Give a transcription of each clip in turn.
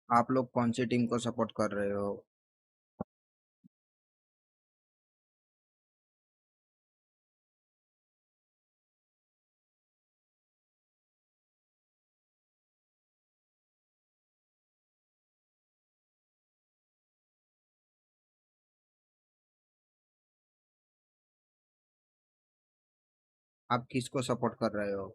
आप लोग कौन सी टीम को सपोर्ट कर रहे हो? आप किसको सपोर्ट कर रहे हो?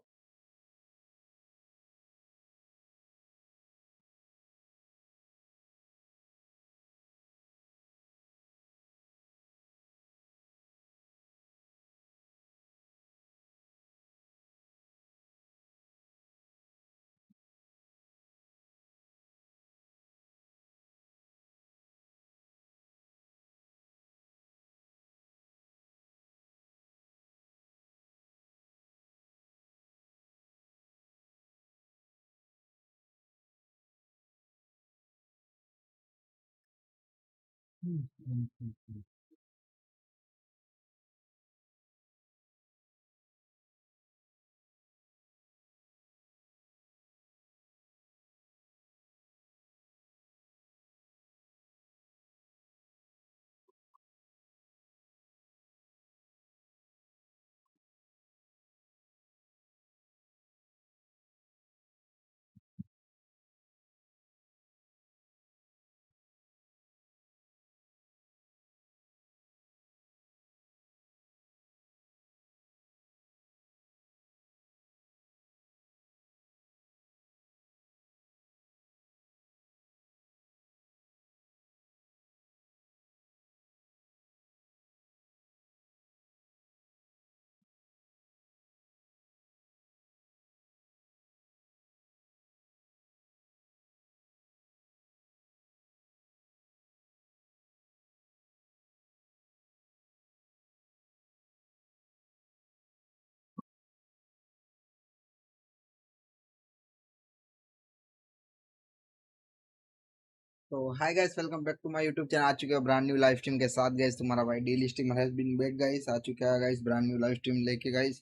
तो hi guys, welcome back to my YouTube channel. आ चुके हो ब्रांड न्यू लाइव स्ट्रीम के साथ गाइस। तुम्हारा भाई daily streamer has been back guys. आ चुका है guys brand new live stream लेके गाइस।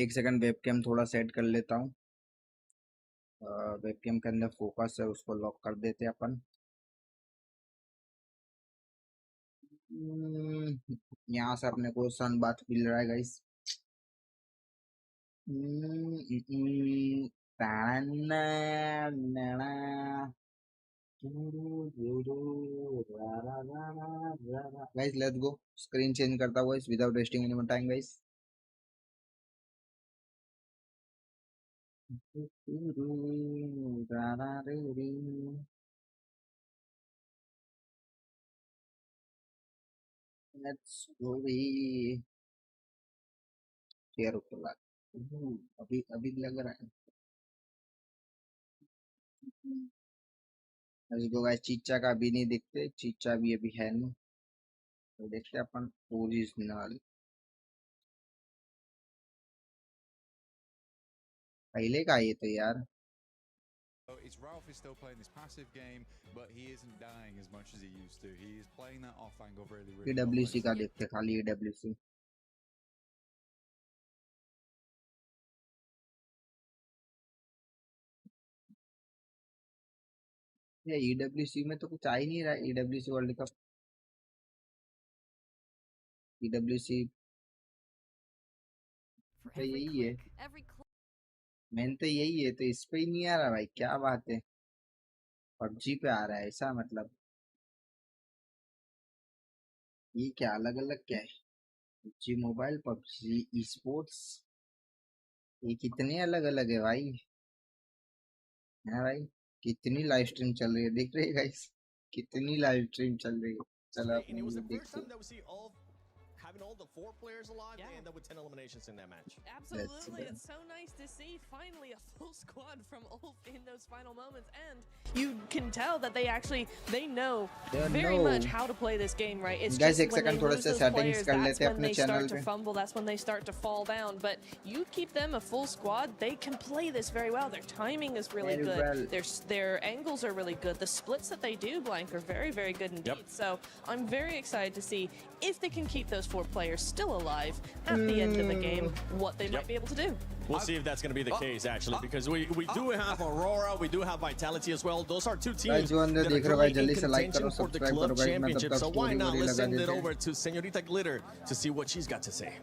एक सेकंड वेबकैम थोड़ा सेट कर लेता हूँ। वेबकैम के अंदर फोकस है, उसको लॉक कर देते हैं अपन। यहाँ से अपने को सन बात मिल रहा है guys. Guys let's go. Screen change करता हुआ इस without wasting any time guys. Let's go भी। शेयर ऊपर ला। अभी अभी लग रहा है। Let's go guys. चीचा का भी नहीं दिखते, चीचा भी अभी है नहीं। तो देखते हैं अपन ओरिजिनल पहले का ये तो यार। It's Ralph is still playing this passive game, but he isn't dying as much as he used to. He is playing that off angle really, really well. EWC का देखते खाली EWC। ये EWC में तो कुछ आ ही नहीं रहा। EWC वर्ल्ड कप, EWC तो यही है, मेन तो यही है। तो इस पे ही नहीं आ रहा भाई, क्या बात है। पबजी पे आ रहा है ऐसा मतलब? ये क्या अलग अलग क्या है? PUBG mobile, PUBG e sports, ये कितने अलग अलग है भाई। है भाई। कितनी लाइव स्ट्रीम चल रही है देख रहे हैं गाइस? कितनी लाइव स्ट्रीम चल रही है। चलो And it was the upon first देखते time that we see having all the 4 players alive. They end up with 10 eliminations in that match. Absolutely, it's so nice to see finally a full squad from Ulf in those final moments, and you can tell that they know very much how to play this game, right? It's guys, just एक when they second थोड़ा lose सा those settings players, कर that's लेते हैं when अपने they channel start to पे। fumble, that's when they start to fall down. But you keep them a full squad, they can play this very well. Their timing is really Very good. well. Their angles are really good. The splits that they do, Blank, are very, very good indeed. So I'm very excited to see if they can keep those 4 players still alive at the end of the game, what they might be able to do. We'll see if that's going to be the case, actually, because we do have Aurora, we do have Vitality as well. Those are 2 teams that are currently in contention for the club championship. So why not? Let's send it over to Señorita Glitter to see what she's got to say.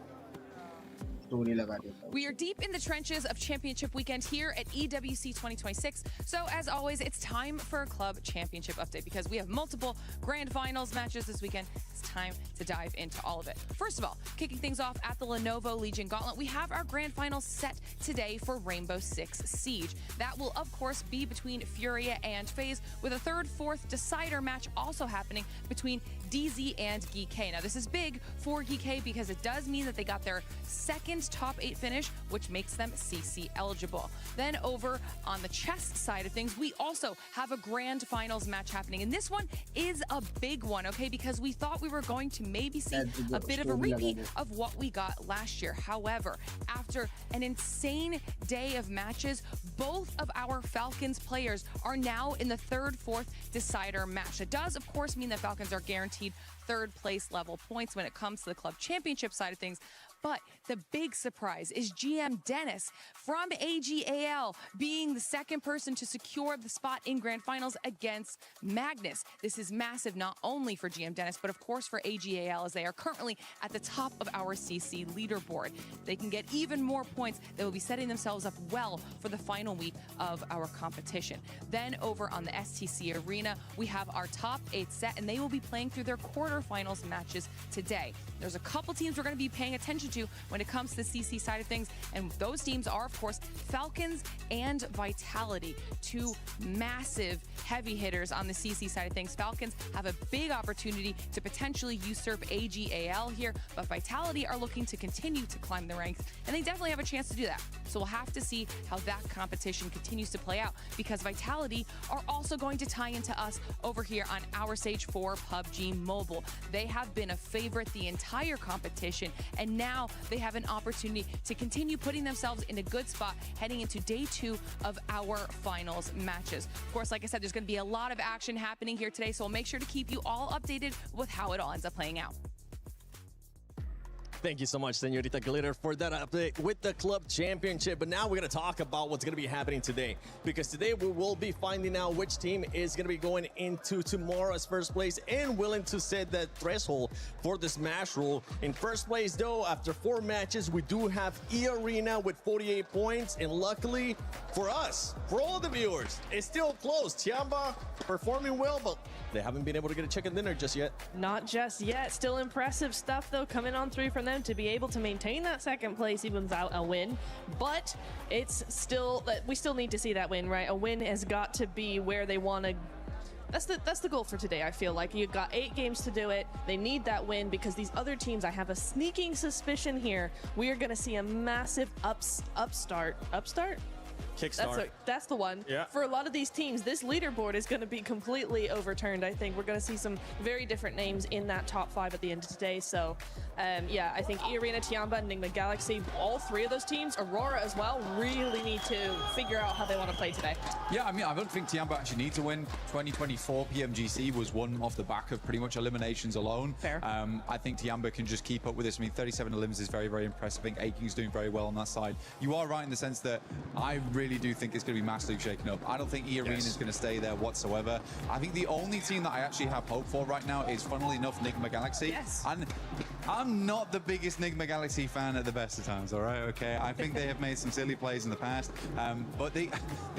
We are deep in the trenches of championship weekend here at EWC 2026. So as always, it's time for a club championship update because we have multiple grand finals matches this weekend. It's time to dive into all of it. First of all, kicking things off at the Lenovo Legion Gauntlet, we have our grand finals set today for Rainbow Six Siege. That will, of course, be between Furia and FaZe, with a 3rd, 4th decider match also happening between DZ and GK. Now, this is big for GK because it does mean that they got their 2nd top 8 finish, which makes them CC eligible. Then over on the chess side of things, we also have a grand finals match happening. And this one is a big one, okay, because we thought we were going to maybe see a bit of a repeat of what we got last year. However, after an insane day of matches, both of our Falcons players are now in the 3rd, 4th decider match. It does, of course, mean that Falcons are guaranteed 3rd place level points when it comes to the club championship side of things. But the big surprise is GM Dennis from AGAL being the 2nd person to secure the spot in grand finals against Magnus. This is massive not only for GM Dennis, but of course for AGAL, as they are currently at the top of our CC leaderboard. They can get even more points. They will be setting themselves up well for the final week of our competition. Then over on the STC Arena, we have our top 8 set, and they will be playing through their quarterfinals matches today. There's a couple teams we're going to be paying attention to when it comes to the CC side of things, and those teams are, of course, Falcons and Vitality, 2 massive heavy hitters on the CC side of things. Falcons have a big opportunity to potentially usurp AGAL here, but Vitality are looking to continue to climb the ranks, and they definitely have a chance to do that. So we'll have to see how that competition continues to play out, because Vitality are also going to tie into us over here on our stage for PUBG Mobile. They have been a favorite the entire competition, and now they have an opportunity to continue putting themselves in a good spot heading into day 2 of our finals matches. Of course, like I said, there's going to be a lot of action happening here today, so we'll make sure to keep you all updated with how it all ends up playing out. Thank you so much, Señorita Glitter, for that update with the club championship. But now we're going to talk about what's going to be happening today, because today we will be finding out which team is going to be going into tomorrow's first place and willing to set that threshold for the Smash Rule. In first place, though, after 4 matches, we do have E-Arena with 48 points. And luckily for us, for all the viewers, it's still close. Tiamba performing well, but they haven't been able to get a chicken dinner just yet. Not just yet. Still impressive stuff, though, coming on through from them to be able to maintain that 2nd place even without a win. But it's still, we still need to see that win, right? A win has got to be where they want to. That's the goal for today. I feel like you've got 8 games to do it. They need that win, because these other teams, I have a sneaking suspicion here, we are going to see a massive upstart. Kickstart. That's the one. Yeah. For a lot of these teams, this leaderboard is going to be completely overturned. I think we're going to see some very different names in that top 5 at the end of today. So, yeah, I think E-Arena, Tiamba, Enigma Galaxy, all 3 of those teams, Aurora as well, really need to figure out how they want to play today. Yeah, I mean, I don't think Tiamba actually need to win. 2024 PMGC was won off the back of pretty much eliminations alone. Fair. I think Tiamba can just keep up with this. I mean, 37 elims is very, very impressive. I think Aking's doing very well on that side. You are right in the sense that I really do think it's going to be massively shaken up. I don't think E-Arena is going to stay there whatsoever. I think the only team that I actually have hope for right now is, funnily enough, Enigma Galaxy. Yes. And I'm not the biggest Enigma Galaxy fan at the best of times, all right? Okay, I think they have made some silly plays in the past, but they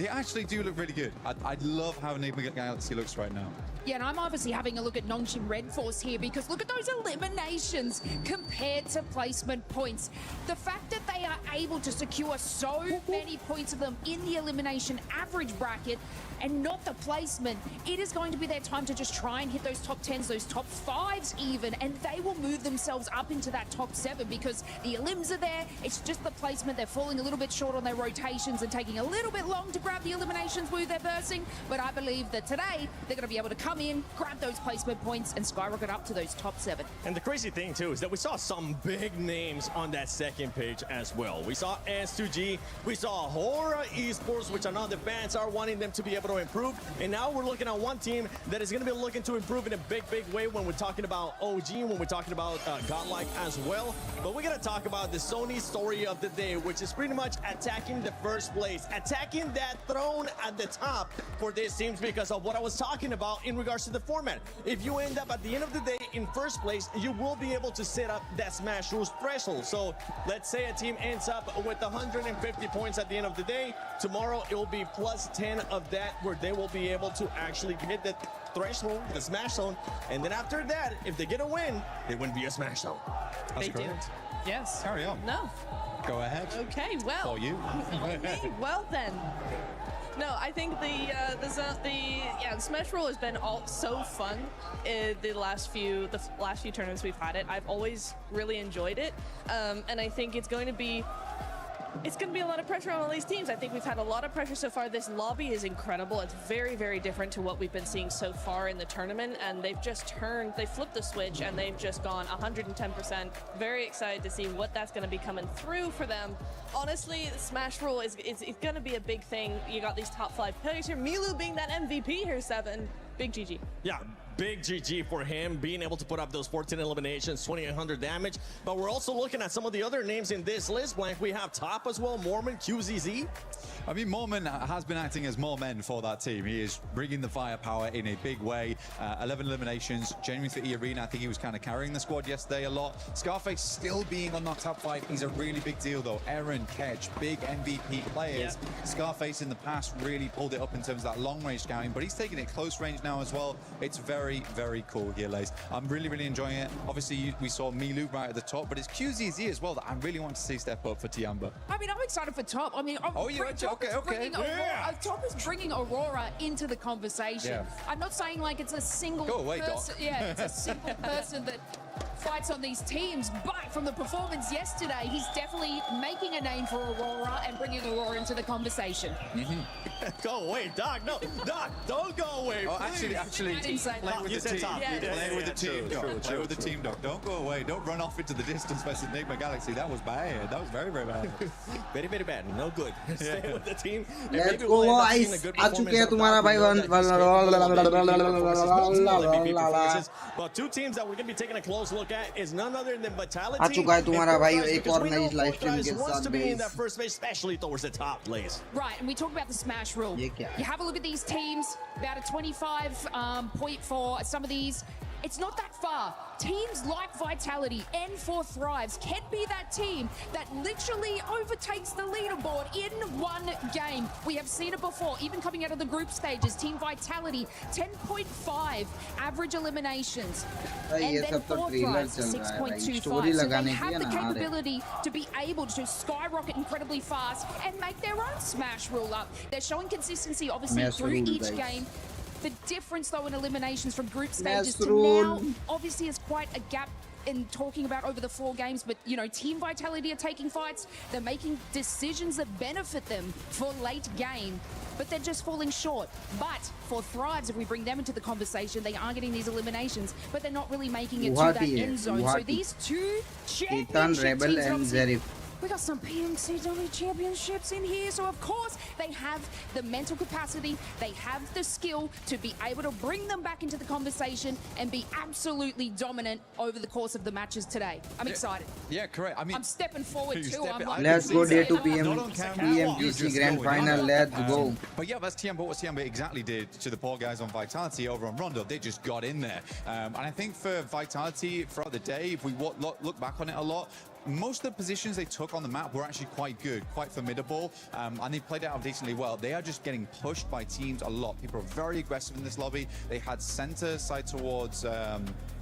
actually do look really good. I love how Enigma Galaxy looks right now. Yeah, and I'm obviously having a look at Nongshim Red Force here, because look at those eliminations compared to placement points. The fact that they are able to secure so many points of them in the elimination average bracket and not the placement, it is going to be their time to just try and hit those top 10s, those top 5s even, and they will move themselves up into that top 7, because the elims are there. It's just the placement. They're falling a little bit short on their rotations and taking a little bit long to grab the eliminations where they're bursting, but I believe that today they're going to be able to come in, grab those placement points, and skyrocket up to those top 7. And the crazy thing, too, is that we saw some big names on that 2nd page as well. We saw S2G, we saw Hora Esports, which I know the fans are wanting them to be able to improve. And now we're looking at one team that is going to be looking to improve in a big, big way when we're talking about OG, when we're talking about godlike as well. But we're going to talk about the Sony story of the day, which is pretty much attacking the first place, attacking that throne at the top for these teams because of what I was talking about in regards to the format. If you end up at the end of the day in first place, you will be able to set up that Smash Rules threshold. So let's say a team ends up with 150 points at the end of the day. Tomorrow it will be plus 10 of that, where they will be able to actually hit the threshold, the Smash Zone, and then after that, if they get a win, they win via Smash Zone. That's They do. correct. Yes. Carry on. No. Go ahead. Okay, well. For you. Okay, well then. No, I think the Smash Roll has been so fun in the last few tournaments we've had it. I've always really enjoyed it, and I think it's going to be a lot of pressure on all these teams. I think we've had a lot of pressure so far. This lobby is incredible. It's very, very different to what we've been seeing so far in the tournament, and they've flipped the switch and they've just gone 110%. Very excited to see what that's going to be coming through for them. Honestly, the Smash Rule is going to be a big thing. You got these top 5 players here. Milu being that MVP here, 7. Big GG. Yeah, big GG for him, being able to put up those 14 eliminations, 2,800 damage. But we're also looking at some of the other names in this list, Blank. We have top as well, Mormon, QZZ. I mean, Mormon has been acting as more men for that team. He is bringing the firepower in a big way. 11 eliminations, genuinely for E-Arena. I think he was kind of carrying the squad yesterday a lot. Scarface still being on that top 5. He's a really big deal, though. Aaron, Ketch, big MVP players. Yep. Scarface in the past really pulled it up in terms of that long-range scouting, but he's taking it close range now as well. It's very, very cool here, Lace. I'm really, really enjoying it. Obviously, we saw Milu right at the top, but it's QZZ as well that I really want to see step up for Tiamba. I mean, I'm excited for top. I mean, okay. Top is bringing Aurora into the conversation. Yeah. I'm not saying like it's a single person. Yeah, it's a single person that fights on these teams, but from the performance yesterday, he's definitely making a name for Aurora and bringing Aurora into the conversation. Go away, Doc. No, Doc, don't go away. Oh, actually, I didn't say play that. with You the said team. top. Yeah, Play with the team, Doc. True, Play with the team, Doc. Don't go away. Don't run off into the distance versus Enigma Galaxy. That was bad. That was very, very bad. Very, very bad. No good. Stay with the team. And Let's maybe go, we'll end up seeing a guys. good आ चुके हैं performance तुम्हारा of भाई Doc. One But two teams that we're going to be taking a close look at is none other than Vitality. आ चुका है तुम्हारा and भाई Fortnite, एक because और we नई know लाइव स्ट्रीम Fortnite के wants साथ to be in base that first phase, especially towards the top, Blaze. Right, and we talk about the Smash Rule. ये क्या है? You have a look at these teams, about a 25 point for some of these. It's not that far. Teams like Vitality and For Thrives can be that team that literally overtakes the leaderboard in one game. We have seen it before, even coming out of the group stages. Team Vitality, 10.5 average eliminations. भाई And ये then सब तो For trailer Thrives, चल रहा है भाई 6.25. Story So they लगाने की have है the ना हारे capability to be able to skyrocket incredibly fast and make their own Smash Rule up. They're showing consistency, obviously, Smash through Rule, each guys. game. The difference, though, in eliminations from group stages to Rule. now, obviously, is quite a gap in talking about over the 4 games. But, you know, Team Vitality are taking fights. They're making decisions that benefit them for late game, but they're just falling short. But for Thrives, if we bring them into the conversation, they are getting these eliminations, but they're not really making it to that Guwahati end hai, zone. So Guwahati. these two Ethan, championship Rebel teams, and obviously, Zerif. we got some PMWC championships in here, so of course they have the mental capacity, they have the skill to be able to bring them back into the conversation and be absolutely dominant over the course of the matches today. I'm excited. Yeah, correct. I mean, I'm stepping forward You too. step I'm it- like, Let's go day 2 Not PM on camera. You're PMWC just Grand going Final. on. Let's go. But yeah, that's Tiamba. What Tiamba exactly did to the poor guys on Vitality over on Rondo, they just got in there. And I think for Vitality throughout the day, if we look back on it a lot, most of the positions they took on the map were actually quite good, quite formidable, and they played it out decently well. They are just getting pushed by teams a lot. People are very aggressive in this lobby. They had center side towards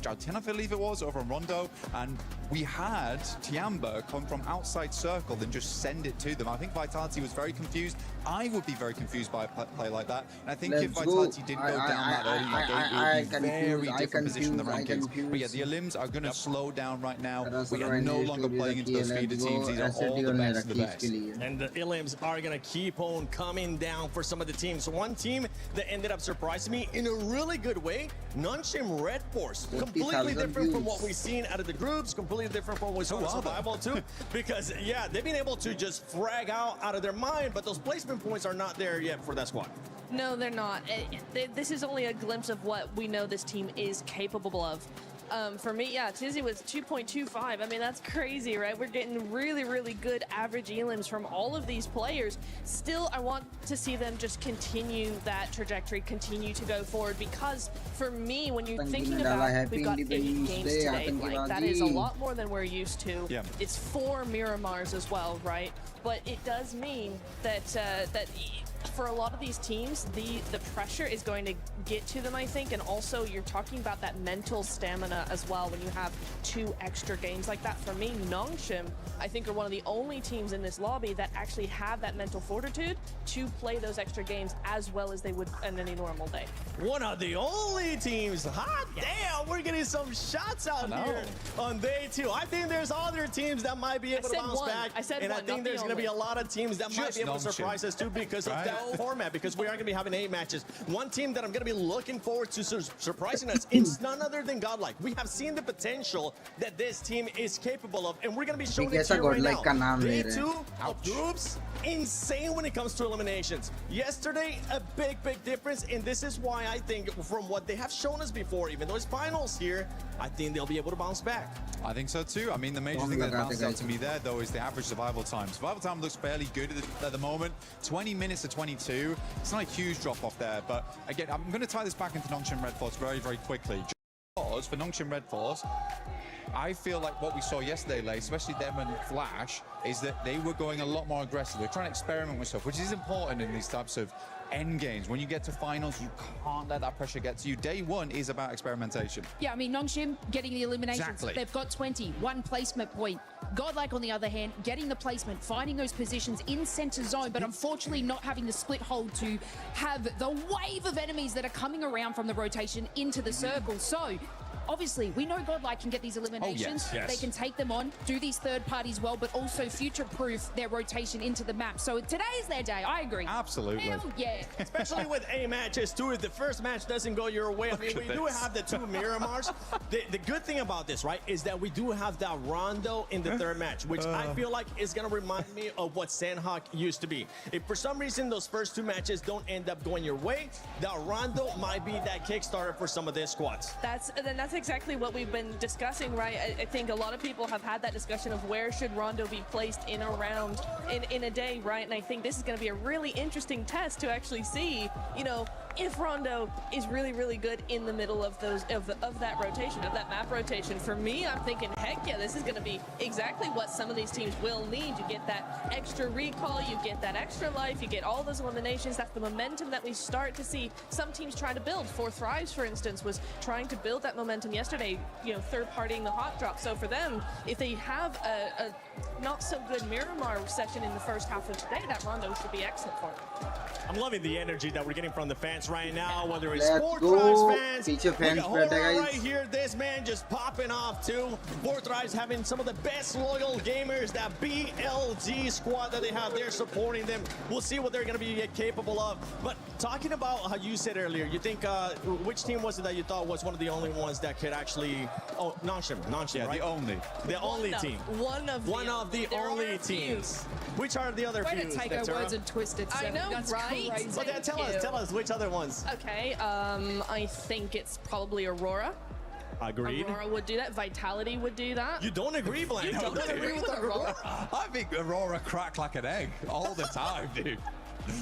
Jouten, I believe it was, over on Rondo, and we had Tiamba come from outside circle, then just send it to them. I think Vitality was very confused. I would be very confused by a play like that, and I think if Let's Vitality go. didn't go down that early in the game, it would be very I different position in the confused, rankings. But yeah, the Elims are going to slow down right now. We are Run no is longer to be playing the into those key. feeder Let's teams. go. These are all SLT the और best of the मेरा best. keys के लिए. And the Ilims are going to keep on coming down for some of the teams. One team that ended up surprising me in a really good way, Nunchim Red Force. Completely 40,000 different from views. what we've seen out of the groups, completely different from what we saw in Survival too. Because, yeah, they've been able to just frag out of their mind, but those placement points are not there yet for that squad. No, they're not. This is only a glimpse of what we know this team is capable of. For me, yeah, Tizzy was 2.25. I mean, that's crazy, right? We're getting really, really good average elims from all of these players. Still, I want to see them just continue that trajectory, continue to go forward, because for me, when you're thinking about, we've got 8 games today, like, that is a lot more than we're used to. Yeah. It's 4 Miramars as well, right? But it does mean that for a lot of these teams, the pressure is going to get to them, I think, and also you're talking about that mental stamina as well when you have 2 extra games like that. For me, Nongshim, I think, are one of the only teams in this lobby that actually have that mental fortitude to play those extra games as well as they would on any normal day. One of the only teams. Hot damn, we're getting some shots out here on day 2. I think there's other teams that might be able to bounce back. I said and one, I think there's going to be a lot of teams that might be able to surprise us too because of that format, because we are going to be having 8 matches. One team that I'm going to be looking forward to surprising us is none other than Godlike. We have seen the potential that this team is capable of, and we're going to be showing it to you right now. Day 2 of groups, insane when it comes to eliminations. Yesterday, a big difference, and this is why I think from what they have shown us before, even though it's finals here, I think they'll be able to bounce back. I think so too. I mean, the major thing that bounced out to me there, though, is the average survival time. Survival time looks fairly good at the moment. 20 minutes to 22. It's not a huge drop off there, but again, I'm going to tie this back into Nongshim Red Force very quickly. Because for Nongshim Red Force, I feel like what we saw yesterday, Lay, especially them and Flash, is that they were going a lot more aggressive. They're trying to experiment with stuff, which is important in these types of end games. When you get to finals, you can't let that pressure get to you. Day 1 is about experimentation. Yeah, I mean, Nongshim getting the eliminations. Exactly. They've got 20, 1 placement point. Godlike, on the other hand, getting the placement, finding those positions in center zone, but unfortunately not having the split hold to have the wave of enemies that are coming around from the rotation into the circle. So, obviously, we know Godlike can get these eliminations. They can take them on, do these third parties well, but also future-proof their rotation into the map. So today is their day. I agree. Absolutely. Hell yeah. Especially with 8 matches too. If the first match doesn't go your way, I mean, we do have the 2 Miramars. The good thing about this, right, is that we do have that Rondo in the 3rd match, which I feel like is going to remind me of what Sandhawk used to be. If for some reason those first 2 matches don't end up going your way, that Rondo might be that Kickstarter for some of their squads. That's exactly what we've been discussing, right? I think a lot of people have had that discussion of where should Rondo be placed in a round, in a day, right? And I think this is going to be a really interesting test to actually see, you know, if Rondo is really good in the middle of those of that rotation, of that map rotation. For me, I'm thinking, heck yeah, this is going to be exactly what some of these teams will need. You get that extra recall, you get that extra life, you get all those eliminations. That's the momentum that we start to see some teams try to build. For Thrives, for instance, was trying to build that momentum yesterday, you know, third-partying the hot drop. So for them, if they have a not so good Miramar session in the first half of today, that Rondo should be excellent for them. I'm loving the energy that we're getting from the fans right now, whether it's Fortrives fans, we got Horror right here, this man just popping off too. Fortrives having some of the best loyal gamers, that BLG squad that they have there supporting them. We'll see what they're going to be capable of. But talking about how you said earlier, you think, which team was it that you thought was one of the only ones that could actually, Nongshim, yeah, right? The only team. One of the only teams. Which are the other few? Way to take our words and twist it. I know, That's right? crazy. Well, then tell us which other ones. Okay, I think it's probably Aurora. Agreed. Aurora would do that. Vitality would do that. You don't agree, Blaine? You don't agree with Aurora? I think Aurora crack like an egg all the time, dude.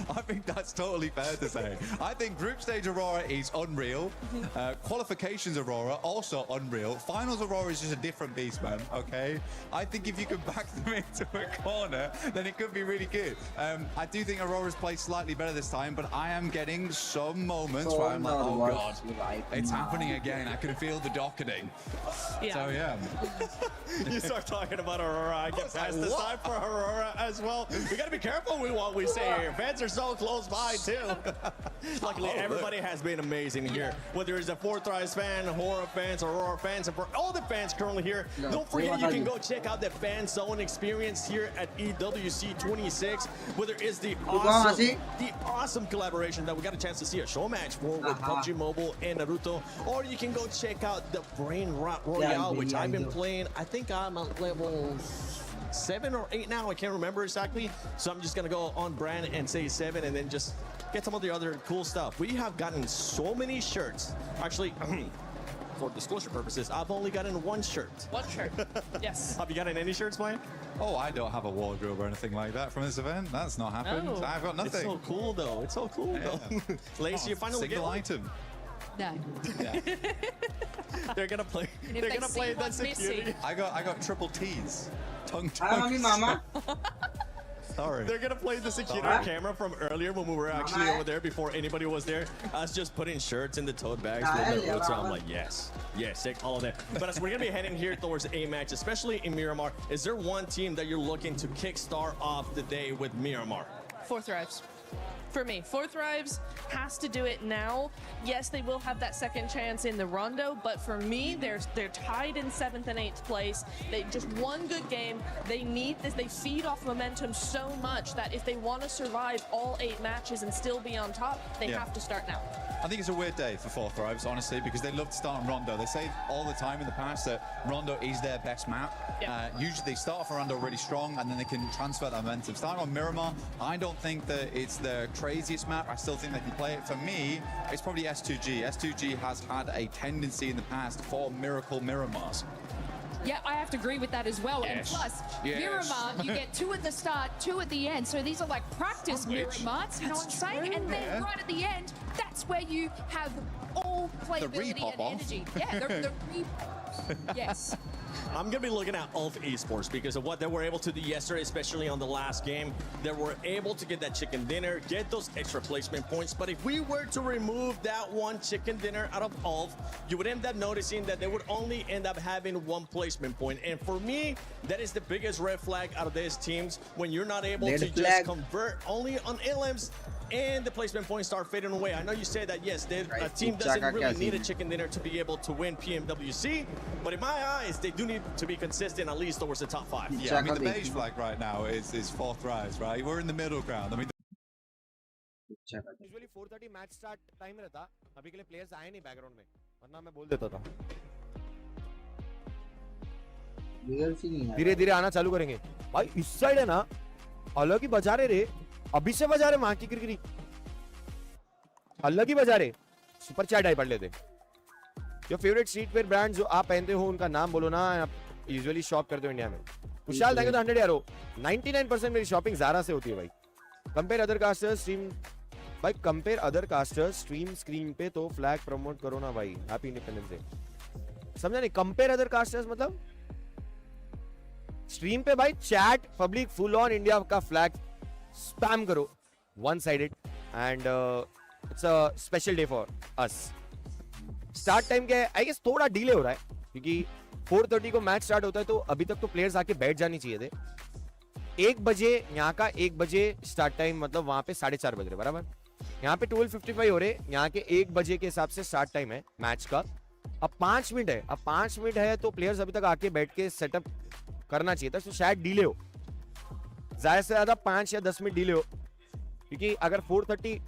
I think that's totally fair to say. I think group stage Aurora is unreal. Qualifications Aurora, also unreal. Finals Aurora is just a different beast, man, okay? I think if you can back them into a corner, then it could be really good. I do think Aurora's played slightly better this time, but I am getting some moments where I'm like, oh God, it's happening again. I can feel the docketing. Yeah. So, yeah. You start talking about Aurora, I get past this time for Aurora as well. We gotta be careful with what we say here. Fans are so close by too. Luckily, everybody has been amazing here. Whether it's a Fortrives fan, Horror fans, Aurora fans, and for all the fans currently here, don't forget you can go check out the fan zone experience here at EWC 26. Whether it's the awesome collaboration that we got a chance to see a show match for with PUBG Mobile and Naruto, or you can go check out the Brain Rot Royale, which I've been playing. I think I'm at level 7 or 8 now, I can't remember exactly, so I'm just gonna go on brand and say 7 and then just get some of the other cool stuff. We have gotten so many shirts. Actually, for disclosure purposes, I've only gotten one shirt. One shirt. Yes. Have you gotten any shirts, Mike? Oh, I don't have a wardrobe or anything like that from this event. That's not happened. Oh. I've got It's nothing. so cool, though. It's so cool, though. Lacey, you finally get Single one. item. No. They're gonna play. If They're they gonna see play one that security. missing. I got triple T's. Tongue Hi, mommy, mama. Sorry. They're gonna play the security Alright. camera from earlier when we were actually over there before anybody was there. Us just putting shirts in the tote bags with the roots. So I'm like, yes, take all of that. But as we're gonna be heading here towards a match, especially in Miramar, is there one team that you're looking to kickstart off the day with Miramar? Fourth Thrives. For me, Fourth Thrives has to do it now. Yes, they will have that second chance in the Rondo, but for me, they're tied in 7th and 8th place. They just one good game. They need this. They feed off momentum so much that if they want to survive all 8 matches and still be on top, they have to start now. I think it's a weird day for Fourth Thrives, honestly, because they love to start on Rondo. They say all the time in the past that Rondo is their best map. Yeah. Usually they start off on Rondo really strong and then they can transfer that momentum. Starting on Miramar, I don't think that it's the craziest map. I still think they can play it. For me, it's probably S2G. S2G has had a tendency in the past for miracle Miramars. Yeah, I have to agree with that as well. Yes. And plus, Yes. Miramar, you get 2 at the start, 2 at the end. So these are like practice Miramars, you know what I'm saying? And then right at the end, that's where you have all playability repop and off. energy. Yeah, the repop. Yes. I'm going to be looking at Ulf Esports because of what they were able to do yesterday, especially on the last game. They were able to get that chicken dinner, get those extra placement points. But if we were to remove that one chicken dinner out of Ulf, you would end up noticing that they would only end up having 1 placement point. And for me, that is the biggest red flag out of these teams when you're not able Red to flag. just convert only on elims and the placement points start fading away. I know you say that, yes, a team doesn't really need a chicken dinner to be able to win PMWC, but in my eyes, they do need to be consistent at least towards the top 5. Yeah, I mean, the beige flag right now is Fourth Thrives, right? We're in the middle ground. I mean, usually 4:30 match start time रहता अभी के लिए players आए नहीं background में वरना मैं बोल देता था धीरे धीरे आना चालू करेंगे भाई इस साइड है ना अलग ही बजा रहे रे अभी से बजा रहे मां की किरकिरी अलग ही बजा रहे सुपर चैट आई पढ़ लेते your favourite street wear brand जो आप पहनते हो उनका नाम बोलो ना आप यूजुअली शॉप करते हो इंडिया में कुशाल थैंक यू 100 यारो 99% मेरी शॉपिंग ज़ारा से होती है भाई कंपेयर अदर कास्टर्स स्ट्रीम भाई compare other casters stream screen पे तो फ्लैग प्रमोट करो ना भाई हैप्पी इंडिपेंडेंस डे समझा नहीं कंपेयर अदर कास्टर्स मतलब स्ट्रीम पे भाई chat public full on India का फ्लैग स्पैम करो one sided and it's a special day for us start time क्या है आई गेस थोड़ा डिले हो रहा है क्योंकि 4:30 को मैच स्टार्ट होता है तो अभी तक तो प्लेयर्स आके बैठ जानी चाहिए थे 1 बजे यहाँ का 1 बजे स्टार्ट टाइम मतलब वहां पे 4:30 बज रहे बराबर यहाँ पे 12:55 हो रहे यहाँ के 1 बजे के हिसाब से स्टार्ट टाइम है मैच का अब 5 मिनट है अब 5 मिनट है तो प्लेयर्स अभी तक आके बैठ के सेटअप करना चाहिए था तो शायद डिले हो ज्यादा से ज्यादा 5 या 10 मिनट डिले हो क्योंकि अगर 4:30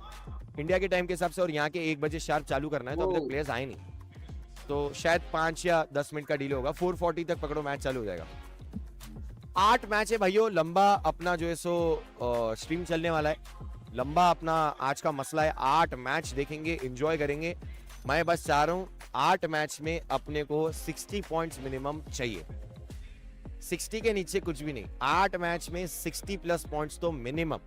इंडिया के टाइम के हिसाब से और यहाँ के 1 बजे शार्प चालू करना है तो अभी तक प्लेयर्स आए नहीं तो शायद 5 या 10 मिनट का डिले होगा 4:40 तक पकड़ो मैच चालू हो जाएगा 8 मैच है भाइयों लंबा अपना जो है सो स्ट्रीम चलने वाला है लंबा अपना आज का मसला है 8 मैच देखेंगे एंजॉय करेंगे मैं बस चाह रहा हूँ 8 मैच में अपने को 60 पॉइंट्स मिनिमम चाहिए 60 के नीचे कुछ भी नहीं 8 मैच में 60 प्लस पॉइंट्स तो मिनिमम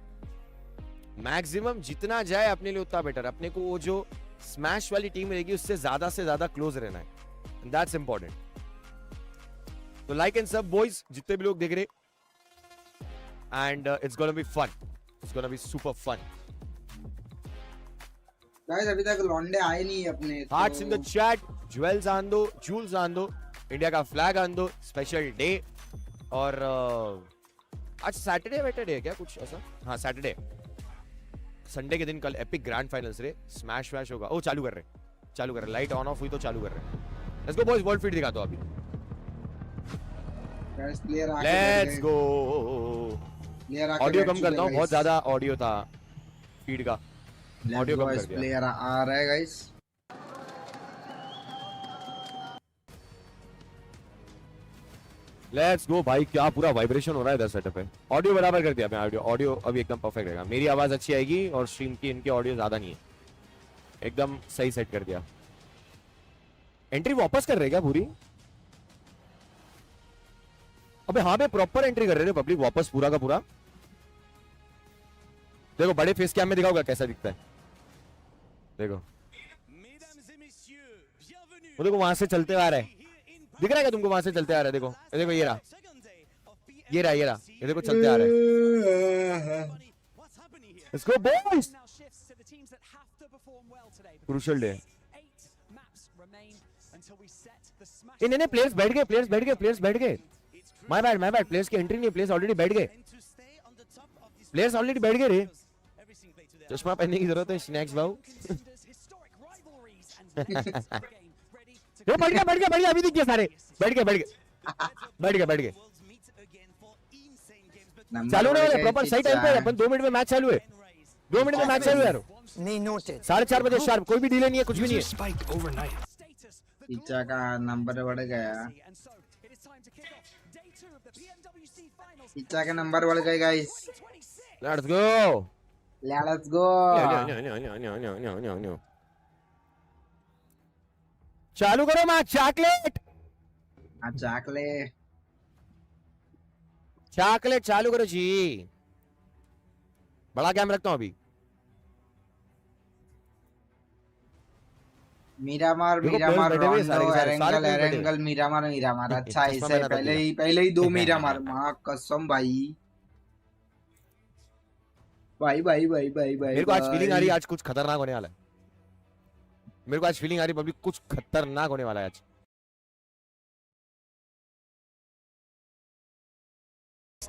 मैक्सिमम जितना जाए अपने लिए उतना बेटर अपने को वो जो स्मैश वाली टीम रहेगी उससे से ज्यादा क्लोज रहना है दैट्स इंपॉर्टेंट तो लाइक एंड सब बॉयज जितने भी लोग देख रहे and it's gonna be fun it's gonna be super fun guys अभी तक लौंडे आए नहीं अपने hearts in the chat jewels आन दो जूल्स आन दो इंडिया का फ्लैग आन दो स्पेशल डे और आज सैटरडे वैटरडे है क्या कुछ ऐसा हाँ सैटरडे संडे के दिन कल एपिक ग्रैंड फाइनल्स रे स्मैश वैश होगा ओ चालू कर रहे लाइट ऑन ऑफ हुई तो चालू कर रहे let's go boys world feed दिखा दो अभी लेट्स गो ऑडियो कम करता हूँ बहुत ज्यादा ऑडियो था फीड का ऑडियो कम कर दिया प्लेयर आ रहा है गाइस लेट्स गो भाई क्या पूरा वाइब्रेशन हो रहा है इधर सेटअप पे ऑडियो बराबर कर दिया मैं ऑडियो अभी एकदम परफेक्ट रहेगा मेरी आवाज अच्छी आएगी और स्ट्रीम की इनकी ऑडियो ज्यादा नहीं है एकदम सही सेट कर दिया एंट्री वापस कर रहे क्या पूरी? अबे हाँ बे प्रॉपर एंट्री कर रहे हैं पब्लिक वापस पूरा का पूरा। देखो बड़े फेस कैम में दिखाओगा कैसा दिखता है। देखो वो देखो वहां से चलते आ रहा है, दिख रहा है क्या तुमको? वहां से चलते आ रहा है, देखो देखो ये रहा, ये रहा, ये रहा, ये देखो चलते आ रहा है। Let's go boys! Crucial day. इन्हें प्लेयर्स बैठ गए, प्लेयर्स बैठ गए, प्लेयर्स बैठ गए। माय बैड, प्लेयर्स की एंट्री नहीं, प्लेयर्स ऑलरेडी बैठ गए, प्लेयर्स ऑलरेडी बैठ गए रे। चश्मा पहनने की जरूरत है स्नैक्स भाऊ। बैठ गया, अभी दिख गया सारे, बैठ गए। चालू होने वाले प्रॉपर सही टाइम पे, अपन 2 मिनट में मैच चालू है, 2 मिनट में मैच चालू है यार। 4:30 बजे शार्प, कोई भी डिले नहीं है, कुछ भी नहीं है। पिज्जा का नंबर बढ़ गया, पिज्जा का नंबर बढ़ गए गाइस। Let's go. चालू करो मैच। चॉकलेट चालू करो जी। बड़ा कैम रखता हूँ अभी। मीरामार एरेंगल मीरामार। अच्छा ऐसे पहले ही 2 मीरामार। माँ कसम भाई। मेरे को आज फीलिंग आ रही है आज कुछ खतरनाक होने वाला है। मेरे को आज फीलिंग आ रही है पब्लिक कुछ खतरनाक होने वाला है आज।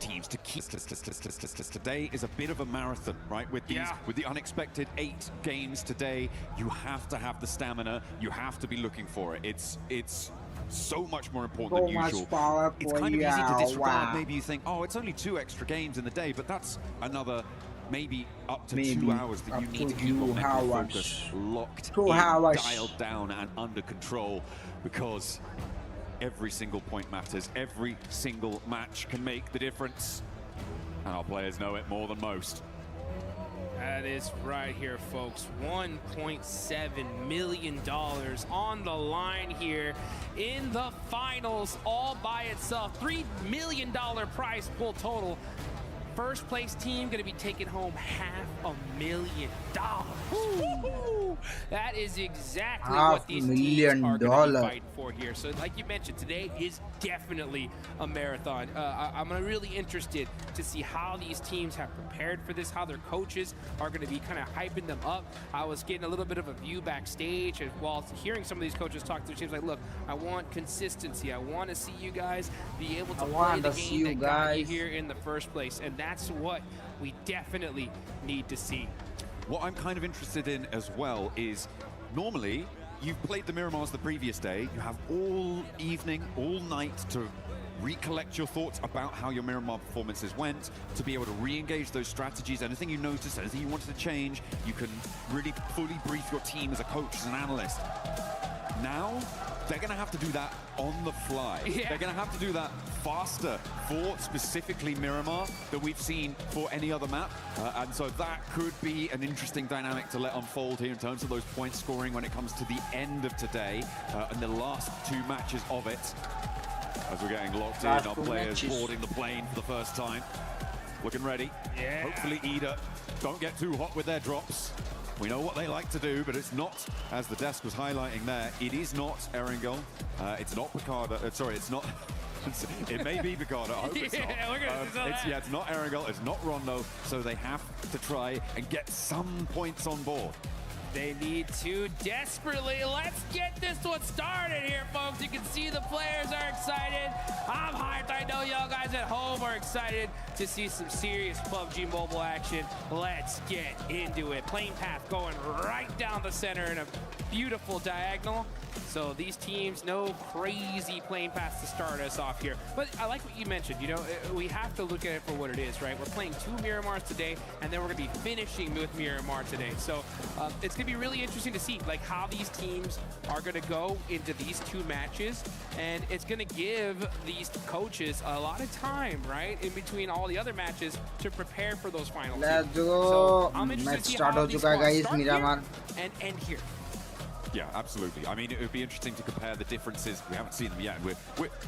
Teams to keep today is a bit of a marathon, right? With these, with the unexpected 8 games today, you have to have the stamina. You have to be looking for it. It's so much more important than usual. It's kind of easy to disregard. Maybe you think, oh, it's only 2 extra games in the day, but that's another maybe up to 2 hours that you need to keep your mental focus locked in, dialed down, and under control, because every single point matters. Every single match can make the difference, and our players know it more than most. That is right here, folks. $1.7 million on the line here in the finals, all by itself. $3 million prize pool total. First place team going to be taking home $500,000. Woo-hoo! That is exactly what these teams are going to be fighting for here. So like you mentioned, today is definitely a marathon. I'm really interested to see how these teams have prepared for this, how their coaches are going to be kind of hyping them up. I was getting a little bit of a view backstage and while hearing some of these coaches talk to their teams, like, look, I want consistency. I want to see you guys be able to play the game that got you here in the first place. And that's what we definitely need to see. What I'm kind of interested in as well is, normally you've played the Miramars the previous day, you have all evening, all night to recollect your thoughts about how your Miramar performances went, to be able to re-engage those strategies, anything you noticed, anything you wanted to change, you can really fully brief your team as a coach, as an analyst. Now, they're going to have to do that on the fly. Yeah. They're going to have to do that faster for specifically Miramar than we've seen for any other map. And so that could be an interesting dynamic to let unfold here in terms of those point scoring when it comes to the end of today and the last 2 matches of it. As we're getting locked in, our players boarding the plane for the first time. Looking ready. Yeah. Hopefully Ida don't get too hot with their drops. We know what they like to do, but it's not, as the desk was highlighting there, it is not Erangel, it's not Picardo, sorry, it's not, it may be Picardo, I hope it's not. It's not Erangel, it's not Rondo, so they have to try and get some points on board. They need to desperately. Let's get this one started here, folks. You can see the players are excited. I'm hyped. I know y'all guys at home are excited to see some serious PUBG Mobile action. Let's get into it. Plane path going right down the center in a beautiful diagonal. So these teams, no crazy plane paths to start us off here. But I like what you mentioned. You know, we have to look at it for what it is, right? We're playing 2 Miramars today, and then we're going to be finishing with Miramar today. So it's going to be really interesting to see like how these teams are going to go into these 2 matches, and it's going to give these coaches a lot of time, right, in between all the other matches to prepare for those finals. Let's go. So I'm interested to see how these squads start here and end here. Yeah, absolutely. I mean, it would be interesting to compare the differences. We haven't seen them yet.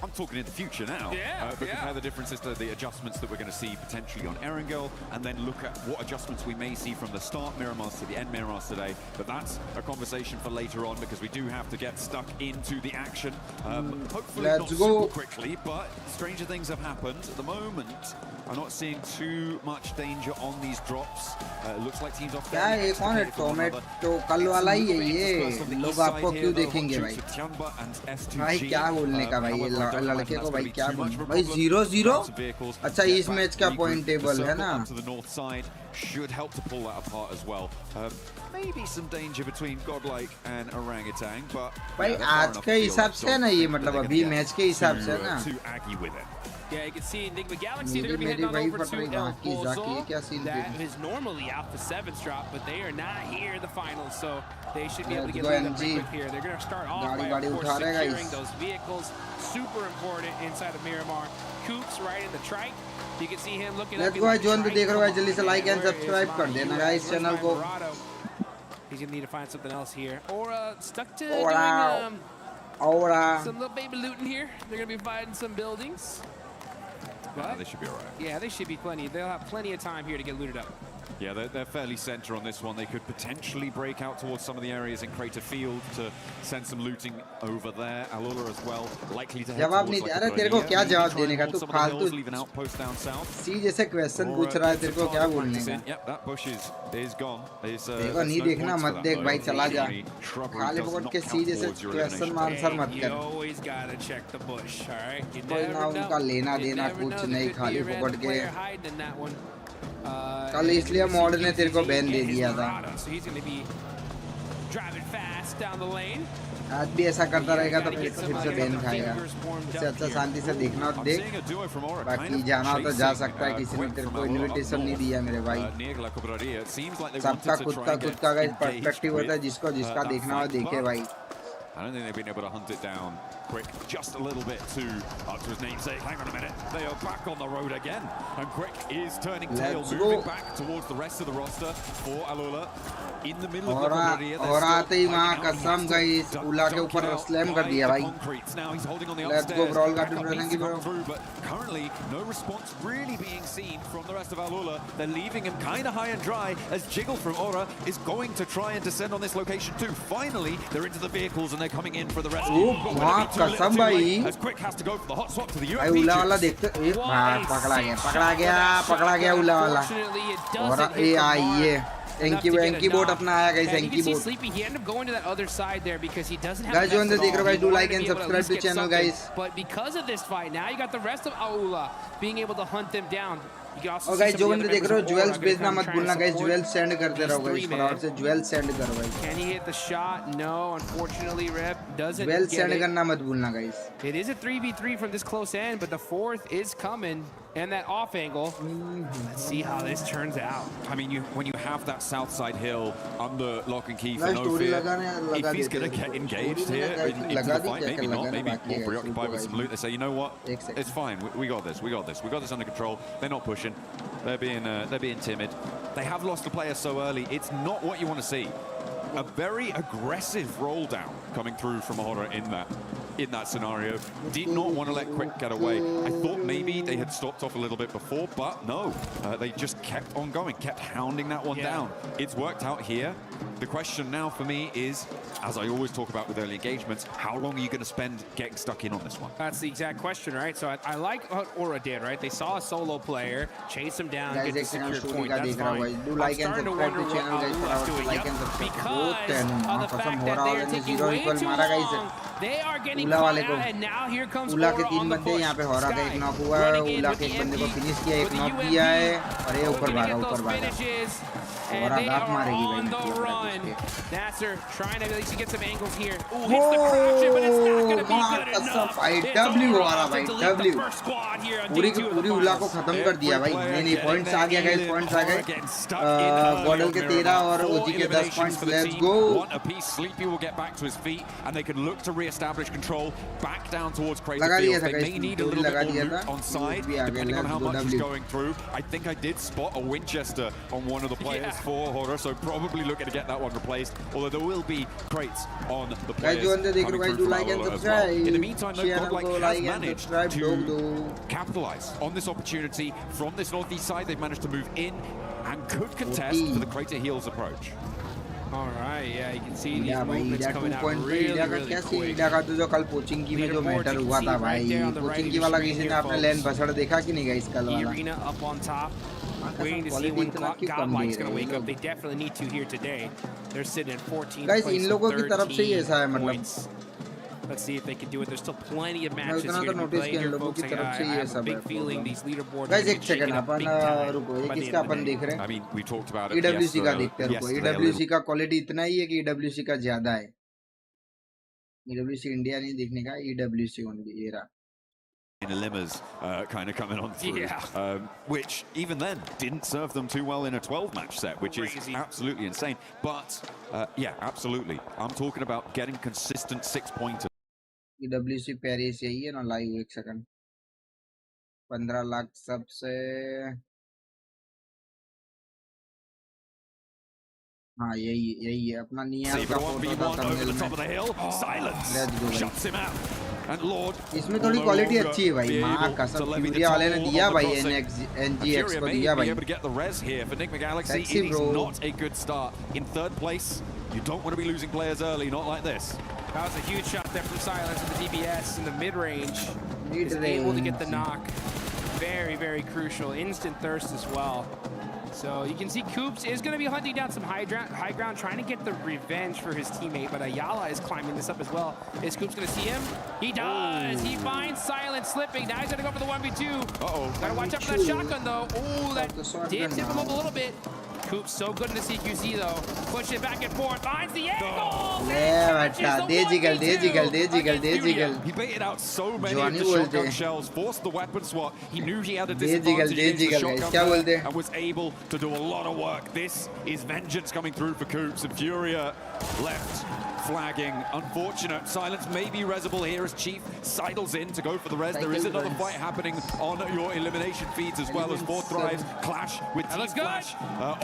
I'm talking in the future now. But compare the differences to the adjustments that we're going to see potentially on Erangel, and then look at what adjustments we may see from the start Miramars to the end Miramars today. But that's a conversation for later on, because we do have to get stuck into the action. Hopefully not super quickly, but stranger things have happened. At the moment, I'm not seeing too much danger on these drops. It looks like teams are fairly कौन है tomato कल वाला ही है ये लोग आपको क्यों देखेंगे भाई भाई क्या बोलने का भाई लड़के को भाई क्या बोलने भाई 0-0 अच्छा इस मैच का पॉइंट टेबल है ना should help to pull that apart as well. Maybe some danger between Godlike and Orangutan, but भाई आज के हिसाब से ना ये मतलब अभी मैच के हिसाब से ना too aggy with it. Yeah, you can see Enigma Galaxy, they're going to be heading on over to El Pozo. That is normally Alpha 7's drop, but they are not here in the finals, so they should be able to get rid of quick here. They're going to start off by, of course, securing those vehicles. Super important inside of Miramar. Coops right in the trike. You can see him looking Let's go, John, देख रहे हो जल्दी से like and subscribe कर देना guys channel को. He's going to need to find something else here. Or stuck to doing some little baby looting here. They're going to be fighting some buildings. But they should be all right. Yeah, they should be plenty. They'll have plenty of time here to get looted up. Yeah, they're fairly center on this one. They could potentially break out towards some of the areas in Crater Field to send some looting over there. Alula as well, likely to head जवाब नहीं दे रहा तेरे को क्या जवाब देने का तू फालतू leave an outpost down south. सी जैसे क्वेश्चन पूछ रहा है तेरे को क्या बोलने का Yep, that bush is gone. देखो नहीं देखना मत देख भाई चला जा खाली पकड़ के सी जैसे क्वेश्चन आंसर मत कर You always gotta check the bush, all right? You कोई ना उनका लेना देना कुछ नहीं खाली पकड़ के कल इसलिए मॉड ने तेरे को बैन दे दिया था आज भी ऐसा करता रहेगा तो फिर से बैन खाएगा इससे अच्छा शांति से देखना और देख बाकी जाना हो तो जा सकता है किसी ने तेरे को इनविटेशन नहीं दिया मेरे भाई सबका खुद का पर्सपेक्टिव होता है जिसको जिसका देखना हो देखे भाई I don't think they've been able to hunt it down quick just a little bit too up to his namesake. Hang on a minute, they are back on the road again, and Quick is turning tail, moving back towards the rest of the roster for Alula in the middle of the area. और आते ही वहाँ कसम गई उला के ऊपर slam कर दिया भाई. Let's go brawl का tournament bro. But currently no response really being seen from the rest of Alula. They're leaving him kind of high and dry as Jiggle from Aura is going to try and descend on this location too. Finally, they're into the vehicles and they're coming in for the rescue. वहाँ कसम भाई. As Quick has to go for the hot swap to the भाई उला वाला देखते एक बार पकड़ा गया उला वाला. और ये आई ये एंकी बोट अपना आया गाइस एंकी bot. Sleepy, he ended up going to that other side there because he doesn't have. Guys, जो अंदर देख रहे हो guys, do like and subscribe to channel guys. But because of this fight, now you got the rest of Aula being able to hunt them down. और guys जो बंदे देख रहे हो ज्वेल्स भेजना मत भूलना गाइस ज्वेल्स सेंड करते रहो गाइस फटाफट से ज्वेल्स सेंड करो guys Can he hit the shot? No, unfortunately Rep doesn't jewels get send it. करना मत भूलना guys. It is a 3v3 from this close end, but the fourth is coming and that off angle. Let's see how this turns out. I mean, when you have that south side hill under lock and key for no fear, if he's going to get engaged here into the fight, maybe not, maybe more preoccupied with some loot, they say, you know what, it's fine, we got this under control. They're not pushing, they're being timid. They have lost a player so early, it's not what you want to see. A very aggressive roll down coming through from Aura in that scenario. Did not want to let Quick get away. I thought maybe they had stopped off a little bit before, but no. They just kept on going, kept hounding that one down. It's worked out here. The question now for me is, as I always talk about with early engagements, how long are you going to spend getting stuck in on this one? That's the exact question, right? So I like what Aura did, right? They saw a solo player, chase him down, get the secure point. That's fine. I'm starting to wonder what Alula's doing. Because of the fact that they are taking way too long. They are getting caught out, and now here comes Aura on the push. यहाँ पे हो रहा है एक knock हुआ है उला के एक बंदे को फिनिश किया एक नॉक किया है और ये ऊपर भागा and they are on the run. Nasser trying to at least get some angles here. Ooh, hits the crouch, but it's not going to be good enough. It's only to delete the first squad here on day 2 of the उला को खत्म कर दिया भाई. नहीं points आ गया guys points आ गए गॉडल के 13 और ओजी के 10 points. Let's go. One apiece. Sleepy will get back to his feet and they can look to re-establish control back down towards Crater लगा दिया Fields. था They guys, may need a पूरी little लगा bit more दिया loot था, on side, भी आ गया, depending on how let's go much is W. going through. I think I did spot a Winchester on one of the players for Horror, so probably looking to get that one replaced. Although there will be crates on the guys players जो अंदर देख रहे हो coming guys, through do from like and Aurora as subscribe. well. In the meantime, though, Channel Godlike को has like and managed subscribe, to dog. capitalize on this opportunity from this northeast side. They've managed to move in and could contest for the Crater Heels approach. All right, yeah, you can see these India भाई, movements India coming out 2.3 really, India का really कैसे quick. India का तो जो कल Pochinki में जो Leaderboard, matter you हुआ can था see भाई, right there on the right of Pochinki your वाला screen किसी here, ने आपने folks. लैंड बसड़ देखा कि नहीं गाइस कल The वाला arena up on top, कसम waiting to see quality when इतना क्यों कम Godlike's दे going to रहे wake हैं up. They लोग? definitely need to here today. They're sitting at 14th Guys, place in with लोगों की तरफ से ही 13 ऐसा है मतलब points. Let's see if they can do it. There's still plenty of मैं matches उतना here तो to be नोटिस played किया इन here, लोगों folks. की I तरफ से ही have ये a सब big है feeling these leaderboards are guys going एक to get shaken second up upon big time रुको ये by the किसका end of the upon day. देख रहे I हैं mean, we talked about it EWC का देखते हैं रुको yesterday a little. EWC का क्वालिटी इतना ही है कि EWC का ज्यादा है EWC इंडिया नहीं देखने का EWC ओनली ये रहा Limmers kind of coming on through, Yeah. which even then didn't serve them too well in a 12-match set, which is Crazy. absolutely insane. But yeah, absolutely. I'm talking about getting consistent 6-pointers. EWC Paris यही है ना live एक second 15 lakh सबसे हाँ यही है अपना Niall का फोटो था over thumbnail the top में of the hill. Silence Let's go, shuts him out. And Lord, इसमें थोड़ी will क्वालिटी no अच्छी है भाई longer माँ be कसम able to levy the फ्यूरिया वाले ने toll दिया on the भाई crossing. NGX Furia को may दिया be भाई able to get the res here for Nick McGalaxy. Sexy, It is bro. not a good start. In third place, you don't want to be losing players early, not like this. That was a huge shot there from Silence with the DBS in the mid-range. Is able to Mid-range. get the knock. Very, very crucial. Instant thirst as well. So you can see Coops is going to be hunting down some high ground, trying to get the revenge for his teammate, but Ayala is climbing this up as well. Is Coops going to see him? He does! He finds Silence slipping. Now he's going to go for the 1v2. Uh-oh. Gotta watch out for that shotgun, though. Oh, that The shotgun did tip him up a now. little bit. Coops so good in the CQC, though. Push it back and forth. Finds the angle! ले बेटा दे jiggle दे jiggle दे jiggle दे jiggle He baited out so many of Johnny the बोलते shotgun हैं। shells, forced the weapon swap. He knew he had a they jiggle disadvantage they against the jiggle guys shotgun क्या player बोलते हैं and was able to do a lot of work. This is vengeance coming through for Coops, and Furia left flagging. Unfortunate. Silence may be resible here as Chief sidles in to go for the res. There is another fight happening on your elimination feeds as well as Fourth Thrives clash with Team looks good. Flash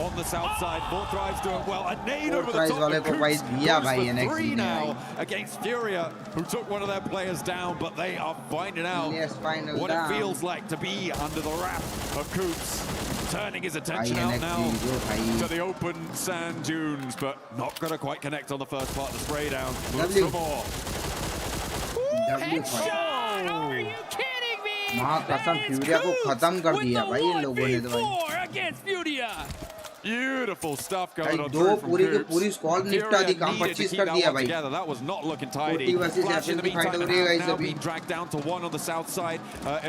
on the south side. Fourth Thrives doing well. A nade Fourth over the Thrives top वाले of को भाई Coops. दिया Goes भाई for NXT 3 ने now भाई। against Furia, who took one of their players down, but they are finding out Yes, final what down. it feels like to be under the wrath of Coops. Turning his attention भाई out now NXT जो भाई to the open sand dunes, but not going to quite connect on the first part of the spray down. Looks W. for more. W भाई Are you kidding me? माँ कसम फ्यूरिया को खत्म कर दिया भाई इन लोगों ने तो भाई 1v4 against Furia. Beautiful stuff भाई going on दो through from पूरी की Coops. पूरी स्क्वाड निपटा दी काम Furia needed to 25 keep कर that दिया one भाई together. That was not looking tidy. 40 versus Flash in the 70 fight meantime हो रही है have guys now अभी been dragged down to 1 on the south side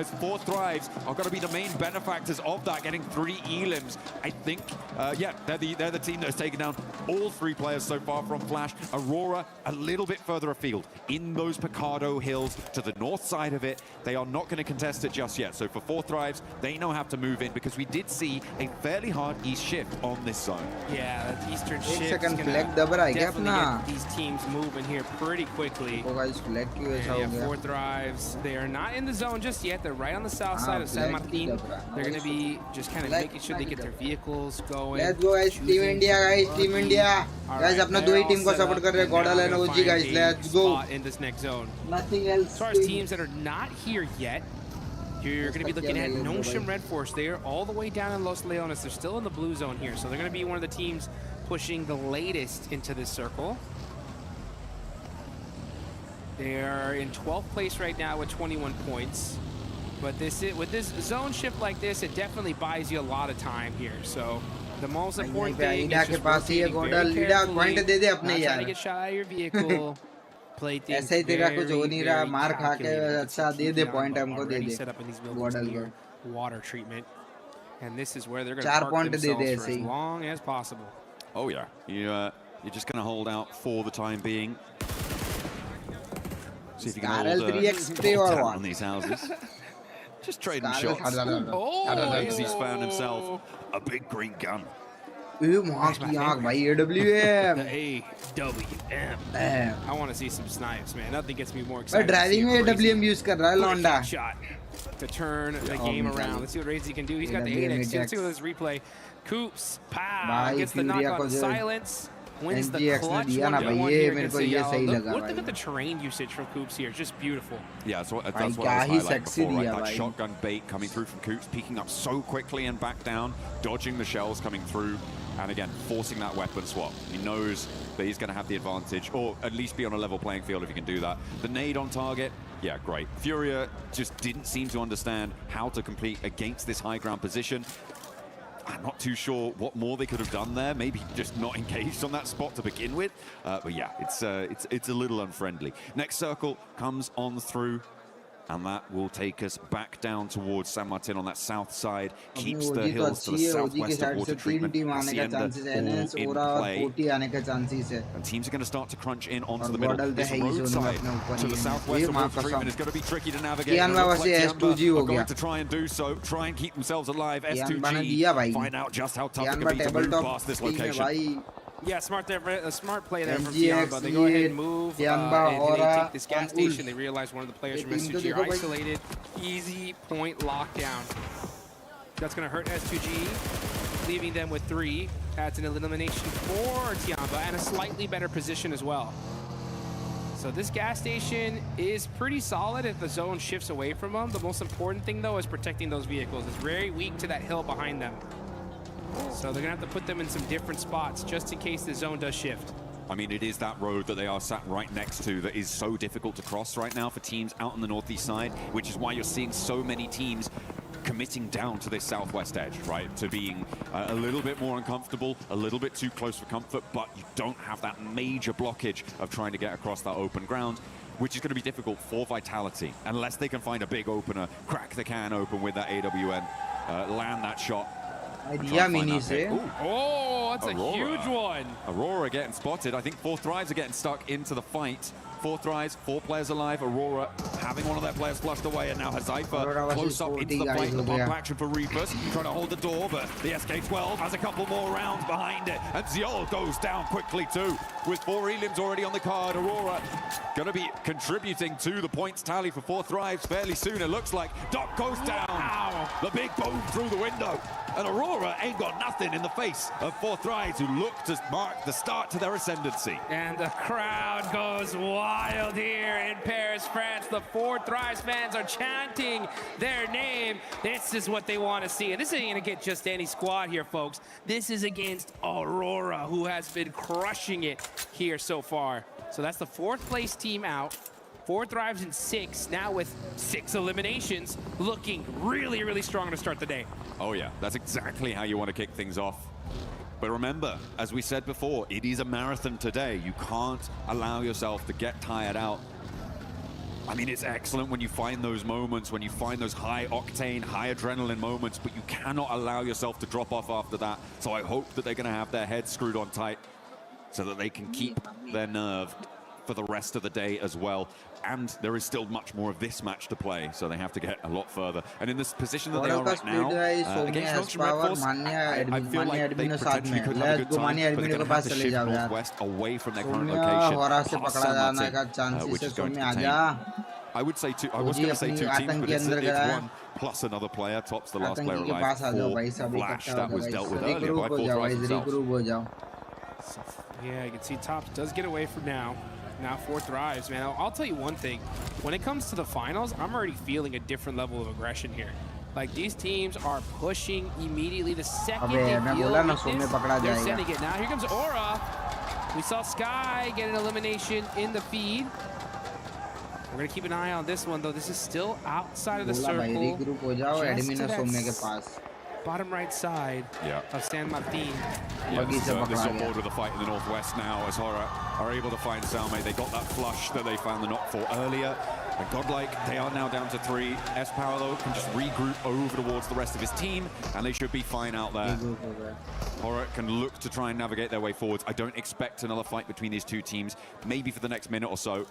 as Fourth Thrives are going to be the main benefactors of that, getting 3 elims. I think, yeah, they're the team that has taken down all 3 players so far from Flash. Aurora a little bit further afield in those Picardo Hills to the north side of it. They are not going to contest it just yet. So for Fourth Thrives, they now have to move in because we did see a fairly hard east shift on this zone. Yeah, that Eastern एक shift is second gonna flag दब रहा है क्या definitely अपना get these teams moving here pretty quickly. Oh guys flag क्यों ऐसा हो Yeah, गया Fourth Thrives. They are not in the zone just yet. They're right on the south Ah, side of San black Martin. dab रहा है। They're going to be just kind of Black making sure they get their vehicles going. Let's go guys team choosing India guys team India All guys right, अपना दो they're ही all team को set support up, कर रहे हैं and now गॉडल they're and gonna OG find guys a let's go spot in this next zone. Nothing else As far as teams that are not here yet, you're going to be looking at Nosham Red Force. They are all the way down in Los Leones. They're still in the blue zone here. So they're going to be one of the teams pushing the latest into this circle. They are in 12th place right now with 21 points. But with this zone shift like this, it definitely buys you a lot of time here. So the most important thing ईडा is के just पास ही है rotating गॉडल very ईडा carefully, point दे दे अपने not trying यार to get shot out of your vehicle. Play things ऐसा ही तेरा कुछ हो नहीं रहा very मार खा के calculated. अच्छा दे दे Keep पॉइंट your हमको दे already they set up in these buildings गॉडल near को water treatment. And this is where they're going to 4 park point they they themselves for ऐसे as he long as possible. Oh yeah, you're just going to hold out for the time being. See if you can hold, RL3X hold or down what? on these houses. Just trading Scarlet shots. Hadar. Because he's found himself a big green gun. वहाँ की आँख भाई AWM. The AWM. I want to see some snipes, man. Nothing gets me more भाई excited. Driving में AWM use कर रहा है लौंडा. Shot to turn the game around. Let's see what Razy can do. He's got the 8x. Let's see what this replay. Coops, pow, gets the knock on silence. Wins the clutch 1v1 here against the Yellow. Look at the terrain usage from Coops here. Just beautiful. Yeah, so that's what I was highlighting before, right? That shotgun bait coming through from Coops, peeking up so quickly and back down, dodging the shells coming through, and again, forcing that weapon swap. He knows that he's going to have the advantage, or at least be on a level playing field if he can do that. The nade on target, yeah, great. Furia just didn't seem to understand how to compete against this high ground position. I'm not too sure what more they could have done there. Maybe just not engaged on that spot to begin with. But yeah, it's a little unfriendly. Next circle comes on through, and that will take us back down towards San Martin on that south side. Keeps the hills to the southwest of water treatment. Hacienda all in play. And teams are going to start to crunch in onto the middle. This road side to the southwest of water treatment is going to be tricky to navigate. Are going to try and do so, try and keep themselves alive. S2G, find out just how tough it can be to move past this location. Yeah, smart play there from Tiamba. They go ahead and move, and they take this gas station. They realize one of the players from S2G are isolated. Easy point lockdown. That's going to hurt S2G, leaving them with 3. That's an elimination for Tiamba, and a slightly better position as well. So this gas station is pretty solid if the zone shifts away from them. The most important thing, though, is protecting those vehicles. It's very weak to that hill behind them. So they're going to have to put them in some different spots just in case the zone does shift. I mean, it is that road that they are sat right next to that is so difficult to cross right now for teams out on the northeast side, which is why you're seeing so many teams committing down to this southwest edge, right? To being a little bit more uncomfortable, a little bit too close for comfort, but you don't have that major blockage of trying to get across that open ground, which is going to be difficult for Vitality, unless they can find a big opener, crack the can open with that AWN, land that shot. Oh, that's Aurora. A huge one. Aurora getting spotted. I think Fourth Drives are getting stuck into the fight. Fourth Drives, 4 players alive. Aurora having one of their players flushed away, and now Hazaifa close up into the fight. The bump action for Reapers, trying to hold the door, but the SK-12 has a couple more rounds behind it. And Ziol goes down quickly too, with 4 elims already on the card. Aurora going to be contributing to the points tally for Fourth Drives fairly soon. It looks like Doc goes down. Wow. The big boom through the window. And Aurora ain't got nothing in the face of Fourth Drives, who look to mark the start to their ascendancy. And the crowd goes wild here in Paris, France. The Fourth Drives fans are chanting their name. This is what they want to see. And this ain't going to get just any squad here, folks. This is against Aurora, who has been crushing it here so far. So that's the 4th place team out. 4 Thrives in 6, now with 6 eliminations, looking really, really strong to start the day. Oh yeah, that's exactly how you want to kick things off. But remember, as we said before, it is a marathon today. You can't allow yourself to get tired out. I mean, it's excellent when you find those moments, when you find those high octane, high adrenaline moments, but you cannot allow yourself to drop off after that. So I hope that they're going to have their heads screwed on tight so that they can keep their nerve for the rest of the day as well. And there is still much more of this match to play, so they have to get a lot further. And in this position that they are right now, against Nongshim Red Force, I feel like they potentially could have a good time, but they're going to have to shift northwest away from their current location, past San Martin, which is going to contain, I would say I was going to say 2 teams, but it's 1 plus another player, tops the last player alive. 4 Flash that was dealt with earlier by Fourth Rise themselves. Yeah, you can see Tops does get away from now. Now 4 Thrives, man. I'll tell you one thing. When it comes to the finals, I'm already feeling a different level of aggression here. Like, these teams are pushing immediately. The second they feel weakness, they're sending it. Now here comes Aura. We saw Sky get an elimination in the feed. We're going to keep an eye on this one, though. This is still outside of the circle. Just to that bottom right side of San Martin. Yeah, this is on board with the fight in the northwest now, as Horror are able to find Salme. They got that flush that they found the knock for earlier. And Godlike, they are now down to 3. S-Power, though, can just regroup over towards the rest of his team, and they should be fine out there. Horror can look to try and navigate their way forwards. I don't expect another fight between these 2 teams, maybe for the next minute or so.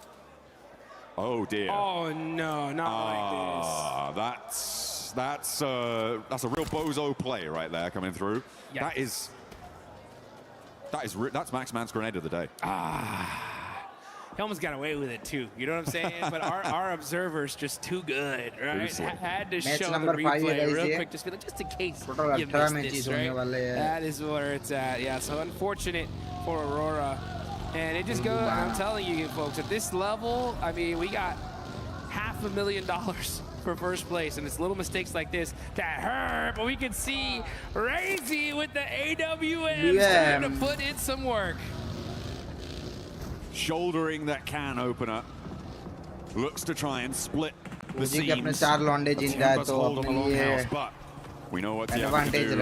Oh, dear. Oh, no, not like this. That's a real bozo play right there coming through. Yikes. That is That's Max Mann's grenade of the day. He almost got away with it too. You know what I'm saying? But our observer's just too good, right? Had to show the replay real quick, just in case you missed this, right? That is where it's at. Yeah, so unfortunate for Aurora. And it just goes, I'm telling you folks, at this level, I mean, we got $500,000 for first place, and it's little mistakes like this that hurt, but we can see Razy with the AWM starting to put in some work. Shouldering that can opener, looks to try and split the seams. But we know what the other can do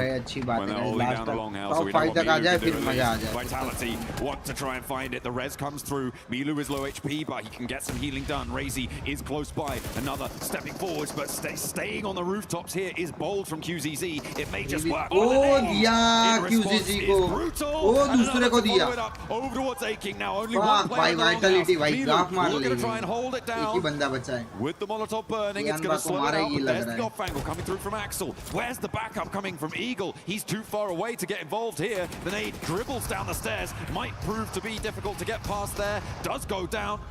when they're holding down the longhouse. So we know what Milu can do. Vitality want to try and find it. The res comes through. Milu is low HP, but he can get some healing done. Razy is close by. Another stepping forwards, but staying on the rooftops here is bold from QZZ. It may just work. Oh, diya QZZ ko. Oh, दूसरे को दिया. Over towards Aching now. Only one player. Vitality भाई graph मार We're going to try and hold it down. एक ही बंदा बचा है. With the Molotov burning, it's going to slow it out. There's the off angle coming through from Axel. Where's the backup coming from Eagle? He's too far away to get involved here. The nade dribbles down the stairs. Might prove to be difficult to get past there. Does go down.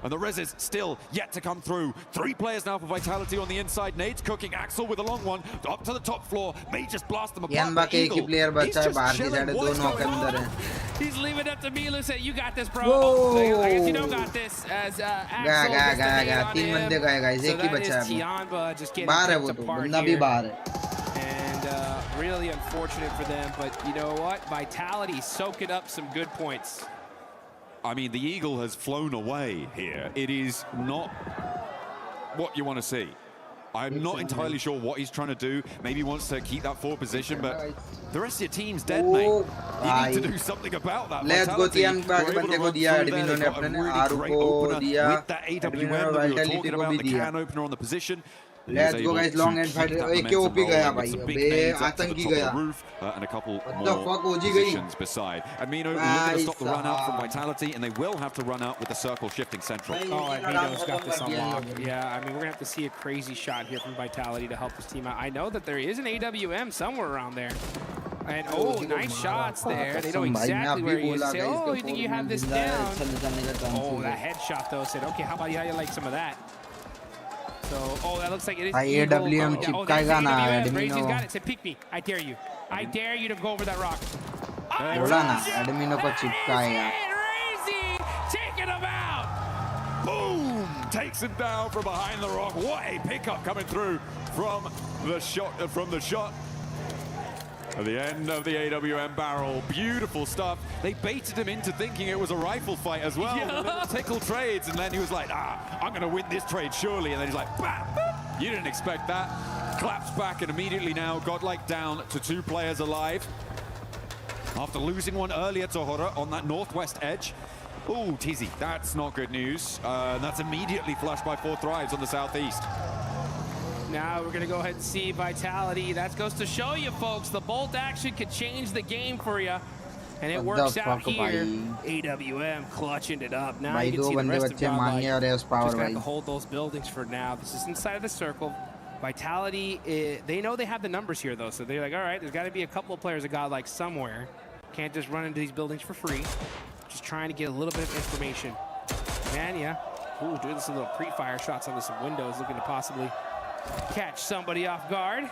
And the res is still yet to come through. 3 players now for Vitality on the inside. Nade's cooking. Axel with a long one. Up to the top floor. May just blast them apart. But Eagle, he's just chilling. What is going on? He's leaving it up to Milu. Say, you got this, bro. So I guess you don't got this. As Axel gets the nade on him. So that is Tianba just getting picked apart here. And really unfortunate for them. But you know what? Vitality soaking up some good points. I mean, the Eagle has flown away here. It is not what you want to see. I'm not entirely sure what he's trying to do. Maybe he wants to keep that forward position, but the rest of your team's dead, mate. You need to do something about that. Let's go, Tian. With that AWM that we were talking about, the can opener on the position. Let's go, guys. Long end fight. एक OP गया भाई. अबे आतंकी गया. And a couple more positions beside. Amino looking to stop the run out from Vitality, and they will have to run out with the circle shifting central. Oh, Amino's got this unlocked. Yeah, I mean, we're gonna have to see a crazy shot here from Vitality to help this team out. I know that there is an AWM somewhere around there. And oh, nice shots there. They know exactly where he is. Say, oh, you think you have this down? Oh, that headshot though said, okay, how about you like some of that? So, oh, that looks like it is AWM चिपकाएगा ना Razy's got it. Say, pick me. I dare you. I dare you to go over that rock. बोला ना एडमिनो को चिपकाएगा. Razy taking him out. Boom! Takes him down from behind the rock. What a pickup coming through from the shot. At the end of the AWM barrel. Beautiful stuff. They baited him into thinking it was a rifle fight as well. Yeah. Little tickle trades, and then he was like, I'm going to win this trade surely. And then he's like, bam! You didn't expect that. Claps back, and immediately now Godlike down to 2 players alive. After losing one earlier to Hora on that northwest edge. Ooh, Tizzy, that's not good news. That's immediately flushed by 4 Thrives on the southeast. Now we're going to go ahead and see Vitality. That goes to show you, folks, the bolt action could change the game for you. And it works out here. AWM clutching it up. Now you can see the rest of Godlike. Just got to hold those buildings for now. This is inside of the circle. Vitality, they know they have the numbers here, though. So they're like, all right, there's got to be a couple of players of Godlike somewhere. Can't just run into these buildings for free. Just trying to get a little bit of information. And yeah, ooh, doing some little pre-fire shots onto some windows, looking to possibly catch somebody off guard.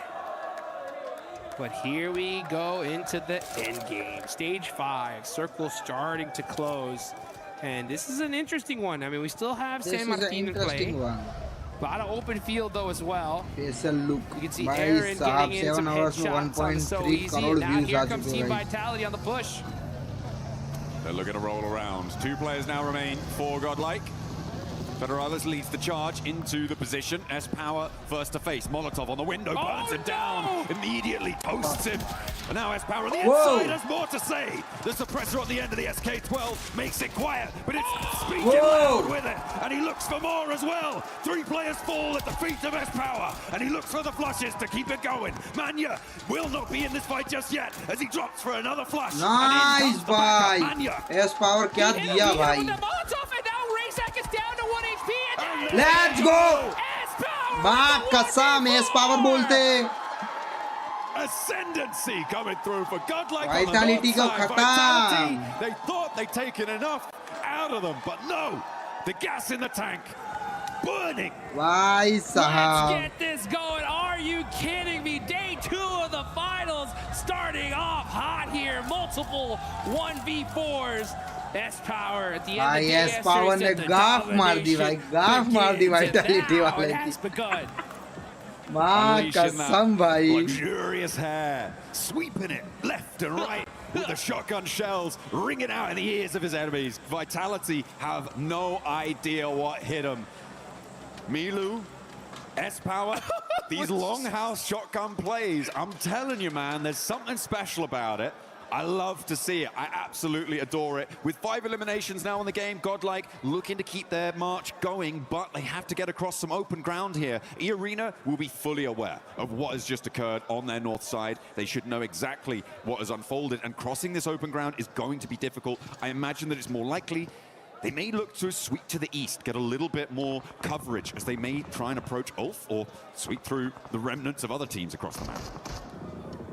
But here we go into the end game. Stage 5, circle starting to close. And this is an interesting one. I mean, we still have San Martin in play. A lot of open field, though, as well. You can see Aaron getting in some headshots on So Easy. Now here comes Team Vitality on the push. They're looking to roll around. 2 players now remain for Godlike. Federalis leads the charge into the position. S-Power first to face. Molotov on the window, burns him down, immediately toasts him. And now S-Power on the inside has more to say. The suppressor on the end of the SK-12 makes it quiet, but it's speaking loud with it. And he looks for more as well. 3 players fall at the feet of S-Power, and he looks for the flushes to keep it going. Manya will not be in this fight just yet as he drops for another flush. Nice, bhai. S-Power kya diya, bhai. Let's go! बाप कसम S-Power बोलते. ascendancy coming through for Godlike. Vitality ko Vitality, khatam. they thought they'd taken enough out of them, but no, the gas in the tank burning. Bhai Let's sahab. get this going. Are you kidding me? Day 2 of the finals starting off hot here. Multiple 1v4s. S-Power at the end of Bhai the day. S-Power ne gaaf maar di bhai. Gaaf maar di Vitality wale It ki. has begun. Maa Unleashing kasam that bhai. luxurious hair, sweeping it left and right with the shotgun shells ringing out in the ears of his enemies. Vitality have no idea what hit him. Milu, S-Power, these longhouse shotgun plays, I'm telling you, man, there's something special about it. I love to see it. I absolutely adore it. With 5 eliminations now in the game, Godlike looking to keep their march going, but they have to get across some open ground here. E-Arena will be fully aware of what has just occurred on their north side. They should know exactly what has unfolded, and crossing this open ground is going to be difficult. I imagine that it's more likely they may look to sweep to the east, get a little bit more coverage as they may try and approach Ulf or sweep through the remnants of other teams across the map.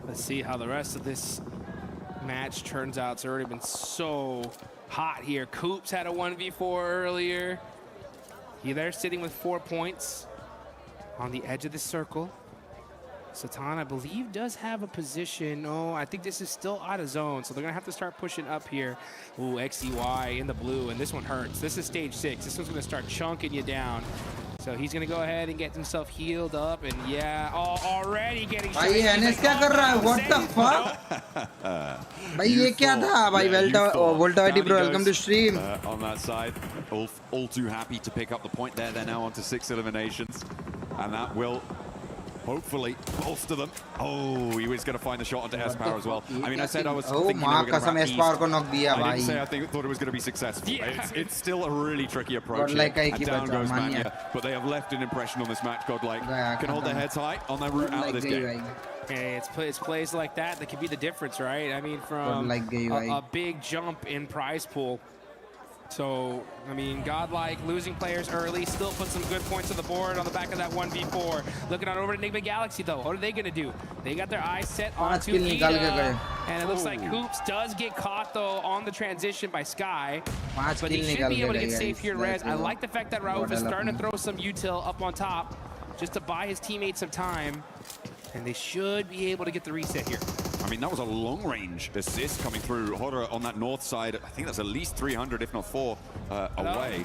Let's see how the rest of this match turns out. It's already been so hot here. Coops had a 1v4 earlier. They're sitting with 4 points on the edge of the circle. Satan, I believe, does have a position. Oh, I think this is still out of zone, so they're going to have to start pushing up here. Ooh, XEY in the blue, and this one hurts. This is stage 6. This one's going to start chunking you down. So he's going to go ahead and get himself healed up, and yeah, already getting shot. Bhai NS kya kar raha hai? What the fuck? Bhai ye kya tha? Bhai Voltavity bro, welcome to stream. On that side, Ulf all too happy to pick up the point there. They're now on to 6 eliminations, and that will hopefully bolster them. Oh, he was going to find the shot onto S-Power as well. I mean, I said I was thinking they were going to wrap S-Power ko knock diya, I didn't bhai. say I thought it was going to be successful. Yeah. It's still a really tricky approach. Godlike Here. hai ki And down bacha, goes manya. Mania. But they have left an impression on this match. Godlike Gaya, can hold their khatam. heads high on their route out of this game. Hey, it's plays like that that can be the difference, right? I mean, from a big jump in prize pool. So, I mean, Godlike losing players early, still put some good points on the board on the back of that 1v4. Looking out over to Enigma Galaxy, though. What are they going to do? They got their eyes set onto Ida, and it looks like Hoops does get caught, though, on the transition by Sky. But he should be able to get safe here, Rez. I like the fact that Rauf is starting to throw some util up on top just to buy his teammates some time. And they should be able to get the reset here. I mean, that was a long-range assist coming through. Hodder on that north side, I think that's at least 300, if not 4, away.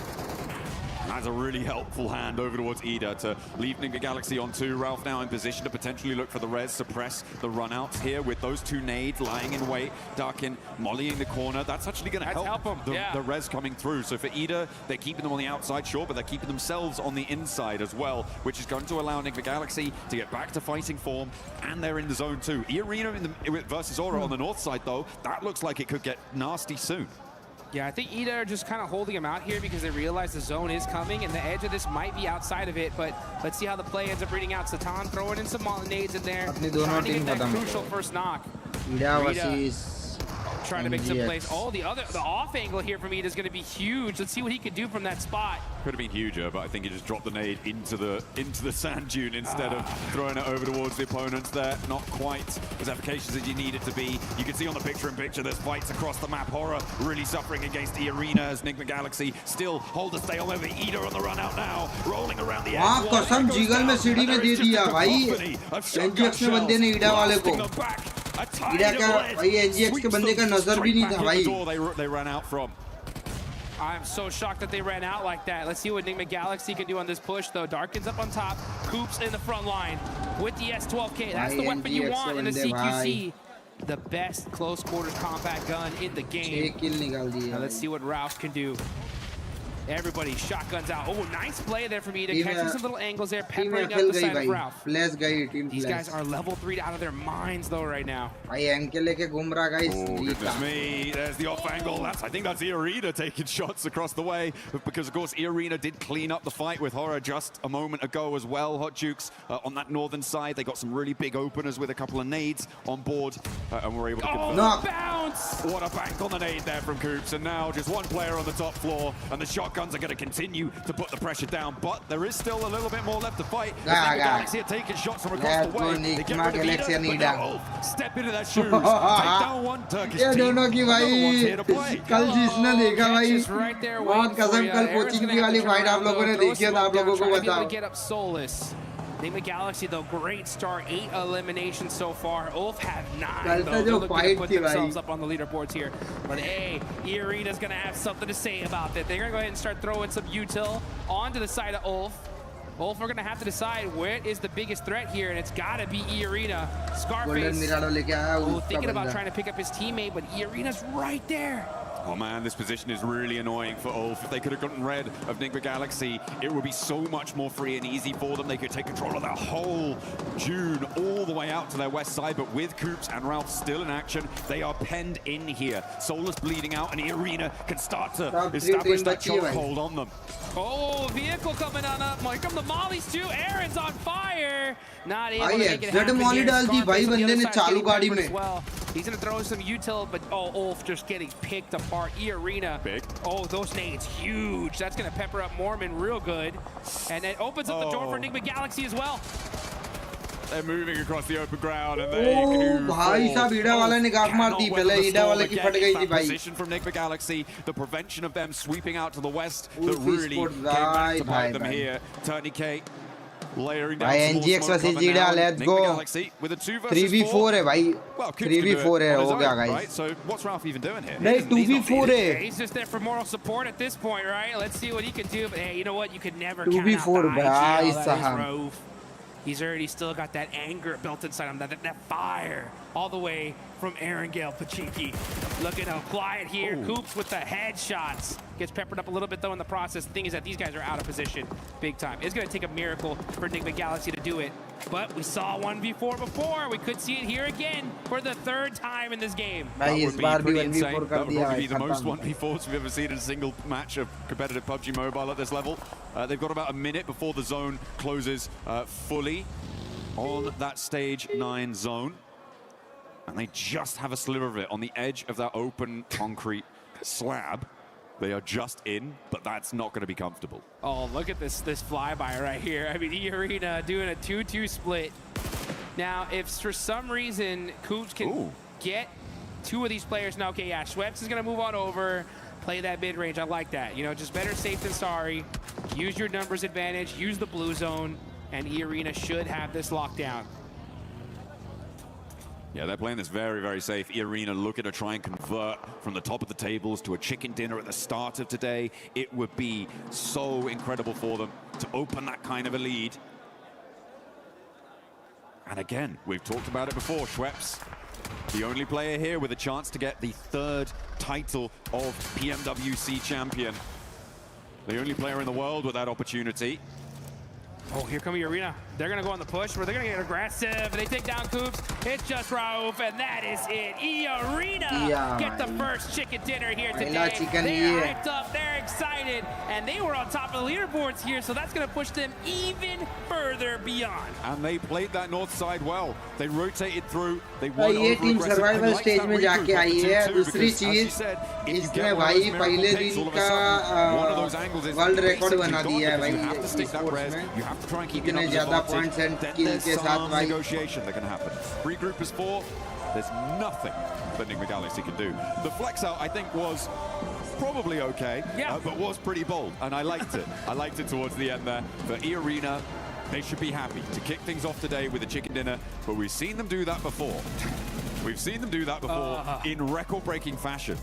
And that's a really helpful hand over towards Ida to leave Ninja Galaxy on 2. Ralph now in position to potentially look for the res, suppress the run-outs here with those 2 nades lying in wait. Darkin mollying the corner. That's actually going to help them. The res coming through. So for Ida, they're keeping them on the outside, sure, but they're keeping themselves on the inside as well, which is going to allow Ninja Galaxy to get back to fighting form, and they're in the zone too. E-Arena versus Aura on the north side, though, that looks like it could get nasty soon. Yeah, I think Ida are just kind of holding him out here because they realize the zone is coming and the edge of this might be outside of it, but let's see how the play ends up reading out. Satan throwing in some nades in there, trying to get that crucial first knock. Ida trying to make some plays. Oh, the off angle here from Ida is going to be huge. Let's see what he can do from that spot. Could have been huger, but I think he just dropped the nade into the sand dune instead of throwing it over towards the opponents there. Not quite as efficacious as you need it to be. You can see on the picture-in-picture there's fights across the map. Horror really suffering against E-Arena as Enigma Galaxy still hold the stay on over. Ida on the run out now, rolling around the edge. कसम jiggle में सीढ़ी में दे दिया भाई एनजीएक्स में बंदे ने ईडा वाले को ईडा का भाई एनजीएक्स के बंदे का नजर भी नहीं था भाई they ran out from. I'm so shocked that they ran out like that. Let's see what Enigma Galaxy can do on this push, though. Darkin's up on top. Coops in the front line with the S12K. That's the weapon you want in the CQC. The best close quarters combat gun in the game. Now let's see what Ralph can do. Everybody shotguns out. Oh, nice play there from Ida. Catching some little angles there, peppering up the side of Ralph. These guys are level 3 out of their minds, though, right now. Oh, goodness me. There's the off angle. I think that's E-Arena taking shots across the way. Because, of course, E-Arena did clean up the fight with Horror just a moment ago as well. Hot Jukes on that northern side. They got some really big openers with a couple of nades on board. And we're able to get bounce! What a bank on the nade there from Coops. And now just one player on the top floor. And the shotgun guns are going to continue to put the pressure down, but there is still a little bit more left to fight. Galaxy are taking shots from across the way. They get rid of Ida, but now Ulf step into their shoes. Take down one Turkish team. Another one's here to play. कल जिसने देखा भाई right there बहुत कसम कल coaching की वाली fight आप लोगों ने देखी है तो आप लोगों को बताओ get up Solus. Enigma Galaxy, though, great start. 8 eliminations so far. Ulf have 9, though. They're looking to put themselves up on the leaderboards here. But, hey, E-Arena's going to have something to say about that. They're going to go ahead and start throwing some util onto the side of Ulf. Ulf, we're going to have to decide what is the biggest threat here, and it's got to be E-Arena. Scarface, thinking about trying to pick up his teammate, but E-Arena's right there. Oh man, this position is really annoying for Ulf. If they could have gotten rid of Enigma Galaxy, it would be so much more free and easy for them. They could take control of their whole June all the way out to their west side, but with Coops and Ralph still in action, they are penned in here. Solus bleeding out, and E-Arena can start to establish that chokehold on them. Oh, vehicle coming on up. Here come the mollies too. Aaron's on fire. Not able to make it happen here. Scarface on the other side getting as well. He's going to throw some util, but Ulf just getting picked apart. E-Arena. Big. Oh, those nades huge. That's going to pepper up Mormon real good. And it opens up the door for Enigma Galaxy as well. They're moving across the open ground and they can position from Enigma Galaxy. The prevention of them sweeping out to the west that really came back to bite them here. Tourniquet layering down NGX versus Jida, let's go. 3v4 है भाई. 3v4 है हो गया guys. Right, so what's Ralph even doing here? नहीं 2v4 है. He's just there for moral support at this point, right? Let's see what he can do. But hey, you know what? You could never count out the 2v4 भाई साहब. He's already still got that anger built inside him, that fire, all the way from Aaron Gale Pachinki. Looking to apply it here. Ooh. Coops with the headshots. Gets peppered up a little bit, though, in the process. The thing is that these guys are out of position big time. It's going to take a miracle for Enigma Galaxy to do it. But we saw 1v4 before. We could see it here again for the 3rd time in this game. That would be pretty insane. That would probably be the most 1v4s we've ever seen in a single match of competitive PUBG Mobile at this level. They've got about a minute before the zone closes fully on that stage 9 zone. And they just have a sliver of it on the edge of that open concrete slab. They are just in, but that's not going to be comfortable. Oh, look at this flyby right here. I mean, E-Arena doing a 2-2 split. Now, if for some reason Coops can get 2 of these players, now, okay, yeah, Schweppes is going to move on over, play that mid-range. I like that. You know, just better safe than sorry. Use your numbers advantage, use the blue zone, and E-Arena should have this locked down. Yeah, they're playing this very, very safe. E-Arena looking to try and convert from the top of the tables to a chicken dinner at the start of today. It would be so incredible for them to open that kind of a lead. And again, we've talked about it before, Schweppes, the only player here with a chance to get the 3rd title of PMWC champion. The only player in the world with that opportunity. Oh, here come E-Arena. They're going to go on the push, where they're going to get aggressive. They take down Coops. It's just Rauf, and that is it. E-Arena get the first chicken dinner here today. They're hyped up. They're excited. And they were on top of the leaderboards here, so that's going to push them even further beyond. And they played that north side well. They rotated through. They won over team survival stage में जाके आई है. दूसरी चीज, इसने भाई पहले दिन का वर्ल्ड रिकॉर्ड बना दिया है भाई स्पोर्ट्स में. इतने ज़्यादा points and kills के साथ भाई. Negotiation that can happen. 3 group is 4. There's nothing that Enigma Galaxy can do. The flex out, I think, was probably okay, but was pretty bold, and I liked it. I liked it towards the end there. For E-Arena, they should be happy to kick things off today with a chicken dinner, but we've seen them do that before. We've seen them do that before in record-breaking fashion.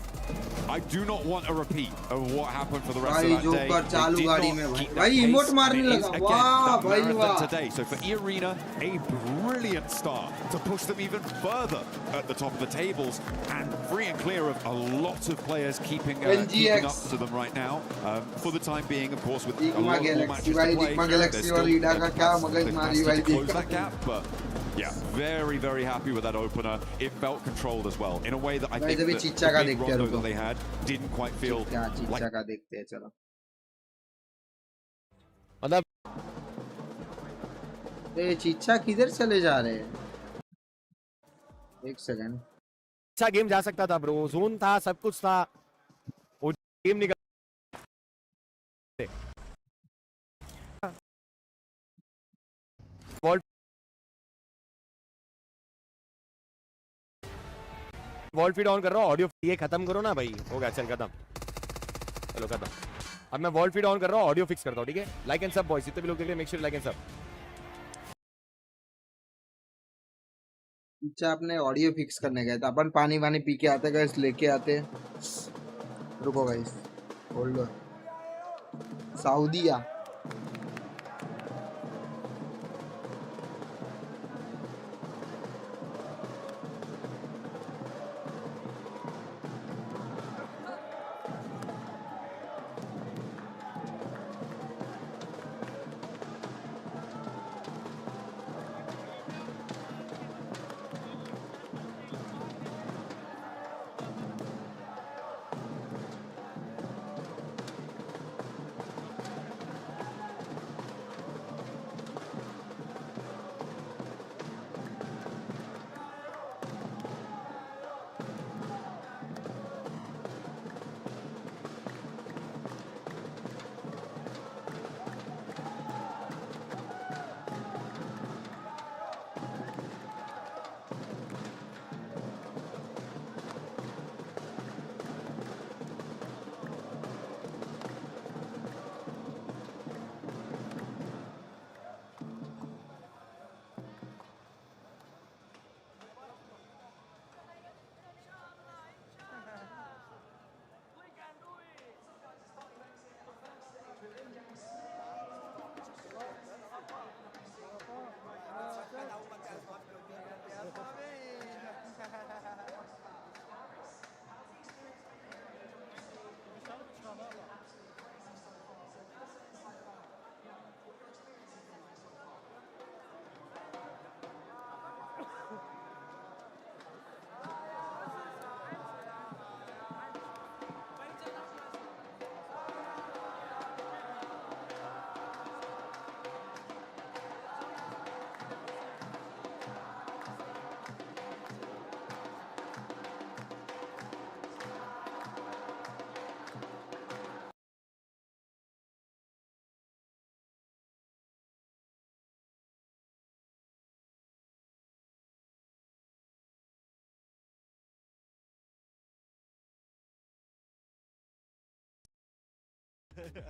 I do not want a repeat of what happened for the rest of that day. They did not keep that pace. It is, again, that marathon today. So for E-Arena, a brilliant start to push them even further at the top of the tables and free and clear of a lot of players keeping up to them right now. For the time being, of course, with a lot more matches to play, there's still they've to close that gap, but yeah, very, very happy with that opener. It felt controlled as well, in a way that I think the big rondo that they had didn't quite feel like... मतलब ये चीचा किधर चले जा रहे हैं? एक second. अच्छा game जा सकता था ब्रो, जोन था, सब कुछ था, वो गेम निकल वॉल फीड ऑन कर रहा हूँ, ऑडियो ये खत्म करो ना भाई, हो गया, चल खत्म, चलो खत्म। अब मैं वॉल फीड ऑन कर रहा हूँ, ऑडियो फिक्स करता हूँ, ठीक है। लाइक एंड सब बॉयज, जितने भी लोग देख रहे हैं मेक श्योर लाइक एंड सब। अच्छा अपने ऑडियो फिक्स करने गए थे अपन, पानी वानी पी के आते गए, लेके आते। रुको गाइस, होल्ड ऑन। सऊदीया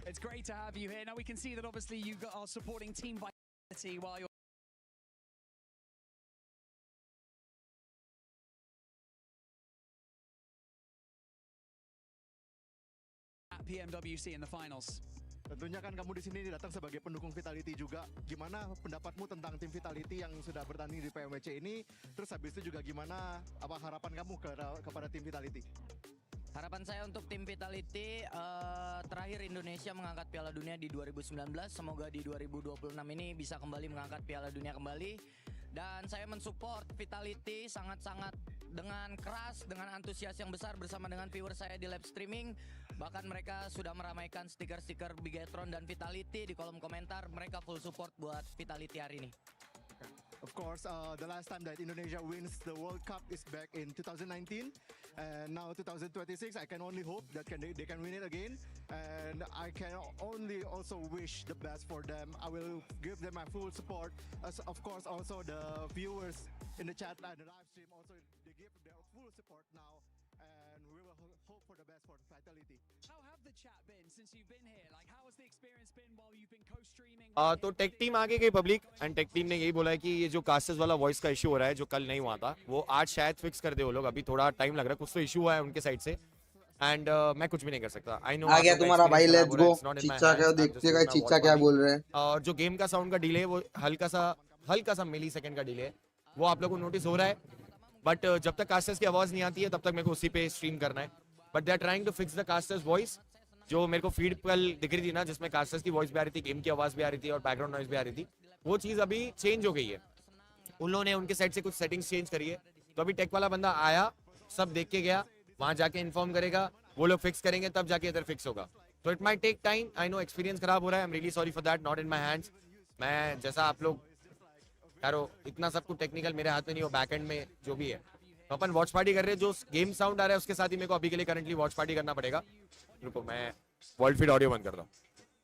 It's great to have you here. Now we can see that obviously you are supporting Team Vitality while you're at PMWC in the finals. Tentunya kan kamu di sini datang sebagai pendukung Vitality juga. Gimana pendapatmu tentang tim Vitality yang sudah bertanding di PMWC ini? Terus habis itu juga gimana apa harapan kamu kepada tim Vitality? Harapan saya untuk tim Vitality, terakhir Indonesia mengangkat Piala Dunia di 2019. Semoga di 2026 ini bisa kembali mengangkat Piala Dunia kembali. Dan saya mensupport Vitality sangat-sangat dengan keras, dengan antusias yang besar bersama dengan viewer saya di live streaming. Bahkan mereka sudah meramaikan stiker-stiker Bigetron dan Vitality di kolom komentar. Mereka full support buat Vitality hari ini. Of course, the last time that Indonesia wins the World Cup is back in 2019, and now 2026. I can only hope that they can win it again, and I can only also wish the best for them. I will give them my full support. As of course, also the viewers in the chat and the live stream also they give their full support now, and we will hope for the best for Vitality. How have the chat been since you've been here? Like, how has the experience been while you've been co-streaming? तो tech team आगे गई public, and tech team ने यही बोला है कि ये जो कास्टर्स वाला वॉइस का इशू हो रहा है जो कल नहीं हुआ था, वो आज शायद फिक्स कर दे वो लोग। अभी थोड़ा टाइम लग रहा है, कुछ तो इशू हुआ है उनके साइड से, एंड मैं कुछ भी नहीं कर सकता। आई नो आ गया तुम्हारा भाई, लेट्स गो। चीचा क्या देखते हैं, चीचा क्या बोल रहे हैं। और जो गेम का साउंड का डिले है वो हल्का सा मिली सेकंड का डिले है, वो आप लोगों को नोटिस हो रहा है। बट जब तक कास्टर्स की आवाज नहीं आती है तब तक मेरे को उसी पे स्ट्रीम करना है। But they are trying to fix the casters voice. जो मेरे को फीड कल दिख रही थी ना, जिसमें कास्टर्स की वॉइस भी आ रही थी, गेम की आवाज भी आ रही थी और बैकग्राउंड नॉइज भी आ रही थी, वो चीज अभी चेंज हो गई है। उन लोगों ने उनके साइड से कुछ सेटिंग्स चेंज करी है। तो अभी टेक वाला बंदा आया, सब देख के गया, वहां जाके इन्फॉर्म करेगा, वो लोग फिक्स करेंगे, तब जाके इधर फिक्स होगा। तो it might take time. I know experience खराब हो रहा है, I am really sorry for that, not in my hands. मैं जैसा आप लोग यारो इतना सब कुछ टेक्निकल मेरे हाथ में नहीं हो, बैक एंड में जो भी है। तो अपन वॉच पार्टी कर रहे हैं, जो गेम साउंड आ रहा है उसके साथ ही मेरे को अभी के लिए करंटली वॉच पार्टी करना पड़ेगा। रुको मैं वर्ल्ड फीड ऑडियो बंद करता हूँ।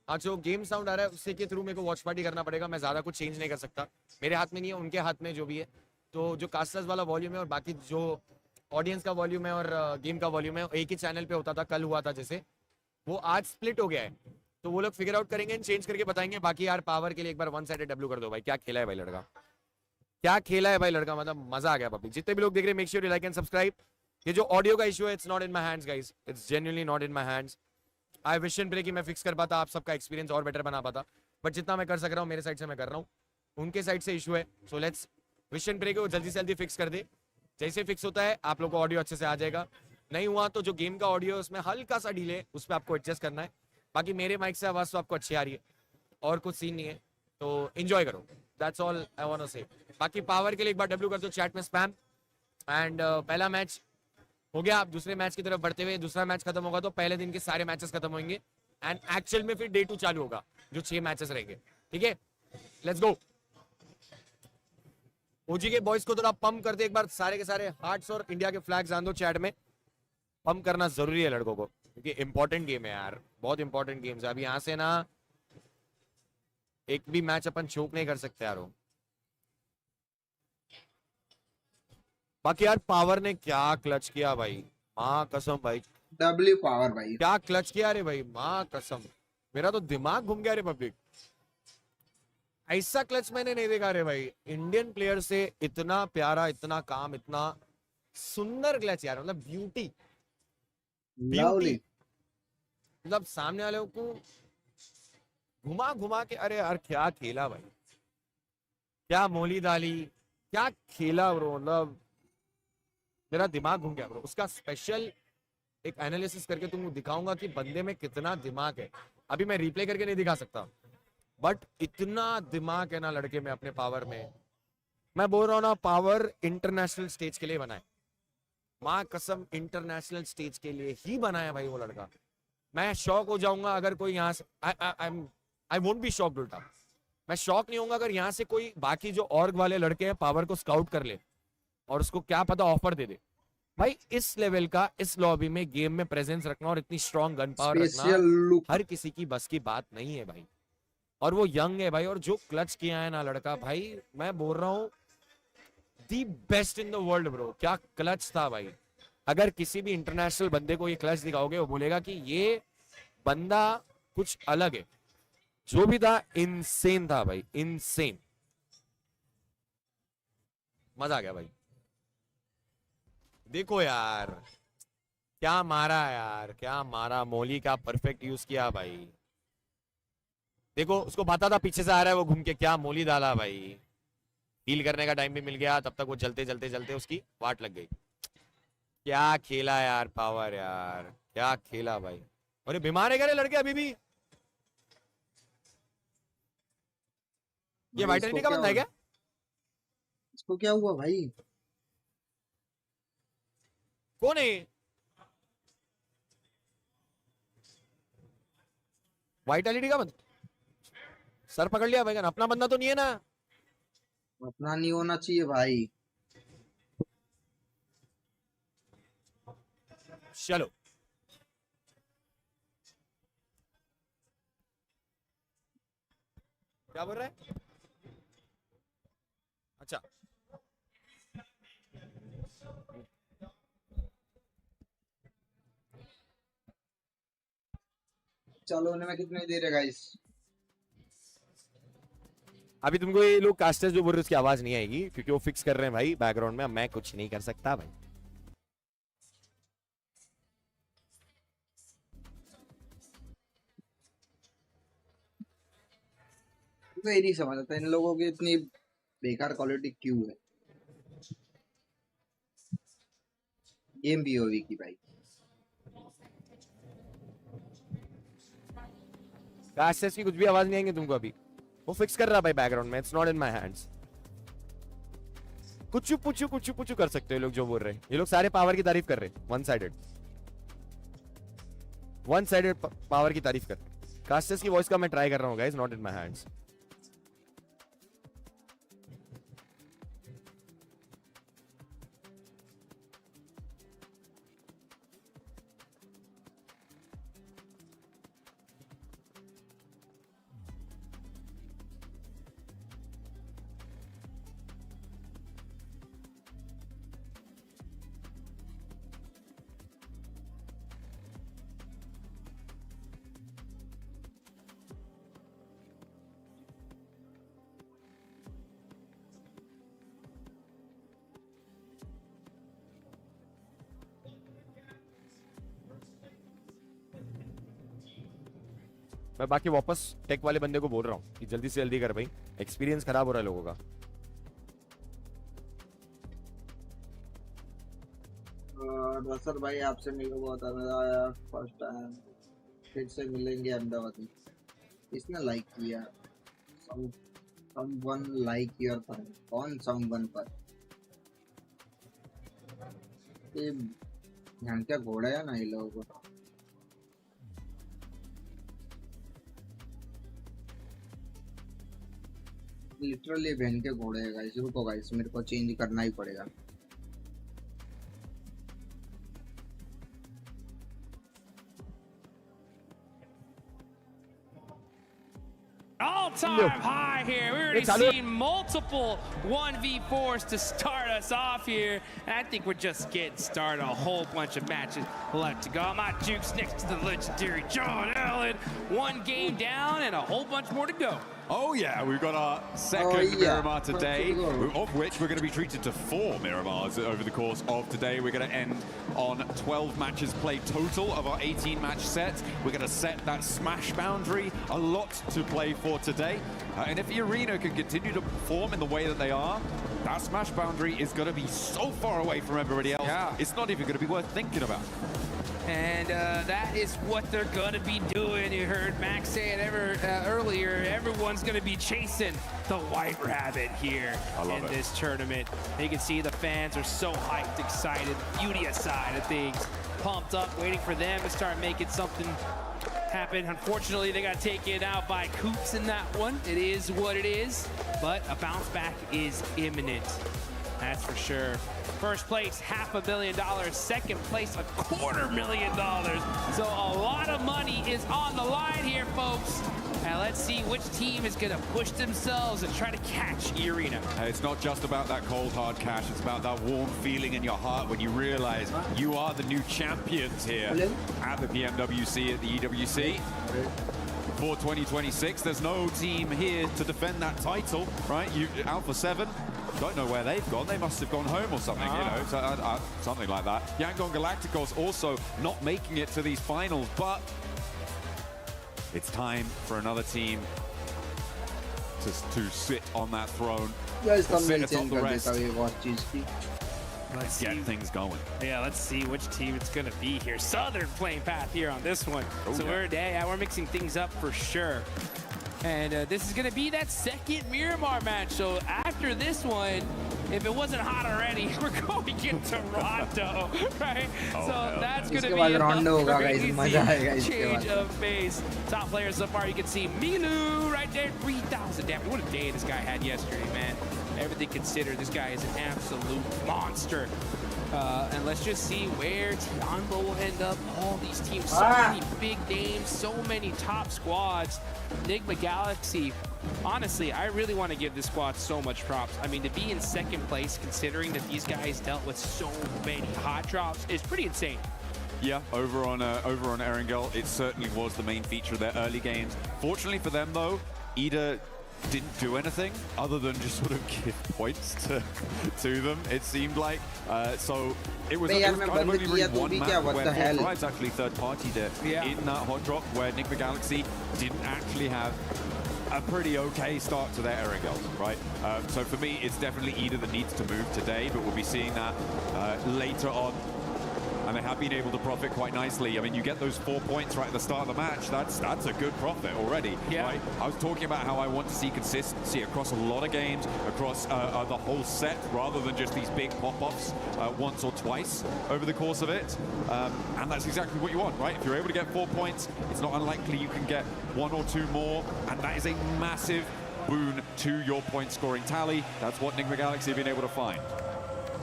हाँ, जो गेम साउंड आ रहा है उससे के थ्रू मेरे को वॉच पार्टी करना पड़ेगा। मैं ज़्यादा कुछ चेंज नहीं कर सकता, मेरे हाथ में नहीं है, उनके हाथ में जो भी है। तो जो कास्टर्स वाला वॉल्यूम है और बाकी जो ऑडियंस का वॉल्यूम है और गेम का वॉल्यूम है एक ही चैनल पे होता था, कल हुआ था जैसे, वो आज स्प्लिट हो गया है। तो वो लोग फिगर आउट करेंगे, चेंज करके बताएंगे। बाकी यार पावर के लिए एक बार वन साइडेड डब्ल्यू कर दो भाई। क्या खेला है भाई लड़का, क्या खेला है भाई लड़का, मतलब मजा आ गया। पब्लिक जितने भी लोग देख रहे हैं, make sure you like and subscribe. ये जो ऑडियो का इशू है, it's not in my hands guys, it's genuinely not in my hands. I wish and pray कि मैं फिक्स कर पाता, आप सबका एक्सपीरियंस और बेटर बना पाता, बट जितना मैं कर सक रहा हूँ मेरे साइड से मैं कर रहा हूँ। उनके साइड से इशू है, so let's wish and pray को जल्दी से जल्दी फिक्स कर दे। जैसे फिक्स होता है आप लोग को ऑडियो अच्छे से आ जाएगा। नहीं हुआ तो जो गेम का ऑडियो है उसमें हल्का सा डिले, उस पर आपको एडजस्ट करना है। बाकी मेरे माइक से आवाज तो आपको अच्छी आ रही है और कुछ सीन नहीं है, तो एंजॉय करो, that's all I want to say. बाकी पावर के लिए एक बार डब्ल्यू कर दो चैट में स्पैम। एंड पहला मैच हो गया, आप दूसरे मैच की तरफ बढ़ते हुए, दूसरा मैच खत्म होगा तो पहले दिन के सारे मैचेस खत्म होंगे एंड एक्चुअल में फिर डे 2 चालू होगा जो 6 मैचेस रहेंगे। ठीक है, लेट्स गो। ओजी के बॉयज को थोड़ा पंप करते एक बार, सारे के सारे हार्ट्स और इंडिया के फ्लैग्स आन दो चैट में। पंप करना जरूरी है लड़कों को, क्योंकि इंपॉर्टेंट गेम है यार, बहुत इंपॉर्टेंट गेम्स है। अभी यहाँ से ना एक भी मैच अपन चोक नहीं कर सकते यार। बाकी यार पावर ने क्या क्लच किया भाई, माँ कसम भाई, डब्ल्यू पावर भाई क्या क्लच किया रे भाई, माँ कसम मेरा तो दिमाग घूम गया रे पब्लिक। ऐसा क्लच मैंने नहीं देखा रे भाई, इंडियन प्लेयर से इतना प्यारा, इतना काम, इतना सुंदर क्लच यार, मतलब ब्यूटी ब्यूटी। मतलब सामने वाले को घुमा घुमा के, अरे यार क्या खेला भाई, क्या मोली दाली, क्या खेला ब्रो, मतलब मेरा दिमाग घूम गया ब्रो। उसका स्पेशल एक एनालिसिस करके तुमको दिखाऊंगा कि बंदे में कितना दिमाग है। अभी मैं रिप्ले करके नहीं दिखा सकता, बट इतना दिमाग है ना लड़के में, अपने पावर में। मैं बोल रहा हूँ ना, पावर इंटरनेशनल स्टेज के लिए बना है, माँ कसम इंटरनेशनल स्टेज के लिए ही बनाया भाई वो लड़का। मैं शॉक हो जाऊंगा अगर कोई यहाँ से, आई वोंट बी शॉक्ड, उल्टा मैं शॉक नहीं होऊंगा अगर यहाँ से कोई बाकी जो ऑर्ग वाले लड़के हैं पावर को स्काउट कर ले और उसको क्या पता ऑफर दे दे। भाई इस लेवल का इस लॉबी में गेम में प्रेजेंस रखना और इतनी स्ट्रॉन्ग गन पावर रखना हर किसी की बस की बात नहीं है भाई। और वो यंग है भाई, और जो क्लच किया है ना लड़का भाई, मैं बोल रहा हूँ the best in the world bro. क्या क्लच था भाई, अगर किसी भी इंटरनेशनल बंदे को ये क्लच दिखाओगे वो बोलेगा कि ये बंदा कुछ अलग है। जो भी था इनसेन था भाई, इनसेन, मजा आ गया भाई। देखो यार क्या मारा यार, क्या मारा, मोली का परफेक्ट यूज किया भाई। देखो उसको पता था पीछे से आ रहा है, वो घूम के क्या मोली डाला भाई। हील करने का टाइम भी मिल गया, तब तक वो चलते चलते चलते उसकी वाट लग गई। क्या खेला यार पावर, यार क्या खेला भाई। अरे बीमार है क्या रे लड़के अभी भी? ये वाइटलिटी का बंदा है क्या? इसको क्या हुआ भाई? कौन है? वाइटलिटी का बंदा? सर पकड़ लिया भाई, अपना बंदा तो नहीं है ना? अपना नहीं होना चाहिए भाई। चलो क्या बोल रहा है? अच्छा चालू होने में कितनी देर है गाइस? अभी तुमको ये लोग कास्टर्स जो बोल रहे हैं उसकी आवाज नहीं आएगी, क्योंकि वो फिक्स कर रहे हैं भाई बैकग्राउंड में। मैं कुछ नहीं कर सकता भाई। तो ये नहीं समझ आता इन लोगों की इतनी बेकार क्वालिटी क्यों है गेम बीओवी की भाई। कास्टर्स की कुछ भी आवाज नहीं आएंगे तुमको अभी, वो फिक्स कर रहा भाई बैकग्राउंड में, it's not in my hands. कुछ पुचू कर सकते हो लोग जो बोल रहे हैं। ये लोग सारे पावर की तारीफ कर रहे हैं, वन साइडेड पावर की तारीफ कर रहे हैं। कास्टर्स की वॉइस का मैं ट्राई कर रहा हूँ guys, not in my hands. मैं बाकी वापस टेक वाले बंदे को बोल रहा हूँ कि जल्दी से जल्दी कर भाई, एक्सपीरियंस खराब हो रहा है लोगों का। रसर भाई आपसे मिलकर बहुत मजा आया, फर्स्ट टाइम फिर से मिलेंगे अहमदाबाद में। किसने लाइक किया? someone like your पर कौन someone पर? ये यहाँ क्या घोड़ा है ना ये लोगों को। लिटरली बहन के घोड़े है गाइस। रुको गाइस मेरे को चेंज करना ही पड़ेगा। All-time high here. We already seen multiple 1v4s to start us off here. And I think we're just getting started. A whole bunch of matches left to go. My Duke's next to the legendary John Allen. One game down and a whole bunch more to go. Oh yeah, we've got our second Miramar today, of which we're going to be treated to 4 Miramars over the course of today. We're going to end on 12 matches played total of our 18-match set. We're going to set that smash boundary. A lot to play for today. And if the arena can continue to perform in the way that they are, that smash boundary is going to be so far away from everybody else. Yeah. It's not even going to be worth thinking about. And that is what they're going to be doing. You heard Max say it earlier. Everyone's going to be chasing the White Rabbit here in this tournament. You can see the fans are so hyped, excited. Beauty side of things. Pumped up, waiting for them to start making something happen. Unfortunately, they got taken out by Coops in that one. It is what it is. But a bounce back is imminent. That's for sure. First place, $500 million. Second place, $250,000. So a lot of money is on the line here, folks. And let's see which team is going to push themselves and try to catch E-Arena. It's not just about that cold, hard cash. It's about that warm feeling in your heart when you realize you are the new champions here at the PMWC, at the EWC. For 2026, there's no team here to defend that title, right? Alpha 7, don't know where they've gone. They must have gone home or something, you know, so, something like that. Yangon Galacticos also not making it to these finals, but it's time for another team to sit on that throne. Sit atop the rest. Let's get things going. Yeah, let's see which team it's going to be here. Southern playing path here on this one. So we're mixing things up for sure. And this is going to be that second Miramar match. So after this one, if it wasn't hot already, we're going to get Toronto, right? So that's going to be a crazy change of pace. Top players so far, you can see Milu right there, 3,000 damage. What a day this guy had yesterday, man. Everything considered, this guy is an absolute monster. And let's just see where Tianbo will end up. All these teams, so many big names, so many top squads. Enigma Galaxy, honestly, I really want to give this squad so much props. I mean, to be in second place, considering that these guys dealt with so many hot drops, is pretty insane. Yeah, over on Erangel, it certainly was the main feature of their early games. Fortunately for them, though, Ida didn't do anything other than just sort of give points to them, it seemed like. So it was kind of only really one map where Pride's actually third party there in that hot drop, where Enigma Galaxy didn't actually have a pretty okay start to their Erangel, right? So for me, it's definitely Ida that needs to move today, but we'll be seeing that later on. And they have been able to profit quite nicely. I mean, you get those 4 points right at the start of the match. That's a good profit already. Yeah. Right? I was talking about how I want to see consistency across a lot of games, across the whole set, rather than just these big pop-offs once or twice over the course of it. And that's exactly what you want, right? If you're able to get 4 points, it's not unlikely you can get 1 or 2 more, and that is a massive boon to your point-scoring tally. That's what Enigma Galaxy have been able to find.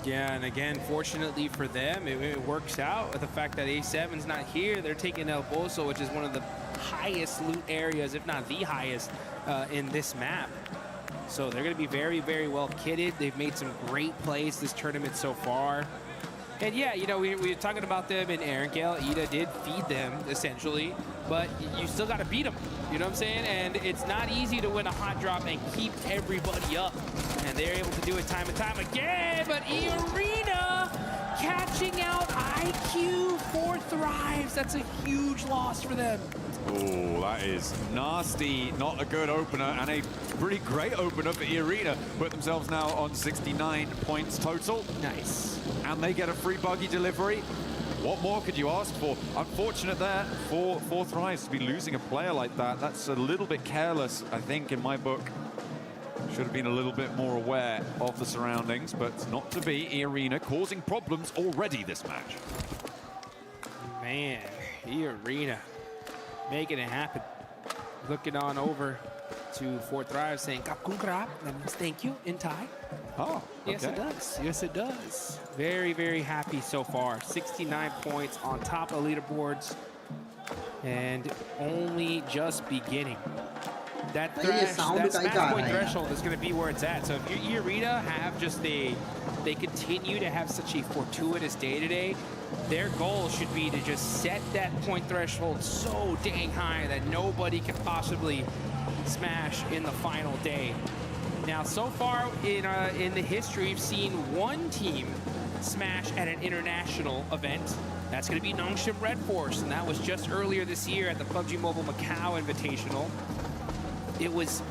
Yeah, and again, fortunately for them, it works out with the fact that A7's not here. They're taking El Pozo, which is one of the highest loot areas, if not the highest, in this map. So they're going to be very, very well kitted. They've made some great plays this tournament so far. And yeah, you know, we were talking about them in Erangel. Ida did feed them, essentially, but you still got to beat them. You know what I'm saying? And it's not easy to win a hot drop and keep everybody up. And they're able to do it time and time again, but E-Arena catching out IQ for Thrives. That's a huge loss for them. Oh, that is nasty. Not a good opener, and a pretty great opener for E-Arena. Put themselves now on 69 points total. Nice. And they get a free buggy delivery. What more could you ask for? Unfortunate there for Thrives to be losing a player like that. That's a little bit careless, I think, in my book. Should have been a little bit more aware of the surroundings, but not to be. E-Arena causing problems already this match. Man, E-Arena making it happen. Looking on over to Fort Thrive saying "Kapkun krap," that means thank you in Thai. Oh, okay. Yes, it does. Yes, it does. Very, very happy so far. 69 points on top of leaderboards, and only just beginning. That smash point threshold is going to be where it's at. So if your E-Arena have just they continue to have such a fortuitous day today, their goal should be to just set that point threshold so dang high that nobody can possibly smash in the final day. Now, so far in the history, we've seen one team smash at an international event. That's going to be Nongshim Red Force, and that was just earlier this year at the PUBG Mobile Macau Invitational. It was,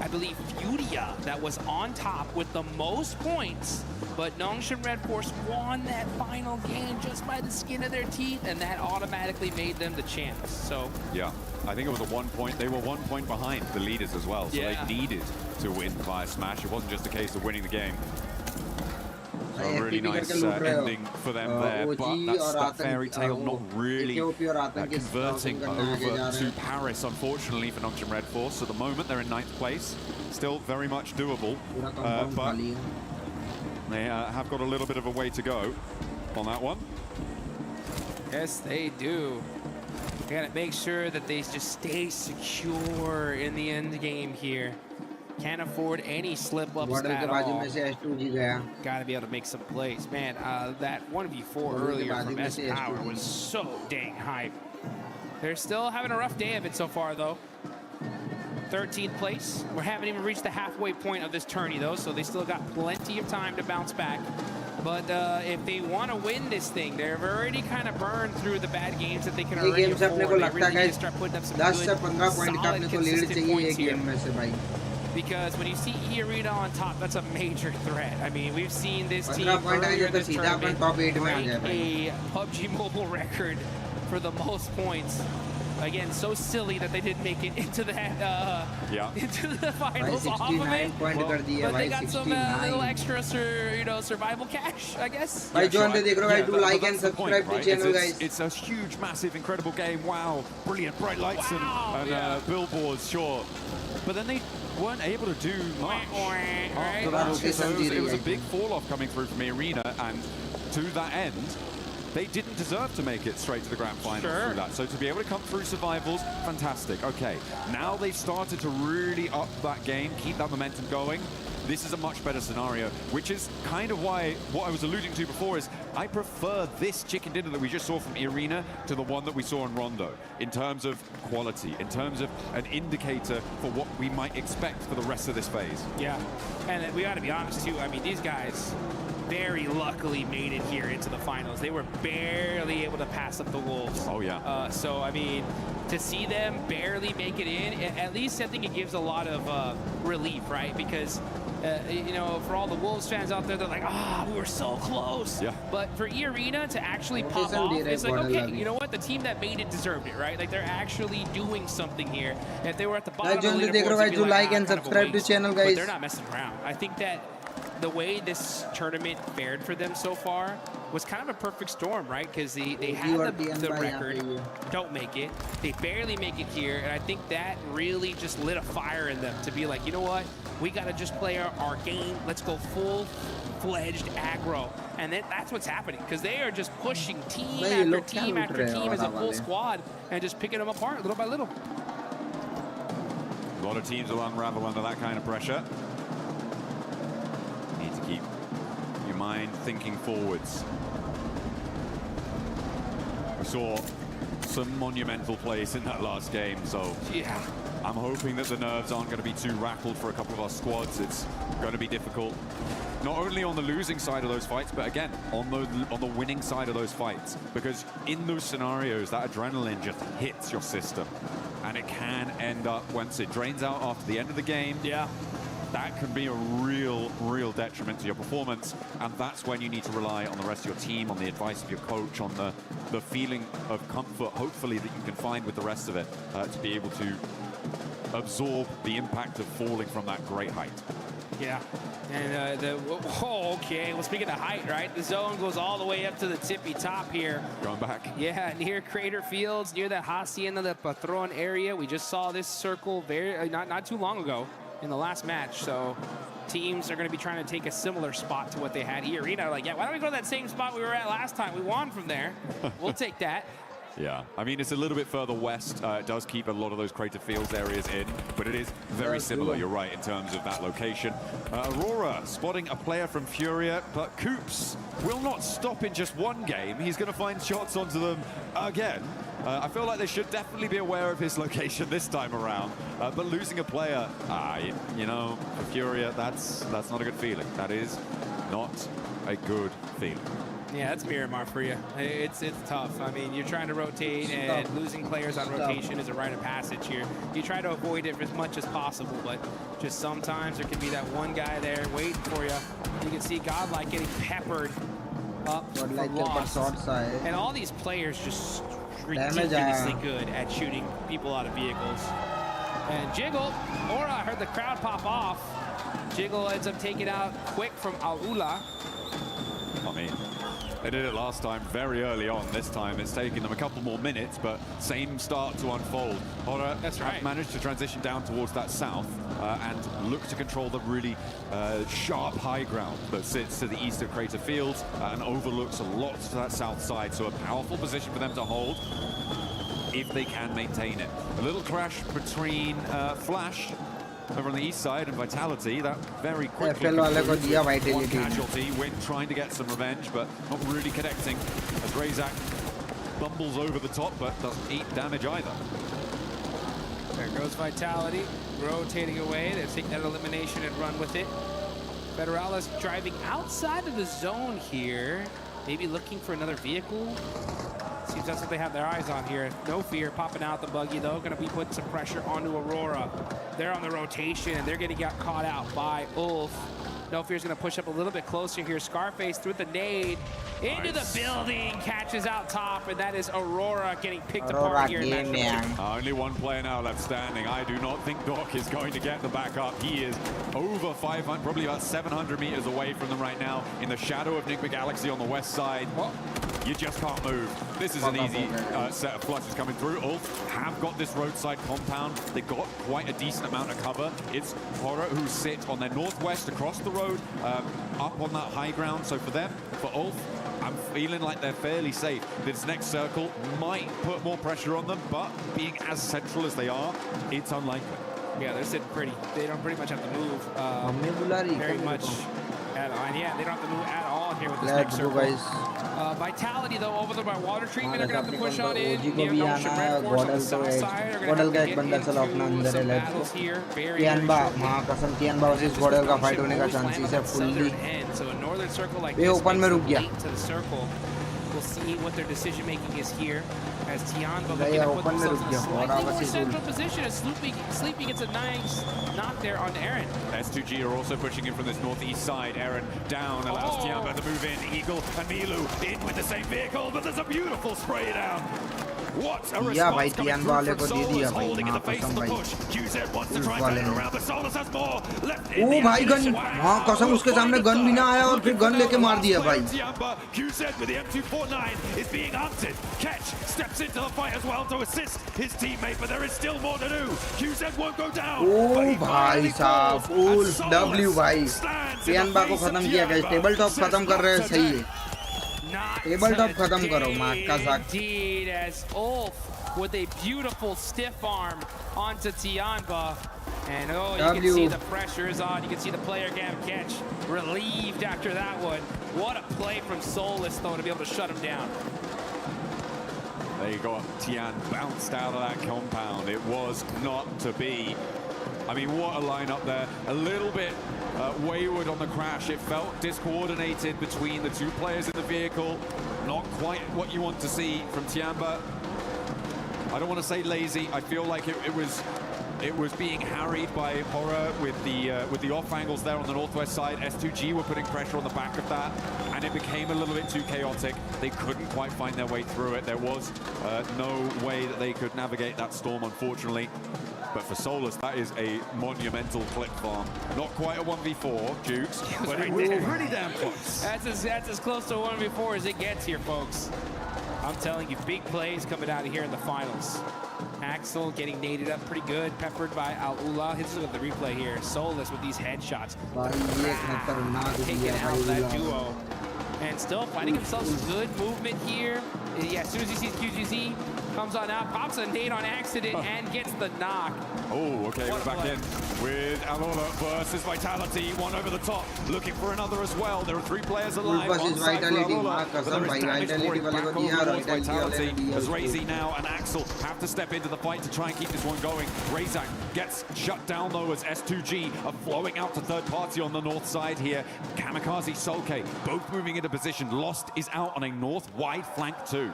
I believe, Furia that was on top with the most points, but Nongshim Red Force won that final game just by the skin of their teeth, and that automatically made them the champs. So yeah, I think it was a 1 point. They were 1 point behind the leaders as well, so yeah, they needed to win via smash. It wasn't just a case of winning the game. So a really nice ending for them there, but that's that fairy tale not really converting over to Paris, unfortunately, for Nongshim Red Force. At the moment, they're in 9th place. Still very much doable, but they have got a little bit of a way to go on that one. yes, they do. They gotta make sure that they just stay secure in the end game here. Can't afford any slip-ups at all. Gotta be able to make some plays. Man, that 1v4 earlier from S-Power was so dang hype. They're still having a rough day of it so far, though. 13th place. We haven't even reached the halfway point of this tourney, though, so they still got plenty of time to bounce back. But if they want to win this thing, they've already kind of burned through the bad games that they can already afford. They really need to start putting up some good, solid, consistent points here. Because when you see E-Arena on top, that's a major threat. I mean, we've seen this team earlier in this tournament break a PUBG Mobile record for the most points. Again, so silly that they didn't make it into that into the finals off of it. But they got some little extra survival cash, I guess. Do like and subscribe to channel, guys. It's a huge, massive, incredible game. Wow, brilliant, bright lights and billboards, sure. But then they weren't able to do much after that. So it was a big fall-off coming through from E-Arena, and to that end, they didn't deserve to make it straight to the grand final through that. So to be able to come through survivals, fantastic. Okay, now they've started to really up that game, keep that momentum going. This is a much better scenario, which is kind of why what I was alluding to before is I prefer this chicken dinner that we just saw from E-Arena to the one that we saw in Rondo in terms of quality, in terms of an indicator for what we might expect for the rest of this phase. Yeah, and we got to be honest too. I mean, these guys very luckily made it here into the finals. They were barely able to pass up the Wolves. Oh yeah. So I mean, to see them barely make it in, at least I think it gives a lot of relief, right? Because you know, for all the Wolves fans out there, they're like, we were so close. Yeah. But for E-Arena to actually pop off, it's like, okay, you know what? The team that made it deserved it, right? Like, they're actually doing something here. If they were at the bottom of the leaderboards, it'd be like and subscribe to channel, guys. But they're not messing around. I think that the way this tournament fared for them so far was kind of a perfect storm, right? Because they had the record, don't make it. They barely make it here, and I think that really just lit a fire in them to be like, you know what? We got to just play our game. Let's go full-fledged aggro. And then that's what's happening, because they are just pushing team after team after team as a full squad and just picking them apart little by little. A lot of teams will unravel under that kind of pressure. Need to keep your mind thinking forwards. We saw some monumental plays in that last game. So Yeah. I'm hoping that the nerves aren't going to be too rattled for a couple of our squads. It's going to be difficult, not only on the losing side of those fights, but again, on the winning side of those fights. Because in those scenarios, that adrenaline just hits your system. And it can end up, once it drains out after the end of the game, Yeah. that can be a real detriment to your performance. And that's when you need to rely on the rest of your team, on the advice of your coach, on the feeling of comfort, hopefully, that you can find with the rest of it, to be able to absorb the impact of falling from that great height. Yeah. And okay. Well, speaking of height, right? The zone goes all the way up to the tippy top here. Going back. Yeah, near Crater Fields, near the Hacienda de Patron area. We just saw this circle very not too long ago in the last match. So teams are going to be trying to take a similar spot to what they had. E-Arena like, yeah, why don't we go to that same spot we were at last time? We won from there. We'll take that. Yeah, I mean, it's a little bit further west. It does keep a lot of those Crater Fields areas in, but it is very similar, you're right, in terms of that location. Aurora spotting a player from Furia, but Coops will not stop in just one game. He's going to find shots onto them again. I feel like they should definitely be aware of his location this time around, but losing a player, you know, for Furia, that's not a good feeling. That is not a good feeling. Yeah, that's Miramar for you. It's tough. I mean, you're trying to rotate, and losing players on rotation is a rite of passage here. You try to avoid it as much as possible, but just sometimes there can be that one guy there waiting for you. You can see Godlike getting peppered up from lost. And all these players just ridiculously good at shooting people out of vehicles. And Jiggle, or I heard the crowd pop off. Jiggle ends up taking out quick from Aula. I mean, they did it last time very early on. This time it's taking them a couple more minutes, but same start to unfold. Hora have managed to transition down towards that south and look to control the really sharp high ground that sits to the east of Crater Fields and overlooks a lot to that south side. So a powerful position for them to hold if they can maintain it. A little crash between Flash over on the east side and Vitality, that very quickly one casualty. Win trying to get some revenge, but not really connecting as Razak bumbles over the top, but doesn't eat damage either. There goes Vitality, rotating away. They take that elimination and run with it. Federales driving outside of the zone here, maybe looking for another vehicle. Seems that's what they have their eyes on here. No fear, popping out the buggy though. Going to be putting some pressure onto Aurora. They're on the rotation and they're getting caught out by Ulf. No Fear's going to push up a little bit closer here. Scarface through the nade into the building, catches out top, and that is Aurora getting picked apart here in match number 2. Only one player now left standing. I do not think Doc is going to get the back up. He is over 500, probably about 700 meters away from them right now in the shadow of Nigma Galaxy on the west side. You just can't move. This is an easy set of flushes coming through. Ulf have got this roadside compound. They've got quite a decent amount of cover. It's Horror who sit on their northwest across the road, up on that high ground. So for them, for Ulf, I'm feeling like they're fairly safe. This next circle might put more pressure on them, but being as central as they are, it's unlikely. Yeah, they're sitting pretty. They don't pretty much have to move very much at all. And yeah, they don't have to move at all here with this next circle. Vitality though over there by water treatment are going to have to push on in. Near Notion Red Force on the south side are going to have to get into some battles here. Very short. So a northern circle like this makes to the circle. We'll see what their decision making is here. As Tianba looking to put themselves in a slightly more central position as Sleepy gets a nice knock there on Aaron. S2G are also pushing in from this northeast side. Aaron down, allows Tianba to move in. Eagle and Milu in with the same vehicle, but there's a beautiful spray down. What a response coming through from Solus, holding in the face of the push. QZ wants to try and turn around, but Solus has more left in the ammunition. हाँ कसम उसके सामने gun भी ना आया और फिर gun लेके मार दिया भाई. QZ with the M249 is being hunted. Ketch steps into the fight as well to assist his teammate, but there is still more to do. QZ won't go down. Oh भाई साहब, Ulf W भाई. Tianba को खत्म किया गया. Table top खत्म कर रहे हैं सही है. टेबल टॉप खत्म करो मार का साथ. Indeed, as Ulf with a beautiful stiff arm onto Tianba. And you can see the pressure is on. You can see the player Gam catch relieved after that one. What a play from Solus though to be able to shut him down. They got Tian bounced out of that compound. It was not to be. I mean, what a lineup there. A little bit wayward on the crash. It felt discoordinated between the two players in the vehicle. Not quite what you want to see from Tian, but I don't want to say lazy. I feel like it was being harried by Horror with the off angles there on the northwest side. S2G were putting pressure on the back of that, and it became a little bit too chaotic. They couldn't quite find their way through it. There was no way that they could navigate that storm, unfortunately. But for Solus, that is a monumental clip farm. Not quite a 1v4, Jukes, but it was pretty damn close. That's as close to a 1v4 as it gets here, folks. I'm telling you, big plays coming out of here in the finals. Axel getting naded up pretty good, peppered by Al-Ula. Let's look at the replay here. Solus with these headshots. Taking out that duo. And still finding himself some good movement here. Yeah, as soon as he sees QGZ, comes on out, pops a nade on accident, and gets the knock. Oh, okay, we're back in with Alora versus Vitality. One over the top, looking for another as well. There are 3 players alive on side for Alora, but there is damage pouring back over towards Vitality as Razy now and Axel have to step into the fight to try and keep this one going. Razak gets shut down though as S2G are flowing out to third party on the north side here. Kamikaze, Solke, both moving into position. Lost is out on a north wide flank too.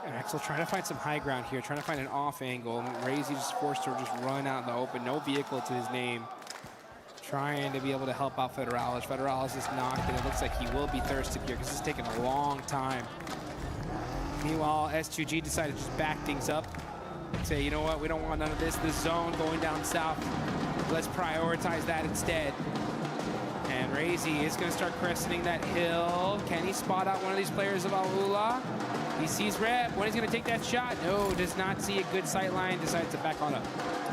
Axel trying to find some high ground here, trying to find an off angle. Razy just forced to just run out in the open, no vehicle to his name. Trying to be able to help out Federalis. Federalis is knocked, and it looks like he will be thirsted here because it's taking a long time. Meanwhile, S2G decided to just back things up. Say, you know what, we don't want none of this zone going down south. Let's prioritize that instead. And Razy is going to start cresting that hill. Can he spot out one of these players of Al-Ula? He sees Rep. When he's going to take that shot? No, does not see a good sight line. Decides to back on up.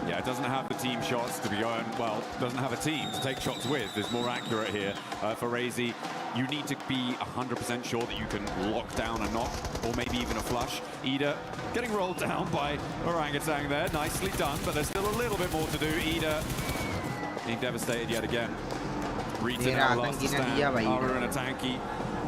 Yeah, it doesn't have the team shots to be on. Well, doesn't have a team to take shots with. Is more accurate here for Razy. You need to be 100% sure that you can lock down a knock, or maybe even a flush. Ida getting rolled down by Orangutan there. Nicely done, but there's still a little bit more to do. Ida being devastated yet again. Rita now lost to stand. Ara and a tanky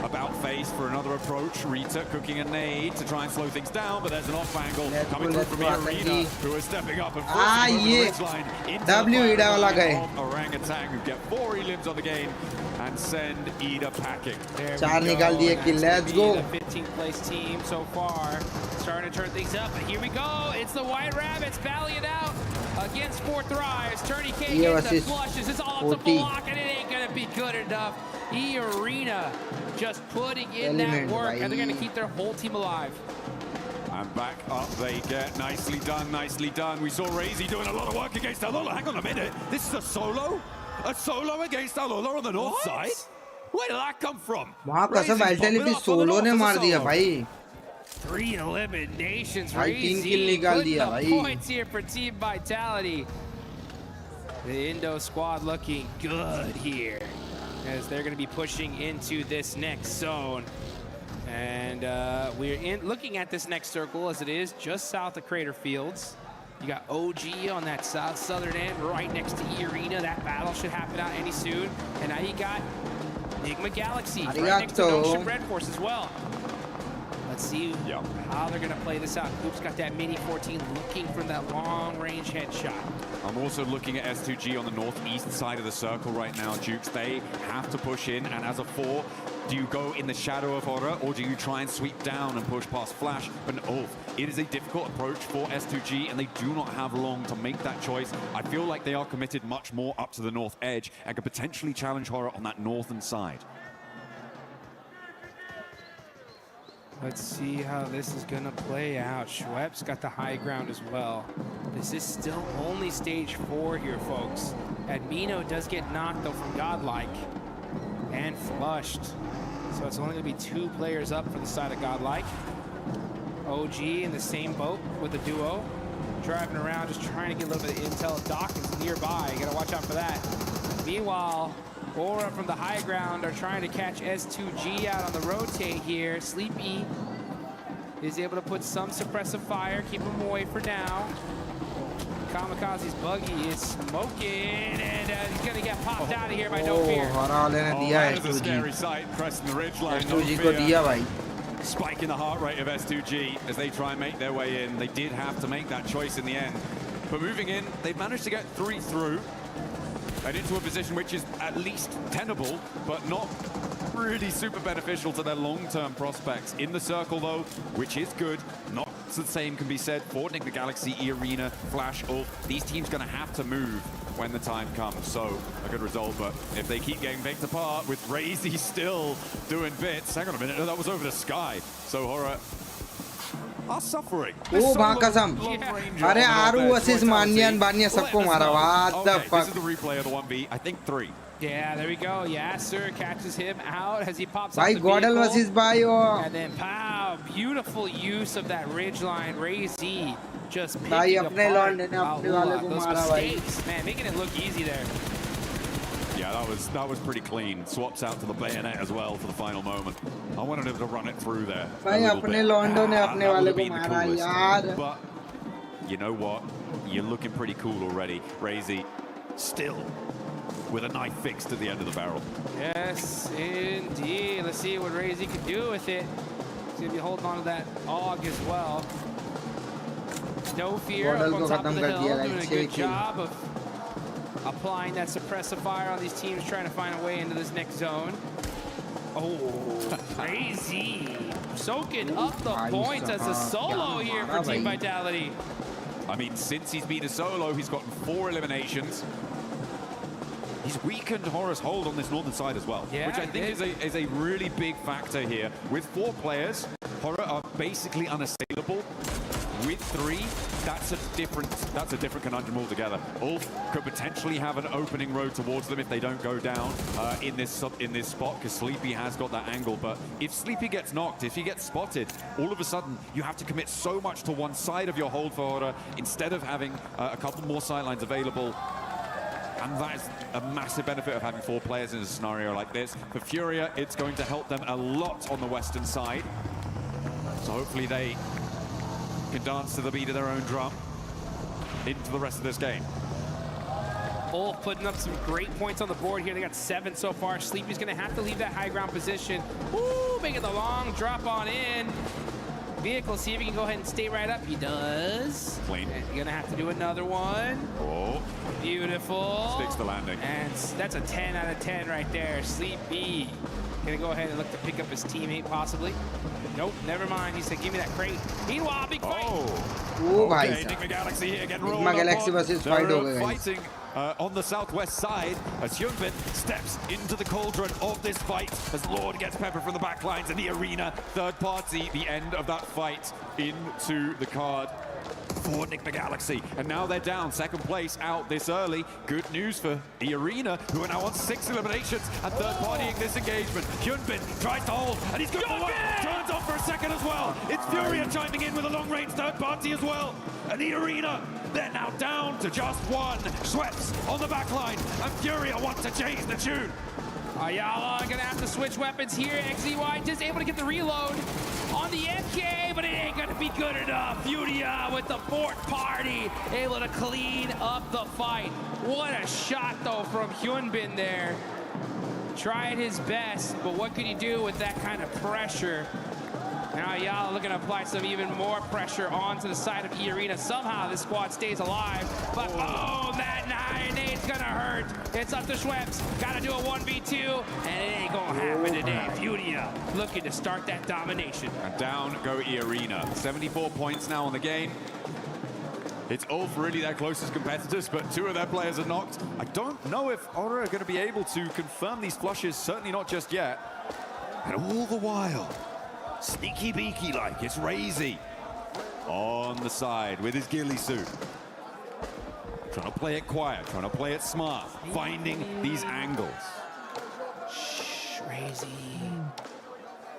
about face for another approach. Rita cooking a nade to try and slow things down, but there's an off angle coming through from Arena, who is stepping up and forcing over the ridge line into the of Orangutan, who get 4 elims on the game and send Ida packing. Let's go. The 15th place team so far starting to turn things up, but here we go. It's the White Rabbits battling it out against 4 Thrives. Turny K gets the flushes. It's all up to block, and it ain't gonna be good enough. Arena just putting in that work, and they're going to keep their whole team alive. And back up they get. Nicely done, nicely done. We saw Razy doing a lot of work against Alola. Hang on a minute. This is a solo? A solo against Alola on the north side? Where did that come from? Solo ने मार दिया भाई. 3 eliminations. Razy putting the points here for Team Vitality. The Indo squad looking good here, as they're going to be pushing into this next zone. And we're looking at this next circle as it is just south of Crater Fields. You got OG on that southern end right next to Arena. That battle should happen out any soon. And now you got Enigma Galaxy right next to Ocean Red Force as well. Let's see how they're going to play this out. Coop's got that Mini 14 looking for that long-range headshot. I'm also looking at S2G on the northeast side of the circle right now, Jukes. They have to push in, and as a 4, do you go in the shadow of Aura, or do you try and sweep down and push past Flash? But it is a difficult approach for S2G, and they do not have long to make that choice. I feel like they are committed much more up to the north edge and could potentially challenge Horror on that northern side. Let's see how this is going to play out. Schwepp's got the high ground as well. This is still only stage 4 here, folks. Admino does get knocked, though, from Godlike and flushed. So it's only going to be 2 players up for the side of Godlike. OG in the same boat with the duo. Driving around, just trying to get a little bit of intel. Dawkins nearby. You got to watch out for that. Meanwhile, Aura from the high ground are trying to catch S2G out on the rotate here. Sleepy is able to put some suppressive fire, keep him away for now. Kamikaze's buggy is smoking, and he's going to get popped out of here by No Fear. That is a scary sight, pressing the ridge line. No Fear spike in the heart rate of S2G as they try and make their way in. They did have to make that choice in the end. But moving in, they've managed to get 3 through and into a position which is at least tenable, but not really super beneficial to their long-term prospects. In the circle, though, which is good. Not the same can be said for Nick the Galaxy, E-Arena, Flash, Ulf. These teams going to have to move when the time comes. So, a good result, but if they keep getting picked apart with Razy still doing bits. Hang on a minute, no, that was over the sky. So, Horror are suffering. Oh, Bakasam. अरे आरू assist मानियन बानिया सबको मारा. What the fuck? This is the replay of the 1v. I think 3. Yeah, there we go. Yasser catches him out as he pops Bhai, out the Godel vehicle. versus Bio. And then pow, beautiful use of that ridge line. Razy just Bhai, picking apne apart London ne apne wale ko those mara, bhai. mistakes. Man, making it look easy there. Yeah, that was pretty clean. Swaps out to the bayonet as well for the final moment. I wanted him to run it through there. Bhai, apne London ne apne That would wale have ko been the mara coolest. yaar. But you know what? You're looking pretty cool already. Razy still with a knife fixed at the end of the barrel. Yes, indeed. Let's see what Razy can do with it. He's going to be holding on to that AUG as well. No fear up on top of the hill, doing a good job of applying that suppressive fire on these teams trying to find a way into this next zone. Oh, Razy soaking up the points as a solo here for Team Vitality. I mean, since he's been a solo, he's gotten 4 eliminations. He's weakened Horror's hold on this northern side as well, Yeah, which I think is a really big factor here. With 4 players, Horror are basically unassailable. With 3, that's a different conundrum altogether. Ulf could potentially have an opening road towards them if they don't go down in this spot, because Sleepy has got that angle. But if Sleepy gets knocked, if he gets spotted, all of a sudden you have to commit so much to one side of your hold for Horror instead of having a couple more sidelines available. And that is a massive benefit of having 4 players in a scenario like this. For Furia, it's going to help them a lot on the western side. So hopefully they can dance to the beat of their own drum into the rest of this game. Ulf putting up some great points on the board here. They got 7 so far. Sleepy's going to have to leave that high ground position. Woo, making the long drop on in. Vehicle, see if he can go ahead and stay right up. He does. Clean. And you're going to have to do another one. Oh. Beautiful. Sticks the landing. And that's a 10 out of 10 right there. Sleepy. Going to go ahead and look to pick up his teammate, possibly. Nope, never mind. He said, give me that crate. Meanwhile, big fight. Oh, okay, Nick the Galaxy here getting rolled Galaxy versus fighting on the southwest side as Hyunbin steps into the cauldron of this fight as Lord gets peppered from the back lines in the arena. Third party, the end of that fight into the card for Nick the Galaxy. And now they're down, second place out this early. Good news for the arena, who are now on 6 eliminations and third partying this engagement. Hyunbin tries to hold, and he's got the one. Turns off for a second as well. It's Furia chiming in with a long-range third party as well. And the arena, they're now down to just 1. Sweats on the back line, and Furia wants to change the tune. Ayala gonna have to switch weapons here. XZY just able to get the reload on the MK, but it ain't gonna be good enough. Furia with the fourth party, able to clean up the fight. What a shot though from Hyunbin there. Tried his best, but what could he do with that kind of pressure? Now Ayala looking to apply some even more pressure onto the side of E-Arena. Somehow this squad stays alive, but oh, that 9-8's gonna hurt. It's up to Schweppes, gotta do a 1v2, and it ain't gonna happen today. Furia looking to start that domination. And down go E-Arena. 74 points now on the game. It's Ulf really their closest competitors, but 2 of their players are knocked. I don't know if Aura are going to be able to confirm these flushes, certainly not just yet. And all the while, sneaky beaky like, it's Razy on the side with his ghillie suit. Trying to play it quiet, trying to play it smart, finding these angles. Shh, Razy.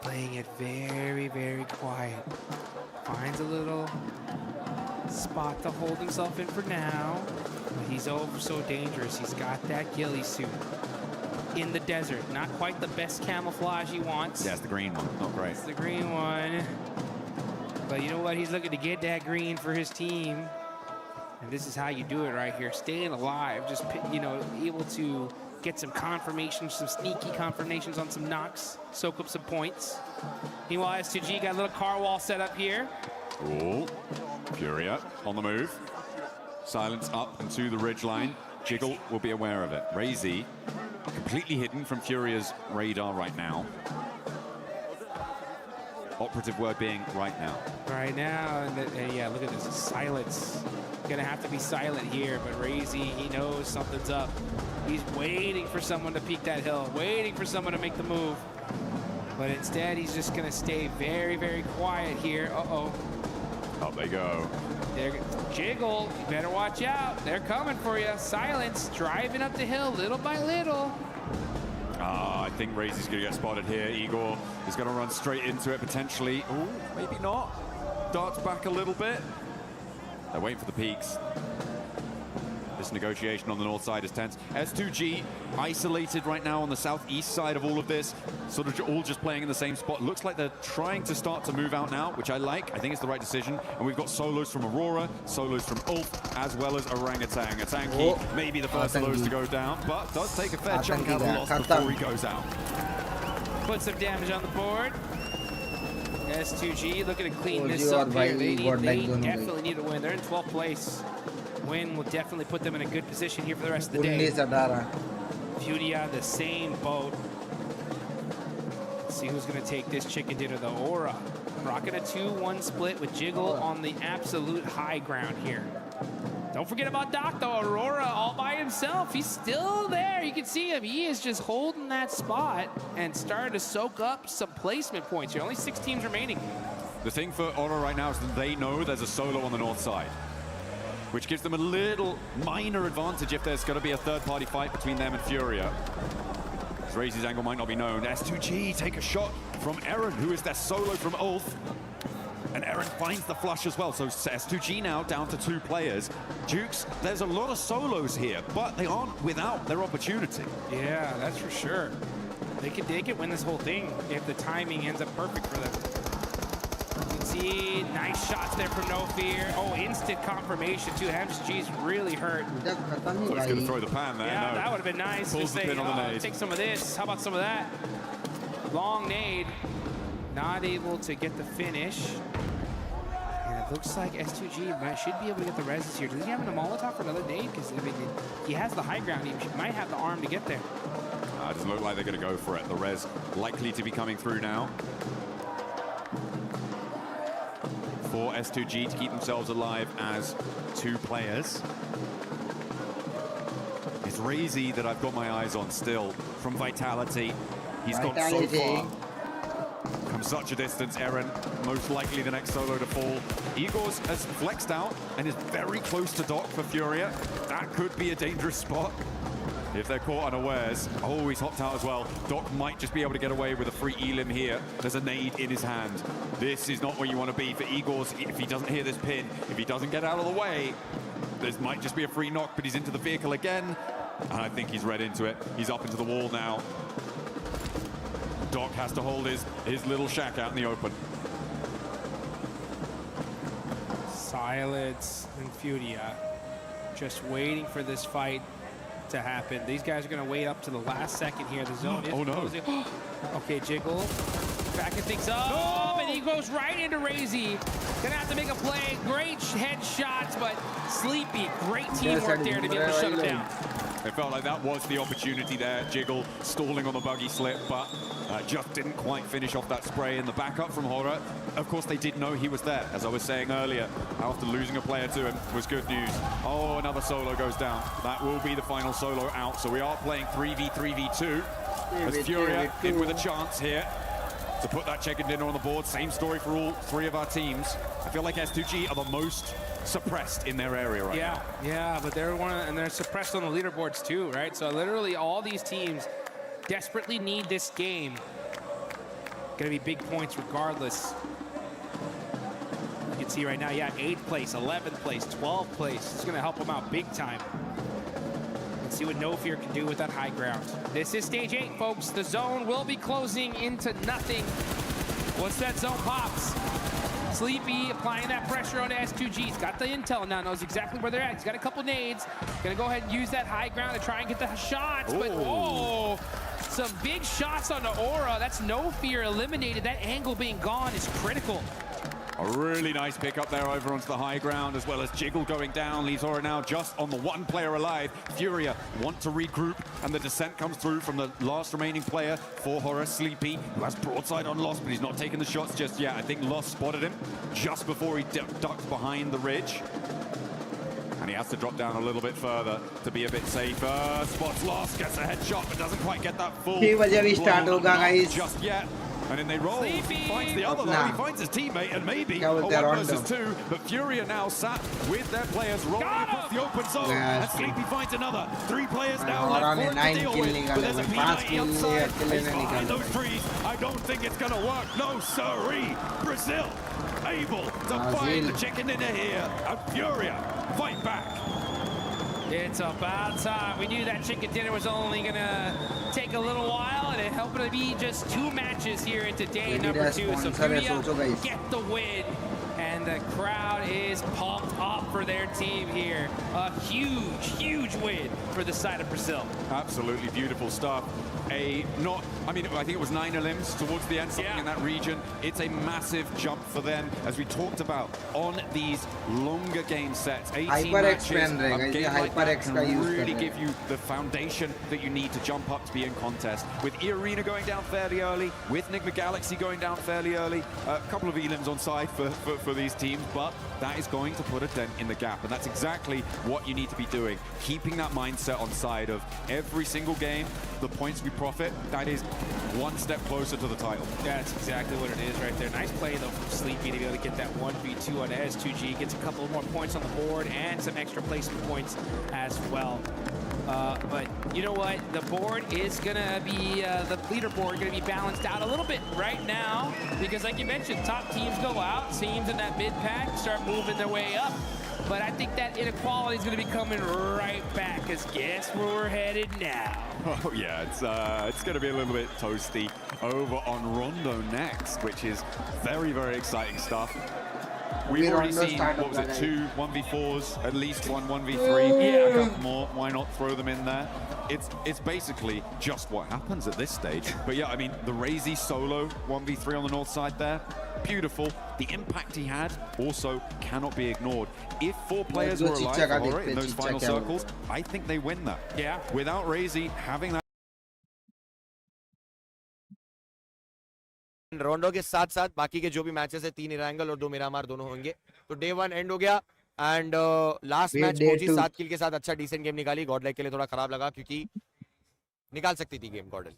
Playing it very, very quiet. Finds a little spot to hold himself in for now. But he's so dangerous. He's got that ghillie suit in the desert. Not quite the best camouflage he wants. Yeah, it's the green one. Not great. It's the green one. But you know what? He's looking to get that green for his team. And this is how you do it right here. Staying alive. Just, you know, able to get some confirmations, some sneaky confirmations on some knocks, soak up some points. Meanwhile, S2G got a little car wall set up here. Ooh, Furia on the move. Silence up and to the ridgeline. Jiggle will be aware of it. Razy completely hidden from Furia's radar right now. Operative word being right now. Right now, and yeah, look at this, silence. Gonna have to be silent here, but Razy, he knows something's up. He's waiting for someone to peek that hill, waiting for someone to make the move. But instead, he's just gonna stay very, very quiet here. Uh-oh. Up they go. Jiggle, you better watch out. They're coming for you. Silence, driving up the hill little by little. I think Razy's gonna get spotted here. Igor is gonna run straight into it potentially. Ooh, maybe not. Darts back a little bit. They're waiting for the peaks. This negotiation on the north side is tense. S2G isolated right now on the southeast side of all of this. Sort of all just playing in the same spot. Looks like they're trying to start to move out now, which I like. I think it's the right decision. And we've got solos from Aurora, solos from Ulf, as well as Orangutan. Atanki, maybe the first of those to go down, but does take a fair chunk out of the loss before he goes out. Put some damage on the board. S2G looking to clean this up here. They definitely need to win. They're in 12th place. Win will definitely put them in a good position here for the rest of the day. Furia, the same boat. Let's see who's going to take this chicken dinner, though. Aura rocking a 2-1 split with Jiggle on the absolute high ground here. Don't forget about Doc, though. Aurora all by himself. He's still there. You can see him. He is just holding that spot and starting to soak up some placement points here. Only 6 teams remaining. The thing for Aurora right now is that they know there's a solo on the north side, which gives them a little minor advantage if there's going to be a third-party fight between them and Furia. Razy's angle might not be known. S2G take a shot from Eren, who is their solo from Ulf. And Eren finds the flush as well. So S2G now down to 2 players. Jukes, there's a lot of solos here, but they aren't without their opportunity. Yeah, that's for sure. They could win this whole thing if the timing ends up perfect for them. You can see nice shots there from No Fear. Oh, instant confirmation too. MSG's really hurt. So he's going to throw the pan there. Yeah, no. that would have been nice. Pulls the pin on the nade. Take some of this. How about some of that? Long nade. Not able to get the finish. And it looks like S2G should be able to get the reses here. Does he have a Molotov for another nade? Because I mean, he has the high ground. He might have the arm to get there. It doesn't look like they're going to go for it. The res likely to be coming through now. For S2G to keep themselves alive as 2 players. It's Razy that I've got my eyes on still from Vitality. He's gone so far. From such a distance, Eren, most likely the next solo to fall. Igor's has flexed out and is very close to Doc for Furia. That could be a dangerous spot if they're caught unawares. Oh, he's hopped out as well. Doc might just be able to get away with a free elim here. There's a nade in his hand. This is not where you want to be for Igor's. If he doesn't hear this pin, if he doesn't get out of the way, this might just be a free knock, but he's into the vehicle again. And I think he's read into it. He's up into the wall now. Doc has to hold his little shack out in the open. Silence and Furia just waiting for this fight to happen. These guys are going to wait up to the last second here. The zone is closing. Okay, Jiggle backing things up, and he goes right into Razy. Gonna have to make a play. Great headshots, but Sleepy, great teamwork there to be able to shut him down. It felt like that was the opportunity there. Jiggle stalling on the buggy slip, but just didn't quite finish off that spray. And the backup from Horror, of course, they did know he was there. As I was saying earlier, after losing a player to him was good news. Oh, another solo goes down. That will be the final solo out. So we are playing 3v3v2. As Furia in with a chance here to put that chicken dinner on the board. Same story for all 3 of our teams. I feel like S2G are the most suppressed in their area right now. Yeah, but they're and they're suppressed on the leaderboards too, right? So literally all these teams desperately need this game. Gonna be big points regardless. You can see right now, 8th place, 11th place, 12th place. It's gonna help them out big time. Let's see what No Fear can do with that high ground. This is stage 8, folks. The zone will be closing into nothing once that zone pops. Sleepy applying that pressure on S2G. He's got the intel now, knows exactly where they're at. He's got a couple nades. Gonna go ahead and use that high ground to try and get the shots. But some big shots on the Aura. That's no fear eliminated. That angle being gone is critical. A really nice pick up there over onto the high ground, as well as Jiggle going down. Leaves Aura now just on the one player alive. Furia want to regroup, and the descent comes through from the last remaining player for Horror, Sleepy, who has broadside on Lost, but he's not taking the shots just yet. I think Lost spotted him just before he ducked behind the ridge. And he has to drop down a little bit further to be a bit safer. Spots Lost, gets a headshot, but doesn't quite get that full. 6 बजे भी start होगा guys. Just yet. And then they roll. Sleepy. Finds the other though. He finds his teammate and maybe a 1 versus 2. But Furia now sat with their players rolling across the open zone. And Sleepy finds another. 3 players now left for him to deal with. But there's a P90 outside. He's behind those trees. I don't think it's going to work. No, sirree. Brazil able to find the chicken dinner here. And Furia fight back. It's about time. We knew that chicken dinner was only gonna take a little while, and it happened to be just 2 matches here into day number 2. So Furia get the win, and the crowd is pumped up for their team here. A huge, huge win for the side of Brazil. Absolutely beautiful stuff. I think it was 9 elims towards the end, something in that region. It's a massive jump for them, as we talked about on these longer game sets. 18 matches, a game like that can really give you the foundation that you need to jump up to be in contest. With E-Arena going down fairly early, with Enigma Galaxy going down fairly early, a couple of elims on side for these teams, but that is going to put a dent in the gap, and that's exactly what you need to be doing. Keeping that mindset on side of every single game, the points we profit, that is 1 step closer to the title. That's exactly what it is right there. Nice play, though, from Sleepy to be able to get that 1v2 on S2G. Gets a couple more points on the board and some extra placement points as well. But you know what? The board is going to be, the leaderboard going to be balanced out a little bit right now. Because like you mentioned, top teams go out. Teams in that mid-pack start moving their way up. But I think that inequality is going to be coming right back, because guess where we're headed now? Oh yeah, it's going to be a little bit toasty over on Rondo next, which is very, very exciting stuff. We've already seen, what was it, 2 1v4s, at least 1 1v3. Yeah, a couple more. Why not throw them in there? It's basically just what happens at this stage. But yeah, I mean, the Razy solo 1v3 on the north side there, beautiful. The impact he had also cannot be ignored. If 4 players were alive in those final circles, I think they win that. Yeah. Without Razy having that. रोंडो के साथ साथ बाकी के जो भी matches है 3 इरांगल और 2 मिरामार दोनों होंगे. तो डे 1 एंड हो गया, एंड लास्ट मैच ओजी 7 किल के साथ अच्छा डिसेंट गेम निकाली. गॉडलाइक के लिए थोड़ा खराब लगा, क्योंकि निकाल सकती थी गेम गॉडल,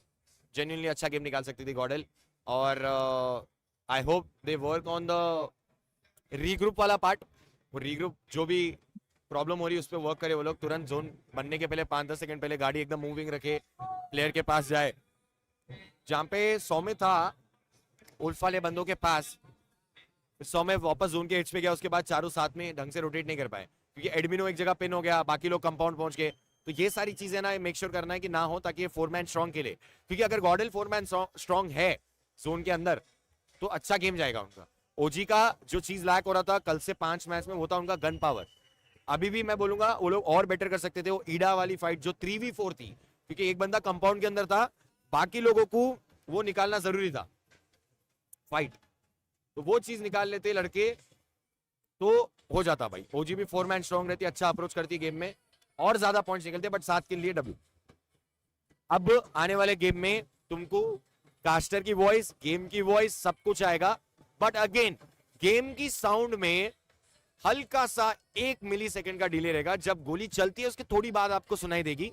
जेन्युइनली अच्छा गेम निकाल सकती थी गॉडल. और I hope they work on the regroup वाला पार्ट. वो रीग्रुप जो भी प्रॉब्लम हो रही है उस पर वर्क करे वो लोग. तुरंत जोन बनने के पहले 5-10 सेकंड पहले गाड़ी एकदम मूविंग रखे, प्लेयर के पास जाए. जहाँ पे 100 में था उल्फ वाले बंदों के पास, 100 में वापस जोन के हिट्स पे गया. उसके बाद चारों साथ में ढंग से रोटेट नहीं कर पाए, क्योंकि एडमिनो एक जगह पिन हो गया, बाकी लोग कंपाउंड पहुंच गए. तो ये सारी चीजें ना मेक श्योर करना है कि ना हो, ताकि ये 4 मैन स्ट्रॉन्ग के लिए. क्योंकि अगर गॉडल 4 मैन स्ट्रॉन्ग है जोन के अंदर तो अच्छा गेम जाएगा उनका. ओजी का जो चीज लैक हो रहा था कल से 5 मैच में, वो था उनका गन पावर. अभी भी मैं बोलूंगा वो लोग और बेटर कर सकते थे. वो ईडा वाली फाइट जो 3v4 थी, क्योंकि एक बंदा कंपाउंड के अंदर था, बाकी लोगों को वो निकालना जरूरी था फाइट. तो वो चीज निकाल लेते लड़के तो हो जाता भाई. ओजी भी 4 मैन स्ट्रॉन्ग रहती, अच्छा अप्रोच करती गेम में, और ज्यादा पॉइंट्स निकलते. बट 7 के लिए डब्ल्यू. अब आने वाले गेम में तुमको कास्टर की वॉइस, गेम की वॉइस, सब कुछ आएगा. बट अगेन गेम की साउंड में हल्का सा 1 मिली सेकेंड का डिले रहेगा. जब गोली चलती है उसके थोड़ी बाद आपको सुनाई देगी,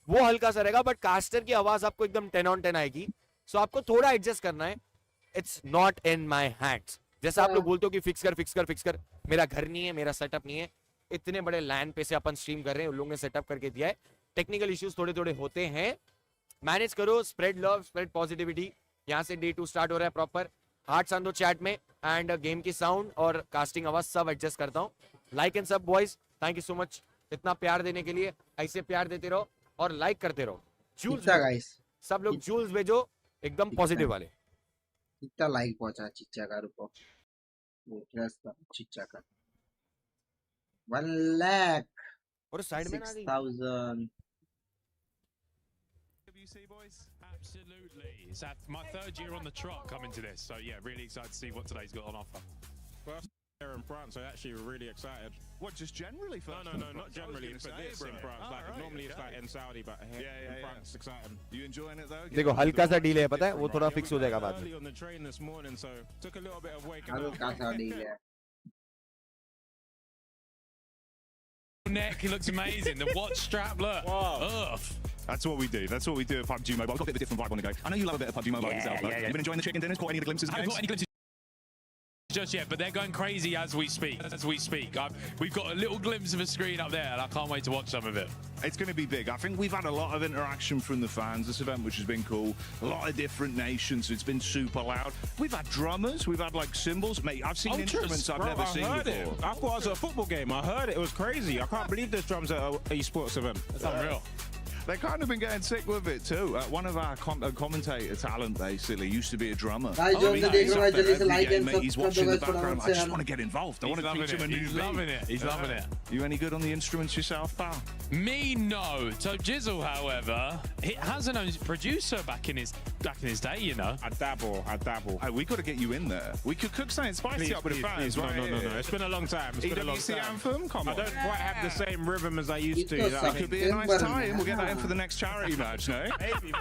वो हल्का सा रहेगा. बट कास्टर की आवाज आपको एकदम 10 on 10 आएगी. सो आपको थोड़ा एडजस्ट करना है. It's not in my hands. जैसा आप लोग बोलते हो कि फिक्स कर. मेरा घर नहीं है, मेरा सेटअप नहीं है. इतने बड़े लैंड पे से अपन स्ट्रीम कर रहे हैं, उन लोगों ने सेटअप करके दिया है. टेक्निकल इश्यूज थोड़े थोड़े होते हैं, मैनेज करो. Spread love, spread positivity. यहाँ से डे 2 स्टार्ट हो रहा है प्रॉपर. हार्ट्स ऑन दो चैट में, एंड गेम की साउंड और कास्टिंग आवाज सब एडजस्ट करता हूँ. लाइक एंड सब boys, thank you so much इतना प्यार देने के लिए. ऐसे प्यार देते रहो और लाइक करते रहो. जूल्स सब लोग जूल्स भेजो एकदम पॉजिटिव वाले. कितना लाइक पहुंचा चिच्चा का, रुको. प्लस था चिच्चा का 1 lakh और साइड में ना गई 6,000 WC boys? Absolutely. It's my third year on the trot coming to this, so yeah, really excited to see what today's got on offer. First year in France, I actually really excited. What, just generally first? No, not generally, but this in France. Like normally it's like in Saudi, but here in France, exciting. You enjoying it though? देखो हल्का सा delay है पता है वो थोड़ा fix हो जाएगा बाद में Early on the train this morning, so took a little bit of waking up. हल्का सा डील है Neck, he looks amazing. The watch strap, look. Wow. That's what we do. That's what we do at PUBG Mobile. We've got a bit of a different vibe on the go. I know you love a bit of PUBG Mobile yourself. Though. You've been enjoying the chicken dinners, caught any of the glimpses of I haven't games? got any glimpses just yet, but they're going crazy as we speak. We've got a little glimpse of a screen up there, and I can't wait to watch some of it. It's going to be big. I think we've had a lot of interaction from the fans this event, which has been cool. A lot of different nations. It's been super loud. We've had drummers. We've had like cymbals. Mate, I've seen instruments I've never seen before. I thought it was a football game. I heard it. It was crazy. I can't believe there's drums at an esports event. That's unreal. They've kind of been getting sick with it too. One of our commentator talent basically used to be a drummer. भाई जो भी देख रहा है जल्दी से like and He's watching the background. I just want to get involved. I want to teach him a new He's loving it. He's loving it. You any good on the instruments yourself, pal? Me, no. So Jizzle, however, he has an own producer back in his day, you know. I dabble. Hey, we got to get you in there. We could cook something spicy up with the fans. No. It's been a long time. It's been a long EWC time. anthem? Come on. I don't quite have the same rhythm as I used to. It That could be a nice time. We'll get that in for the next charity match, no?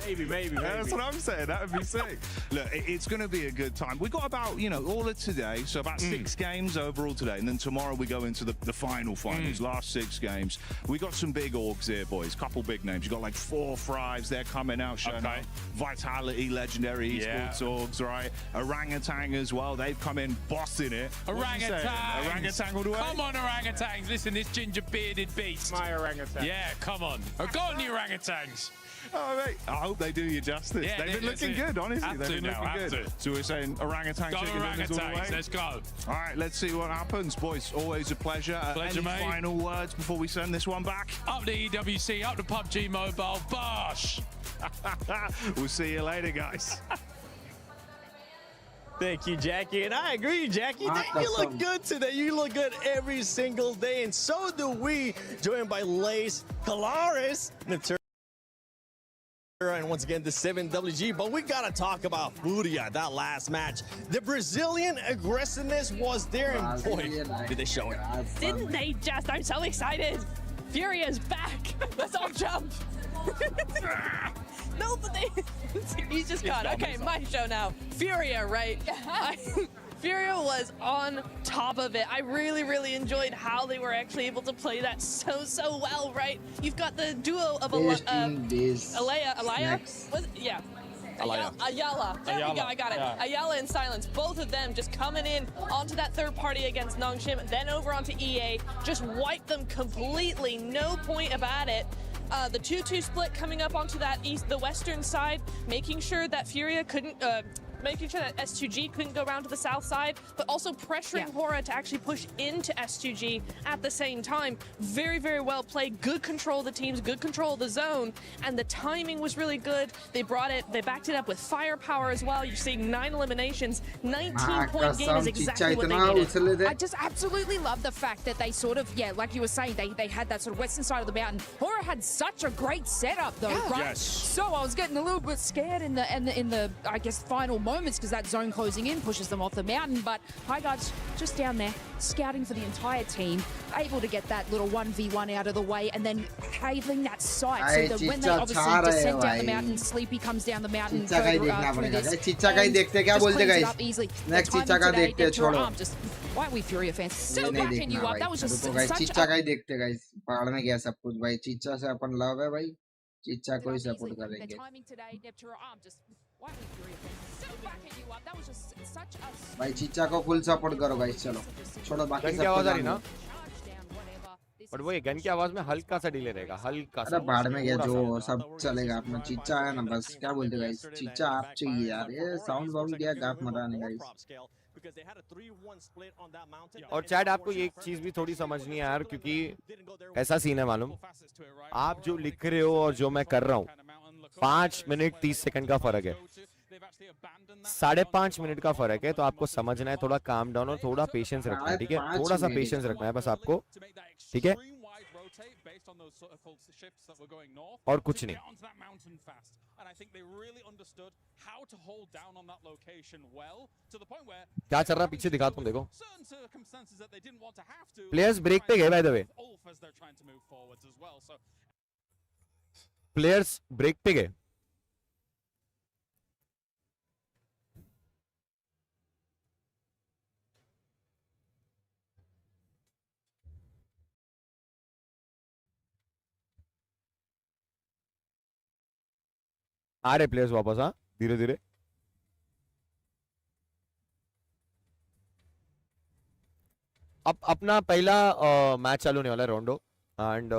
Maybe. That's what I'm saying. That would be sick. Look, it's going to be a good time. We've got about, all of today, so about 6 games overall today. And then tomorrow we go into the final finals, last 6 games. We got some big orgs here, boys. Couple big names. You got like 4 Thrives. They're coming out, showing up. Vitality, legendary esports orgs, right? Orangutan as well. They've come in bossing it. Orangutan. Orangutan all the way. Come on, orangutans. Listen, this ginger bearded beast. My orangutan. Yeah, come on. Go on, the orangutans. Oh, mate. I hope they do you justice. Yeah, They've been looking good, honestly. Have They've to been now, looking have good. to. So we're saying orangutan Go chicken dinners all the way. orangutans. Let's go. All right, let's see what happens, boys. Always a pleasure. Pleasure, Any mate. final words before we send this one back? Up the EWC, up the PUBG Mobile. Bosh. We'll see you later, guys. Thank you, Jackie. And I agree, Jackie. You look good today. You look good every single day. And so do we. Joined by Lace, Calaris, and once again, the 7WG. But we got to talk about Furia, that last match. The Brazilian aggressiveness was there in point. Did they show it? Didn't they just? I'm so excited. Furia's back. Let's all jump. No, but he's just gone. Okay, my show now. Furia, right? Furia was on top of it. I really enjoyed how they were actually able to play that so well, right? You've got the duo of Alaya. Yeah. Ayala. There we go, I got it. Yeah. Ayala and Silence, both of them just coming in onto that third party against Nongshim, then over onto EA, just wiped them completely, no point about it. The 2-2 split coming up onto that the western side, making sure that Furia couldn't making sure that S2G couldn't go around to the south side, but also pressuring Hora to actually push into S2G at the same time. Very well played. Good control of the teams, good control of the zone, and the timing was really good. They backed it up with firepower as well. You're seeing 9 eliminations, 19-point game is exactly what they needed. I just absolutely love the fact that they sort of, like you were saying, they had that sort of western side of the mountain. Hora had such a great setup though, right? Yes. So I was getting a little bit scared in the I guess final moments because that zone closing in pushes them off the mountain. But Highguard's just down there scouting for the entire team, able to get that little 1v1 out of the way, and then having that sight so that when they obviously descend down the mountain, Sleepy comes down the mountain, चिच्चा का ही देखना पड़ेगा। चिच्चा का ही देखते क्या बोलते guys? Next चिच्चा का देखते छोड़ो। Why are we Furia fans? Still backing you up. That was just सुch चिच्चा का ही देखते गाइस। पहाड़ में गया सब कुछ भाई। चिच्चा से अपन लव है भाई। चिच्चा को ही सपोर्ट करेंगे। भाई चिच्चा को फुल सपोर्ट करो गाइस चलो छोड़ो बाकी सब आवाज आ रही ना बट वो गन की आवाज में हल्का सा डिले रहेगा हल्का सा अरे बाढ़ में गया जो सब चलेगा अपना चिच्चा है ना बस क्या बोलते गाइस चिच्चा आप चाहिए यार ये साउंड बाउंड क्या गाफ मराने गाइस और चैट आपको ये एक चीज भी थोड़ी समझनी है यार क्योंकि ऐसा सीन है मालूम आप जो लिख रहे हो और जो मैं कर रहा हूँ 5 मिनट 30 सेकंड का फर्क है 5.5 मिनट का फर्क है, तो आपको समझना है, थोड़ा काम डाउन और थोड़ा पेशेंस रखना है, ठीक है? थोड़ा सा पेशेंस रखना है बस आपको, ठीक है? और कुछ नहीं। क्या चल रहा है पीछे दिखाता हूँ, देखो। प्लेयर्स ब्रेक पे गए by the way, players break पे गए। आ रहे प्लेयर्स वापस, हाँ, धीरे धीरे। अब अपना पहला मैच चालू होने वाला है, रोंडो, एंड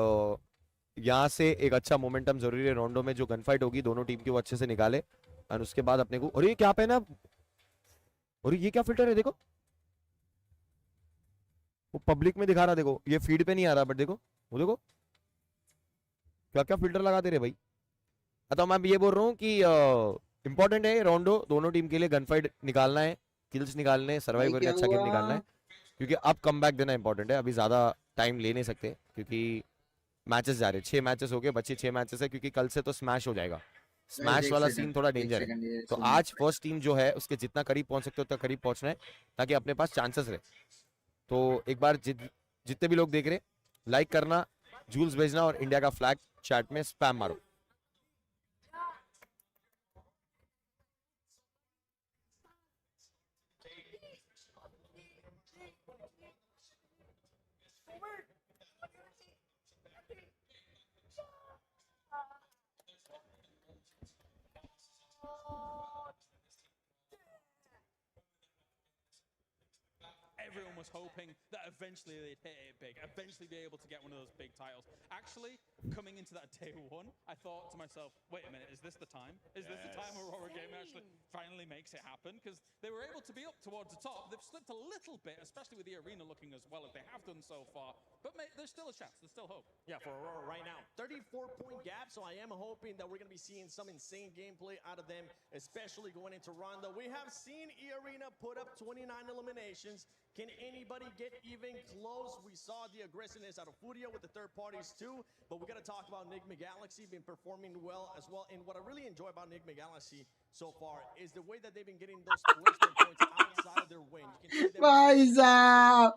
यहाँ से एक अच्छा मोमेंटम जरूरी है। रोंडो में जो गन फाइट होगी दोनों टीम की वो अच्छे से निकाले, एंड उसके बाद अपने को, और ये क्या पहना, और ये क्या फिल्टर है, देखो वो पब्लिक में दिखा रहा, देखो ये फीड पे नहीं आ रहा, बट देखो वो, देखो क्या क्या फिल्टर लगा दे रहे भाई। तो मैं ये बोल रहा हूँ कि इंपॉर्टेंट है रोंडो, दोनों टीम के लिए गन फाइट निकालना है, किल्स निकालने, सर्वाइव करके अच्छा गेम निकालना है, क्योंकि अब कमबैक देना इंपॉर्टेंट है। अभी ज्यादा टाइम ले नहीं सकते, क्योंकि मैचेस जा रहे हैं, 6 मैचेस हो गए, बच्चे 6 मैचेस है, क्योंकि कल से तो स्मैश हो जाएगा। स्मैश वाला सीन थोड़ा डेंजर है, तो आज फर्स्ट टीम जो है उसके जितना करीब पहुंच सकते हो उतना करीब पहुंचना है, ताकि अपने पास चांसेस रहे। तो एक बार जितने भी लोग देख रहे, लाइक करना, जूल्स भेजना और इंडिया का फ्लैग चैट में स्पैम मारो। Everyone was hoping that eventually they'd hit it big, eventually be able to get one of those big titles. Actually, coming into that day one, I thought to myself, wait a minute, is this the time? Is this the time Aurora Gaming actually finally makes it happen? Because they were able to be up towards the top. They've slipped a little bit, especially with the arena looking as well as they have done so far. But mate, there's still a chance, there's still hope. Yeah, for Aurora right now, 34-point gap, so I am hoping that we're going to be seeing some insane gameplay out of them, especially going into Rondo. We have seen E-Arena put up 29 eliminations. Can anybody get even close? We saw the aggressiveness out of Furia with the third parties too, but we got to talk about Enigma Galaxy been performing well as well. And what I really enjoy about Enigma Galaxy so far is the way that they've been getting those placement points outside of their win. You can see them. भाई साहब,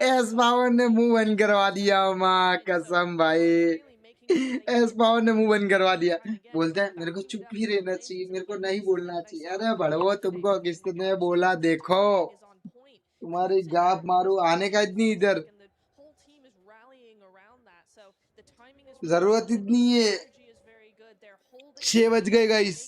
S power ने मुंह बंद करवा दिया, माँ कसम भाई, एस पावर ने मुंह बंद करवा दिया। बोलता है मेरे को चुप ही रहना चाहिए, मेरे को नहीं बोलना चाहिए। अरे बड़वो, तुमको किसने बोला? देखो तुम्हारी गाप मारू, आने का इतनी इधर जरूरत इतनी है। 6 बज गए गाइस।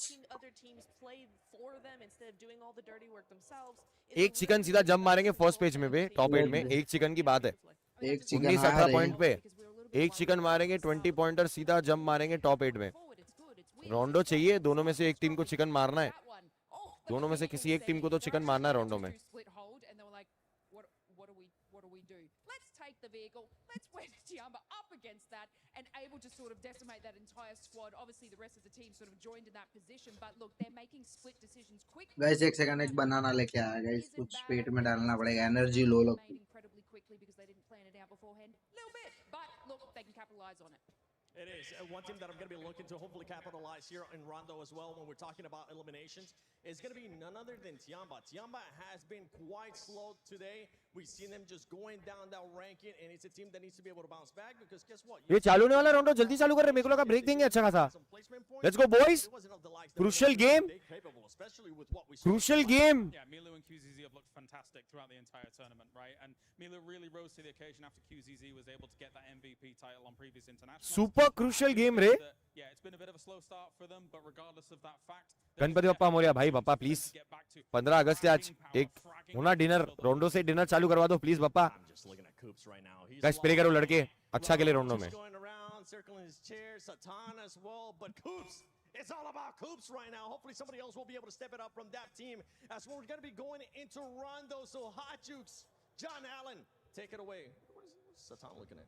एक चिकन सीधा जंप मारेंगे फर्स्ट पेज में पे, टॉप 8 में। एक चिकन की बात है, 19-18 पॉइंट पे एक चिकन मारेंगे, 20 पॉइंटर सीधा जंप मारेंगे टॉप 8 में। रोंडो चाहिए, दोनों में से एक टीम को चिकन मारना है, दोनों में से किसी एक टीम को तो चिकन मारना है रोंडो में। Take the vehicle. Let's win Tiamba up against that and able to sort of decimate that entire squad. Obviously, the rest of the team sort of joined in that position, but look, they're making split decisions quickly. Guys एक second, एक बनाना लेके आया guys, कुछ पेट में डालना पड़ेगा, energy low लगती। Incredibly quickly because they didn't plan it out beforehand. A little bit, but look, they can capitalize on it. It is. One team that I'm going to be looking to hopefully capitalize here in Rondo as well when we're talking about eliminations is going to be none other than Tiamba. Tiamba has been quite slow today. We've seen them just going down that ranking, and it's a team that needs to be able to bounce back because guess what? ये चालू होने वाला रोंडो, जल्दी चालू कर रहे हैं, मेरे को लगा ब्रेक देंगे अच्छा खासा। Let's go boys, crucial game, crucial game. Yeah, Milu and QZZ have looked fantastic throughout the entire tournament, right? And Milu really rose to the occasion after QZZ was able to get that MVP title on previous internationals. Super crucial game रे। Yeah, it's been a bit of a slow start for them, but regardless of that fact, Ganpati Bappa Morya भाई, Bappa please 15 अगस्त से आज एक होना dinner, रोंडो से dinner चालू करवा दो प्लीज बप्पा। गाइस प्रे करो लड़के, अच्छा खेले रोंडो में। It's all about Coops right now. Hopefully somebody else will be able to step it up from that team as we're going to be going into Rondo. So Hot Jukes, John Allen, take it away. What is Satan looking at?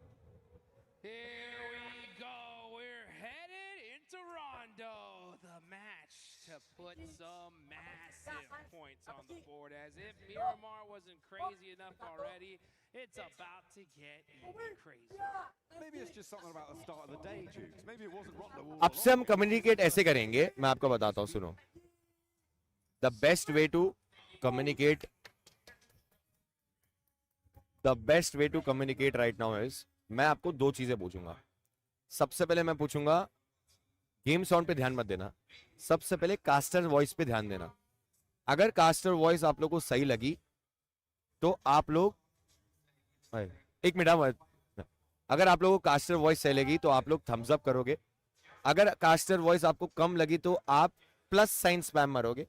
Here we go. We're headed into Rondo. The match to put some massive points on the board. As if Miramar wasn't crazy enough already, it's about to get even crazier. Maybe it's just something about the start of the day, Jukes. Maybe it wasn't rock the wall. अब से हम communicate ऐसे करेंगे, मैं आपको बताता हूँ, सुनो. The best way to communicate right now is, मैं आपको दो चीजें पूछूंगा. सबसे पहले मैं पूछूंगा गेम साउंड पे ध्यान मत देना. सबसे पहले कास्टर वॉइस पे ध्यान देना. अगर कास्टर वॉइस आप लोग को सही लगी तो आप लोग एक मिनट, अगर आप लोगों को कास्टर वॉइस सही लगी तो आप लोग थम्स अप करोगे. अगर कास्टर वॉइस आपको कम लगी तो आप प्लस साइन स्पैम मारोगे.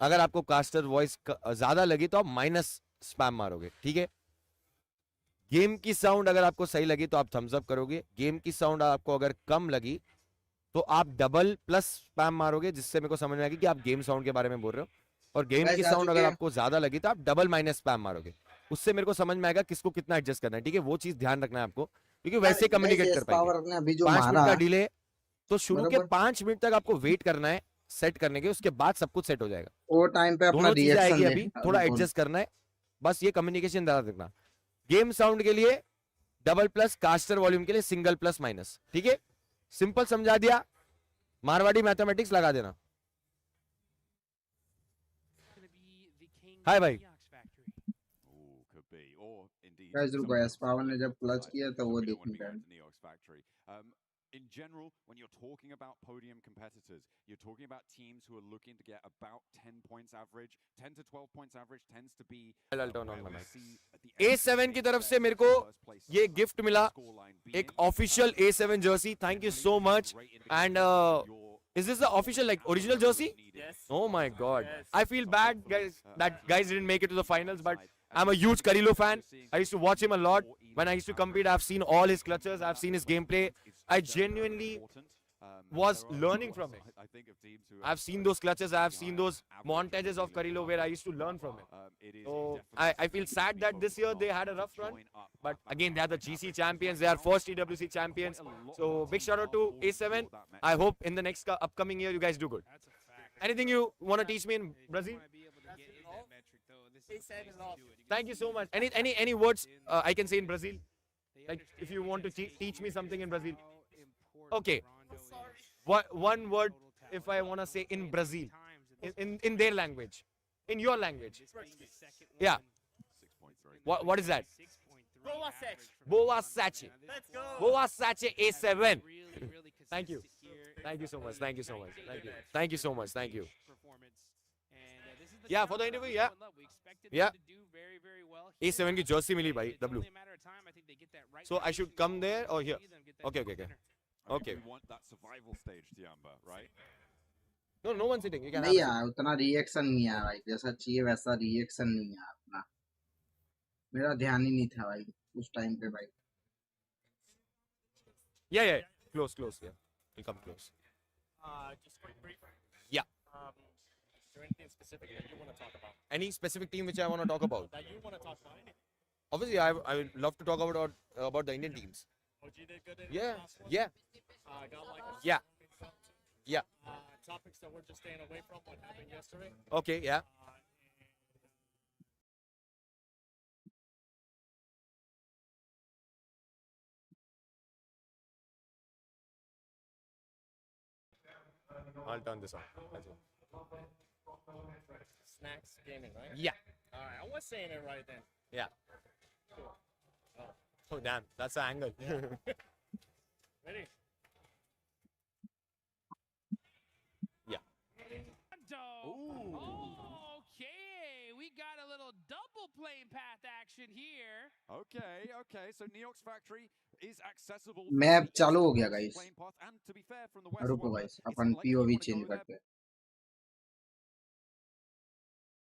अगर आपको कास्टर वॉइस ज्यादा लगी तो आप माइनस स्पैम मारोगे. ठीक है. गेम की साउंड अगर आपको सही लगी तो आप थम्स अप करोगे. गेम की साउंड आपको अगर कम लगी तो आप डबल प्लस स्पैम मारोगे, जिससे मेरे को समझ में आएगी कि आप गेम साउंड के बारे में बोल रहे हो. और गेम की साउंड अगर आपको ज्यादा लगी तो आप डबल माइनस स्पैम मारोगे. उससे मेरे को समझ में आएगा किसको कितना एडजस्ट करना है. ठीक है. वो चीज ध्यान रखना है आपको, क्योंकि वैसे कम्युनिकेट कर पाएंगे. 5 मिनट का डिले तो शुरू के 5 मिनट तक आपको वेट करना है सेट करने के. उसके बाद सब कुछ सेट हो जाएगा. वो टाइम पे अपना रिएक्शन दे. अभी थोड़ा एडजस्ट करना है बस. ये कम्युनिकेशन ध्यान रखना. गेम साउंड के लिए डबल प्लस, कास्टर वॉल्यूम के लिए सिंगल प्लस माइनस. ठीक है. सिंपल समझा दिया. मारवाड़ी मैथमेटिक्स लगा देना. हाय भाई. गाइस रुको, एस पावर ने जब क्लच किया तो वो देखने का. In general, when you're talking about podium competitors, you're talking about teams who are looking to get about 10 points average. 10 to 12 points average tends to be... A7 की तरफ से मेरे को ये गिफ्ट मिला, एक official A7 Jersey. Thank you so much. And is this the official, like, original jersey? Yes. Oh my god. I feel bad, guys, that guys didn't make it to the finals, but I'm a huge Carrillo fan. I used to watch him a lot. When I used to compete, I've seen all his clutches. I've seen his gameplay. I genuinely was learning from him. I've seen those clutches. I've seen those montages of Carrillo where I used to learn from him. So I feel sad that this year they had a rough run. But again, they are the GC champions. They are first EWC champions. So big shout out to A7. I hope in the next upcoming year you guys do good. Anything you want to teach me in Brazil? Thank you so much. Any words I can say in Brazil? Like if you want to teach me something in Brazil. Okay. One word if I want to say in Brazil. In their language. In your language. Yeah. What is that? Boa Sete. Boa Sete. Let's go. Boa Sete A7. Thank you. Thank you so much. Thank you so much. Thank you. Thank you so much. Thank you. Yeah, for the interview, yeah. Yeah. A7 की jersey मिली भाई, W. So I should come there or here? Okay. Okay. We want that survival stage, Diamba, right? No one sitting. You can नहीं यार, उतना reaction नहीं आया भाई. जैसा चाहिए वैसा रिएक्शन नहीं आया अपना. मेरा ध्यान ही नहीं था भाई उस टाइम पे भाई. Yeah. Close. Yeah. You come close. Just quick brief. Yeah. Is there anything specific that you want to talk about? Any specific team which I want to talk about? That you want to talk about? Obviously, I would love to talk about the Indian teams. OG did good in Yeah. the last one? Yeah. Got like a Yeah. Yeah. topics that we're just staying away from what happened yesterday. Okay. Yeah. I'll turn this on. Snacks gaming, right? Yeah. All right, I was saying it right then. Yeah. Cool. Oh damn, that's the angle. Ready? Yeah. Okay, we got a little double plane path action here. Okay. So Neox Factory is accessible. Map चालू हो गया guys. Plane path, and to be fair, from the west रुको one, guys, it's upon likely POV you change wanna go करते हैं.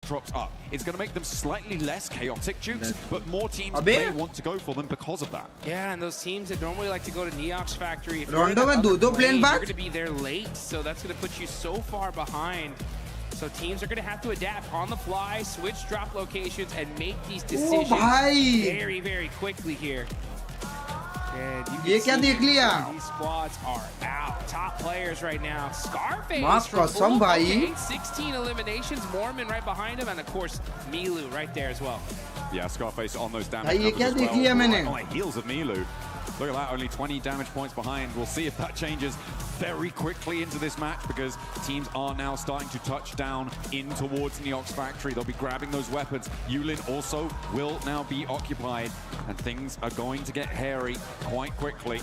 Drops up. It's going to make them slightly less chaotic, Jukes, but more teams Abhi? may want to go for them because of that. Yeah, and those teams that normally like to go to Neox Factory, if Rondo you're in में that दो other plane lane, path? you're going to be there late, so that's going to put you so far behind. So teams are going to have to adapt on the fly, switch drop locations, and make these decisions भाई. very, very quickly here. And you ये can क्या see देख लिया? these squads are out. Top players right now. Scarface माफ from कसम Wolf. भाई. Okay, 16 eliminations. Mormon right behind him, and of course Milu right there as well. Yeah, Scarface on those damage भाई ये numbers क्या as देख well. लिया मैंने? Right on the heels of Milu. Look at that, only 20 damage points behind. We'll see if that changes very quickly into this match because teams are now starting to touch down in towards Neox Factory. They'll be grabbing those weapons. Yulin also will now be occupied and things are going to get hairy quite quickly.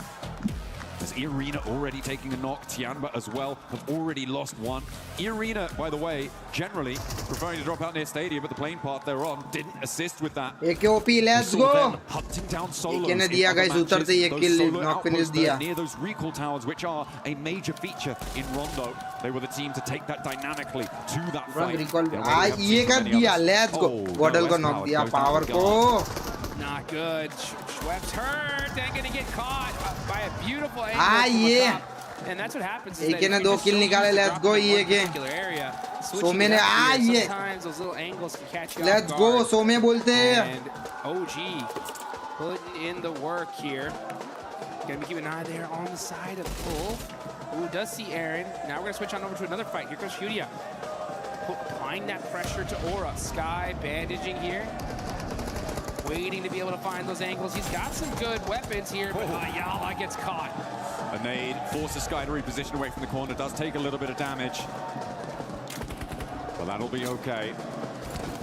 As Irina already taking a knock, Tianba as well have already lost one. Irina, by the way, generally preferring to drop out near Stadium, but the plane path they're on didn't assist with that. एक OP, let's We saw go. them hunting down solos एक ने in दिया other guys, matches. उतरते ही एक Those kill solo knock finish outposts दिया. near those recall towers, which are a major feature in Rondo. They were the team to take that dynamically to that fight. recall. in a way we haven't ये seen कर many दिया, others. let's go. Oh, Waddle no, को West knock Power दिया, goes down power to को. Not good. Schwepp's hurt. They're going to get caught by a beautiful angle Ah, from the yeah. top. And that's what happens. एक ने दो kill निकाले, let's go ये के. सोमे ने ये. Sometimes those little angles can catch you Let's off go, guard. सोमे बोलते हैं. And OG putting in the work here. Gonna be keeping an eye there on the side of Wolf. Ooh, does see Aaron. Now we're gonna switch on over to another fight. Here comes Fudia. Applying that pressure to Aura. Sky bandaging here. Waiting to be able to find those angles. He's got some good weapons here, but Ayala gets caught. A nade forces Sky to reposition away from the corner. Does take a little bit of damage. But that'll be okay.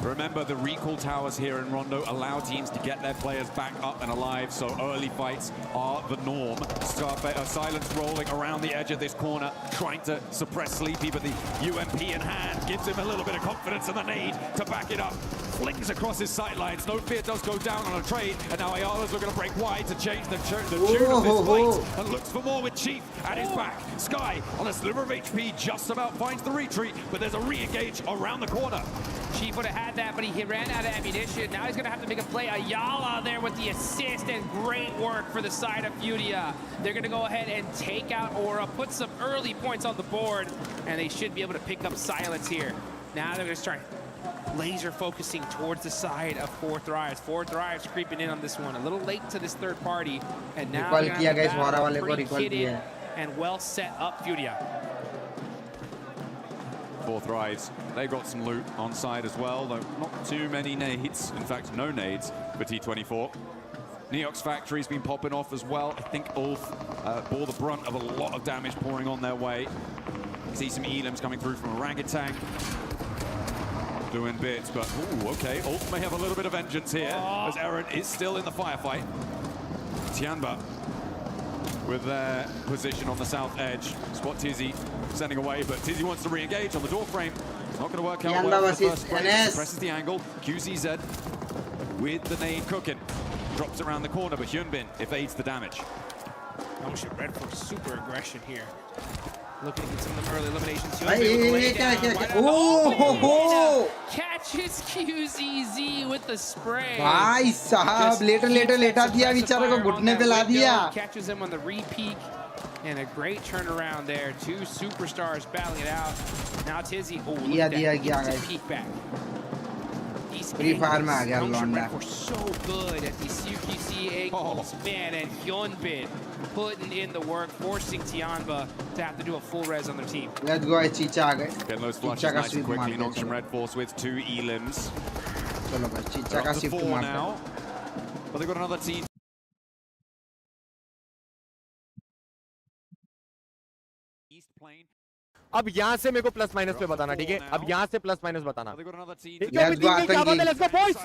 Remember, the recall towers here in Rondo allow teams to get their players back up and alive, so early fights are the norm. Silence rolling around the edge of this corner, trying to suppress Sleepy, but the UMP in hand gives him a little bit of confidence and the nade to back it up. Flings across his sightlines. No Fear does go down on a trade, and now Ayala's looking to break wide to change the tune of this fight, and looks for more with Chief at his back. Sky on a sliver of HP just about finds the retreat, but there's a re-engage around the corner. Chief would have had that, but he ran out of ammunition. Now he's going to have to make a play. Ayala there with the assist, and great work for the side of Fudia. They're going to go ahead and take out Aura, put some early points on the board, and they should be able to pick up Silence here. Now they're going to start laser focusing towards the side of Fourth Thrives. Fourth Thrives creeping in on this one. A little late to this third party, and now they're going to have to battle a pretty kitted and well set up Fudia. Fourth Thrives, they got some loot on side as well, though not too many nades. In fact, no nades for T24. Neox Factory's been popping off as well. I think Ulf bore the brunt of a lot of damage pouring on their way. You see some elims coming through from Orangutan. Doing bits, but ooh, okay. Ulf may have a little bit of vengeance here, as Aaron is still in the firefight. Tianba with their position on the south edge. Spot Tizzy sending away, but Tizzy wants to re-engage on the door frame. It's not going to work out well in the first place. Suppresses the angle. QCZ with the nade cooking. Drops around the corner, but Hyunbin evades the damage. Notion Red for super aggression here. Looking to get some of them early eliminations. Catches QZZ with the spray. भाई साहब letter लेटा दिया बेचारे को घुटने पे ला दिया. Catches him on the re-peek. And a great turnaround there. Two superstars battling it out. Now Tizzy. Oh, look at that. Peek back. Free Fire में आ गया लौंडा. We're so good at these CQC angles, man, and Hyunbin putting in the work, forcing Tianba to have to do a full res on their team. Let's go, Chicha आ गए. Getting those flushes nice and quickly. Noxian Red Force with 2 elims. चलो भाई, Chicha का shift now. But they've got another team. East Plane. अब यहाँ से मेरे को plus minus पे बताना, ठीक है? अब यहाँ से प्लस माइनस बताना. Let's go, Atangi. Let's go, boys.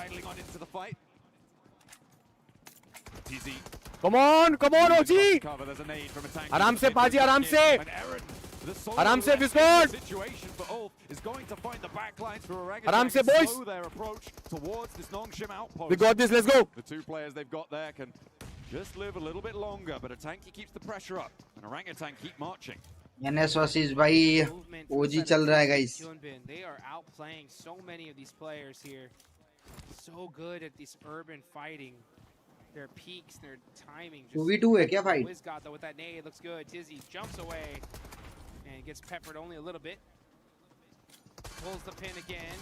Come on, OG. आराम से पाजी, आराम से. आराम से Discord. आराम से boys. We got this. Let's go. The two players they've got there can just live a little bit longer, but Atangi keeps the pressure up, and Orangutan keep marching. NS versus भाई OG चल रहा है guys. They are outplaying so many of these players here. So good at this urban fighting. Their peaks, their timing. 2v2 है क्या fight? Wizgot though with that nade looks good. Tizzy jumps away and gets peppered only a little bit. Pulls the pin again.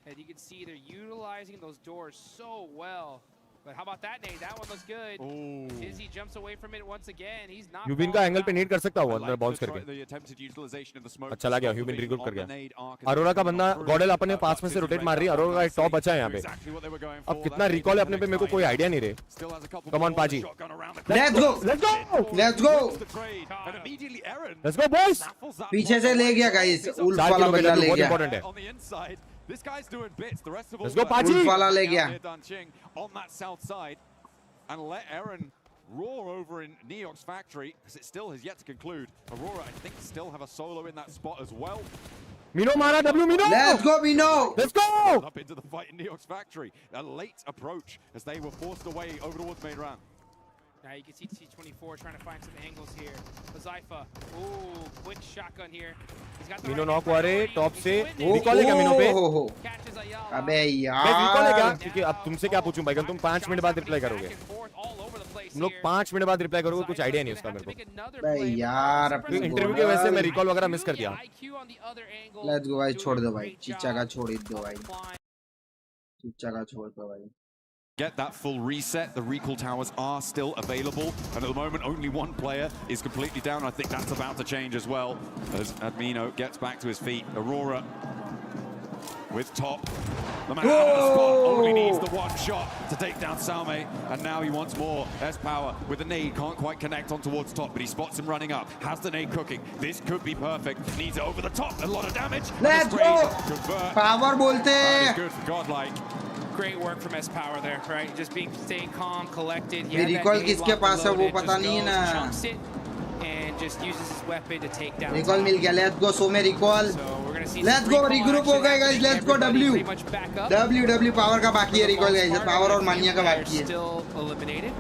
And you can see they're utilizing those doors so well. But how about that nade? That one looks good. Izzy jumps away from it once again. He's not. ह्यूबिन का angle पे need कर सकता हुआ अंदर bounce करके. अच्छा चला गया, ह्यूबिन रिग्रुप कर गया. अरोरा का बंदा गॉडल अपने पास में से रोटेट मार रही है. अरोरा का टॉप बचा है यहाँ पे. अब कितना रिकॉल है अपने पे मेरे को कोई आइडिया नहीं रहे. कम ऑन पाजी. Let's go boys. पीछे से ले गया गाइस. उल्फ वाला बंदा ले गया. This guy's doing bits. The rest of Let's go, Paji. On that south side, and let Aaron roar over in Neox factory, because it still has yet to conclude. Aurora, I think, still have a solo in that spot as well. Mino Mara, W Mino. Let's go, Mino. Let's go. Up into the fight in Neox factory. A late approach as they were forced away over towards main round. Now you can see T24 trying to find some angles here. Zypha, ooh, quick shotgun here. He's got the Mino knock हुआ रे top से. Recall है क्या मीनो पे? अबे यार. Recall है क्या? क्योंकि अब तुमसे क्या पूछूं भाई? तुम 5 मिनट बाद रिप्लाई करोगे. तुम लोग 5 मिनट बाद रिप्लाई करोगे. कुछ आइडिया नहीं उसका मेरे को. अबे यार. इंटरव्यू की वजह से मैं रिकॉल वगैरह मिस कर दिया. लेट्स गो भाई. छोड़ दो भाई. चीचा का छोड़ दो भाई. चीचा का छोड़ दो भाई. Get that full reset. The recall towers are still available, and at the moment only one player is completely down. I think that's about to change as well as Admino gets back to his feet. Aurora with top. The man out of the spot only needs the one shot to take down Salme, and now he wants more. S-Power with the nade, can't quite connect on towards top, but he spots him running up. Has the nade cooking. This could be perfect. Needs it over the top. A lot of damage. Let's go. Power bolte. That is good for Godlike. Great work from S-Power there, right? Just staying calm, collected. Recall किसके पास है वो पता नहीं है ना. And just uses his weapon to take down. Recall मिल गया. Let's go. So में recall. Let's go. Regroup हो गए guys. Let's go W. W power का बाकी है recall guys. Power और मानिया का बाकी है. Still eliminated.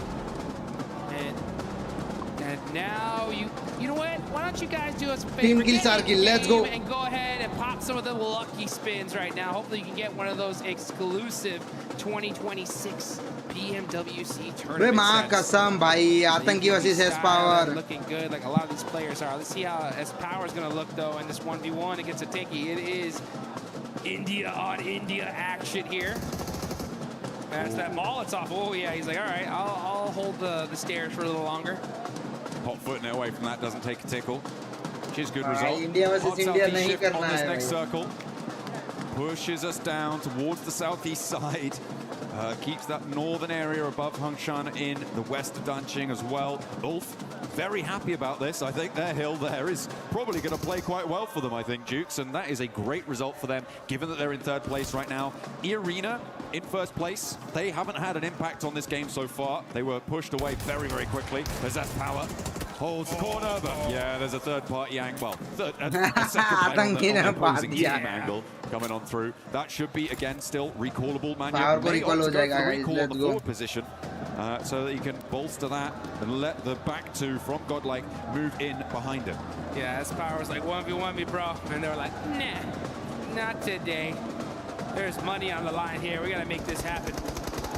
And now you know what? Why don't you guys do us a favor? Team kill, star kill. Let's go. And go ahead and pop some of the lucky spins right now. Hopefully you can get one of those exclusive 2026 PMWC tournament. रे माँ कसम भाई. आतंकी versus S-Power. Looking good, like a lot of these players are. Let's see how S-Power is going to look though in this 1v1 against a Tiki. It is India on India action here. That's that Molotov. Oh yeah, he's like, all right, I'll hold the stairs for a little longer. Hot footing it away from that, doesn't take a tickle. Which is good result. India versus India नहीं on करना this है next भाई. circle. Pushes us down towards the southeast side. Keeps that northern area above Hungshan in the west of Danqing as well. Ulf, very happy about this. I think their hill there is probably going to play quite well for them, I think, Jukes. And that is a great result for them, given that they're in third place right now. E-Arena in first place. They haven't had an impact on this game so far. They were pushed away very, very quickly. There's that power. Holds the corner, but yeah, there's a third-party angle. Well, a second on the opposing team angle coming on through. That should be, again, still recallable. Power को recall हो जाएगा, recall on the let's go. forward position, so that he can bolster that and let the back two from Godlike move in behind him. Yeah, S-Power was like 1v1 me, bro. And they were like, nah, not today. There's money on the line here. We got to make this happen.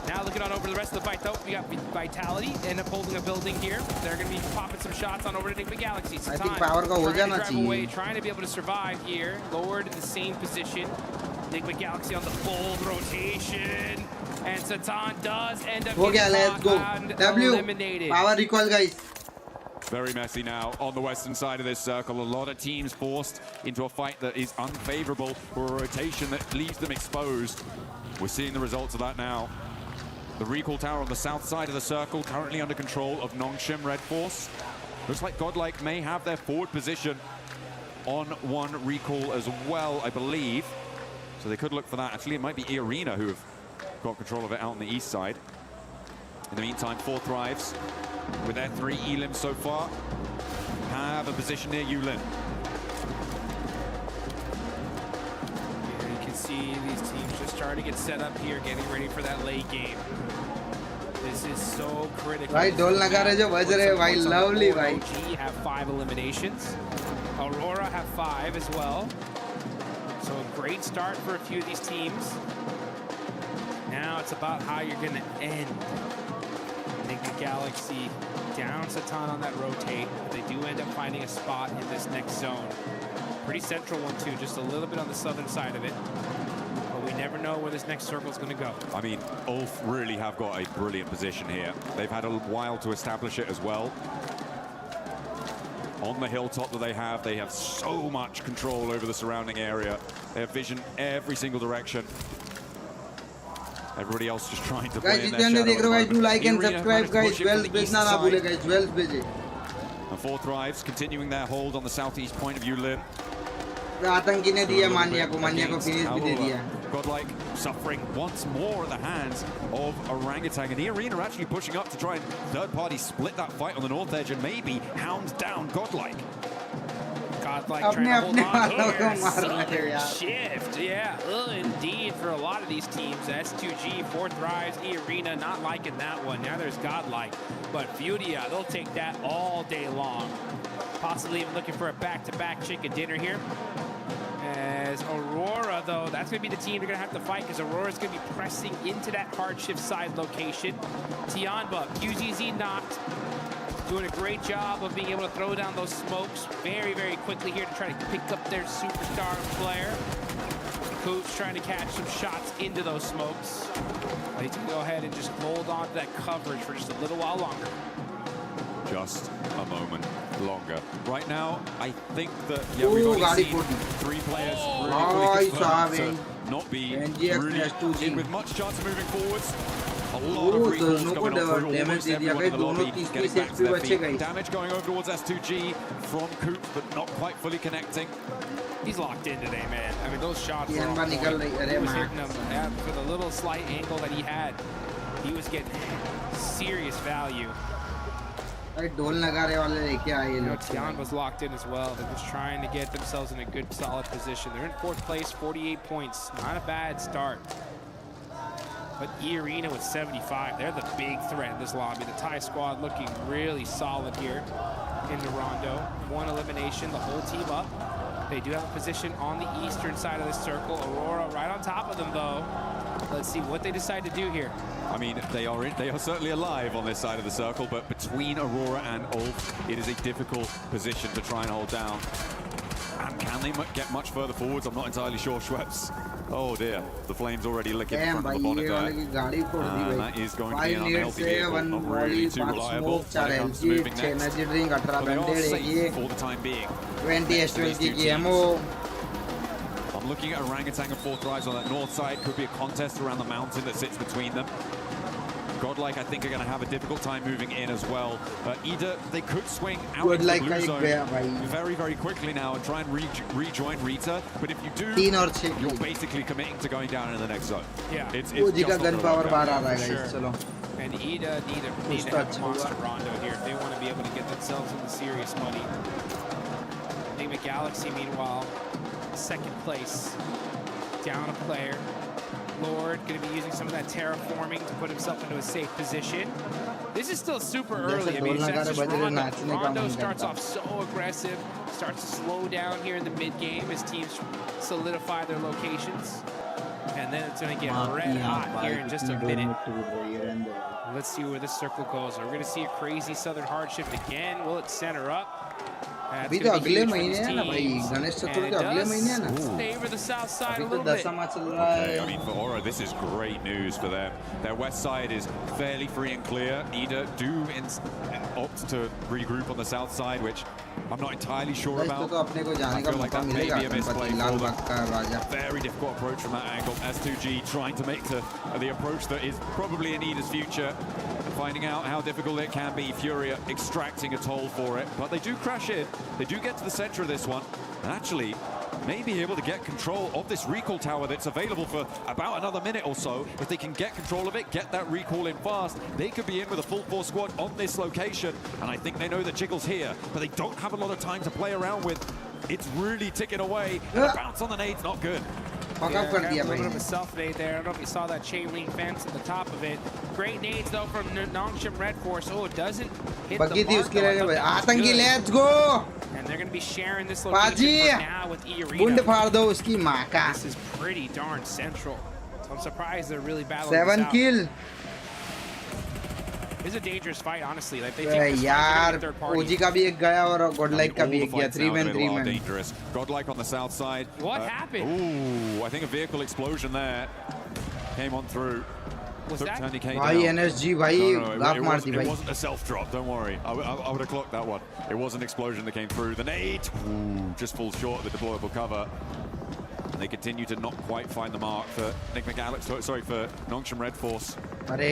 Now looking on over the rest of the fight, though, we got Vitality end up holding a building here. They're going to be popping some shots on over to Enigma Galaxy. I think power का हो जाना चाहिए. Trying to be able to survive here. Lord in the same position. Enigma Galaxy on the bold rotation. And Satan does end up हो गया. Let's go. W. eliminated. Power recall guys. Very messy now on the western side of this circle. A lot of teams forced into a fight that is unfavorable for a rotation that leaves them exposed. We're seeing the results of that now. The recall tower on the south side of the circle, currently under control of Nongshim Red Force. Looks like Godlike may have their forward position on one recall as well, I believe. So they could look for that. Actually, it might be E-Arena who have got control of it out on the east side. In the meantime, 4 Thrives, with their 3 elims so far, have a position near Yulin. You can see these teams just starting to get set up here, getting ready for that late game. This is so critical. भाई ढोल लगा रहे जो बज रहे भाई. Lovely भाई. OG have 5 eliminations. Aurora have 5 as well. So a great start for a few of these teams. Now it's about how you're going to end. Enigma Galaxy down Satan on that rotate. They do end up finding a spot in this next zone. Pretty central one too, just a little bit on the southern side of it. But we We never know where this next circle is going to go. I mean, Ulf really have got a brilliant position here. They've had a while to establish it as well. On the hilltop that they have so much control over the surrounding area. They have vision every single direction. Everybody else just trying to play in their shadow. Guys, do like and subscribe, guys. Guys. And Fourth Drives continuing their hold on the southeast point of view limb. आतंकी ने दिया मानिया को finish भी दे दिया. Godlike suffering once more at the hands of Orangutan, and the Arena are actually pushing up to try and third party split that fight on the north edge and maybe hound down Godlike. Godlike trying to hold on. Sudden shift, yeah, indeed for a lot of these teams. S2G, Fourth Rise, E-Arena, not liking that one. Now there's Godlike, but Furia, they'll take that all day long. Possibly even looking for a back-to-back chicken dinner here. As Aurora, though, that's going to be the team they're going to have to fight because Aurora's going to be pressing into that hardship side location. Tianba, QGZ knocked. Doing a great job of being able to throw down those smokes very, very quickly here to try to pick up their superstar player. Coops trying to catch some shots into those smokes. They can go ahead and just hold on to that coverage for just a little while longer. Just a moment longer. Right now, I think that we've already seen three players really confirmed to not be really in with much chance of moving forwards. A lot of recalls going on through almost everyone in the lobby, getting back to their feet. Damage going over towards S2G from Coops, but not quite fully connecting. He's locked in today, man. I mean, those shots were on point. He was hitting them for the little slight angle that he had. He was getting serious value. Tian was locked in as well. They're just trying to get themselves in a good, solid position. They're in fourth place, 48 points. Not a bad start. But E-Arena with 75. They're the big threat in this lobby. The Thai squad looking really solid here in the Rondo. One elimination, the whole team up. They do have a position on the eastern side of the circle. Aurora right on top of them, though. Let's see what they decide to do here. I mean, they are certainly alive on this side of the circle, but between Aurora and Ulf, it is a difficult position to try and hold down. And can they get much further forwards? I'm not entirely sure, Schweppes. Oh dear, the flames already licking in front of the bonnet there. And that is going to be an unhealthy vehicle, not really too reliable when it comes to moving next. But they are safe for the time being. 20 S20 ammo. I'm looking at Orangutan and Fourth Rise on that north side. Could be a contest around the mountain that sits between them. Godlike, I think, are going to have a difficult time moving in as well. Either they could swing out into the blue zone very, very quickly now and try and rejoin Rita. But if you do, you're basically committing to going down in the next zone. Yeah. It's just gun power sure. And EDA need to have a monster rondo here if they want to be able to get themselves into serious money. Enigma Galaxy, meanwhile, second place, down a player. Lord going to be using some of that terraforming to put himself into a safe position. This is still super early. I mean, that's just Rondo. Rondo starts off so aggressive, starts to slow down here in the mid game as teams solidify their locations. And then it's going to get red hot here in just a minute. Let's see where this circle goes. We're going to see a crazy southern hardship again. Will it center up? अभी तो अगले महीने है ना भाई गणेश चतुर्थी अगले महीने है ना favor the south side अभी a तो little bit. 10वां चल रहा है I mean, for Aura, this is great news for them. Their west side is fairly free and clear. EDA do opt to regroup on the south side, which I'm not entirely sure about. I feel like that may be a misplay for them. Very difficult approach from that angle. S2G trying to make the approach that is probably in EDA's future. Finding out how difficult it can be. Furia extracting a toll for it, but they do crash in. They do get to the center of this one, and actually may be able to get control of this recall tower that's available for about another minute or so. If they can get control of it, get that recall in fast, they could be in with a full force squad on this location. And I think they know the Jiggle's here, but they don't have a lot of time to play around with. It's really ticking away, and a bounce on the nade's not good. Yeah, got a little bit of a self-nade there. I don't know if you saw that chain link fence at the top of it. Great nades, though, from Nongshim Red Force. Oh, it doesn't hit the mark. Let's go! And they're going to be sharing this location for now with E-Arena. This is pretty darn central. So I'm surprised they're really battling 7 kill. This is a dangerous fight, honestly. Like they think this यार third party. OG का भी एक गया और Godlike का भी एक गया 3-3 dangerous. Godlike on the south side. What happened? Ooh, I think a vehicle explosion there came on through. Was Took that? Tony K भाई down. NSG भाई गाफ मार दी It भाई wasn't a self drop. Don't worry. I would have clocked that one. It was an explosion that came through. The nade just falls short of the deployable cover. And they continue to not quite find the mark for Nick McAllister. Sorry, for Nongshim Red Force. अरे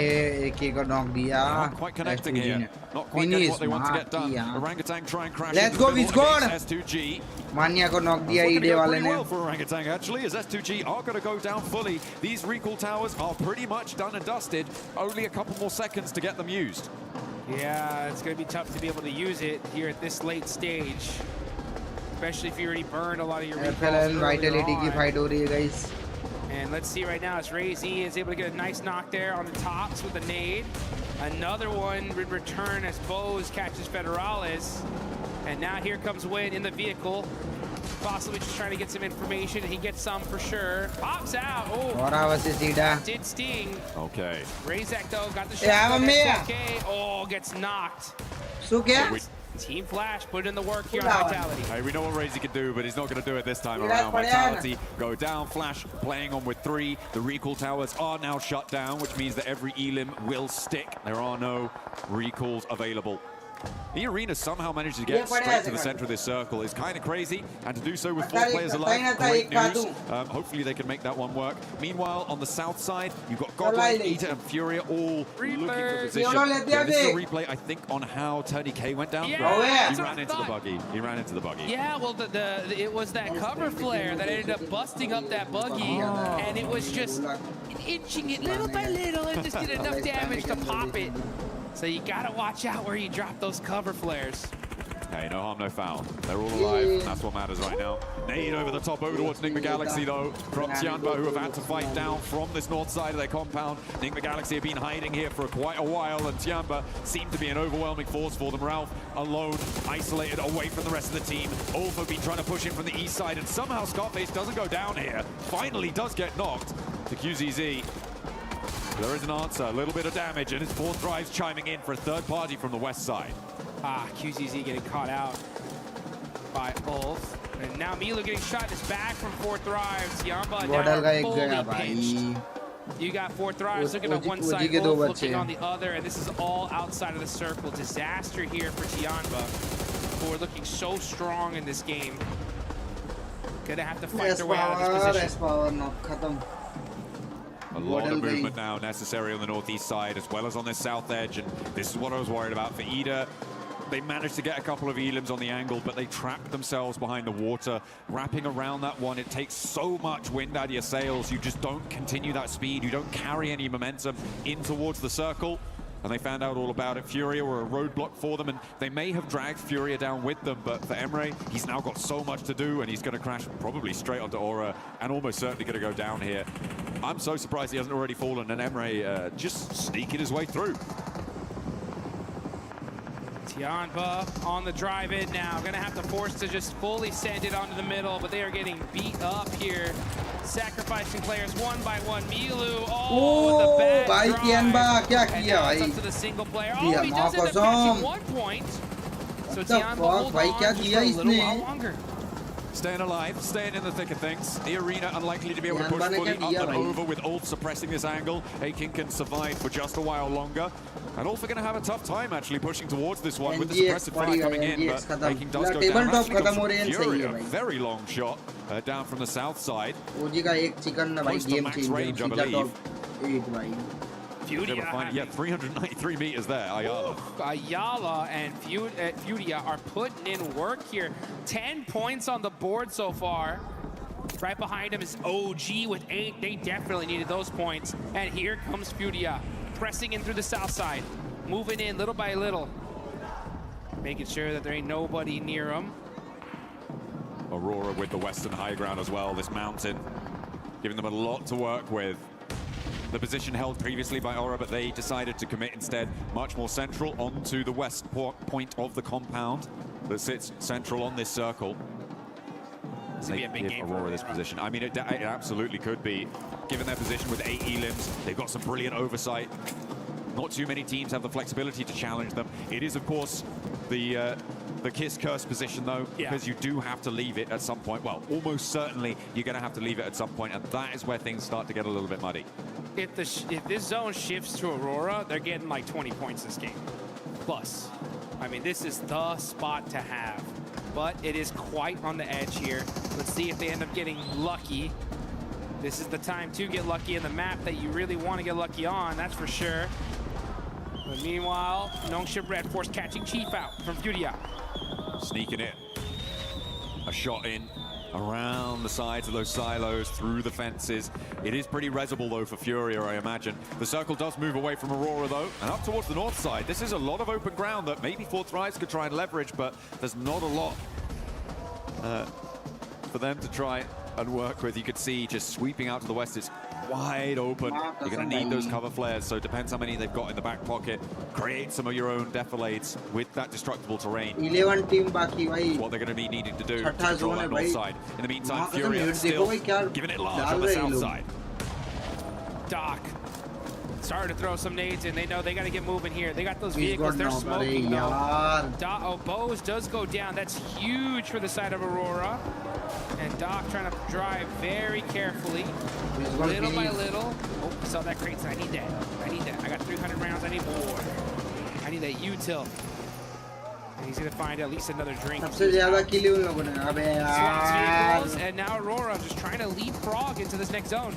एक को knock दिया Not quite connecting here. Not quite getting what they want to get done. Orangutan try and crash. Let's go, he's gone. S2G. मानिया को knock दिया ईडे वाले ने Well for Orangutan actually, as S2G are going to go down fully. These recall towers are pretty much done and dusted. Only a couple more seconds to get them used. Yeah, it's going to be tough to be able to use it here at this late stage, especially if you already burned a lot of your recalls FLN Vitality earlier की on. Fight हो रही है guys. And let's see right now, as Ray-Z is able to get a nice knock there on the tops with a nade. Another one in return as Bose catches Federales. And now here comes Win in the vehicle. Possibly just trying to get some information. He gets some for sure. Pops out. Oh, और आवाज़ से सीधा. did sting. Okay. Razak though got the Yeah, shot. I'm Okay. Oh, gets knocked. So क्या? Team Flash put in the work here on Vitality. Hey, we know what Razy can do, but he's not going to do it this time around. Vitality go down, Flash playing on with 3. The recall towers are now shut down, which means that every elim will stick. There are no recalls available. The arena somehow managed to get straight to the center of this circle. It's kind of crazy, and to do so with 4 players alive, great news. Hopefully they can make that one work. Meanwhile, on the south side, you've got Godlike, Eater, and Furia all looking for position. Yeah, this is a replay, I think, on how Tony K went down. Yeah, he ran into the buggy. He ran into the buggy. Yeah, well, it was that cover flare that ended up busting up that buggy, and it was just inching it little by little and just did enough damage to pop it. So you gotta watch out where you drop those cover flares. Hey, no harm, no foul. They're all alive, and that's what matters right now. Nade over the top, over towards Nick McGalaxy, though, from Tianba, who have had to fight down from this north side of their compound. Nick McGalaxy have been hiding here for quite a while, and Tianba seemed to be an overwhelming force for them. Ralph, alone, isolated, away from the rest of the team. Ulf have been trying to push in from the east side, and somehow Scarface doesn't go down here. Finally does get knocked to QZZ. There is an answer, a little bit of damage, and his 4th drive's chiming in for a 3rd party from the west side. QZZ getting caught out by Ulf. And now Milo getting shot in his back from 4th drives. Yamba now fully pinched. You got 4th drives looking at one side, Ulf looking on the other, and this is all outside of the circle. Disaster here for Tianba, who are looking so strong in this game. Gonna have to fight their way out of this position. A lot of movement now necessary on the northeast side as well as on this south edge, and this is what I was worried about for Ida. They managed to get a couple of elims on the angle, but they trapped themselves behind the water. Wrapping around that one, it takes so much wind out of your sails. You just don't continue that speed. You don't carry any momentum in towards the circle. And they found out all about it. Furia were a roadblock for them, and they may have dragged Furia down with them, but for Emre, he's now got so much to do, and he's going to crash probably straight onto Aura, and almost certainly going to go down here. I'm so surprised he hasn't already fallen, and Emre just sneaking his way through. Tianba on the drive-in now. Gonna have to force to just fully send it onto the middle, but they are getting beat up here. Sacrificing players one by one. Milu, the bad drive. And now it's up to the single player. Oh, he does end up catching 1 point. So Tianba hold on just for a little while longer. Staying alive, staying in the thick of things. The arena unlikely to be able to push fully up and over with Ulf suppressing this angle. Akin can survive for just a while longer. And Ulf are going to have a tough time actually pushing towards this one with the suppressive fire coming in. But Akin does go down. Actually got Fury, a very long shot down from the south side. Close to max range, I believe. Yeah, 393 meters there, Ayala. Ayala and Furia are putting in work here. 10 points on the board so far. Right behind him is OG with 8. They definitely needed those points. And here comes Furia, pressing in through the south side, moving in little by little, making sure that there ain't nobody near them. Aurora with the western high ground as well, this mountain, giving them a lot to work with. The position held previously by Aura, but they decided to commit instead much more central onto the west point of the compound that sits central on this circle. They give Aurora this position. I mean, it absolutely could be, given their position with 8 elims. They've got some brilliant oversight. Not too many teams have the flexibility to challenge them. It is, of course, the kiss curse position though, because you do have to leave it at some point. Well, almost certainly you're going to have to leave it at some point, and that is where things start to get a little bit muddy. If this zone shifts to Aurora, they're getting like 20 points this game. Plus. I mean, this is the spot to have. But it is quite on the edge here. Let's see if they end up getting lucky. This is the time to get lucky in the map that you really want to get lucky on, that's for sure. But meanwhile, Nongshim Red Force catching Chief out from Furia. Sneaking in. A shot in around the sides of those silos, through the fences. It is pretty resible though for Furia, I imagine. The circle does move away from Aurora though, and up towards the north side. This is a lot of open ground that maybe Fourth Rise could try and leverage, but there's not a lot for them to try and work with. You could see just sweeping out to the west, it's wide open. You're going to need those cover flares, so it depends how many they've got in the back pocket. Create some of your own defilades with that destructible terrain. 11 team baki bhai. That's what they're going to be needing to do to control that north side. In the meantime, Furia still giving it large on the south side. Doc starting to throw some nades in. They know they got to get moving here. They got those vehicles. They're smoking though. Bose does go down. That's huge for the side of Aurora. And Doc trying to drive very carefully, little by little. Oh, I saw that crate. I need that. I need that. I got 300 rounds. I need more. I need that util. And he's going to find at least another drink. And now Aurora just trying to leapfrog into this next zone.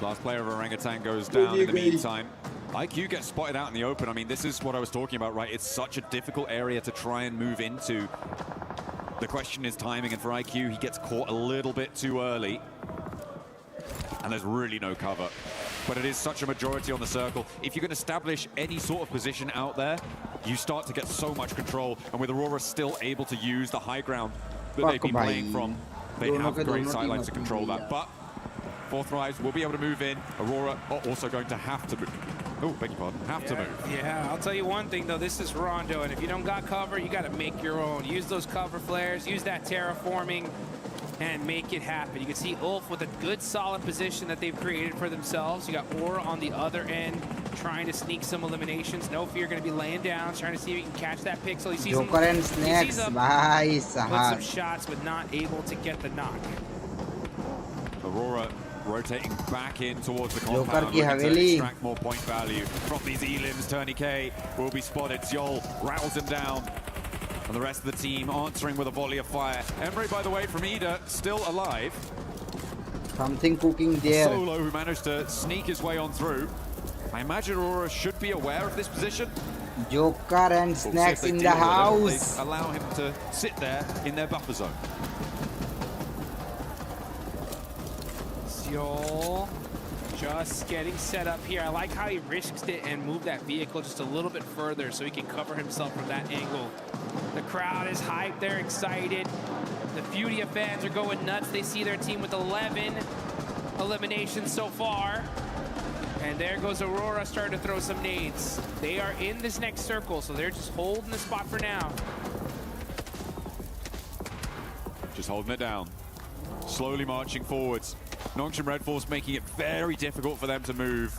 Last player of Orangutan goes down in the meantime. IQ gets spotted out in the open. I mean, this is what I was talking about, right? It's such a difficult area to try and move into. The question is timing, and for IQ, he gets caught a little bit too early. And there's really no cover. But it is such a majority on the circle. If you can establish any sort of position out there, you start to get so much control. And with Aurora still able to use the high ground that they've been playing from, they have great sidelines to control that. But Fourth Rise will be able to move in. Aurora are also going to have to move. Oh, beg your pardon, have to move. Yeah, I'll tell you one thing though, this is Rondo, and if you don't got cover, you got to make your own. Use those cover flares, use that terraforming, and make it happen. You can see Ulf with a good solid position that they've created for themselves. You got Aura on the other end, trying to sneak some eliminations. No fear going to be laying down, trying to see if he can catch that pixel. He sees him, put some shots, but not able to get the knock. Aurora rotating back in towards the compound, looking to extract more point value from these elims. Tourniquet will be spotted. Zjol rattles him down, and the rest of the team answering with a volley of fire. Emre, by the way, from Ida, still alive. Something cooking there. Solo, who managed to sneak his way on through. I imagine Aurora should be aware of this position. Joker and Snacks in the house. They allow him to sit there in their buffer zone. Just getting set up here. I like how he risks it and moved that vehicle just a little bit further so he can cover himself from that angle. The crowd is hyped. They're excited. The Furia fans are going nuts. They see their team with 11 eliminations so far. And there goes Aurora starting to throw some nades. They are in this next circle, so they're just holding the spot for now. Just holding it down. Slowly marching forwards. Nongshim Red Force making it very difficult for them to move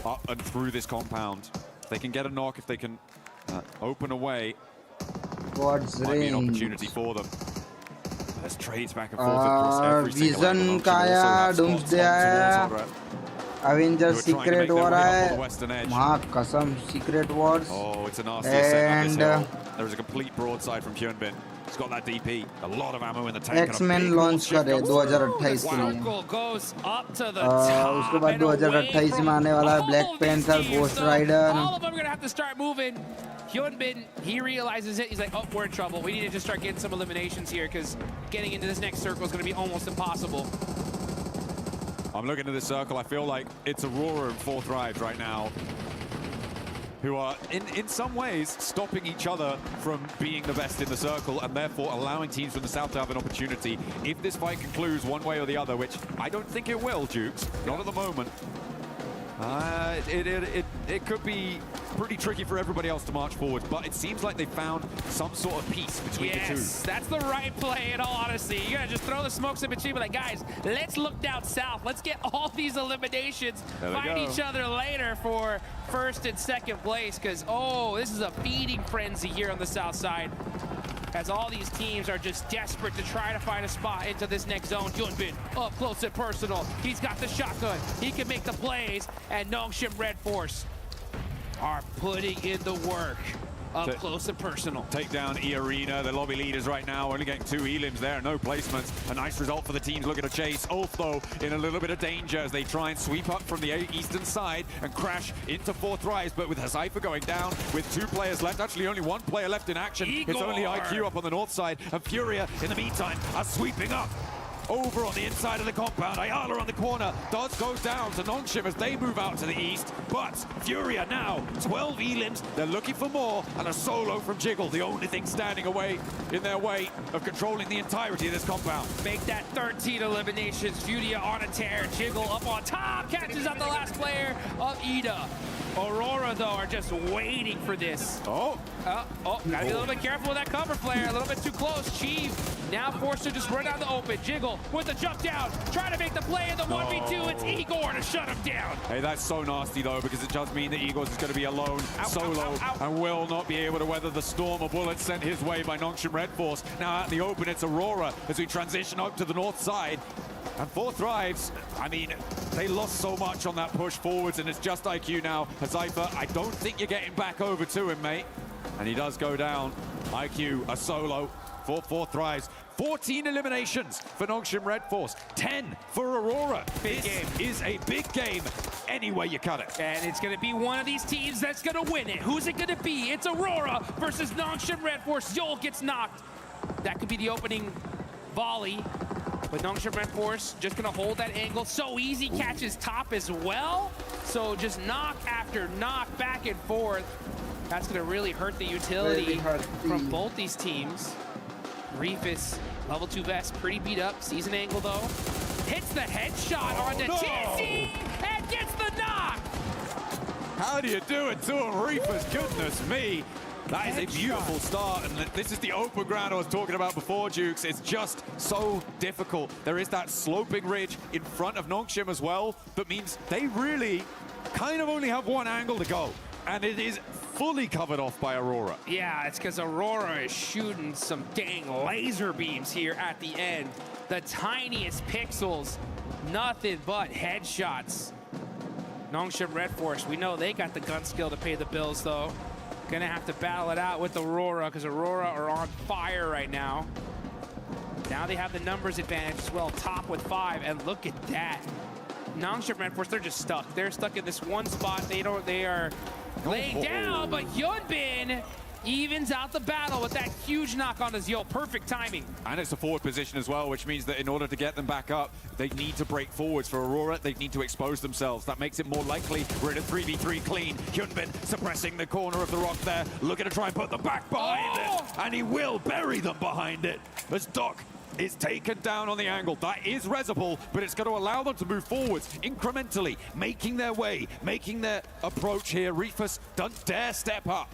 up and through this compound. If they can get a knock, if they can open a way, might be an opportunity for them. There's trades back and forth across every single Vision Kaya, Doomsday, Avengers Secret War hai. Kasam Secret Wars. Oh, it's a nasty set. There is a complete broadside from Hyunbin. He's got that DP, a lot of ammo in the tank. X-Men launch करे 2028 के लिए. उसके बाद 2028 में आने वाला है Black Panther, Ghost Rider. All of them are gonna have to start moving. Hyunbin, he realizes it. He's like, oh, we're in trouble. We need to just start getting some eliminations here because getting into this next circle is gonna be almost impossible. I'm looking at this circle. I feel like it's Aurora and Fourth Rise right now, who are in some ways stopping each other from being the best in the circle and therefore allowing teams from the south to have an opportunity. If this fight concludes one way or the other, which I don't think it will, Dukes, not at the moment. It could be pretty tricky for everybody else to march forward, but it seems like they found some sort of peace between the two. Yes, that's the right play in all honesty. You gotta just throw the smokes in between, but like, guys, let's look down south. Let's get all these eliminations, fight each other later for first and second place, because, oh, this is a feeding frenzy here on the south side, as all these teams are just desperate to try to find a spot into this next zone. Hyunbin up close and personal. He's got the shotgun. He can make the plays, and Nongshim Red Force are putting in the work up close and personal. Take down E-Arena, the lobby leaders right now, only getting 2 elims there, no placements. A nice result for the teams looking to chase. Ulf, though, in a little bit of danger as they try and sweep up from the eastern side and crash into 4th Rise, but with Hazaifa going down, with 2 players left, actually only 1 player left in action. Igor. It's only IQ up on the north side, and Furia, in the meantime, are sweeping up. Over on the inside of the compound, Ayala on the corner, does go down to Nongshim as they move out to the east, but Furia now, 12 elims, they're looking for more, and a solo from Jiggle, the only thing standing in their way of controlling the entirety of this compound. Make that 13 eliminations, Furia on a tear, Jiggle up on top, catches up the last player of Ida. Aurora, though, are just waiting for this. Gotta be a little bit careful with that cover flare, a little bit too close. Chief now forced to just run out the open. Jiggle with the jump down, trying to make the play in the 1v2. It's Igor to shut him down. Hey, that's so nasty, though, because it does mean that Igor is going to be alone, solo, and will not be able to weather the storm of bullets sent his way by Nongshim Red Force. Now out in the open, it's Aurora as we transition up to the north side. And 4th Rise, I mean, they lost so much on that push forwards, and it's just IQ now. Hazaifa, I don't think you're getting back over to him, mate. And he does go down. IQ, a solo for 4th Rise. 14 eliminations for Nongshim Red Force, 10 for Aurora. Big game. Is a big game any way you cut it. And it's going to be one of these teams that's going to win it. Who's it going to be? It's Aurora versus Nongshim Red Force. Yol gets knocked. That could be the opening volley. But Nongshim Red Force just going to hold that angle. So easy, catches top as well. So just knock after knock, back and forth. That's going to really hurt the utility from both these teams. Reefus, level 2 vest, pretty beat up. Season angle, though. Hits the headshot onto TC and gets the knock. How do you do it to him, Reefus? Goodness me. That is a beautiful start, and this is the open ground I was talking about before, Jukes. It's just so difficult. There is that sloping ridge in front of Nongshim as well, that means they really kind of only have one angle to go, and it is fully covered off by Aurora. Yeah, it's because Aurora is shooting some dang laser beams here at the end. The tiniest pixels, nothing but headshots. Nongshim Red Force, we know they got the gun skill to pay the bills, though. Gonna have to battle it out with Aurora, because Aurora are on fire right now. Now they have the numbers advantage as well, top with 5, and look at that. Nongshim Red Force, they're just stuck. They're stuck in this one spot. They are laying down, but Hyunbin evens out the battle with that huge knock on his Yol. Perfect timing. And it's a forward position as well, which means that in order to get them back up, they need to break forwards. For Aurora, they need to expose themselves. That makes it more likely. We're in a 3v3 clean. Hyunbin suppressing the corner of the rock there, looking to try and put them back behind it. And he will bury them behind it as Doc is taken down on the angle. That is resible, but it's going to allow them to move forwards incrementally, making their way, making their approach here. Reefus, don't dare step up.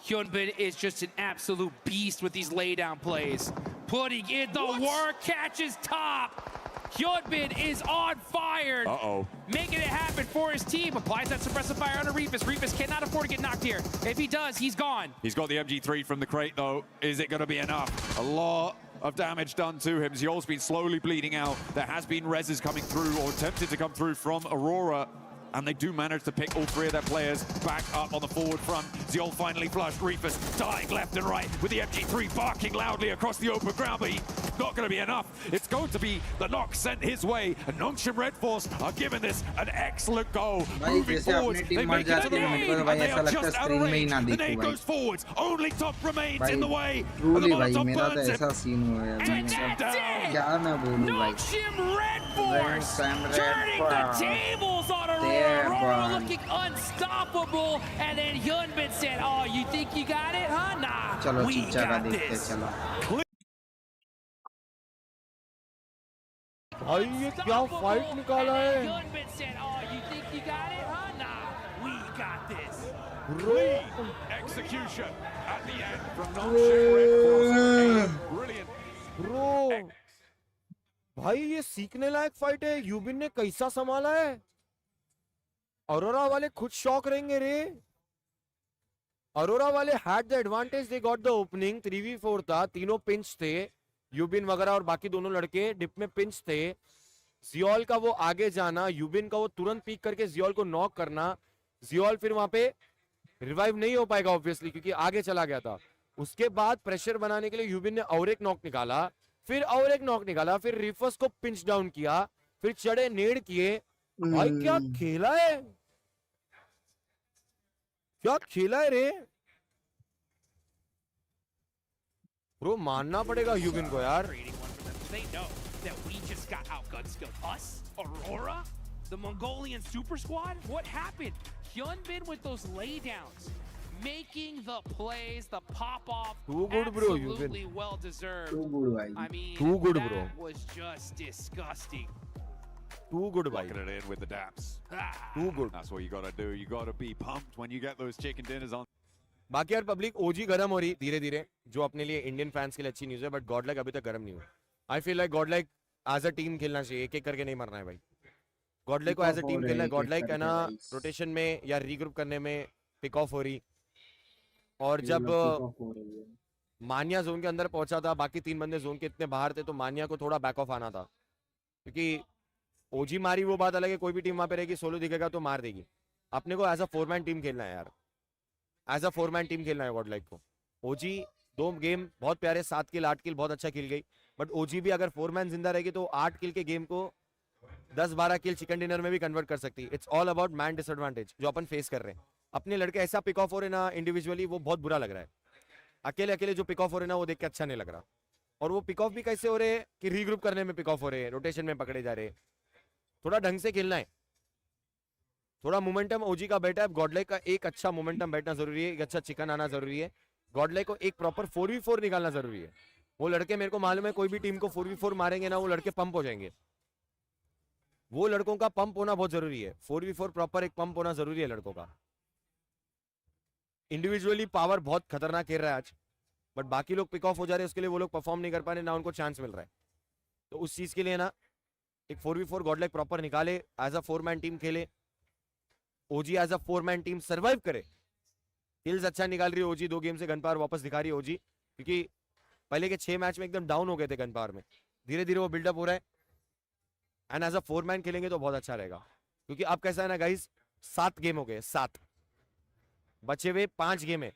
Hyunbin is just an absolute beast with these laydown plays. Putting in the work, catches top. Hyunbin is on fire. Making it happen for his team. Applies that suppressive fire on Reefus. Reefus cannot afford to get knocked here. If he does, he's gone. He's got the MG3 from the crate, though. Is it going to be enough? A lot of damage done to him. Ziol's been slowly bleeding out. There has been reses coming through, or attempted to come through from Aurora. And they do manage to pick all 3 of their players back up on the forward front. Ziol finally flushed. Reefus dying left and right with the MG3 barking loudly across the open ground, but not going to be enough. It's going to be the knock sent his way, and Nongshim Red Force are giving this an excellent go. Moving forwards, they make it to the nade, and they are just out of range. The nade goes forwards. Only top remains in the way, and the Molotov burns it. And that's it! Nongshim Red Force turning the tables on Aurora. Aurora looking unstoppable, and then Hyunbin said, "Oh, you think you got it, huh? Nah, we got this." भाई ये क्या fight निकाला है? Hyunbin said, "Oh, you think you got it, huh? Clean execution at the end from Nongshim Red Force. Brilliant. Bro भाई ये सीखने लायक fight है. यूबिन ने कैसा संभाला है. अरोरा वाले खुद शॉक रहेंगे रे. अरोरा वाले had the advantage. They got the opening. 3v4 था. तीनों पिंच थे. यूबिन वगैरह और बाकी दोनों लड़के डिप में पिंच थे. जियोल का वो आगे जाना, यूबिन का वो तुरंत पीक करके जियोल को नॉक करना. जियोल फिर वहां पे रिवाइव नहीं हो पाएगा ऑब्वियसली क्योंकि आगे चला गया था. उसके बाद प्रेशर बनाने के लिए यूबिन ने और एक नॉक निकाला, फिर और एक नॉक निकाला, फिर रिफर्स को पिंच डाउन किया, फिर चढ़े नेड किए. भाई क्या खेला है, क्या खेला है रे ब्रो. मानना पड़ेगा यूबिन को यार. They know that we just got outgunned skilled. Us? Aurora? The Mongolian super squad? What happened? Hyunbin with those laydowns. Making the plays, the pop-off. Too good, bro, absolutely Hyunbin. well-deserved. Too good, bhai. I mean, Too good, bro. that was just disgusting. Too good भाई. Locking it in with the daps. Too good. That's what you got to do. You got to be pumped when you get those chicken dinners on. बाकी यार public ओजी गर्म हो रही धीरे धीरे, जो अपने लिए इंडियन फैंस के लिए अच्छी न्यूज है. बट गॉडलाइक अभी तक गर्म नहीं हुआ. I feel like godlike as a team खेलना चाहिए. एक एक करके नहीं मरना है भाई. गॉडलाइक को एज अ टीम खेलना है. गॉडलाइक है ना रोटेशन में या रीग्रुप करने में पिक ऑफ हो रही. और जब मानिया जोन के अंदर पहुंचा था, बाकी 3 बंदे जोन के इतने बाहर थे, तो मानिया को थोड़ा बैक ऑफ आना था. क्योंकि ओजी मारी वो बात अलग है, कोई भी टीम वहां पे रहेगी, सोलो दिखेगा तो मार देगी. अपने को एज अ 4-मैन टीम खेलना है यार. एज अ 4-मैन टीम खेलना है गॉडलाइक को. ओजी 2 गेम बहुत प्यारे, 7 किल 8 किल बहुत अच्छा खेल गई. बट ओजी भी अगर 4-मैन जिंदा रहेगी तो 8 किल के गेम को 10-12 किल चिकन डिनर में भी कन्वर्ट कर सकती है. It's all about man disadvantage जो अपन फेस कर रहे हैं. अपने लड़के ऐसा पिक ऑफ हो रहे ना इंडिविजुअली, वो बहुत बुरा लग रहा है. अकेले अकेले जो पिक ऑफ हो रहे ना वो देख के अच्छा नहीं लग रहा. और वो पिक ऑफ भी कैसे हो रहे हैं कि रीग्रुप करने में पिक ऑफ हो रहे हैं, रोटेशन में पकड़े जा रहे हैं. थोड़ा ढंग से खेलना है. थोड़ा मोमेंटम ओजी का बैठा है. गॉडलाइक का एक अच्छा मोमेंटम बैठना जरूरी है, एक अच्छा चिकन आना जरूरी है. गॉडलाइक को एक प्रॉपर 4v4 निकालना जरूरी है. वो लड़के मेरे को मालूम है कोई भी टीम को 4v4 मारेंगे ना वो लड़के पंप हो जाएंगे. वो लड़कों का पंप होना बहुत जरूरी है. 4v4 प्रॉपर एक पंप होना जरूरी है लड़कों का. इंडिविजुअली पावर बहुत खतरनाक खेल रहा है आज, बट बाकी लोग पिक ऑफ हो जा रहे हैं, उसके लिए वो लोग परफॉर्म नहीं कर पा रहे, ना उनको चांस मिल रहा है. तो उस चीज के लिए ना एक 4v4 गॉडलाइक प्रॉपर निकाले, एज अ 4-मैन टीम खेले. ओजी एज अ 4-मैन टीम सर्वाइव करे. किल्स अच्छा निकाल रही है ओजी. 2 गेम से गन पावर वापस दिखा रही है ओजी, क्योंकि पहले के 6 मैच में एकदम डाउन हो गए थे गन पावर में. धीरे धीरे वो बिल्डअप हो रहा है. एंड एज अ 4-मैन खेलेंगे तो बहुत अच्छा रहेगा. क्योंकि अब कैसा है ना गाइस, 7 गेम हो गए, 7 बचे हुए 5 गेम है.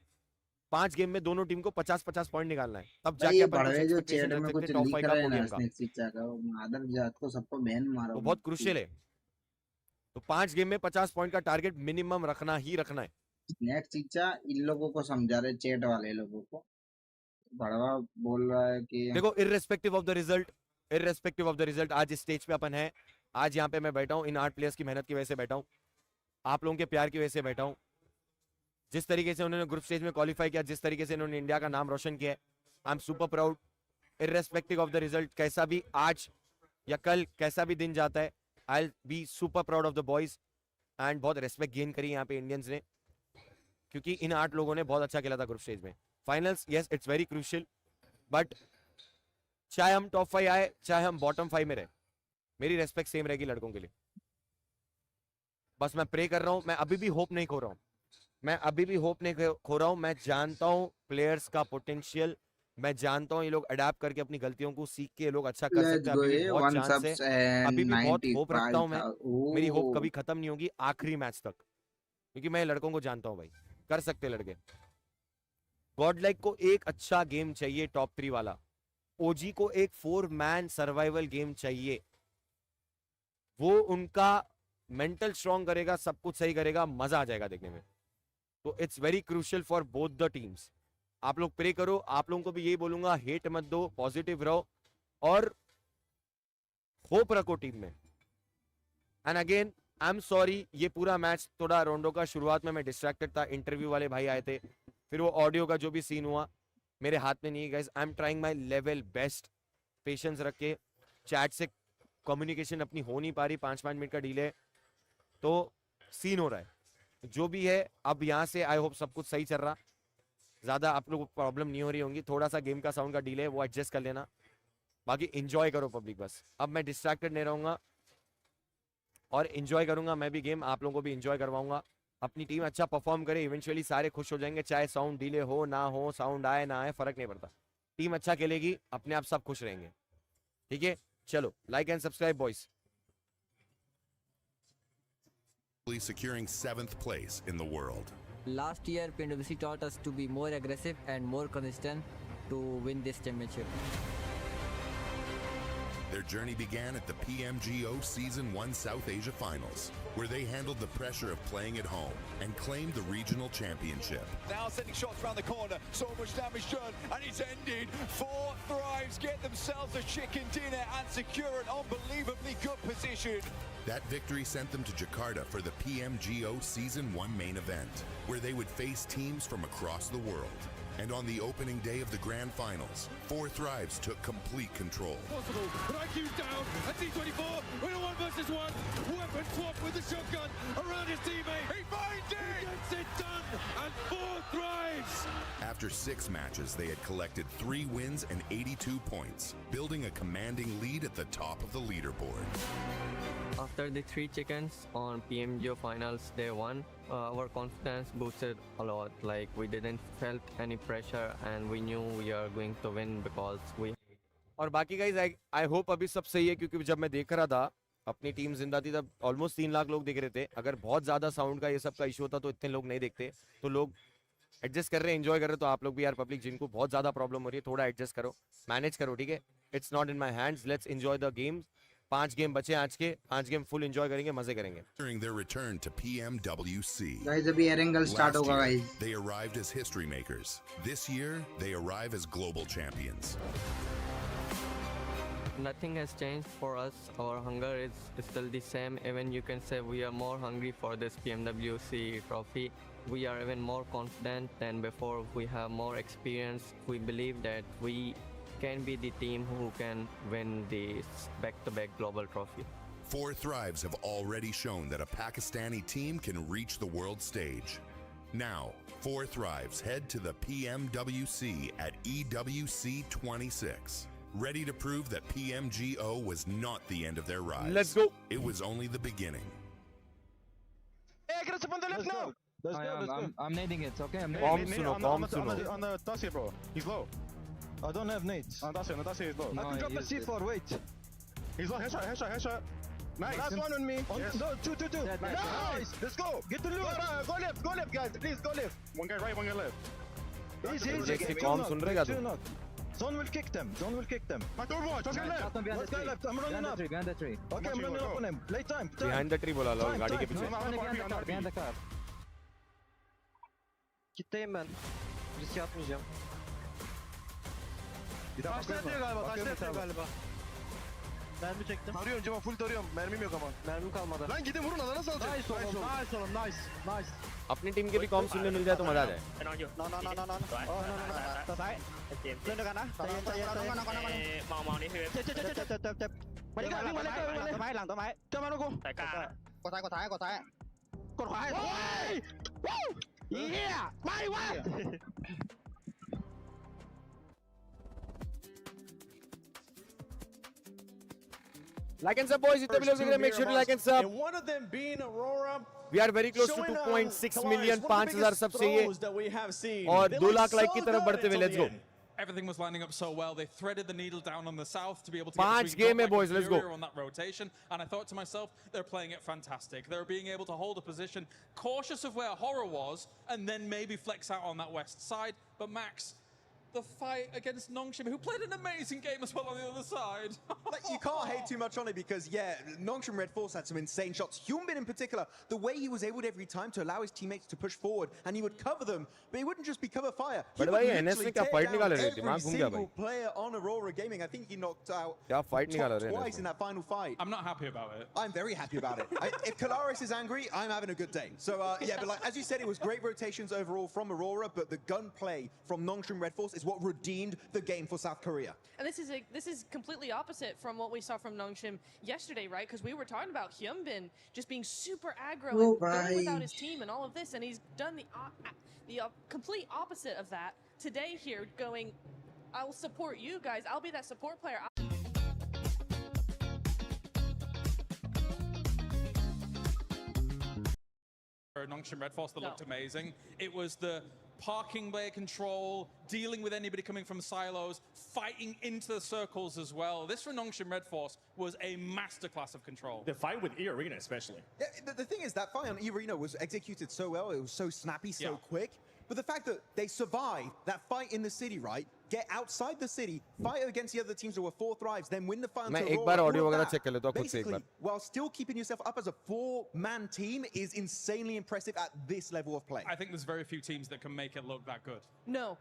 5 गेम में दोनों टीम को 50-50 पॉइंट निकालना है. तब जाके अपन कुछ जो expectation चैट रख में सकते कुछ हैं टॉप लिख 5 का रहे हैं ना पोडियम का. स्नेक सीचा का, मादर जात को सबको बैन मारो. वो बहुत क्रूशियल है. तो 5 गेम में 50 पॉइंट का टारगेट मिनिमम रखना ही रखना है. स्नेक सीचा इन लोगों को समझा रहे, चैट वाले लोगों को. बड़वा बोल रहा है कि देखो इररेस्पेक्टिव ऑफ द रिजल्ट आज इस स्टेज पे अपन है. आज यहाँ पे मैं बैठा हूँ इन 8 प्लेयर्स की मेहनत की वजह से बैठा हूँ, आप लोगों के प्यार की वजह से बैठा हूँ. जिस तरीके से उन्होंने ग्रुप स्टेज में क्वालिफाई किया, जिस तरीके से उन्होंने इंडिया का नाम रोशन किया है, I am super proud. Irrespective of the result, कैसा भी आज या कल कैसा भी दिन जाता है, I will be super proud of the boys. And बहुत रेस्पेक्ट गेन करी यहाँ पे इंडियंस ने, क्योंकि इन 8 लोगों ने बहुत अच्छा खेला था ग्रुप स्टेज में. Finals yes it's very crucial, but चाहे हम टॉप 5 आए चाहे हम बॉटम 5 में रहे, मेरी रेस्पेक्ट सेम रहेगी लड़कों के लिए. बस मैं प्रे कर रहा हूं. मैं अभी भी होप नहीं खो रहा हूं. मैं जानता हूं प्लेयर्स का पोटेंशियल. मैं जानता हूं ये लोग अडेप्ट करके अपनी गलतियों को सीख के ये लोग अच्छा कर सकते हैं. अभी भी बहुत चांस है, अभी भी बहुत होप रखता हूं मैं. मेरी होप कभी खत्म नहीं होगी आखिरी मैच तक, क्योंकि मैं लड़कों को जानता हूं भाई कर सकते लड़के. गॉडलाइक को एक अच्छा गेम चाहिए टॉप 3 वाला. ओजी को एक 4-मैन सर्वाइवल गेम चाहिए. वो उनका मेंटल स्ट्रॉन्ग करेगा, सब कुछ सही करेगा, मजा आ जाएगा देखने में. तो it's very crucial for both the teams. आप लोग प्रे करो. आप लोगों को भी यही बोलूंगा, हेट मत दो, पॉजिटिव रहो और होप रखो टीम में. And again I am sorry, ये पूरा मैच थोड़ा रोंडो का शुरुआत में मैं डिस्ट्रैक्टेड था. इंटरव्यू वाले भाई आए थे, फिर वो ऑडियो का जो भी सीन हुआ मेरे हाथ में नहीं है guys. I am trying my level best. Patience रख के, चैट से कम्युनिकेशन अपनी हो नहीं पा रही, 5-5 मिनट का डिले, तो सीन हो रहा है. जो भी है अब यहाँ से आई होप सब कुछ सही चल रहा, ज़्यादा आप लोग को प्रॉब्लम नहीं हो रही होंगी, थोड़ा सा गेम का साउंड का डिले है वो एडजस्ट कर लेना, बाकी एंजॉय करो पब्लिक बस। अब मैं डिस्ट्रैक्टेड नहीं रहूँगा और एंजॉय करूँगा मैं भी गेम, आप लोगों को भी एंजॉय करवाऊँगा। अपनी टीम अच्छा परफॉर्म करे, इवेंचुअली सारे खुश हो जाएंगे, चाहे साउंड डिले हो ना हो, साउंड आए ना आए फ़र्क नहीं पड़ता, टीम अच्छा खेलेगी, अपने आप सब खुश रहेंगे, ठीक है। चलो like and subscribe boys. Securing 7th place in the world. Last year, PMWC taught us to be more aggressive and more consistent to win this championship. Their journey began at the PMGO Season 1 South Asia Finals, where they handled the pressure of playing at home and claimed the regional championship. Now sending shots around the corner, so much damage done, and it's ended. 4 Thrives get themselves a chicken dinner and secure an unbelievably good position. That victory sent them to Jakarta for the PMGO Season 1 main event, where they would face teams from across the world. And on the opening day of the grand finals, 4 Thrives took complete control. Possible, but IQ's down, and T24 in a 1v1, weapon swap with the shotgun around his teammate. He finds it! He gets it done, and 4 Thrives! After 6 matches, they had collected 3 wins and 82 points, building a commanding lead at the top of the leaderboard. After the 3 chickens on PMGO finals day 1, our confidence boosted a lot. Like we didn't felt any pressure and we knew we are going to win because we. और बाकी guys I hope अभी सब सही है, क्योंकि जब मैं देख रहा था अपनी टीम जिंदा थी तब ऑलमोस्ट 3 लाख लोग देख रहे थे। अगर बहुत ज्यादा साउंड का ये सब का इशू होता तो इतने लोग नहीं देखते, तो लोग एडजस्ट कर रहे हैं, एंजॉय कर रहे हैं। तो आप लोग भी यार पब्लिक जिनको बहुत ज्यादा प्रॉब्लम हो रही है थोड़ा एडजस्ट करो, मैनेज करो, ठीक है। It's not in my hands, let's enjoy the game. 5 game बचे आज के, 5 गेम फुल एंजॉय करेंगे, मजे करेंगे। During their return to PMWC, guys अभी एरेंगल स्टार्ट होगा guys. they arrived as history makers. This year, they arrive as global champions. Nothing has changed for us. Our hunger is still the same. Even you can say we are more hungry for this PMWC trophy. We are even more confident than before. We have more experience. We believe that we can be the team who can win this back-to-back global trophy. 4 Thrives have already shown that a Pakistani team can reach the world stage. Now, 4 Thrives head to the PMWC at EWC 26, ready to prove that PMGO was not the end of their rise. Let's go. It was only the beginning. Hey, get us up on the left now! Let's go. I'm nading it, okay? I'm Bomb suno, bomb suno. On the Tassie, bro. He's low. I don't have nades. On Tassie is low. No, I can drop a C4, wait. He's low, headshot. Nice. Last one on me. Yes. No, two. Nice! Let's go! Get to loot! Go left, guys. Please, go left. One guy right, one guy left. Easy. जैसे com सुन रहे क्या तुम? Zone will kick them. My third one, just Left. left. One guy left. I'm running up. Behind the tree. Okay, I'm running up on him. Late time. Behind the tree बोला लो, गाड़ी के पीछे। Behind the car. Kitleyim ben. Risk yapmayacağım. Taşla yatıyor galiba. Mermi çektim. Tarıyorum cama, full tarıyorum. Mermim yok ama. Mermim kalmadı. Lan gidin vurun, alana salacak. Nice oğlum. Nice. अपनी team के भी com सुनने मिल जाए तो मजा आ जाए। No.ซ้ายเล่นด้วยกันนะใจเย็นมองนี่คือเจ็บมาดิกันวิ่งมาเลยหลังต้นไม้เจอมาลูกกูแต่กลางกดซ้ายกดขวาโอ้ยวู้เหี้ยไม่วะ Like and sub boys, इतने भी लोग देख रहे हैं, make sure to like and sub. And one of them being Aurora. We are very close to 2.6 million, 5,000 subs चाहिए और 2 लाख लाइक की तरफ बढ़ते हुए, let's go. Everything was lining up so well. They threaded the needle down on the south to be able to get 5 game like boys, let's go. On that rotation, and I thought to myself, they're playing it fantastic. They're being able to hold a position, cautious of where Horror was, and then maybe flex out on that west side. But Max, the fight against Nongshim, who played an amazing game as well on the other side. Like, you can't hate too much on it because, yeah, Nongshim Red Force had some insane shots. Hyunbin in particular, the way he was able to every time to allow his teammates to push forward, and he would cover them, but he wouldn't just be cover fire. He would literally tear down every single player on Aurora Gaming. I think he knocked out top twice in that final fight. I'm not happy about it. I'm very happy about it. If Kalaris is angry, I'm having a good day. So, yeah, but like as you said, it was great rotations overall from Aurora, but the gunplay from Nongshim Red Force, is what redeemed the game for South Korea. And this is completely opposite from what we saw from Nongshim yesterday, right? Because we were talking about Hyunbin just being super aggro and going without his team and all of this, and he's done the complete opposite of that today here, going, I'll support you guys, I'll be that support player. Nongshim Red Force that looked amazing. It was the parking bay control, dealing with anybody coming from silos, fighting into the circles as well. This for Nongshim Red Force was a masterclass of control. The fight with E-Arena especially. Yeah, the thing is, that fight on E-Arena was executed so well, it was so snappy, so quick. But the fact that they survived that fight in the city, right? Get outside the city, fight against the other teams that were 4 thrives, then win the final. मैं एक बार audio वगैरह check कर लेता हूँ खुद से एक Basically, bar. while still keeping yourself up as a 4-man team is insanely impressive at this level of play. I think there's very few teams that can make it look that good. No,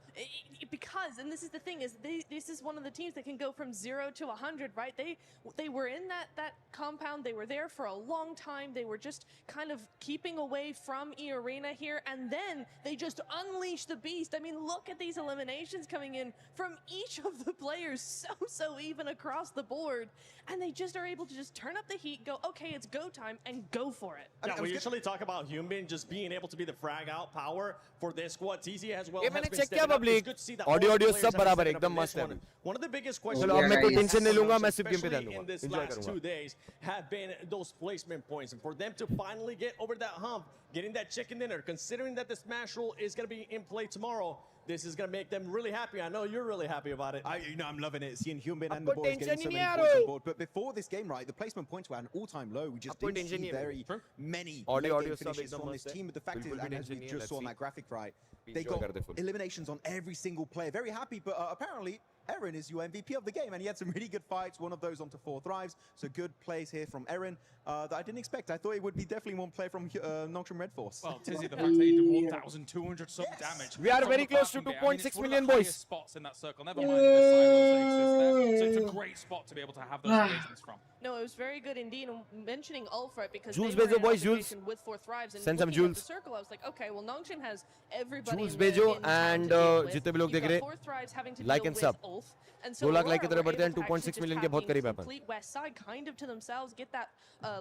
because, and this is the thing, is this is one of the teams that can go from 0 to 100, right? They were in that compound, they were there for a long time, they were just kind of keeping away from E-Arena here, and then they just unleashed the beast. I mean, look at these eliminations coming in from each of the players, so even across the board, and they just are able to just turn up the heat, go, okay, it's go time, and go for it. Yeah, we usually talk about Hyunbin just being able to be the frag out power for this squad. TZ as well. ये मैंने check किया public. Audio सब बराबर है, एकदम मस्त है. One of the biggest questions चलो अब मैं कोई tension नहीं लूँगा, मैं सिर्फ game पे ध्यान दूँगा. in this Enjoy last करूँगा. 2 days have been those placement points, and for them to finally get over that hump, getting that chicken dinner, considering that the smash rule is going to be in play tomorrow, this is going to make them really happy. I know you're really happy about it. I'm loving it. Seeing Hyunbin and the boys getting so many points on board. But before this game, right, the placement points were at an all-time low. We just didn't see very many audio finishes from this team. But the fact is, and as we just saw on that graphic, right, they got eliminations on every single play. Very happy, but apparently Eren is your MVP of the game, and he had some really good fights. One of those onto 4 thrives. So good plays here from Eren that I didn't expect. I thought it would be definitely one play from Nongshim Red Force. Well, Tizzy, the fact that he did 1,200 some damage. We are very close to 2.6 million boys. Spots in that circle. Never mind the silos that exist there. So it's a great spot to be able to have those engagements from. No, it was very good indeed. And mentioning Ulfred, because Jules they were Bejo, in boys, observation with 4 thrives, and send some looking at Jules. the circle, I was like, okay, well, Nongshim has everybody Jules in the Bejo in town and to deal with. जितने भी लोग You've देख got रहे 4 thrives having to like deal and with sub. Ulf. And so 2 lakh like की Aurora तरफ were बढ़ते हैं. able to 2.6 actually million just के बहुत have the करीब है अपन. complete west side kind of to themselves, get that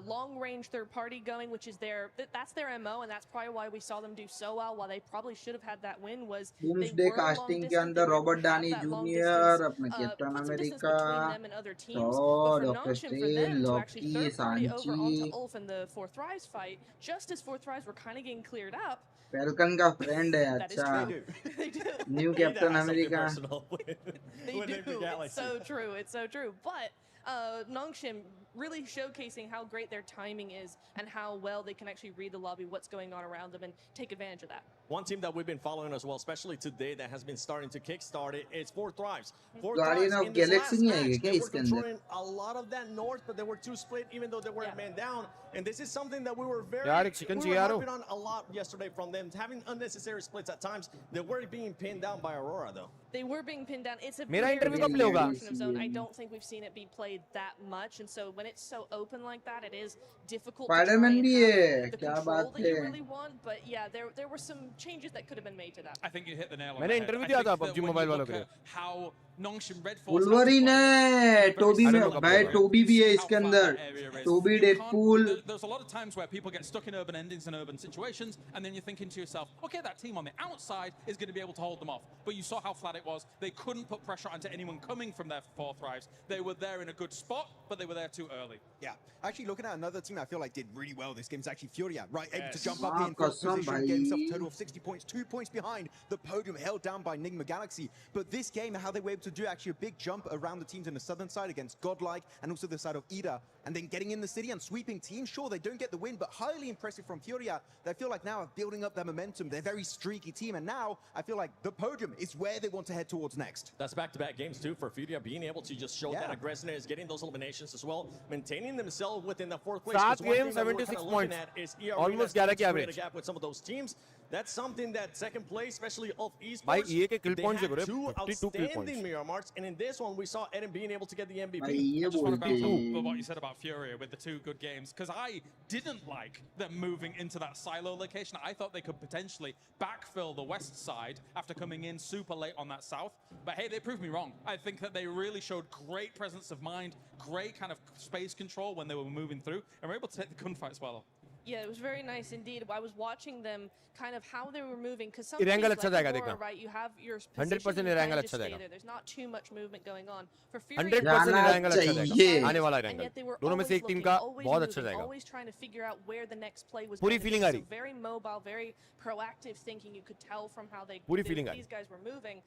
long-range third party going, which is that's their MO, and that's probably why we saw them do so well. While they probably should have had that win was Doomsday casting के अंदर Robert Downey Junior, अपना Captain America, तो Doctor Strange, Loki, Shang Chi, Ulf in the 4 thrives fight, just as 4 thrives were kind of getting cleared up. Falcon का friend है, अच्छा. New Captain America. They do. It's so true. It's so true. But Nongshim really showcasing how great their timing is and how well they can actually read the lobby, what's going on around them, and take advantage of that. One team that we've been following as well, especially today, that has been starting to kickstart it, it's 4 thrives. 4 Guardian thrives of in this Galaxy last नहीं है match, क्या they were इसके अंदर? controlling a lot of that north, but they were 2 split, even though they weren't man down. And this is something that we were harping on a lot yesterday from them, having unnecessary splits at times. They were being pinned down by Aurora, though. They were being pinned down. It's a मेरा interview कब होगा? I don't think we've seen it be played that much, and so when it's so open like that, it is difficult Spider-Man भी है, the क्या control बात that you है? really want. But yeah, there were some changes that could have been made to that. I think you hit the nail on मैंने the head. interview I दिया think था that PUBG when you Mobile वालों look के लिए. at how Nongshim Red Force Wolverine है, Tobey में भाई Tobey भी है इसके अंदर. Tobey, Deadpool. There's a lot of times where people get stuck in urban endings and urban situations, and then you're thinking to yourself, okay, that team on the outside is going to be able to hold them off. But you saw how flat it was. They couldn't put pressure onto anyone coming from their 4 thrives. They were there in a good spot, but they were there too early. Yeah, actually looking at another team I feel like did really well this game is actually Furia, right? Able to jump up in first position, get himself a total of 60 points, 2 points behind the podium, held down by Enigma Galaxy. But this game, how they were able to do actually a big jump around the teams in the southern side against Godlike and also the side of Ida, and then getting in the city and sweeping teams. Sure, they don't get the win, but highly impressive from Furia. They feel like now are building up their momentum. They're a very streaky team, and now I feel like the podium is where they want to head towards next. That's back-to-back games too for Furia, being able to just show that aggressiveness, getting those eliminations as well, maintaining themselves within the 4th place. 7 games, 76 points. Almost 11 की average. Gap with some of those teams. That's something that 2nd place, especially of Esports, भाई ये के kill they points had है 2 52 kill points. outstanding mirror marks, and in this one we saw Eden being able to get the MVP. भाई ये I just want to बोलते bounce off what you said about Furia with the 2 good games, because I didn't like them moving into that silo location. I thought they could potentially backfill the west side after coming in super late on that south. But hey, they proved me wrong. I think that they really showed great presence of mind, great kind of space control when they were moving through, and were able to take the gunfights well. Yeah, it was very nice indeed. I was watching them kind of how they were moving, because some Irangle teams अच्छा like जाएगा Aurora, देखना. right, you have your 100% position, you Irangle kind of अच्छा just stay जाएगा. there. There's not too much movement going on. For Fury, 100% Irangle अच्छा जाएगा. आने वाला and Irangle. yet they were दोनों में से always एक टीम looking, का always बहुत moving, अच्छा जाएगा. always trying to figure out where the next play was पूरी going to feeling be. Uh So रही. very mobile, very proactive thinking. You could tell from how पूरी feeling uh these रही. guys were moving.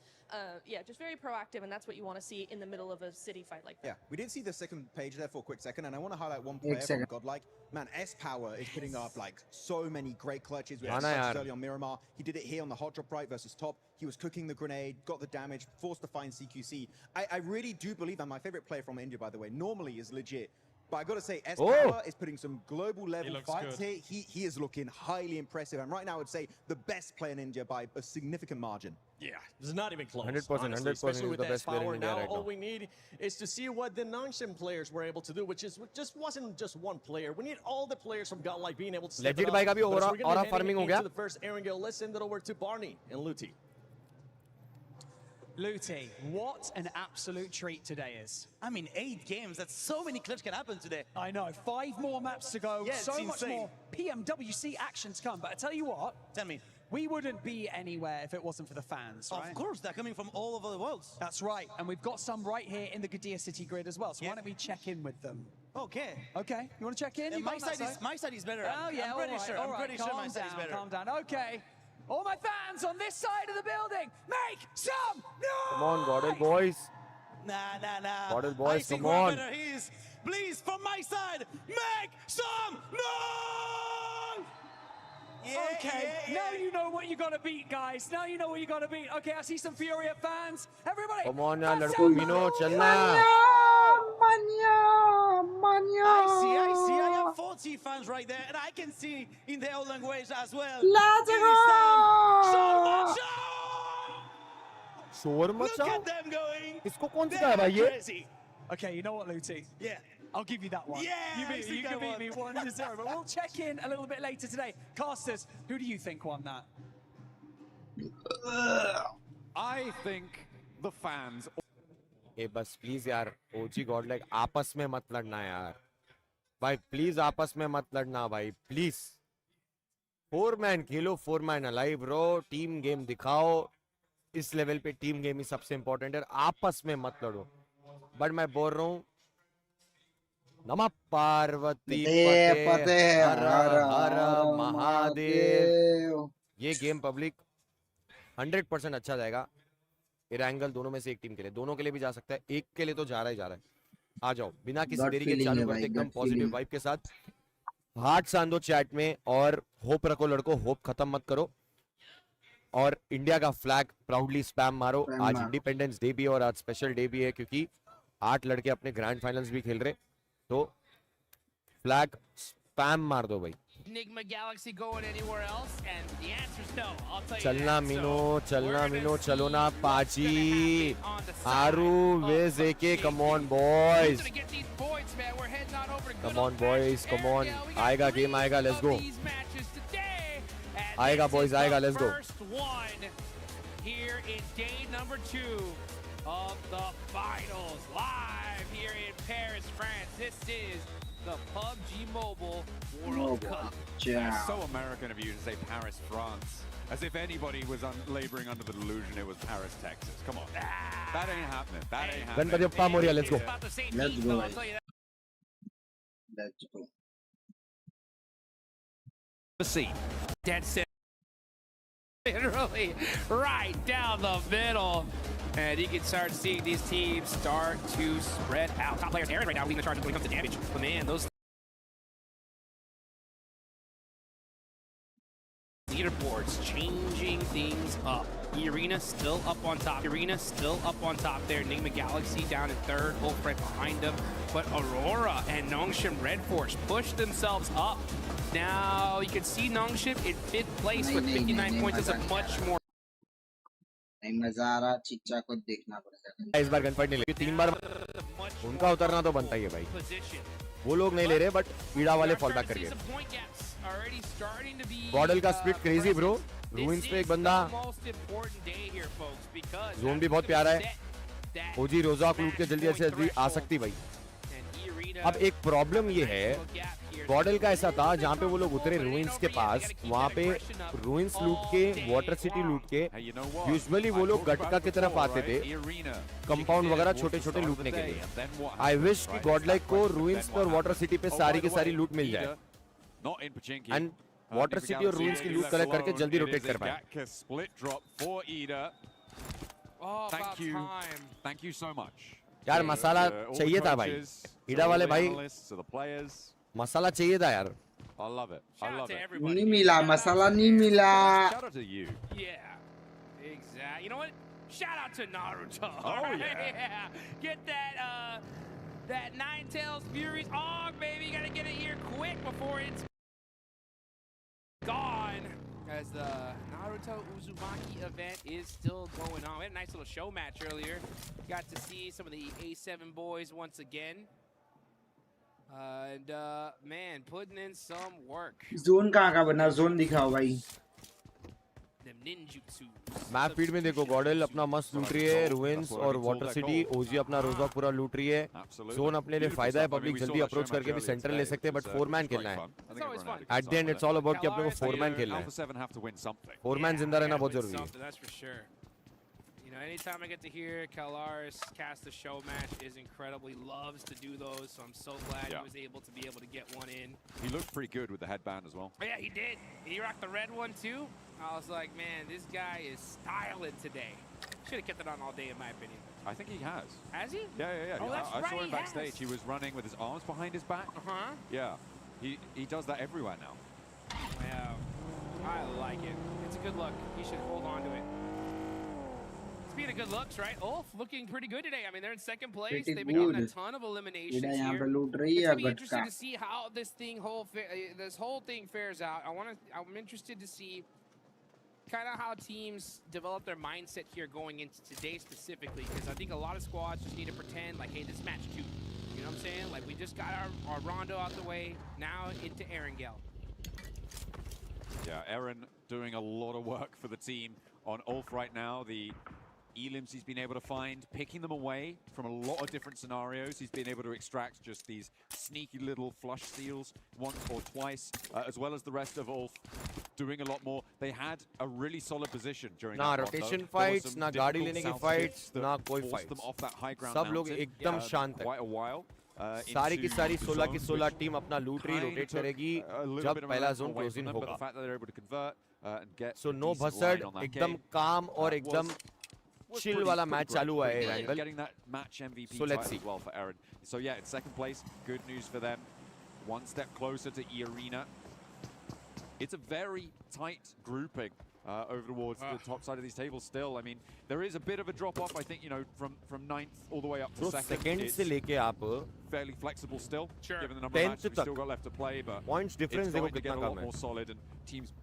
Yeah, just very proactive, and that's what you want to see in the middle of a city fight like that. Yeah, we did see the second page there for a quick second, and I want to highlight one player from Godlike. Man, S-Power is putting up like so many great clutches. We had clutches early on Miramar. He did it here on the hot drop right versus top. He was cooking the grenade, got the damage, forced to find CQC. I really do believe that my favorite player from India, by the way, normally is legit. But I got to say, S-Power is putting some global level fights here. He is looking highly impressive. And right now, I would say the best player in India by a significant margin. Yeah, it's not even close. 100%, honestly, 100% especially is with the best player in power. India Now, right all now. we need is to see what the Nongshim players were able to do, which is just wasn't just one player. We need all the players from Godlike being able to step Legit it up. भाई का भी But as aura- we're gonna be aura heading farming हो into गया. the first Erangel, let's send it over to Barney and Luti. Luti, what an absolute treat today is. I mean, 8 games. That's so many clips can happen today. I know. 5 more maps to go. Yeah, so it's much insane. more PMWC action to come. But I tell you what. Tell me. We wouldn't be anywhere if it wasn't for the fans, right? Of course, they're coming from all over the world. That's right. And we've got some right here in the Gadir City grid as well. So why don't we check in with them? Okay. Okay. You want to check in? My side is better. Oh, yeah. I'm pretty sure. All I'm right. pretty sure my side is better. Calm down. Okay. All my fans on this side of the building, make some noise! Come on, Gordon boys. Nah. Gordon boys, I see come who on. better he is. Please, from my side, make some noise! Okay, now you know what you gotta beat, guys. Now you know what you gotta beat. Okay, I see some Furia fans. Everybody, Come on यार लड़कों मीनो चलना. I see. I have 40 fans right there, and I can see in their own language as well. Let's It go! is time. शोर Look Macau. at them going. इसको कौन सिखाया भाई ये? Crazy. Okay, you know what, Luti? Yeah. I'll give you that one. Yeah, you I see can that beat me 1-0. But we'll check in a little bit later today. Casters, who do you think won that? I think the fans. ए बस please यार ओजी Godlike आपस में मत लड़ना यार भाई please आपस में मत लड़ना भाई please 4 man Khelo 4 man alive row team game दिखाओ इस लेवल पे टीम गेम ही सबसे इंपॉर्टेंट है आपस में मत लड़ो बट मैं बोल रहा हूँ नमः पार्वती पते हर हर महादेव ये गेम पब्लिक 100% अच्छा जाएगा इरांगल दोनों में से एक टीम के लिए दोनों के लिए भी जा सकता है एक के लिए तो जा रहा है आ जाओ बिना किसी देरी के चालू करते एकदम पॉजिटिव वाइब के साथ हार्ट सांदो चैट में और होप रखो लड़को होप खत्म मत करो और इंडिया का फ्लैग प्राउडली स्पैम मारो आज इंडिपेंडेंस डे भी है और आज स्पेशल डे भी है क्योंकि 8 लड़के अपने ग्रैंड फाइनल्स भी खेल रहे तो फ्लैग स्पैम मार दो भाई Enigma Galaxy going anywhere else? And the answer is no. I'll tell you चलना that. मीनो चलो ना पाची आरू वेज एके come on boys come on boys come on आएगा गेम आएगा लेट्स गो आएगा बॉयज आएगा let's go Here in day number 2 of the finals, live here in Paris, France. This is the PUBG Mobile World Cup. It's so American of you to say Paris, France. As if anybody was laboring under the delusion it was Paris, Texas. Come on. That ain't happening. That ain't happening. Ganpati Bappa Moria, let's go. Let's go. Let's go. The seat. Dead set. Literally right down the middle. And you can start seeing these teams start to spread out. Top players Aaron right now leading the charge when it comes to damage. But man, those leaderboards changing things up. Arena still up on top. Arena still up on top there. Enigma Galaxy down in 3rd. Wolverine behind them. But Aurora and Nongshim Red Force push themselves up. Now you can see Nongshim in 5th place with 59 points. It's a much more. नहीं मजा आ रहा चिच्चा को देखना पड़ेगा इस बार gun fight नहीं लगी 3 बार उनका उतरना तो बनता ही है भाई Position. वो लोग नहीं ले रहे, बट ईडा वाले फॉल बैक कर गए. गॉडल का स्प्लिट क्रेजी ब्रो. रूइंस पे एक बंदा. जोन भी बहुत प्यारा है. ओजी रोजा लूट के जल्दी से जल्दी आ सकती भाई. अब एक प्रॉब्लम ये है, गॉडल का ऐसा था जहाँ पे वो लोग उतरे रूइंस के पास, वहाँ पे रूइंस लूट के, वाटर सिटी लूट के, यूजुअली वो लोग गटका की तरफ आते थे कंपाउंड वगैरह छोटे छोटे लूटने के लिए. आई विश कि गॉडलाइक को रूइंस और वाटर सिटी पे सारी की सारी लूट मिल जाए एंड वाटर सिटी और रूइंस की लूट कलेक्ट करके जल्दी रोटेट कर पाए. Thank you so much. यार मसाला चाहिए था भाई. ईडा वाले भाई मसाला चाहिए था यार. I love it. I love it. नहीं मिला मसाला, नहीं मिला. Shout out to you. Yeah, exactly. You know what? Shout out to Naruto. Oh yeah. Get that Nine Tails Fury's Og, baby. You gotta get it here quick before it's gone. As the Naruto Uzumaki event is still going on. We had a nice little show match earlier. Got to see some of the A7 boys once again. And man, putting in some work. Zone कहाँ का बना? Zone दिखाओ भाई. Map feed में देखो, गॉडल अपना मस्त लूट रही है, रूइंस और वाटर सिटी. ओजी अपना रोजा पूरा लूट रही है. जोन अपने लिए फायदा है, पब्लिक जल्दी अप्रोच करके भी सेंटर ले सकते हैं, बट 4 मैन खेलना है. At the end it's all about कि अपने को 4 मैन खेलना है. 4 मैन जिंदा रहना बहुत जरूरी है. You know, anytime I get to hear Kalaris cast a show match is incredible. He loves to do those, so I'm so glad he was able to get one in. He looked pretty good with the headband as well. Oh, yeah, he did. He rocked the red one too. I was like, man, this guy is styling today. Should have kept it on all day, in my opinion. I think he has. Has he? Yeah. Oh, that's I right, saw him backstage. He was running with his arms behind his back. Yeah. He does that everywhere now. Wow. I like it. It's a good look. He should hold on to it. Speaking of good looks, right? Ulf looking pretty good today. I mean, they're in second place. Pretty They've been getting a good. ton of eliminations ईडा यहाँ here. पे लूट रही It's है gonna be gatka. interesting to see how this whole thing fares out. I'm interested to see kind of how teams develop their mindset here going into today specifically, because I think a lot of squads just need to pretend like, hey, this is match 2. You know what I'm saying? Like, we just got our Rondo out the way. Now into Erangel. Yeah, Aaron doing a lot of work for the team on Ulf right now. The elims he's been able to find, picking them away from a lot of different scenarios. He's been able to extract just these sneaky little flush steals once or twice, as well as the rest of Ulf doing a lot more. They had a really solid position during ना that rotation fights, ना गाड़ी लेने की fights, ना कोई fights. Them off that high ground सब लोग एकदम शांत है. Quite a while. सारी की सारी 16 की 16 टीम अपना लूट रही, रोटेट करेगी जब पहला जोन क्लोज इन होगा. So no buzzard, एकदम काम और एकदम chill वाला मैच चालू हुआ है angle. Getting that match MVP So let's title see. as well for Aaron. So yeah, it's second place. Good news for them. One step closer to E-Arena. It's a very tight grouping over towards the top side of these tables still. I mean, there is a bit of a drop off, I think, you know, from 9th all the way up to second. से लेके आप fairly flexible still, given the number of matches we still got left to play, but points difference it's देखो going to get कितना a lot कम है. more solid, and teams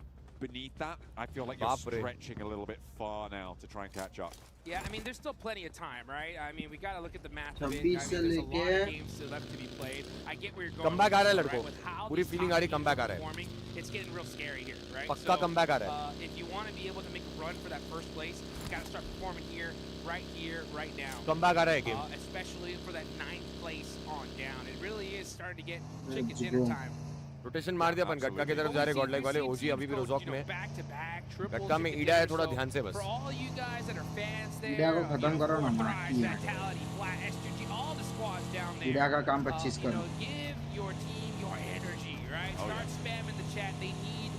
beneath that, I feel like you're stretching a little bit far now to try and catch up. Yeah, I mean, there's still plenty of time, right? I mean, we got to look at the math of it. I 26 mean, से there's a lot लेके of games still left to be played. I get where you're going. comeback आ रहा है right? लड़कों. With how पूरी these feeling top आ रही teams comeback are आ रहा है. performing, it's getting real scary here, right? पक्का comeback आ रहा है. If you want to be able to make a run for that first place, you got to start performing here, right now. comeback आ रहा है game. Especially for that 9th place on down. It really is starting to get chicken dinner time. Rotation मार दिया अपन. गटका की तरफ जा रहे Godlike वाले. ओजी अभी भी रोजॉक में. गटका में ईडा है, थोड़ा ध्यान से बस. ईडा को खत्म करो ना. ईडा का काम 25 करो. Start spamming the chat. They need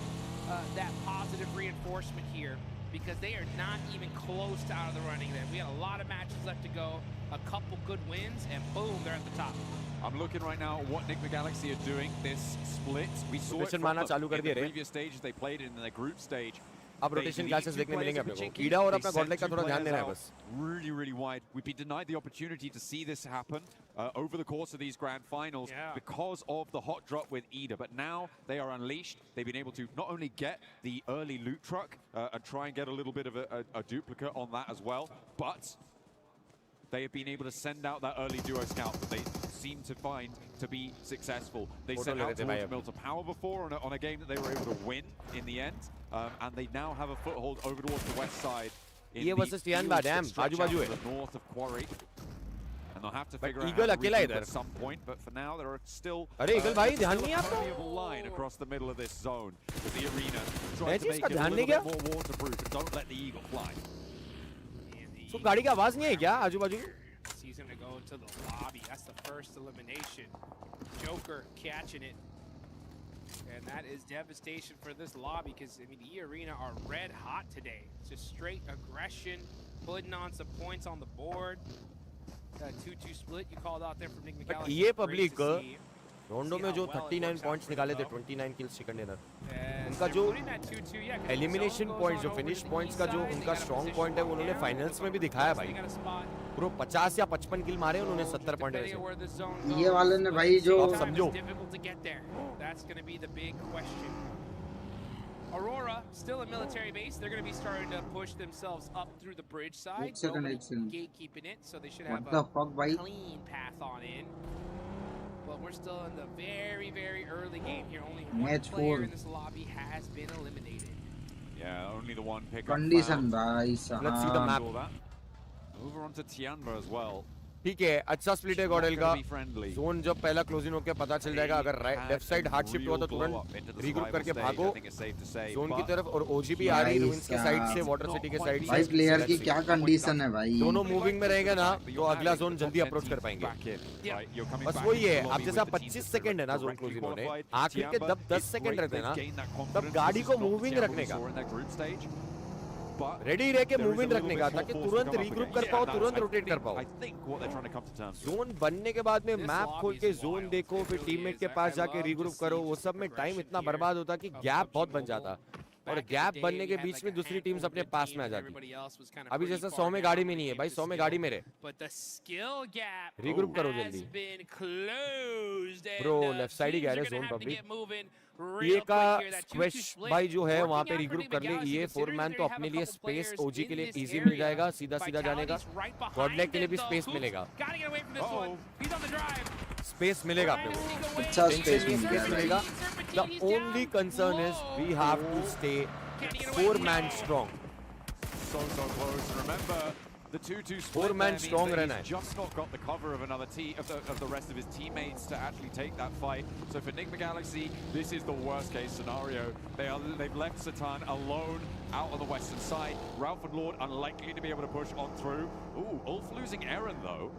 that positive reinforcement here, because they are not even close to out of the running there. We have a lot of matches left to go, a couple good wins, and boom, they're at the top. I'm looking right now at what Nick the Galaxy are doing. This split, we saw it from the previous stages they played in the group stage. अब rotation classes देखने मिलेंगे अपने को. ईडा और अपना Godlike का थोड़ा ध्यान देना है बस. Really wide. We've been denied the opportunity to see this happen over the course of these grand finals because of the hot drop with Ida. But now they are unleashed. They've been able to not only get the early loot truck and try and get a little bit of a duplicate on that as well, but they have been able to send out that early duo scout that they seem to find to be successful. They Photo set le out rete bhai towards abhi. Mill to Power before on a game that they were able to win in the end, and they now have a foothold over towards the west side. In ये the versus Tian fields Ba, that damn, stretch आजू-बाजू out है. to the north of Quarry. And they'll have to But figure out Eagle how to अकेला regroup इधर. at some point, but for now there are still अरे Eagle भाई, there's ध्यान still नहीं a आपको? permeable line across the middle of this zone with the arena मैं trying to cheese make का it a ध्यान little नहीं bit किया? more waterproof and don't let the Eagle fly. So गाड़ी की आवाज नहीं है क्या आजू-बाजू? Sees him to go into the lobby. That's the first elimination. Joker catching it. And that is devastation for this lobby because, I mean, the arena are red hot today. It's just straight aggression, putting on some points on the board. That 2-2 split you called out there from Nick But McAllister. ये Great public to see. रोंडो में जो 39 points निकाले थे 29 kills chicken dinner उनका जो elimination points जो finish points का जो उनका स्ट्रॉन्ग पॉइंट है वो उन्होंने फाइनल्स में भी दिखाया भाई पूरा 50 या 55 किल मारे उन्होंने 70 पॉइंट ऐसे ये वाले ने भाई जो आप समझो That's going to be the big question. Aurora, still a military base. They're going to be starting to push themselves up through the bridge side. Nobody gatekeeping it, so they should have a clean path on in. But we're still in the very, very early game here. Only one player in this lobby has been eliminated. Yeah, only the one pickup. Condition भाई साहब. Let's see the map. Over onto Tianba as well. ठीक है अच्छा split है Gödel का zone जब पहला closing होके पता चल जाएगा अगर लेफ्ट साइड हार्ड शिफ्ट हुआ तो तुरंत रीग्रुप करके भागो जोन की तरफ और ओजी भी आ रही है रूइंस के साइड से वाटर सिटी के साइड से भाई प्लेयर की क्या कंडीशन है भाई दोनों मूविंग में रहेंगे ना तो अगला जोन जल्दी अप्रोच कर पाएंगे बस वही है अब जैसा 25 सेकंड है ना जोन क्लोजिंग होने आखिर के जब 10 सेकंड रहते हैं ना तब गाड़ी को मूविंग रखने का रेडी रह के मूवमेंट रखने का ताकि तुरंत रीग्रुप कर पाओ तुरंत रोटेट कर पाओ जोन बनने के बाद में मैप खोल के जोन देखो फिर टीममेट के पास जाके रीग्रुप करो वो सब में टाइम इतना बर्बाद होता कि गैप बहुत बन जाता और गैप बनने के बीच में दूसरी टीम्स अपने पास में आ जाती अभी जैसा 100 में गाड़ी में नहीं है भाई 100 में गाड़ी मेरे रीग्रुप करो जल्दी ब्रो लेफ्ट साइड ही गया जोन पब्लिक ये का स्क्वैश भाई जो है वहाँ पे रीग्रुप कर ले ये 4 मैन तो अपने लिए स्पेस ओजी के लिए इजी मिल जाएगा सीधा सीधा जाने का गॉडलैक के लिए भी स्पेस मिलेगा स्पेस मिलेगा अपने को अच्छा स्पेस मिलेगा the only concern is we have to stay 4 man strong The 2-2 4-man strong run. He's just not got the cover of another of the rest of his teammates to actually take that fight. So for Nick McGalaxy, this is the worst case scenario. They've left Satan alone out on the western side. Ralph and Lord unlikely to be able to push on through. Ooh, Ulf losing Aaron though,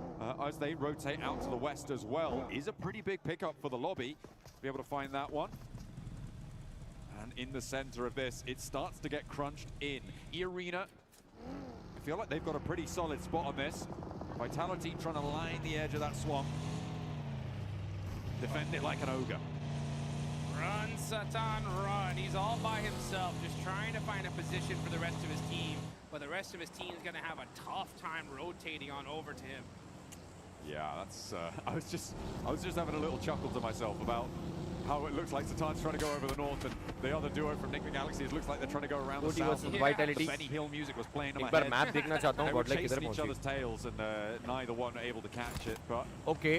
as they rotate out to the west as well. Is a pretty big pickup for the lobby. Be able to find that one. And in the center of this, it starts to get crunched in. E-Arena. I feel like they've got a pretty solid spot on this. Vitality trying to line the edge of that swamp. Defend it like an ogre. Run, Satan, run. He's all by himself, just trying to find a position for the rest of his team. But the rest of his team is going to have a tough time rotating on over to him. Yeah, that's. I was just having a little chuckle to myself about how it looks like Satan's trying to go over the north, and the other duo from Nick McGalaxy, it looks like they're trying to go around the south. Vitality. The Benny Hill music was playing in my एक बार head. Map देखना चाहता हूँ गॉडलैक किधर each पहुंची other's tails, and neither one able to catch it. But okay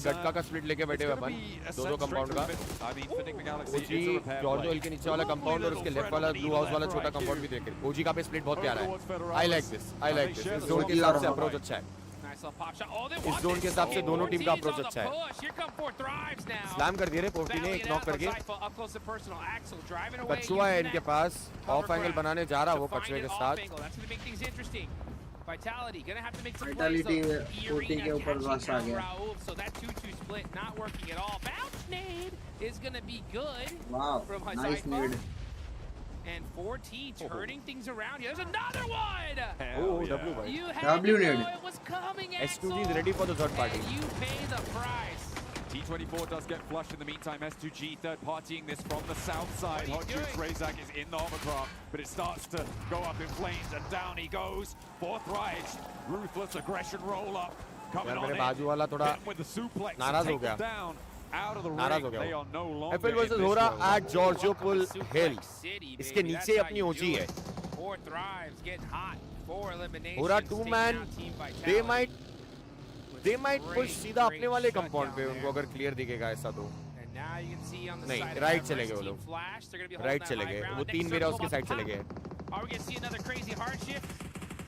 गटका का split लेके बैठे हुए अपन दोनों कंपाउंड का I mean, for Nick McGalaxy, OG it's a repair George play. Oil के नीचे वाला कंपाउंड और उसके लेफ्ट वाला ब्लू हाउस वाला छोटा कंपाउंड भी देखे ओजी का पे स्प्लिट बहुत प्यारा है आई लाइक दिस इस जोन के हिसाब से अप्रोच अच्छा है इस जोन के हिसाब से दोनों टीम का अप्रोच अच्छा है स्लैम कर दिए रे पोर्टी ने एक नॉक करके कछुआ है इनके पास ऑफ एंगल बनाने जा रहा वो कछुए के साथ Vitality gonna have to make some Vitality plays. Vitality के ऊपर बस आ गया. So that 2-2 split not working at all. Bounce nade is gonna be good. Wow, from nice nade. And 4T turning things around. There's another one. Oh, W भाई. You had to know it was coming. S2G is ready for the third party. You pay the price. T24 does get flushed in the meantime. S2G third partying this from the south side. Hot Juice Razak is in the hovercraft, but it starts to go up in flames, and down he goes. Fourth right, ruthless aggression roll up coming on in with the suplex. नाराज हो गया. Down out of the नाराज हो ring. They गया. are no longer FL versus हो रहा eight जॉर्जियोपुल हिल. इसके नीचे अपनी ओजी है. Four thrives get hot. 4 eliminations. हो रहा 2 man. They might They might push सीधा अपने वाले कंपाउंड पे उनको अगर क्लियर दिखेगा ऐसा तो नहीं राइट चले गए वो लोग राइट चले गए वो 3 मेरा उसके साइड चले गए Are we going to see another crazy hard shift?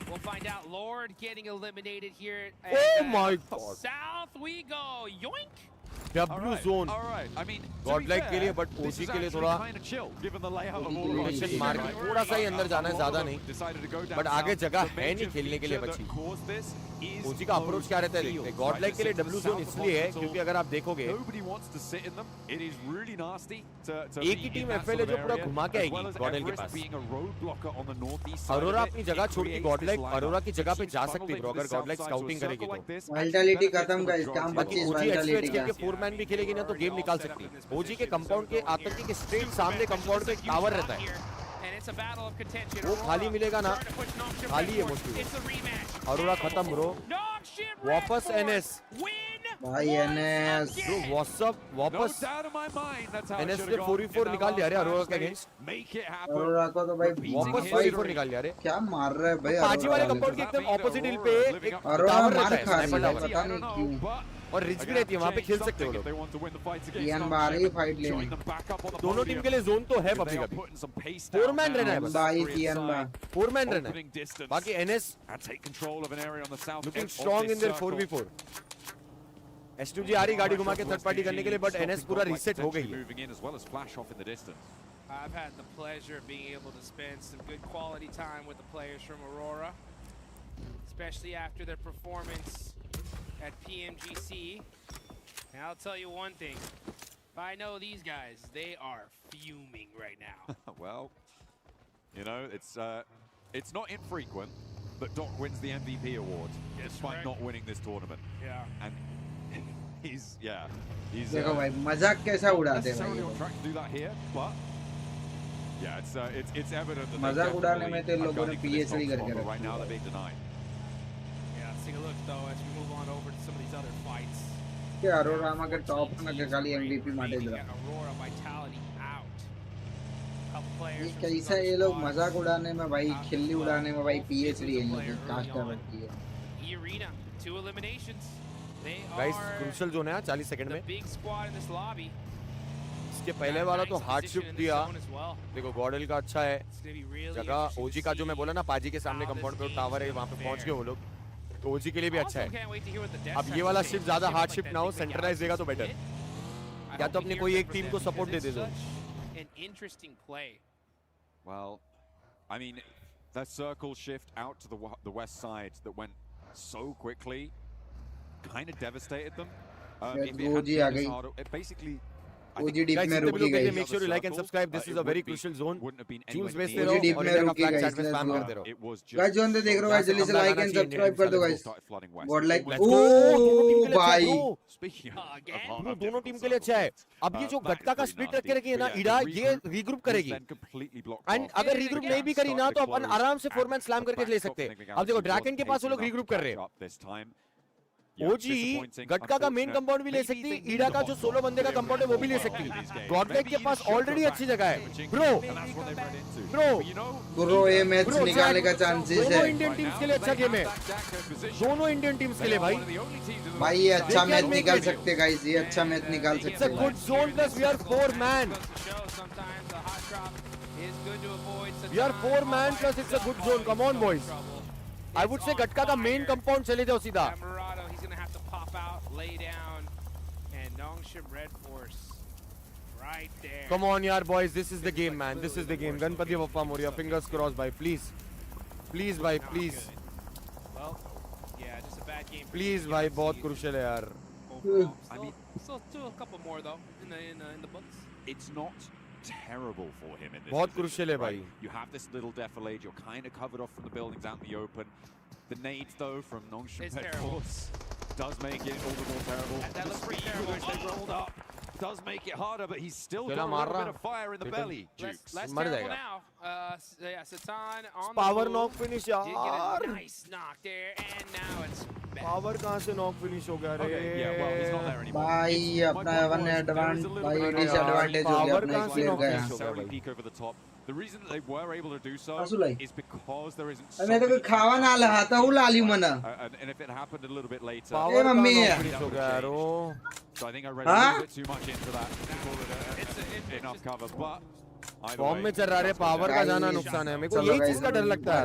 We'll find out. Lord getting eliminated here. Oh my God. South we go. Yoink. W zone. All right. I mean, Godlike के लिए, but OG के लिए थोड़ा मार के थोड़ा सा ही अंदर जाना है, ज़्यादा नहीं. But आगे जगह है नहीं खेलने के लिए बची. OG का अप्रोच क्या रहता है देखते. Godlike के लिए W zone इसलिए है क्योंकि अगर आप देखोगे एक ही टीम FL है जो पूरा घुमा के आएगी गॉडल के पास. अरोरा अपनी जगह छोड़ के Godlike अरोरा की जगह पे जा सकती है अगर Godlike स्काउटिंग करेगी तो. वाइटलिटी खत्म का इसका 25 वाइटलिटी का. मैन भी खेलेगी ना तो गेम निकाल सकती है. ओजी के कंपाउंड के आतंकी के स्ट्रेट सामने कंपाउंड पे टावर रहता है. वो खाली मिलेगा ना खाली है मोस्टली. अरोरा खत्म ब्रो. वापस एनएस भाई एनएस ब्रो व्हाट्सअप वापस एनएस ने 4v4 निकाल लिया. अरे अरोरा के अगेंस्ट अरोरा को तो भाई वापस 4v4 निकाल लिया. अरे क्या मार रहा है भाई. पाजी वाले कंपाउंड के एकदम ऑपोजिट हिल पे एक अरोरा टावर मार रहता खा है. रहा है पता नहीं क्यों. और रिच भी रहती है वहां पे खेल सकते हो लोग. इयान बाहर ही फाइट लेने. दोनों टीम के लिए जोन तो है कभी कभी. 4 मैन रहना है बस. भाई इयान बा 4 मैन रहना है. बाकी NS looking strong in their 4v4. S2G आ रही गाड़ी घुमा के थर्ड पार्टी करने के लिए बट एनएस पूरा रीसेट हो गई है. I've had the pleasure of being able to spend some good quality time with the players from Aurora, especially after their performance at PMGC. And I'll tell you one thing, if I know these guys, they are fuming right now. Well, you know, it's not infrequent, but Doc wins the MVP award despite not winning this tournament. Yeah. And he's देखो भाई मजाक कैसा उड़ाते हैं भाई. do that here, but yeah, it's evident that मजाक उड़ाने में तो लोगों ने PhD करके रखा. right now they're being denied. Let's take a look though as we move on over to some of these other fights. કે અરોરા માં કે ટોપ ના કે ખાલી MVP માટે જ રहा. Aurora vitality out. Couple players. ये कैसा ये लोग मजाक उड़ाने में भाई खिल्ली उड़ाने में भाई PhD है इनकी कास्ट कर रखी है. Arena 2 eliminations. They guys are crucial zone है 40 सेकंड the में. big squad in this lobby. इसके पहले वाला तो हार्ड शिफ्ट दिया. देखो गॉडल का अच्छा है जगह. ओजी का जो मैं बोला ना पाजी के सामने कंपाउंड पे टावर है वहां पे पहुंच गए वो लोग तो ओजी के लिए भी अच्छा है. अब ये वाला शिफ्ट ज्यादा हार्ड शिफ्ट ना हो सेंट्रलाइज देगा तो बेटर. या तो अपने कोई एक टीम को सपोर्ट दे दे दो. An interesting play. Well, I mean, that circle shift out to the west side that went so quickly kind of devastated them. Basically, OG deep में रुकी गई. Make sure you like and subscribe. This is a very crucial zone. Tunes बेच पे OG रहो deep और में इनका रुकी फ्लैग गई. चैट में स्पैम करते रहो. गाइस जोन तो देख रहे हो गाइस जल्दी से लाइक एंड सब्सक्राइब कर दो गाइस. Godlike ओ भाई दोनों टीम के लिए अच्छा है. अब ये जो गटका का स्प्लिट रख के रखी है ना इडा ये रीग्रुप करेगी. एंड अगर रीग्रुप नहीं भी करी ना तो अपन आराम से 4 मैन स्लैम करके ले सकते हैं. अब देखो ड्रैगन के पास वो लोग रीग्रुप कर रहे हैं. ओजी गटका का मेन कंपाउंड भी ले सकती है. ईडा का जो सोलो बंदे का कंपाउंड है वो भी ले सकती है. गॉडलाइक के पास ऑलरेडी अच्छी जगह है. ब्रो ये मैच निकालने का चांसेस है. दोनों इंडियन टीम्स के लिए अच्छा गेम है. दोनों इंडियन टीम्स के लिए भाई ये अच्छा मैच निकाल सकते गाइस. ये अच्छा मैच निकाल सकते. It's a good zone plus we are 4 man. We are 4 man plus it's a good zone. Come on boys. I would say गटका का मेन कंपाउंड चले जाओ सीधा. Lay down and Nongshim Red Force right there. Come on yaar boys, this is the game man. This is the game. Ganpati Bappa Moria, fingers crossed bhai, please. Please bhai, please. Well, yeah, just a bad game. Please bhai, बहुत crucial है यार. I mean, still a couple more though in the books. It's not terrible for him in this. बहुत crucial है भाई. You have this little defilade. You're kind of covered off from the buildings out in the open. The nades though from Nongshim Red Force does make it all the more terrible. That looks pretty terrible. They rolled up. Does make it harder, but he's still got a little bit of fire in the belly. Less terrible now. Yeah, Satan on power the knock finish did get यार. a nice knock there, and now it's back. Power कहाँ से knock finish हो गया रे? Yeah, well, he's not there anymore. भाई अपना one advantage भाई disadvantage हो गया. अपना क्लियर गया. Necessarily peek over the top, The reason that they were able to do so is because there isn't so मैं तो many खावा ना लहा था वो लाली मना and if it happened a little bit later, Power का mummy so I think I read a little bit too much into that to call it enough cover, but form में चल रहा है पावर का जाना नुकसान है मेरे को यही चीज का डर लगता है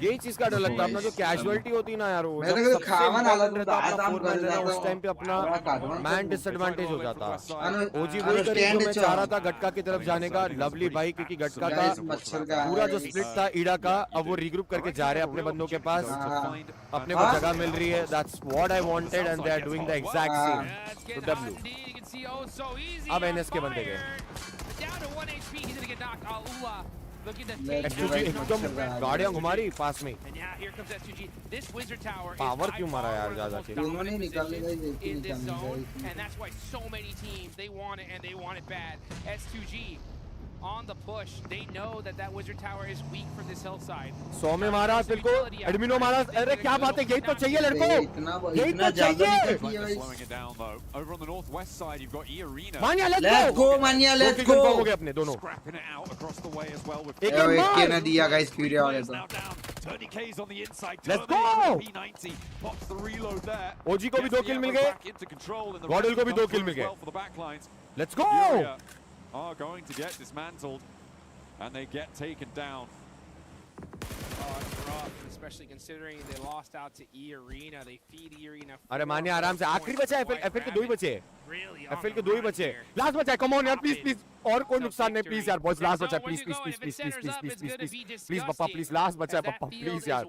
यही चीज का डर लगता है अपना जो कैजुअलिटी होती ना यार वो उस टाइम पे अपना मैन डिसएडवांटेज हो जाता ओजी वही करे जो मैं चाह रहा था गटका की तरफ जाने का लवली भाई क्योंकि गटका का पूरा जो स्प्लिट था ईडा का अब वो रीग्रुप करके जा रहे हैं अपने बंदों के पास अपने को जगह मिल रही है that's what I wanted and they are doing the exact same to W अब एनएस के बंदे गए एकदम गाड़ियां घुमा रही पास में पावर क्यों मारा यार ज्यादा के उन्होंने निकालने का on the push. They know that that wizard tower is weak from this hillside. 100 में मारा फिर को एडमिनो मारा अरे क्या बात है यही तो चाहिए लड़कों यही तो चाहिए slowing it down though. Over on the northwest side you've got E Arena. मानिया let's go मानिया let's go हो गए अपने दोनों Scrapping it out across the way as well with एक के ना दिया गाइस फ्यूरी आ गया था 30K's on the inside. Let's go. P90 pops the reload there. ओजी को भी 2 किल मिल गए गॉडल को भी 2 किल मिल गए let's go are going to get dismantled and they get taken down. Oh, it's rough, especially considering they lost out to E Arena. They feed E Arena. अरे मानिया आराम से आखिरी बचा है एफएल के 2 ही बचे एफएल के 2 ही बचे लास्ट बचा है कम ऑन यार प्लीज प्लीज और कोई नुकसान नहीं प्लीज यार बॉयज लास्ट बचा है please please please please please please please please please पप्पा प्लीज लास्ट बचा है पप्पा प्लीज यार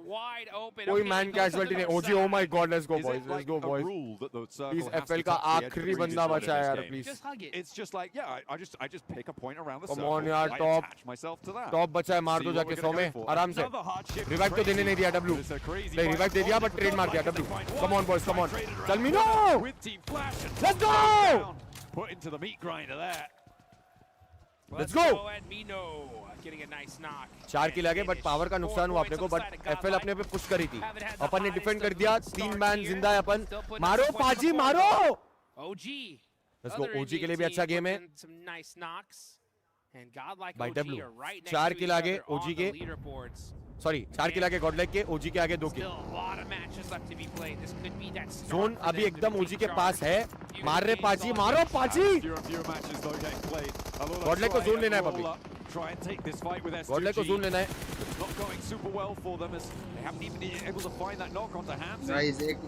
कोई मैन कैजुअलिटी नहीं OG oh my god let's go boys please FL का आखिरी बंदा बचा है यार please It's just like I just pick a point around the come circle. On यार टॉप बचा है मार दो जाके 100 में आराम से रिवाइव तो देने नहीं दिया डब्ल्यू नहीं रिवाइव दे दिया बट ट्रेड मार दिया W come on boys come on चल मीनो let's go Put into the meat grinder there. Let's go. Getting a nice knock. 4 kill आगे बट पावर का नुकसान हुआ अपने को बट एफएल अपने पे पुश करी थी अपन ने डिफेंड कर दिया 3 मैन जिंदा है अपन मारो पाजी मारो OG लेट्स गो ओजी के लिए भी अच्छा गेम है some nice knocks and godlike by OG W are right next 4 to kill each आगे other ओजी on के the leaderboards. सॉरी 4 किल आगे गॉडलाइक के ओजी के आगे 2 kill Still a lot of matches left to be played. This could be that start zone for अभी them to एकदम be ओजी के sharp. पास है मार रहे पाजी मारो पाजी Fewer matches though getting played. Godlike को जोन लेना है public Try and take this fight with S2G. Godlike को जोन लेना है Not going super well for them as they haven't even been able to find that knock onto Hamza. Guys एक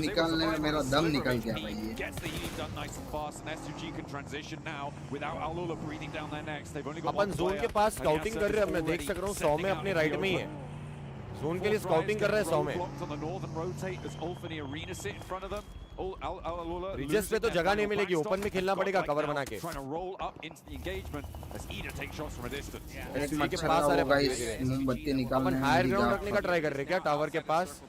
निकालने में मेरा दम निकल गया भाई ये Gets the healing done nice and fast and S2G can transition now without Alula breathing down their necks. They've only got upon zone के पास स्काउटिंग कर रहे हैं मैं देख सक रहा हूं 100 में अपने राइट में ही है जोन के लिए स्काउटिंग कर रहे हैं 100 में रिजस पे तो जगह नहीं मिलेगी ओपन में खेलना पड़ेगा कवर बना के एक मच्छर का होगा गाइस मोमबत्ती निकालने अपन हायर ग्राउंड रखने का ट्राई कर रहे हैं क्या टावर के पास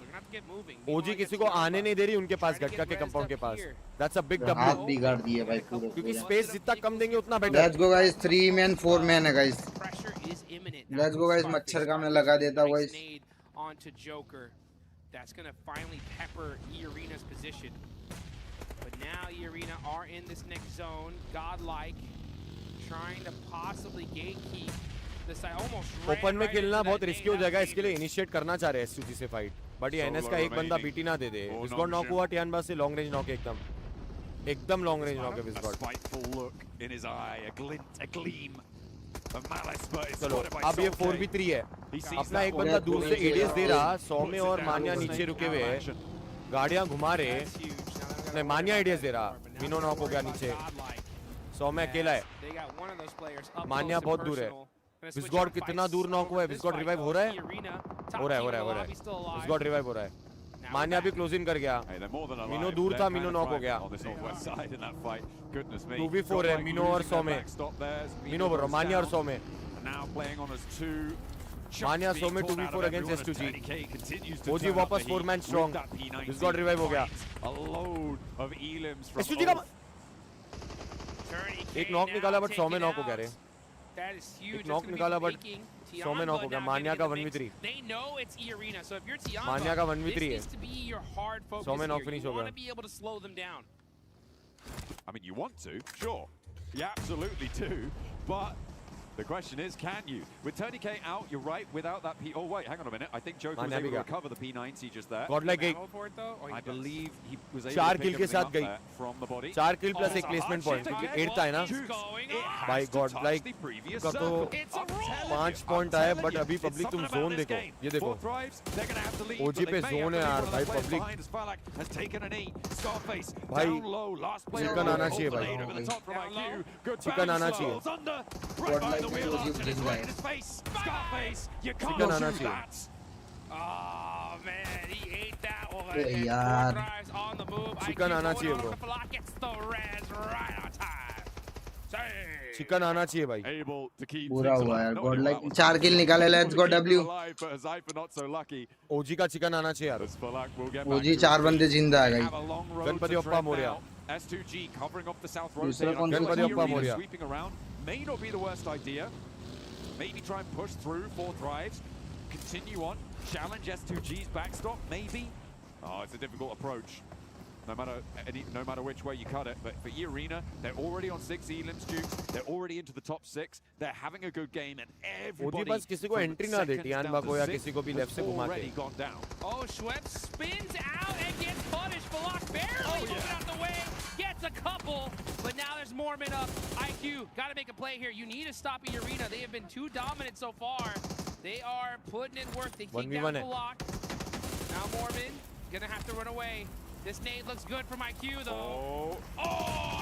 ओजी किसी को आने नहीं दे रही उनके पास गटका के कंपाउंड के पास दैट्स अ बिग डब्ल्यू हाथ बिगाड़ दिए भाई पूरे क्योंकि स्पेस जितना कम देंगे उतना better let's go guys 3 man 4 man है गाइस लेट्स गो गाइस मच्छर का मैं लगा देता हूं guys onto Joker. That's going to finally pepper E Arena's position. But now E Arena are in this next zone. Godlike trying to possibly gatekeep this. I almost open में खेलना बहुत risky हो जाएगा इसके लिए इनिशिएट करना चाह रहे हैं एसयूजी से फाइट बट ये एनएस का एक बंदा बीटी ना दे दे विस्गॉट नॉक हुआ टियान बास से लॉन्ग रेंज नॉक एकदम लॉन्ग रेंज नॉक है विस्गॉट चलो अब ये 4v3 है अपना एक बंदा दूर से एडीएस दे रहा 100 में और मानिया नीचे रुके हुए हैं गाड़ियां घुमा रहे नहीं मानिया एडीएस दे रहा मिनो नॉक हो गया नीचे 100 में अकेला है मानिया बहुत दूर है विस्गॉट कितना दूर नॉक हुआ है विस्गॉट रिवाइव हो रहा है विस्गॉट रिवाइव हो रहा है मान्या भी क्लोज इन कर गया मिनो दूर था मिनो नॉक हो गया 2v4 है मिनो और 100 में मिनो बोल रहा मान्या और 100 में मान्या 100 में 2v4 अगेंस्ट S2G ओजी वापस 4 मैन स्ट्रांग विस्गॉट रिवाइव हो गया S2G का एक नॉक निकाला बट 100 में नॉक हो गया रे एक नॉक निकाला बट 100 में नॉक हो गया मान्या का 1v3 मान्या का 1v3 है 100 में नॉक फिनिश हो गया I mean, you want to, sure. You absolutely do. But the question is, can you? With Tony K out, you're right, without that P... Oh, wait, hang on a minute. I think Joker was able to recover the P90 just there. Godlike gay. I believe he was able 4 to kill pick के everything साथ up गई. there from the body. 4 kill plus एक placement point. क्योंकि 8th है ना. भाई Godlike का तो 5 point आया, but अभी public तुम zone देखो. ये देखो. OG पे zone है यार, भाई public. भाई chicken आना चाहिए भाई. Chicken आना चाहिए. Godlike पे OG जिस गए. Chicken आना चाहिए. Oh man, he ate that one. यार. Chicken आना चाहिए bro. Gets the res right on time. Chicken आना चाहिए भाई. पूरा हुआ यार. Godlike 4 kill निकाले. Let's go W. OG का chicken आना चाहिए यार. OG 4 बंदे जिंदा आ गई. Ganpati Bappa Moriya. S2G covering off the south दूसरा rotate. कौन सा Ganpati Bappa Moriya. Sweeping around may not be the worst idea. Maybe try and push through 4 thrives. Continue on. Challenge S2G's backstop, maybe. Oh, it's a difficult approach. No matter which way you cut it. But for E-Arena, they're already on 6 elims, Dukes. They're already into the top 6. They're having a good game, and everybody बस किसी को entry ना दे, टियानबा को या किसी को भी left से घुमा के. already gone down. Oh, Schweppes spins out and gets punished. Balak barely moving out the way. Gets a couple, but now there's Mormon up. IQ, got to make a play here. You need to stop E-Arena. They have been too dominant so far. They are putting in work. They take down Balak. Now Mormon gonna have to run away. This nade looks good from IQ though. Oh,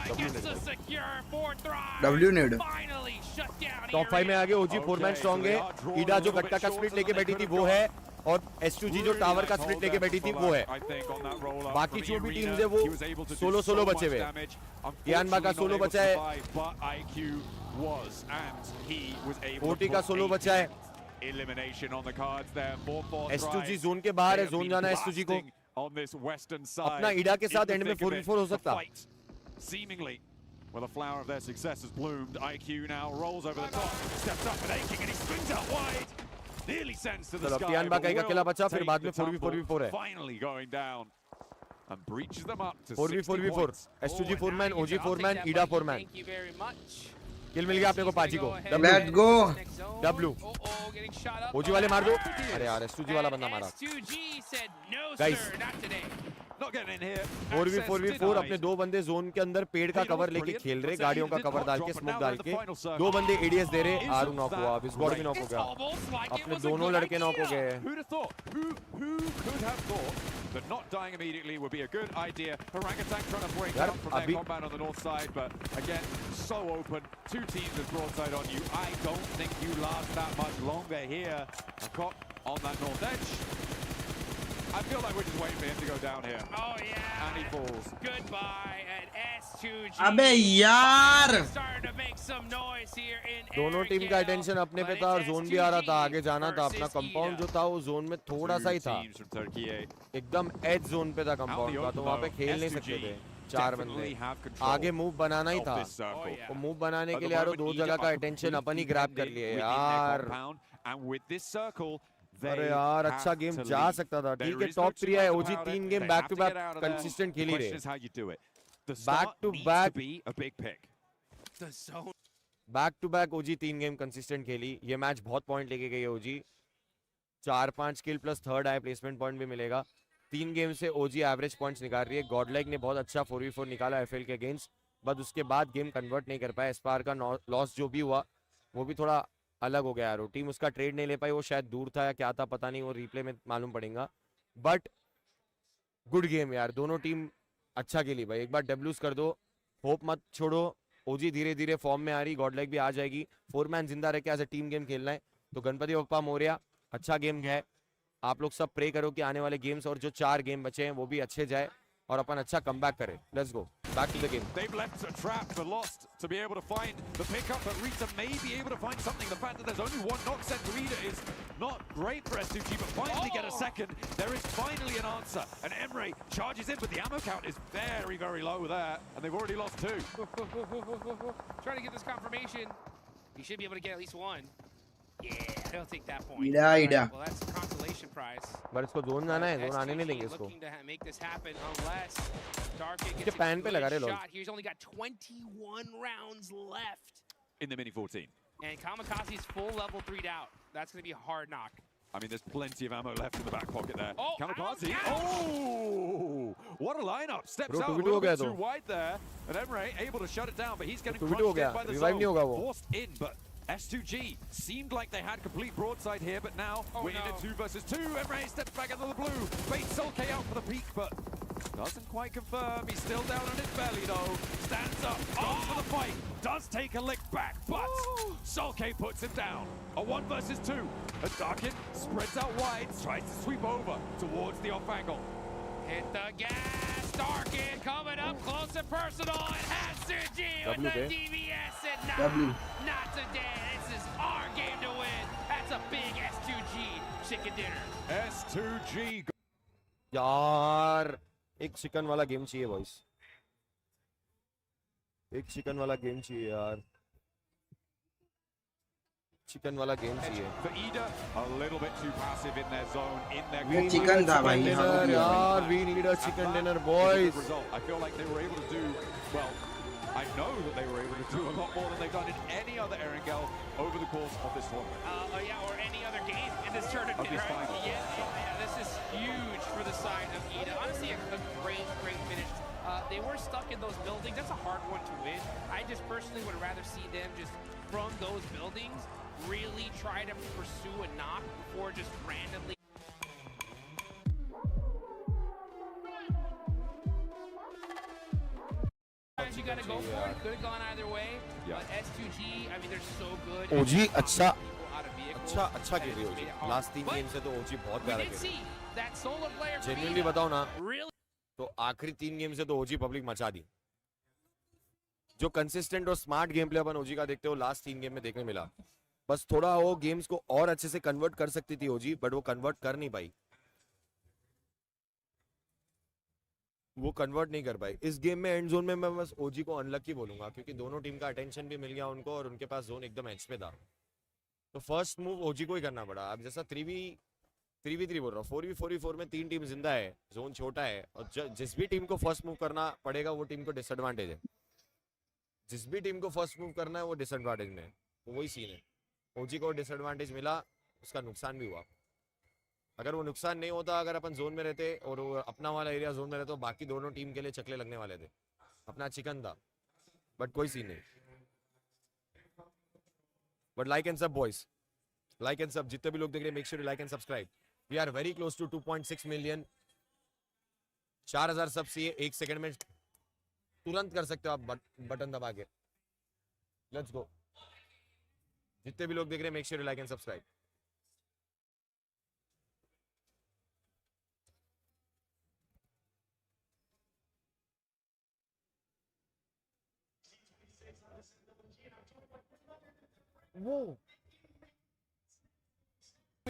I guess a secure 4 thrive. W nade. Finally shut down. Top 5 में आगे OG 4-man strong है. ईडा जो गट्टा का split लेके बैठी थी वो है, और S2G जो टावर का split लेके बैठी थी वो है. बाकी जो भी टीम्स है वो सोलो बचे हुए. टियानबा का सोलो बचा है. OT का सोलो बचा है. Elimination on the cards there. 4-4 S2G zone के बाहर है. जोन जाना है S2G को. On this western side. अपना ईडा के साथ एंड में 4v4 हो सकता. Seemingly, well, the flower of their success has bloomed. IQ now rolls over the top, steps up and aching, and he springs out wide. Nearly sends to the sky. टियानबा का एक अकेला बचा, फिर बाद में 4v4 है. Finally going down and breaches them up to 4v4. S2G 4-man, OG 4-man, ईडा 4-man. Thank you very much. किल मिल गया अपने को पाजी को. Let's go. W. OG वाले मार दो. अरे यार S2G वाला बंदा मारा. Guys. 4v4 अपने 2 बंदे जोन के अंदर पेड़ का कवर लेके खेल रहे, गाड़ियों का कवर डाल के, स्मोक डाल के. 2 बंदे ADS दे रहे. आरू नॉक हुआ, विस्गॉड भी नॉक हो गया. अपने दोनों लड़के नॉक हो गए. Who could have thought that not dying immediately would be a good idea? Orangutan trying to break out from their combat on the north side, but again, so open. 2 teams with broadside on you. I don't think you last that much longer here. A cop on that north edge. I feel like we're just waiting for him to go down here. Oh yeah. And he falls. Goodbye at S2G. अबे यार. Starting to make some noise here in दोनों team का attention अपने पे था और zone भी आ रहा था. आगे जाना था. अपना कंपाउंड जो था वो जोन में थोड़ा सा ही था. एकदम एज जोन पे था कंपाउंड का, तो वहाँ पे खेल नहीं सकते थे. 4 बंदे. आगे मूव बनाना ही था. वो मूव बनाने के लिए यार 2 जगह का अटेंशन अपन ही ग्रैब कर लिए यार. अरे यार अच्छा गेम जा सकता था. ठीक है टॉप 3 है. OG 3 game back to back consistent खेल ही रहे. Back to back OG 3 game consistent खेली. ये मैच बहुत पॉइंट लेके गई है OG. 4-5 किल प्लस 3rd आए प्लेसमेंट पॉइंट भी मिलेगा. 3 गेम से OG एवरेज पॉइंट्स निकाल रही है. गॉडलाइक ने बहुत अच्छा 4v4 निकाला FL के अगेंस्ट, बट उसके बाद गेम कन्वर्ट नहीं कर पाया. एस्पार का लॉस जो भी हुआ वो भी थोड़ा अलग हो गया यार. टीम उसका ट्रेड नहीं ले पाई. वो शायद दूर था या क्या था पता नहीं, वो रिप्ले में मालूम पड़ेगा. बट गुड गेम यार. दोनों टीम अच्छा खेली भाई. एक बार डब्ल्यूज कर दो. होप मत छोड़ो. OG धीरे धीरे फॉर्म में आ रही. गॉडलाइक भी आ जाएगी. 4-man जिंदा रह के एज ए टीम गेम खेलना है. तो गणपति बप्पा मोरिया अच्छा गेम है. आप लोग सब प्रे करो कि आने वाले गेम्स और जो 4 गेम बचे हैं वो भी अच्छे जाए और अपन अच्छा कमबैक करें. Let's go back to the game. They've left a trap for Lost to be able to find the pickup, but Rita may be able to find something. The fact that there's only 1 knock sent to Rita is not great for S2G, but finally get a second. There is finally an answer, and Emre charges in, but the ammo count is very, very low there, and they've already lost 2. Trying to get this confirmation. You should be able to get at least 1. Yeah, he'll take that point. Ida. Well, that's a consolation prize. पर इसको zone जाना है, zone आने नहीं देंगे इसको. Looking to make this happen unless Darkin इसके gets a pan पे लगा रहे good लोग. shot. He's only got 21 rounds left. In the mini 14. And Kamikaze's full level 3'd out. That's going to be a hard knock. I mean, there's plenty of ammo left in the back pocket there. Oh, Kamikaze. ouch. Oh! What a lineup. Steps Bro, out a 2v2 little हो गया bit too तो. wide there. And Emre able to shut it down, but he's getting 2v2 crunched हो गया. in by the Revive zone. नहीं होगा वो. Forced in, but S2G seemed like they had complete broadside here, but now we're in a 2 versus 2. Emre steps back into the blue. Baits Sulke out for the peak, but doesn't quite confirm. He's still down on his belly though. Stands up, goes for the fight. Does take a lick back, but Sulke puts him down. A 1 versus 2. And Darkin spreads out wide, tries to sweep over towards the off angle. Hit the gas. Darkin coming up close and personal. It has to G with the DVS. And not today. This is our game to win. That's a big S2G chicken dinner. S2G. यार एक chicken वाला game चाहिए boys. एक chicken वाला game चाहिए यार. Chicken वाला game चाहिए. For Ida, a little bit too passive in their zone, in their We need chicken dinner, yaar. We need a chicken dinner, boys. I feel like they were able to do, well, I know that they were able to do a lot more than they've done in any other Erangel over the course of this tournament. Yeah, or any other game in this tournament, Of this right? final. Yeah, this is huge for the side of Ida. Honestly, a great finish. They were stuck in those buildings. That's a hard one to win. I just personally would rather see them just from those buildings really try to pursue a knock before just randomly. Sometimes you gotta go for it. Could have gone either way. But S2G, I mean, they're so good. OG अच्छा अच्छा खेल रही है OG. Last 3 game से तो OG बहुत प्यारा खेल रही है. That solo player from genuinely Ida बताओ ना, really तो आखिरी 3 गेम से तो OG पब्लिक मचा दी. जो कंसिस्टेंट और स्मार्ट गेम प्ले अपन OG का देखते हो लास्ट 3 गेम में देखने मिला. बस थोड़ा वो गेम्स को और अच्छे से कन्वर्ट कर सकती थी OG, बट वो कन्वर्ट कर नहीं पाई. वो कन्वर्ट नहीं कर पाई. इस गेम में एंड जोन में मैं बस OG को अनलकी बोलूंगा, क्योंकि दोनों टीम का अटेंशन भी मिल गया उनको और उनके पास जोन एकदम एज पे था. तो फर्स्ट मूव OG को ही करना पड़ा. अब जैसा 3v3 बोल रहा हूँ, 4v4 में 3 टीम जिंदा है, जोन छोटा है, और जिस भी टीम को फर्स्ट मूव करना पड़ेगा वो टीम को डिसएडवांटेज है. जिस भी टीम को फर्स्ट मूव करना है वो डिसएडवांटेज में है. तो वही सीन है. OG को डिसएडवांटेज मिला, उसका नुकसान भी हुआ. अगर वो नुकसान नहीं होता, अगर अपन जोन में रहते और वो अपना वाला एरिया जोन में रहते, तो बाकी दोनों टीम के लिए चकले लगने वाले थे. अपना चिकन था, बट कोई सीन नहीं. बट लाइक एंड सब बॉयज, लाइक एंड सब, जितने भी लोग देख रहे हैं, make sure you like and subscribe. We are very close to 2.6 million. 4000 sub चाहिए. 1 सेकंड में तुरंत कर सकते हो आप बटन दबा के. Let's go. जितने भी लोग देख रहे हैं, make sure you like and subscribe. Whoa.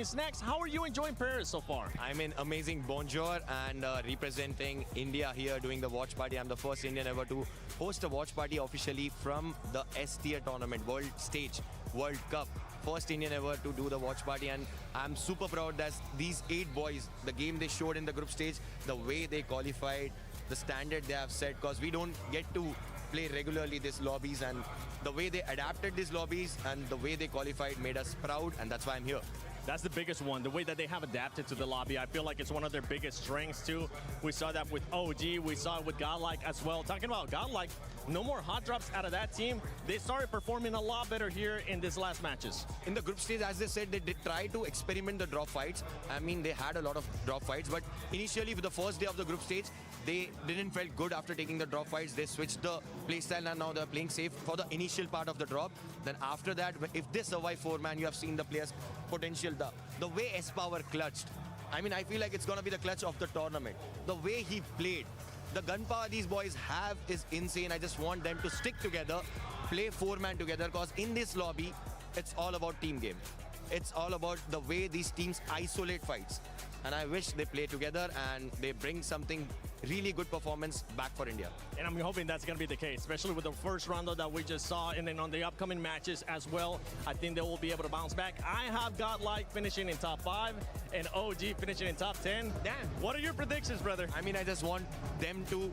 Snacks, how are you enjoying Paris so far? I'm in amazing. Bonjour, and representing India here doing the watch party. I'm the first Indian ever to host a watch party officially from the S tier tournament, World Stage, World Cup. First Indian ever to do the watch party, and I'm super proud that these 8 boys, the game they showed in the group stage, the way they qualified, the standard they have set, because we don't get to play regularly these lobbies, and the way they adapted these lobbies and the way they qualified made us proud, and that's why I'm here. That's the biggest one, the way that they have adapted to the lobby. I feel like it's one of their biggest strengths too. We saw that with OG, we saw it with Godlike as well. Talking about Godlike, no more hot drops out of that team. They started performing a lot better here in these last matches. In the group stage, as they said, they did try to experiment the drop fights. I mean, they had a lot of drop fights, but initially with the first day of the group stage, they didn't felt good after taking the drop fights. They switched the playstyle and now they're playing safe for the initial part of the drop. Then after that, if they survive 4-man, you have seen the players' potential. The way S-Power clutched, I mean, I feel like it's going to be the clutch of the tournament. The way he played, the gunpower these boys have is insane. I just want them to stick together, play 4-man together, because in this lobby, it's all about team game. It's all about the way these teams isolate fights. And I wish they play together and they bring something really good performance back for India. And I'm hoping that's going to be the case, especially with the first round that we just saw, and then on the upcoming matches as well. I think they will be able to bounce back. I have got like finishing in top 5 and OG finishing in top 10. Damn. What are your predictions, brother? I mean, I just want them to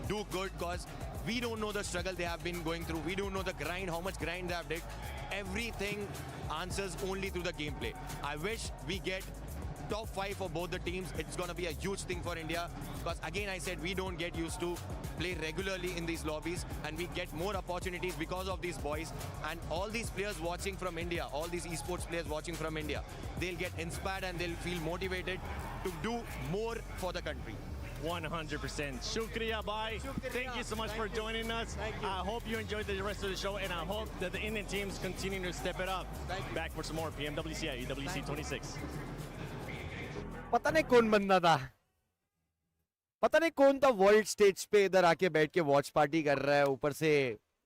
do good because we don't know the struggle they have been going through. We don't know the grind, how much grind they have did. Everything answers only through the gameplay. I wish we get top 5 for both the teams. It's going to be a huge thing for India because again I said we don't get used to play regularly in these lobbies, and we get more opportunities because of these boys and all these players watching from India, all these esports players watching from India. They'll get inspired and they'll feel motivated to do more for the country. 100%. Shukriya, bhai. Thank you so much for joining us. I hope you enjoyed the rest of the show, and I hope that the Indian teams continue to step it up. Back for some more PMWC at EWC 26. पता नहीं कौन बंदा था, पता नहीं कौन था world stage पे इधर आके बैठ के वॉच पार्टी कर रहा है, ऊपर से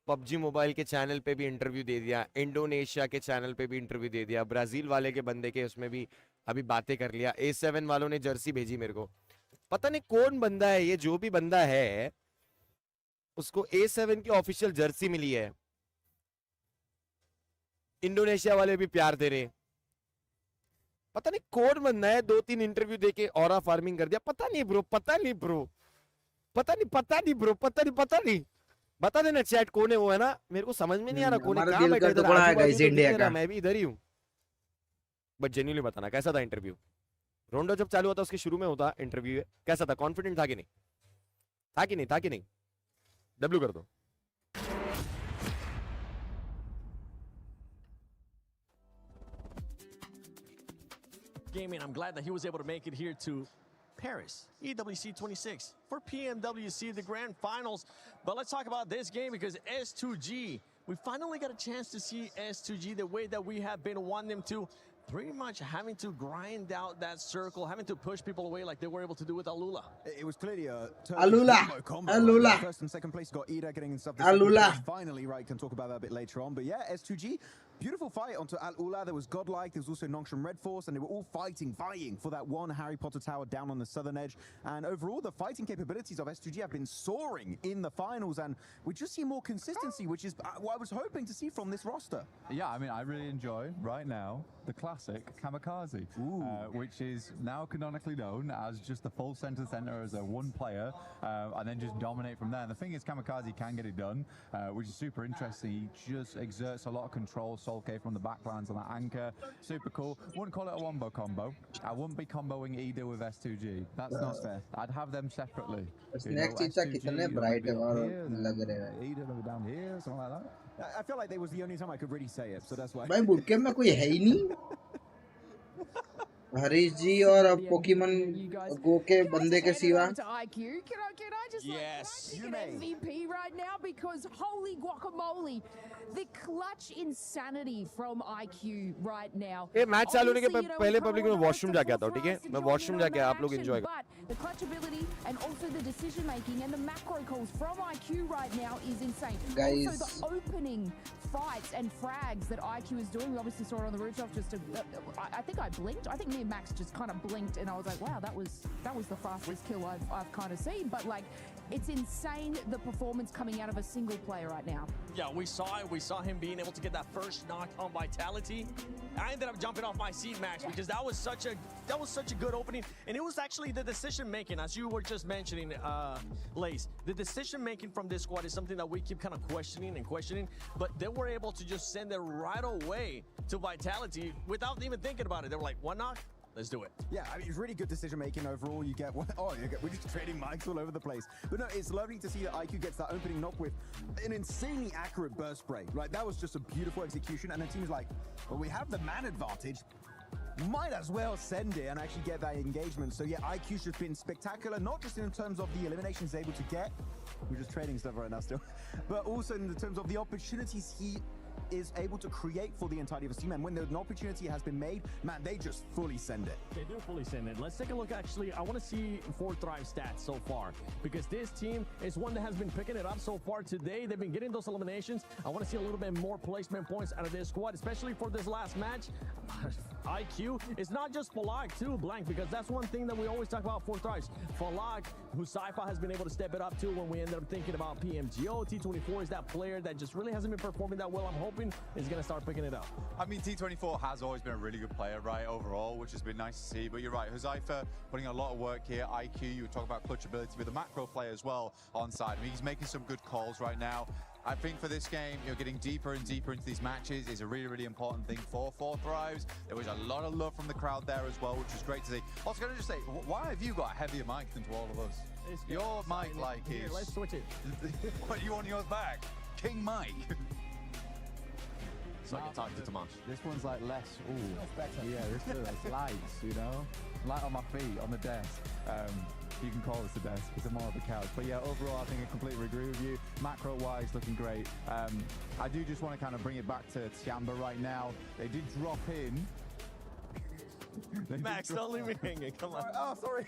पबजी मोबाइल के चैनल पे भी इंटरव्यू दे दिया, इंडोनेशिया के चैनल पे भी इंटरव्यू दे दिया, ब्राजील वाले के बंदे के उसमें भी अभी बातें कर लिया, A7 वालों ने जर्सी भेजी मेरे को। पता नहीं कौन बंदा है ये, जो भी बंदा है उसको A7 की ऑफिशियल जर्सी मिली है। इंडोनेशिया वाले भी प्यार दे रहे। पता नहीं कौन बंदा है, 2-3 इंटरव्यू देके ऑरा फार्मिंग कर दिया। पता नहीं ब्रो, पता नहीं ब्रो, पता नहीं बता देना चैट कौन है वो, है ना? मेरे को समझ में नहीं आ रहा कौन है, कहां बैठा है इधर, मैं भी इधर ही हूं। बट जेन्युइनली बताना कैसा था इंटरव्यू? रोंडो जब चालू होता उसके शुरू में होता इंटरव्यू, कैसा था? कॉन्फिडेंट था कि नहीं? था कि नहीं? डब्ल्यू कर दो। Gaming, I'm glad that he was able to make it here to Paris, EWC 26 for PMWC, the grand finals. But let's talk about this game because S2G, we finally got a chance to see S2G the way that we have been wanting them to, pretty much having to grind out that circle, having to push people away like they were able to do with Alula. It was clearly a Alula. First and second place got Ida getting stuff. Alula. Finally, right, can talk about that a bit later on. But yeah, S2G, beautiful fight onto Al-Ula. There was Godlike, there was also Nongshim Red Force, and they were all vying for that one Harry Potter tower down on the southern edge. And overall, the fighting capabilities of S2G have been soaring in the finals, and we just see more consistency, which is what I was hoping to see from this roster. Yeah, I mean, I really enjoy right now the classic Kamikaze, which is now canonically known as just the full center as a one player, and then just dominate from there. And the thing is, Kamikaze can get it done, which is super interesting. He just exerts a lot of control. Solke from the backlines on that anchor, super cool. Wouldn't call it a wombo combo. I wouldn't be comboing Ida with S2G. That's not fair. I'd have them separately. Next कितने bright है और लग रहे हैं। Ida down here, something like that. I feel like that was the only time I could really say it, so that's why. भाई बुड़के में कोई है ही नहीं। हरीश जी और पोकेमन गो के बंदे के सिवा। IQ. Can I just get an MVP right now, because holy guacamole, the clutch insanity from IQ right now. ये मैच चालू होने के पहले पब्लिक में वॉशरूम जाके आता हूँ, ठीक है? मैं वॉशरूम जाके आप लोग एंजॉय करो। The clutch ability and also the decision making and the macro calls from IQ right now is insane. Guys. Also the opening fights and frags that IQ is doing. We obviously saw it on the rooftop. I think I blinked. I think me and Max just kind of blinked, and I was like, wow, that was the fastest kill I've kind of seen. But like, it's insane the performance coming out of a single player right now. Yeah, we saw it. We saw him being able to get that first knock on Vitality. I ended up jumping off my seat, Max, because that was such a good opening, and it was actually the decision making, as you were just mentioning, Lace. The decision making from this squad is something that we keep kind of questioning, but they were able to just send it right away to Vitality without even thinking about it. They were like, one knock. Let's do it. Yeah, I mean, it's really good decision making overall. You get we're just trading mics all over the place. But no, it's lovely to see that IQ gets that opening knock with an insanely accurate burst spray. Right, that was just a beautiful execution. And the team is like, well, we have the man advantage. Might as well send it and actually get that engagement. So yeah, IQ's just been spectacular, not just in terms of the eliminations he's able to get. We're just trading stuff right now still. But also in terms of the opportunities he is able to create for the entirety of his team, and when an opportunity has been made, man, they just fully send it. They do fully send it. Let's take a look. Actually, I want to see 4Thrive stats so far, because this team is one that has been picking it up so far today. They've been getting those eliminations. I want to see a little bit more placement points out of this squad, especially for this last match. IQ. It's not just Falag too, Blank, because that's one thing that we always talk about for Thrives. Falag, who Sci-Fi has been able to step it up to when we ended up thinking about PMGO. T24 is that player that just really hasn't been performing that well. I'm hoping is going to start picking it up. I mean, T24 has always been a really good player, right, overall, which has been nice to see. But you're right, Huzaifa putting a lot of work here. IQ, you were talking about clutch ability with the macro play as well on side. I mean, he's making some good calls right now. I think for this game, you're getting deeper and deeper into these matches is a really, really important thing for Thrives. There was a lot of love from the crowd there as well, which was great to see. Also, can I just say, why have you got a heavier mic than to all of us? Your mic, like, here, is... let's switch it. What, you on yours back? King Mike. So I can talk to Tomas. This one's like less, ooh. Yeah, this is like lights, you know? Light on my feet, on the desk. You can call this the desk, it's more of a couch. But yeah, overall, I think I completely agree with you. Macro-wise, looking great. I do just want to kind of bring it back to Tiamba right now. They did drop in. Max, don't leave me hanging, come on. Oh, sorry.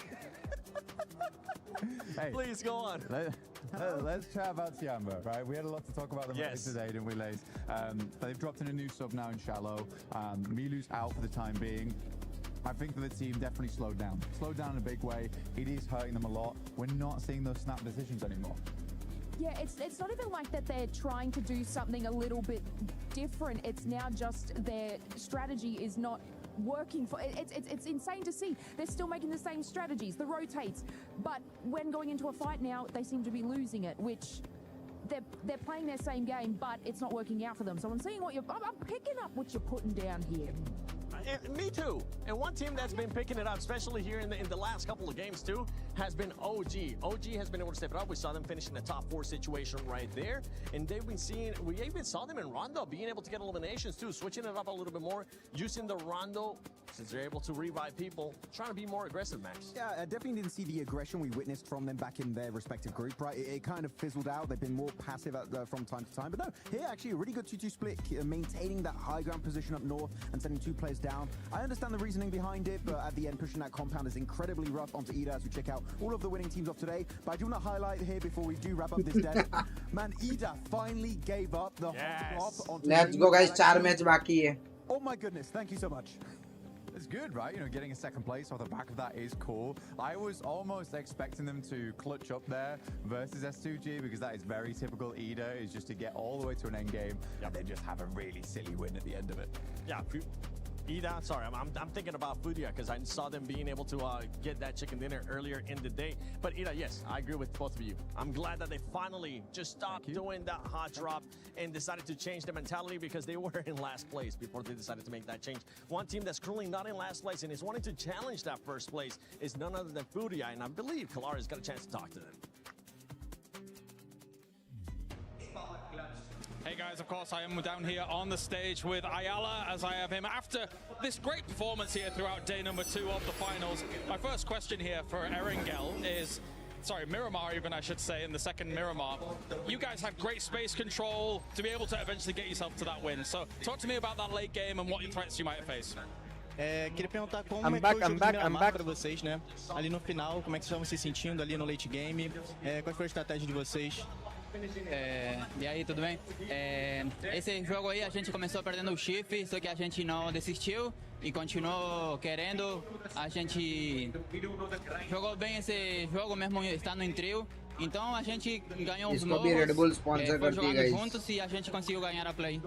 Hey, please go on. Let's chat about Tiamba, right? We had a lot to talk about them today, didn't we, Lace? They've dropped in a new sub now in Shallow. Milu's out for the time being. I think that the team definitely slowed down in a big way. It is hurting them a lot. We're not seeing those snap decisions anymore. Yeah, it's not even like that they're trying to do something a little bit different. It's now just their strategy is not working for it's insane to see. They're still making the same strategies, the rotates, but when going into a fight now, they seem to be losing it, which they're playing their same game, but it's not working out for them. So I'm seeing what I'm picking up what you're putting down here. Me too. And one team that's been picking it up, especially here in the last couple of games too, has been OG. OG has been able to step it up. We saw them finish in the top 4 situation right there. And they've been seeing, we even saw them in Rondo being able to get eliminations too, switching it up a little bit more, using the Rondo, since they're able to revive people, trying to be more aggressive, Max. Yeah, I definitely didn't see the aggression we witnessed from them back in their respective group, right? It kind of fizzled out. They've been more passive from time to time. But no, here actually a really good 2-2 split, maintaining that high ground position up north and sending 2 players down. I understand the reasoning behind it, but at the end, pushing that compound is incredibly rough onto Ida as we check out all of the winning teams of today. But I do want to highlight here before we do wrap up this deck. Man, Ida finally gave up the hop onto Let's go, guys. 4 match baki hai. Oh my goodness, thank you so much. It's good, right? You know, getting a second place off the back of that is cool. I was almost expecting them to clutch up there versus S2G because that is very typical Ida, is just to get all the way to an end game and then just have a really silly win at the end of it. Yeah, Ida, sorry, I'm thinking about Fudia because I saw them being able to get that chicken dinner earlier in the day. But Ida, yes, I agree with both of you. I'm glad that they finally just stopped doing that hot drop and decided to change the mentality because they were in last place before they decided to make that change. One team that's currently not in last place and is wanting to challenge that first place is none other than Fudia, and I believe Kalara's got a chance to talk to them. Hey guys, of course I am down here on the stage with Ayala as I have him after this great performance here throughout day number 2 of the finals. My first question here for Erangel is, sorry, Miramar even I should say, in the second Miramar. You guys had great space control to be able to eventually get yourself to that win. So talk to me about that late game and what threats you might face. Queria perguntar como foi o jogo de Miramar para vocês, né? Ali no final, como é que vocês estavam se sentindo ali no late game? Qual foi a estratégia de vocês? E aí, tudo bem? Esse jogo aí a gente começou perdendo o chifre, só que a gente não desistiu e continuou querendo. A gente jogou bem esse jogo mesmo estando em trio. Então a gente ganhou os morros, foi jogando juntos e a gente conseguiu ganhar a play.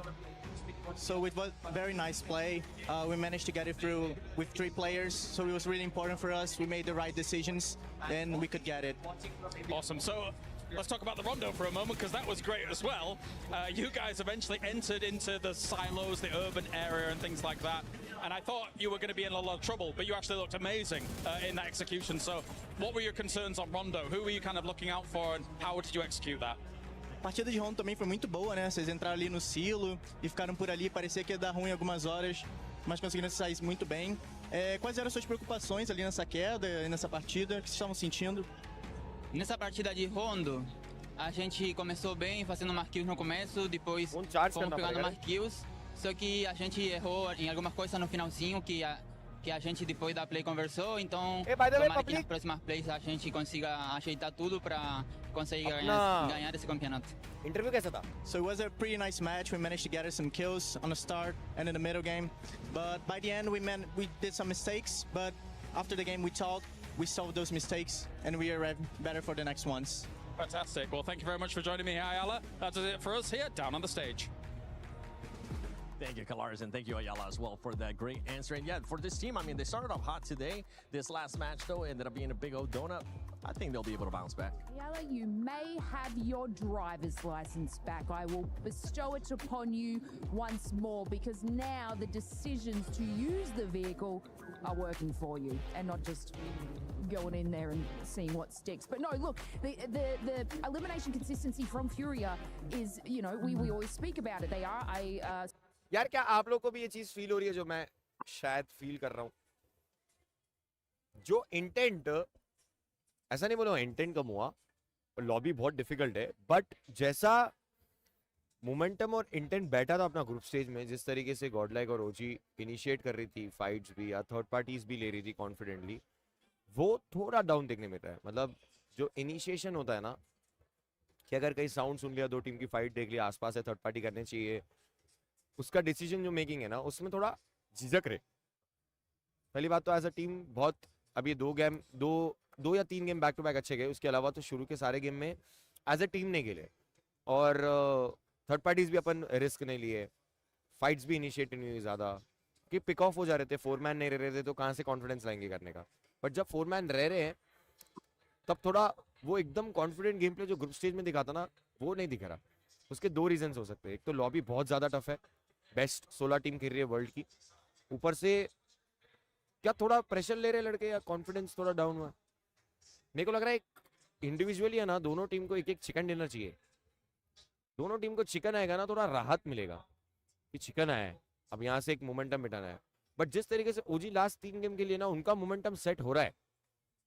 So it was very nice play. We managed to get it through with 3 players, so it was really important for us. We made the right decisions, and we could get it. Awesome. So let's talk about the Rondo for a moment, because that was great as well. You guys eventually entered into the silos, the urban area and things like that. And I thought you were going to be in a lot of trouble, but you actually looked amazing in that execution. So what were your concerns on Rondo? Who were you kind of looking out for and how did you execute that? A partida de Rondo também foi muito boa, né? Vocês entraram ali no silo e ficaram por ali, parecia que ia dar ruim algumas horas, mas conseguiram sair muito bem. Quais eram as suas preocupações ali nessa queda, nessa partida? O que vocês estavam sentindo? Nessa partida de Rondo, a gente começou bem, fazendo marquills no começo, depois fomos pegando marquills, só que a gente errou em algumas coisas no finalzinho que que a gente depois da play conversou, então by the way, tomara que nas public. próximas plays a gente consiga ajeitar tudo para conseguir Apna- ganhar esse campeonato. Interview कैसा था? So it was a pretty nice match. We managed to get some kills on the start and in the middle game. But by the end, we did some mistakes. But after the game, we talked, we solved those mistakes, and we are better for the next ones. Fantastic. Well, thank you very much for joining me, Ayala. That is it for us here down on the stage. Thank you, Kalaris, and thank you, Ayala, as well, for that great answer. And yeah, for this team, I mean, they started off hot today. This last match, though, ended up being a big old donut. I think they'll be able to bounce back. Yala, you may have your driver's license back. I will bestow it upon you once more because now the decisions to use the vehicle are working for you and not just going in there and seeing what sticks. But no, look, the elimination consistency from Furia is, you know, we always speak about it. They are a यार क्या आप लोगों को भी ये चीज feel हो रही है जो मैं शायद फील कर रहा हूँ? जो इंटेंट, ऐसा नहीं बोलो इंटेंट कम हुआ, लॉबी बहुत डिफिकल्ट है, बट जैसा मोमेंटम और इंटेंट बैठा था अपना ग्रुप स्टेज में, जिस तरीके से गॉडलाइक और ओजी इनिशिएट कर रही थी फाइट्स भी या थर्ड पार्टीज भी ले रही थी कॉन्फिडेंटली, वो थोड़ा डाउन देखने में था। मतलब जो इनिशिएशन होता है ना, कि अगर कहीं साउंड सुन लिया, दो टीम की फाइट देख लिया, आसपास है थर्ड पार्टी करने चाहिए, उसका डिसीजन जो मेकिंग है ना, उसमें थोड़ा झिझक रहे। पहली बात तो एज अ टीम बहुत, अभी दो या तीन गेम बैक टू बैक अच्छे गए, उसके अलावा तो शुरू के सारे गेम में एज अ टीम नहीं खेले, और थर्ड पार्टीज भी अपन रिस्क नहीं लिए, फाइट्स भी इनिशिएट नहीं हुई ज़्यादा, कि पिक ऑफ हो जा रहे थे, फोर मैन नहीं रह रहे थे, तो कहाँ से कॉन्फिडेंस लाएंगे करने का। बट जब फोर मैन रह रहे हैं तब थोड़ा वो एकदम कॉन्फिडेंट गेम प्ले जो ग्रुप स्टेज में दिखा था ना, वो नहीं दिख रहा। उसके दो रीजंस हो सकते हैं, एक तो लॉबी बहुत ज़्यादा टफ है, बेस्ट 16 टीम खेल रही है वर्ल्ड की, ऊपर से क्या थोड़ा प्रेशर ले रहे लड़के या कॉन्फिडेंस थोड़ा डाउन हुआ। मेरे को लग रहा है इंडिविजुअली है ना, दोनों टीम को एक एक चिकन डिनर चाहिए। दोनों टीम को चिकन आएगा ना, थोड़ा राहत मिलेगा कि चिकन आया है, अब यहाँ से एक मोमेंटम बिठाना है। बट जिस तरीके से ओजी लास्ट 3 गेम के लिए ना उनका मोमेंटम सेट हो रहा है,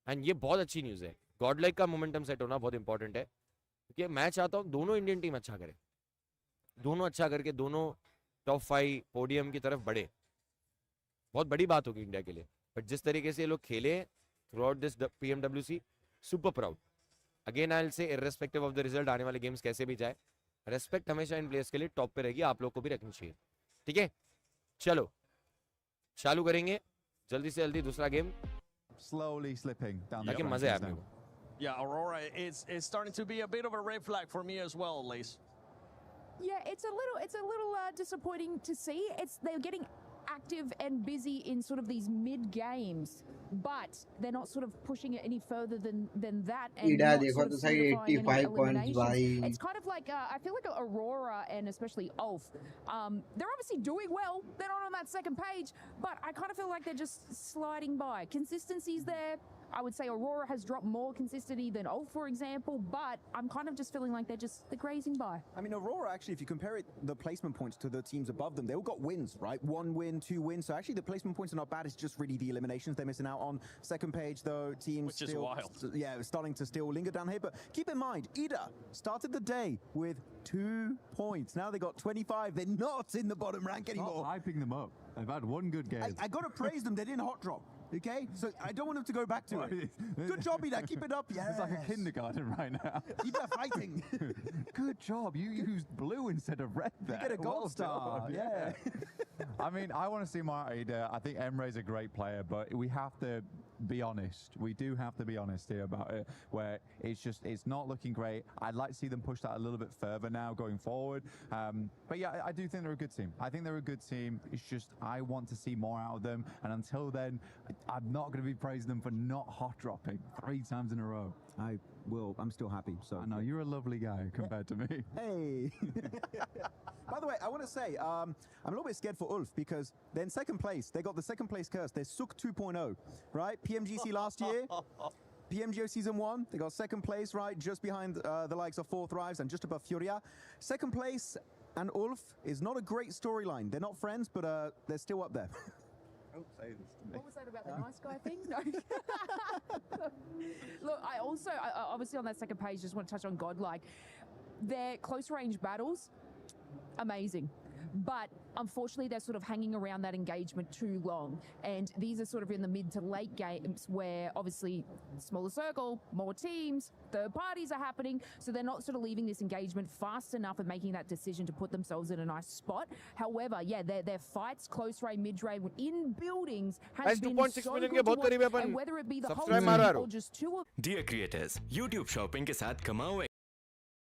एंड ये बहुत अच्छी न्यूज़ है। गॉडलाइक का मोमेंटम सेट होना बहुत इंपॉर्टेंट है, क्योंकि मैं चाहता हूँ दोनों इंडियन टीम अच्छा करे, दोनों अच्छा करके दोनों टॉप 5 पोडियम की तरफ बढ़े, बहुत बड़ी बात होगी इंडिया के लिए। बट जिस तरीके से ये लोग खेले through out this PMWC, super proud. Again I will say irrespective of the result, आने वाले गेम्स कैसे भी जाए, रेस्पेक्ट हमेशा इन प्लेयर्स के लिए टॉप पे रहेगी, आप लोग को भी रखनी चाहिए। ठीक है, चलो चालू करेंगे जल्दी से जल्दी दूसरा game, Slowly slipping down the ताकि मजे आए। Yeah, Aurora is starting to be a bit of a red flag for me as well, Lace. Yeah, it's a little disappointing to see. They're getting active and busy in sort of these mid games, but they're not sort of pushing it any further than that. And Ida not देखो sort of तो सही, solidifying any 85 points eliminations. भाई। It's kind of like I feel like Aurora and especially Ulf, they're obviously doing well. They're not on that second page, but I kind of feel like they're just sliding by. Consistency's there. I would say Aurora has dropped more consistency than Ulf, for example, but I'm kind of just feeling like they're grazing by. I mean, Aurora, actually, if you compare the placement points to the teams above them, they all got wins, right? 1 win, 2 wins. So actually, the placement points are not bad. It's just really the eliminations they're missing out on. Second page, though, teams Which is wild. starting to still linger down here. But keep in mind, Ida started the day with 2 points. Now they got 25. They're not in the bottom rank anymore. Stop hyping them up. They've had one good game. I got to praise them. They didn't hot drop. Okay, so I don't want them to go back to it. Good job, Ida. Keep it up. Yeah, It's like a kindergarten right now. Ida fighting. Good job. You used blue instead of red there. You get a gold Well star. done. Yeah. I mean, I want to see more Ida. I think Emre's a great player, but we have to be honest. We do have to be honest here about it, where it's not looking great. I'd like to see them push that a little bit further now going forward. But yeah, I do think they're a good team. I think they're a good team. It's just I want to see more out of them. And until then, I'm not going to be praising them for not hot dropping 3 times in a row. I will. I'm still happy. So I know you're a lovely guy compared to me. Hey. By the way, I want to say I'm a little bit scared for Ulf because they're in second place. They got the second place curse. They're Sook 2.0, right? PMGC last year. PMGO Season 1, they got second place, right? Just behind the likes of Fourth Thrives and just above Furia. Second place and Ulf is not a great storyline. They're not friends, but they're still up there. Don't say this to me. What was that about the nice guy thing? No. Look, I obviously on that second page just want to touch on Godlike. Their close range battles, amazing. but unfortunately they're sort of hanging around that engagement too long. And these are sort of in the mid to late games where obviously smaller circle, more teams, third parties are happening, so they're not sort of leaving this engagement fast enough and making that decision to put themselves in a nice spot. However, yeah, their fights, close range, mid range, in buildings has been so good to watch, and whether it be the whole team or just two of Dear creators, YouTube shopping के साथ कमाओ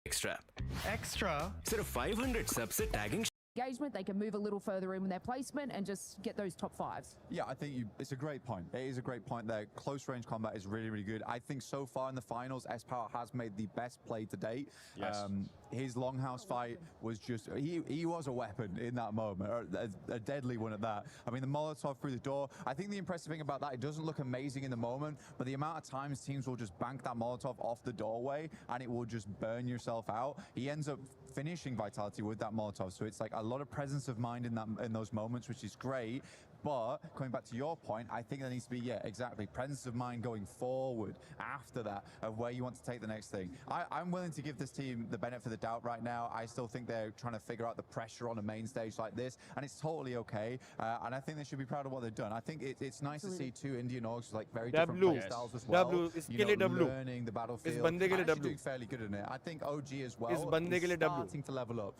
extra. सिर्फ 500 subs से tagging engagement, they can move a little further in with their placement and just get those top fives. Yeah, I think it's a great point. It is a great point there. Close range combat is really, really good. I think so far in the finals, S-Power has made the best play to date. Yes. His longhouse fight was just, he was a weapon in that moment, or a deadly one at that. I mean, the Molotov through the door, I think the impressive thing about that, it doesn't look amazing in the moment, but the amount of times teams will just bank that Molotov off the doorway and it will just burn yourself out. He ends up finishing Vitality with that Molotov, so it's like a lot of presence of mind in those moments, which is great. But coming back to your point, I think there needs to be, yeah, exactly, presence of mind going forward after that of where you want to take the next thing. I'm willing to give this team the benefit of the doubt right now. I still think they're trying to figure out the pressure on a main stage like this, and it's totally okay. And I think they should be proud of what they've done. I think it's nice to see two Indian orgs with like very different play styles as well. Learning the battlefield. Actually doing fairly good in it. I think OG as well is starting to level up.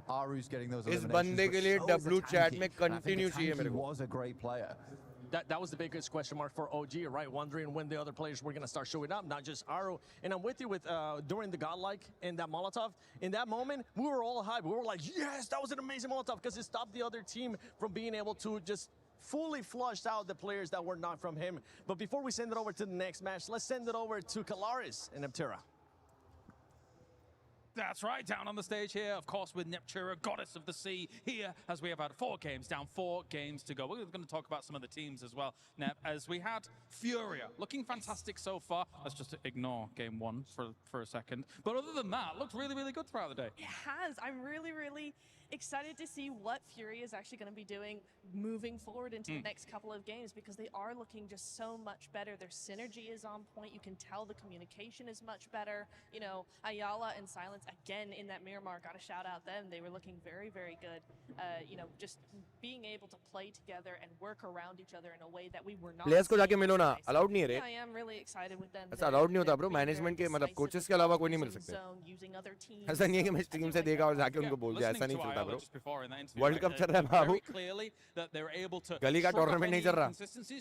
Aru's getting those eliminations. Was a great player. That was the biggest question mark for OG, right? Wondering when the other players were going to start showing up, not just Aru. And I'm with you with during the Godlike and that Molotov. In that moment, we were all hyped. We were like, yes, that was an amazing Molotov because it stopped the other team from being able to just fully flushed out the players that were not from him. But before we send it over to the next match, let's send it over to Kalaris and Neptera. That's right, down on the stage here, of course, with Neptera, goddess of the sea, here as we have had 4 games down, 4 games to go. We're going to talk about some of the teams as well, Nep, as we had Furia, looking fantastic so far. Let's just ignore game 1 for a second. But other than that, looked really, really good throughout the day. It has. I'm really, really excited to see what Furia is actually going to be doing moving forward into the next couple of games, because they are looking just so much better. Their synergy is on point. You can tell the communication is much better. You know, Ayala and Silence, again, in that Miramar, got to shout out them. They were looking very, very good. You know, just being able to play together and work around each other in a way that we were not. Players को जाके मिलो ना, allowed नहीं है रे. I am really excited with them. ऐसा allowed नहीं होता bro, management के मतलब coaches के अलावा कोई नहीं मिल सकते. ऐसा नहीं है कि मैं stream से देखा और जाके उनको बोल दिया, ऐसा नहीं चलता bro. World Cup चल रहा है बाबू. गली का tournament नहीं चल रहा.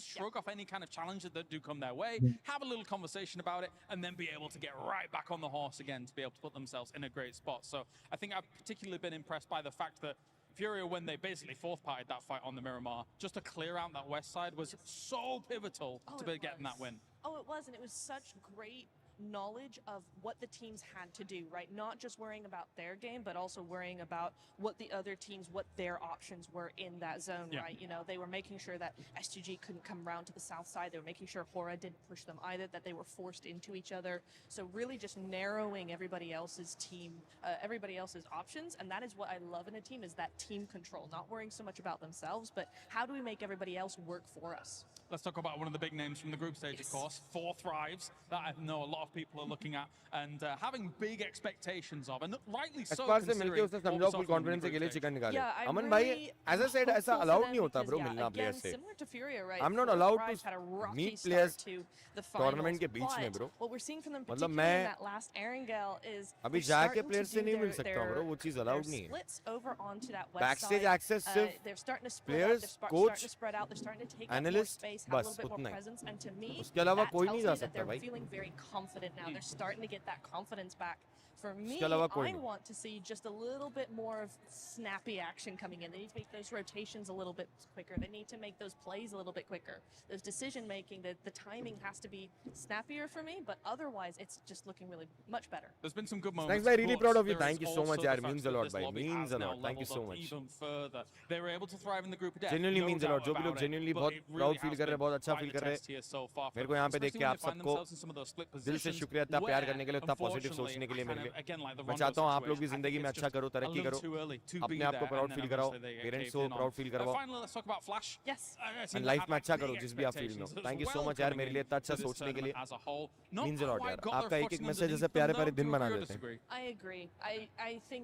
Shrug off any kind of challenge that do come their way, have a little conversation about it, and then be able to get right back on the horse again to be able to put themselves in a great spot. So I think I've particularly been impressed by the fact that Furia, when they basically fourth-partied that fight on the Miramar, just to clear out that west side was so pivotal to be getting that win. Oh, it was, and it was such great knowledge of what the teams had to do, right? Not just worrying about their game, but also worrying about what the other teams, what their options were in that zone, right? You know, they were making sure that S2G couldn't come around to the south side. They were making sure Hora didn't push them either, that they were forced into each other. So really just narrowing everybody else's team, everybody else's options. And that is what I love in a team, is that team control, not worrying so much about themselves, but how do we make everybody else work for us? Let's talk about one of the big names from the group stage, of course, 4 Thrives, that I know a lot of people are looking at and having big expectations of, and rightly so. मिलके उसने समझाओ full confidence के लिए chicken निकाले. अमन भाई, as I said, ऐसा allowed नहीं होता bro मिलना players से. I'm not allowed to meet players tournament के बीच में bro. What we're seeing from them, मतलब particularly मैं in that last Erangel, is अभी जाके players से नहीं मिल सकता bro, वो चीज़ allowed नहीं है. Splits over onto that west Backstage side. access सिर्फ They're starting to spread players, out. They're coach, starting to spread out. They're starting to take up more analyst, space, have a little बस bit more उतना ही. presence, and to me, उसके अलावा that कोई tells नहीं me जा that सकता they're भाई. feeling very confident now. They're starting to get that confidence back. For me, उसके अलावा कोई I नहीं. want to see just a little bit more of snappy action coming in. They need to make those rotations a little bit quicker. They need to make those plays a little bit quicker. Those decision making, the timing has to be snappier for me, but otherwise it's just looking really much better. There's been some good moments. Thanks, I'm really proud of you. There Thank is you so much, also yaar. the fact Means a that lot, this bhai. lobby Means has a lot. now Thank you leveled so up much. Even further. They were able to thrive in the group of death. Genuinely no means a doubt lot. जो भी लोग about it, genuinely but बहुत it really proud has feel कर रहे हैं, been बहुत अच्छा quite feel a कर रहे test here so far हैं. मेरे for को यहाँ पे them, देख के आप especially when they सबको find themselves in some of those split दिल से positions शुक्रिया इतना प्यार करने के लिए, इतना where, पॉजिटिव सोचने के लिए मेरे लिए. again, like the मैं Rondo चाहता हूँ आप लोग भी situation, I जिंदगी think में it's अच्छा just करो, a तरक्की little करो, too early to be अपने आप को there, proud and feel then कराओ, eventually they get parents caved को in on. प्राउड फील करवाओ. Finally, let's talk about Flash. Yes. And life में अच्छा करो जिस भी आप फील्ड में हो. Thank you so much यार मेरे लिए इतना अच्छा सोचने के लिए. Means a lot यार. आपका एक एक मैसेज ऐसे प्यारे प्यारे दिन बना देते हैं. I agree. I think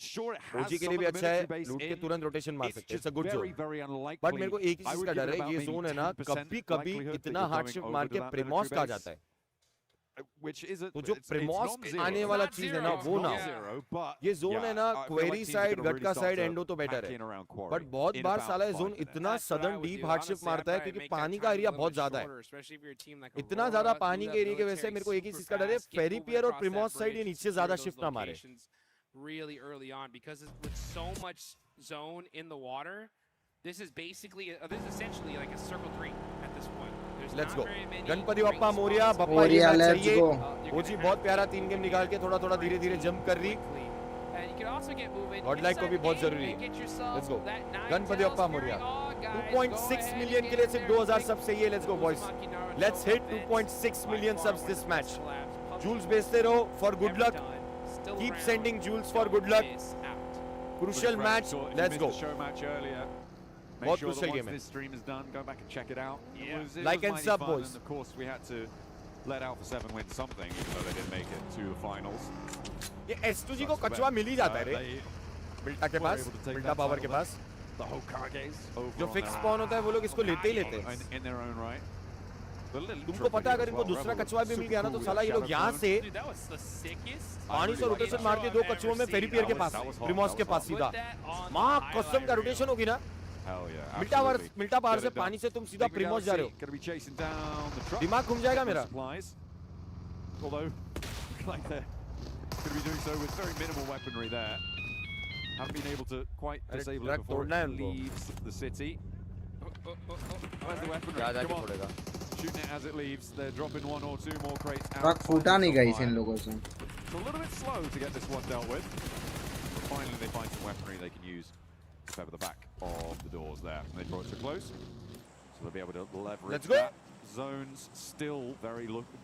Sure, it has ओजी के some लिए भी of the अच्छा है, military base लूट के in. तुरंत रोटेशन मार It's सकते हैं, just it's a good very, zone. very unlikely. But मेरे को एक ही I चीज would का give डर it है, about ये maybe जोन है ना 10% कभी कभी likelihood that इतना you're hard going shift over मार to के that प्रेमॉस military का base. जाता है. which is a तो जो प्रिमोस्क आने वाला चीज है ना वो ना ये जोन है ना query side gatka side endo तो बेटर है बट बहुत बार साला ये जोन इतना सदर्न डीप हार्डशिप मारता है क्योंकि पानी का एरिया बहुत ज्यादा है इतना ज्यादा पानी के एरिया के वजह से मेरे को एक ही चीज का डर है फेरी पियर और प्रिमोस साइड ये नीचे ज्यादा शिफ्ट ना मारे really early on because with so much zone in the water this is basically this is essentially like a circle 3 at this point. Let's go. Ganpati Bappa Moriya Bappa ये मैच चाहिए ओजी बहुत प्यारा 3 गेम निकाल के थोड़ा थोड़ा धीरे धीरे जंप कर रही गॉडलाइक को भी बहुत जरूरी है let's go Ganpati Bappa Morya 2.6 million के लिए सिर्फ 2000 सब चाहिए let's go boys let's hit 2.6 million subs this match jewels भेजते रहो for good luck keep sending jewels for good luck crucial match let's go बहुत क्रूशियल गेम है This stream is done. Go back and check it out. It Like was and mighty sub, fun, boys. and of course, we had to let Alpha 7 win something, even though they didn't make it to the finals. ये S2G को कचवा मिल ही जाता है रे बिल्टा के पास बिल्टा power के पास The Hokages जो fix spawn होता है वो लोग इसको लेते ही लेते हैं in their own right. तुमको पता है अगर इनको दूसरा कछुआ भी मिल गया ना तो साला ये लोग यहाँ से 500 रोटेशन मार के 2 कछुओं में फेरी पियर के पास प्रिमोस के पास सीधा माँ कसम का रोटेशन होगी ना मिल्टा बाहर से पानी से तुम सीधा प्रिमोस जा रहे हो दिमाग घूम जाएगा मेरा Although, like they're going to be doing so with very minimal weaponry there. Haven't been able to quite disable it before it leaves the city. Where's the weaponry? Come on. Shooting it as it leaves. They're dropping 1 or 2 more crates out. Truck फूटा नहीं guys in लोगों से It's a little bit slow to get this one dealt with. But finally they find some weaponry they can use to cover the back of the doors there. And they draw it so close. So they'll be able to leverage that. Zones still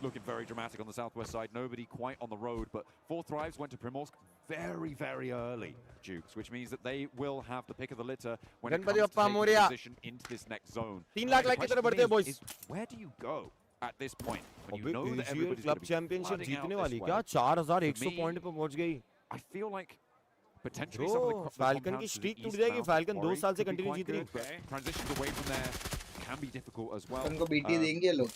looking very dramatic on the southwest side. Nobody quite on the road, but 4 Thrives went to Primorsk very early, Jukes, which means that they will have the pick of the litter when it comes to taking position into this next zone. 3 lakh की तरफ बढ़ते हैं boys. Where do you go at this point when you know that everybody's club championship जीतने वाली क्या 4100 point पे पहुंच गई I feel like potentially some of the falcon की स्ट्रीक टूट जाएगी फाल्कन 2 साल से कंटिन्यू जीत रही है transitions away from there can be difficult as well. उनको बीटी देंगे लोग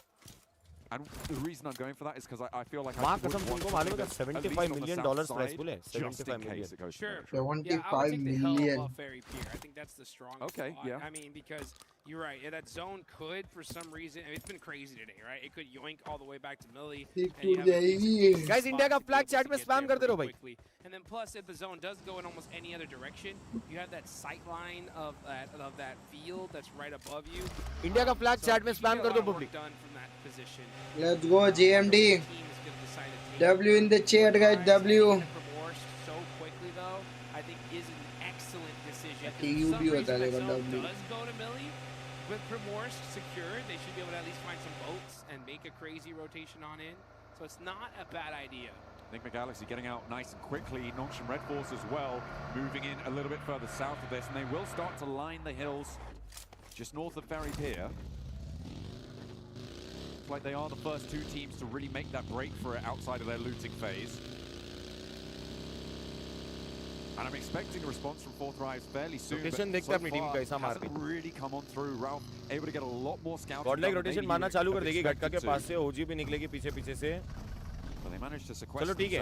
And the reason I'm going for that is because I feel like माँ कसम तुमको मालूम है $75 million प्राइस पुल है 75 million Sure. 75 million. I think that's the strong Okay, spot. yeah. I mean, because you're right. That zone could, for some reason, I mean, it's been crazy today, right? It could yoink all the way back to Millie. Guys, India का flag chat में spam करते रहो भाई. And then plus, if the zone does go in almost any other direction, you have that sight line of that field that's right above you. India का flag chat में spam कर दो public. Done from that position. Let's go JMD. W in the chat guys. W. So quickly though, I think is an excellent decision. TU भी होता है W. W. Does go to Millie with Primorsk secured. They should be able to at least find some boats and make a crazy rotation on in. So it's not a bad idea. Nick McGalaxy getting out nice and quickly. Nongshim Red Force as well, moving in a little bit further south of this, and they will start to line the hills just north of Ferry Pier. It's like they are the first 2 teams to really make that break for it outside of their looting phase. And I'm expecting a response from 4th Rise fairly soon. Rotation but देखते अपनी team कैसा मार hasn't really come on through. Ralph able to get a lot more scouts. Godlike rotation मारना चालू कर देगी घटका के पास से OG भी निकलेगी पीछे से. But they managed to sequester चलो ठीक है.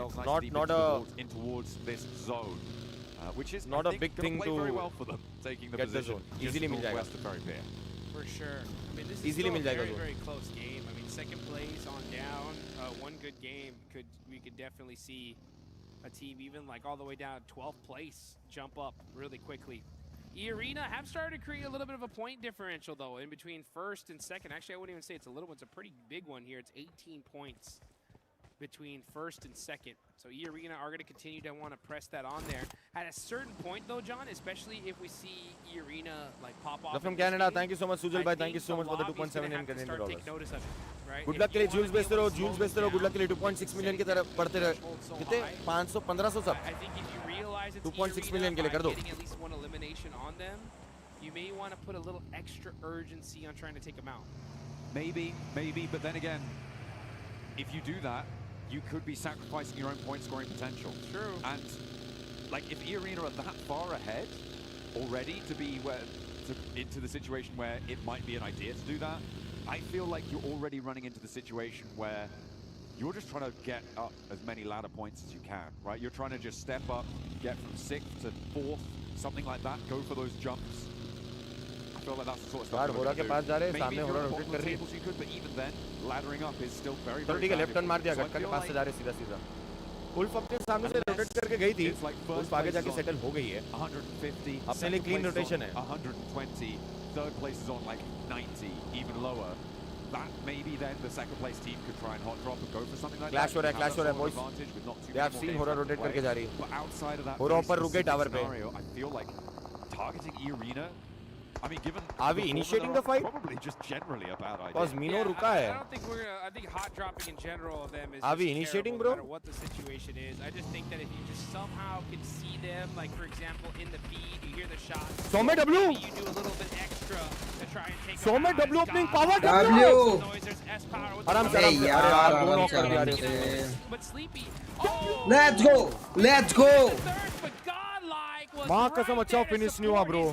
themselves in towards this zone, which is not I a think, big thing play to very well for them, taking the get the position zone. Easily मिल जाएगा. west of Ferry Pier. For sure. I mean, this is Easily still mill a जाएगा very, zone. very close game. I mean, second place on down, one good game we could definitely see a team even like all the way down 12th place jump up really quickly. E-Arena have started to create a little bit of a point differential though in between first and second. Actually, I wouldn't even say it's a little one. It's a pretty big one here. It's 18 points between first and second. So E-Arena are going to continue to want to press that on there. At a certain point though, John, especially if we see E-Arena like pop off. From Canada, thank you so much Sujal bhai, thank you so much for the 2.7 million Canadian dollars. Notice of it, right? Good luck के लिए Jules बेचते रहो, good luck के लिए 2.6 million की तरफ बढ़ते रहे. कितने 500 1500 सब. I think if you realize it's 2.6 million के लिए कर दो. getting at least one elimination on them, you may want to put a little extra urgency on trying to take them out. Maybe, but then again, if you do that, you could be sacrificing your own point scoring potential. True. And like if E-Arena are that far ahead already to be into the situation where it might be an idea to do that, I feel like you're already running into the situation where you're just trying to get up as many ladder points as you can, right? You're trying to just step up, get from 6th to 4th, something like that, go for those jumps. I feel like that's the sort of stuff यार होरा के पास जा रहे हैं, maybe सामने if होरा you're rotate on कर the रही है। tables you could, but even then, laddering up is still very, चलो very ठीक है, लेफ्ट टर्न मार दिया, So I गटका के feel पास से like जा रहे सीधा सीधा। उल्फ अपने सामने से रोटेट करके गई थी, उल्फ आगे जाके सेटल हो गई है। 150, अपने लिए क्लीन रोटेशन है। 120, third place is on like 90, even lower. That maybe then the second place team could try and hot drop and go for something like Clash that. हो रहा है, Have clash हो that रहा है, sort of boys. advantage with not too They many have more seen games होरा left to rotate play. करके जा रही है। But outside of that होरा very ऊपर रुक गई specific टावर पे। scenario, I feel like targeting E-Arena, I mean, given Are we the initiating form the they're on, fight? Probably just generally a bad idea. Cause Mino रुका I है। don't think we're gonna. I think hot dropping in general of them is Are we just initiating, terrible, bro? no matter what the situation is. I just think that if you just somehow can see them, like for example in the feed, you hear the shots. सौ में W। Maybe you do a little bit extra to try and take. 100 में W opening power W। आराम से अरे यार, यार दो आराम नॉक से, कर दिया आराम रे। से। But Sleepy. Let's go, let's go। माँ कसम अच्छा फिनिश नहीं हुआ bro.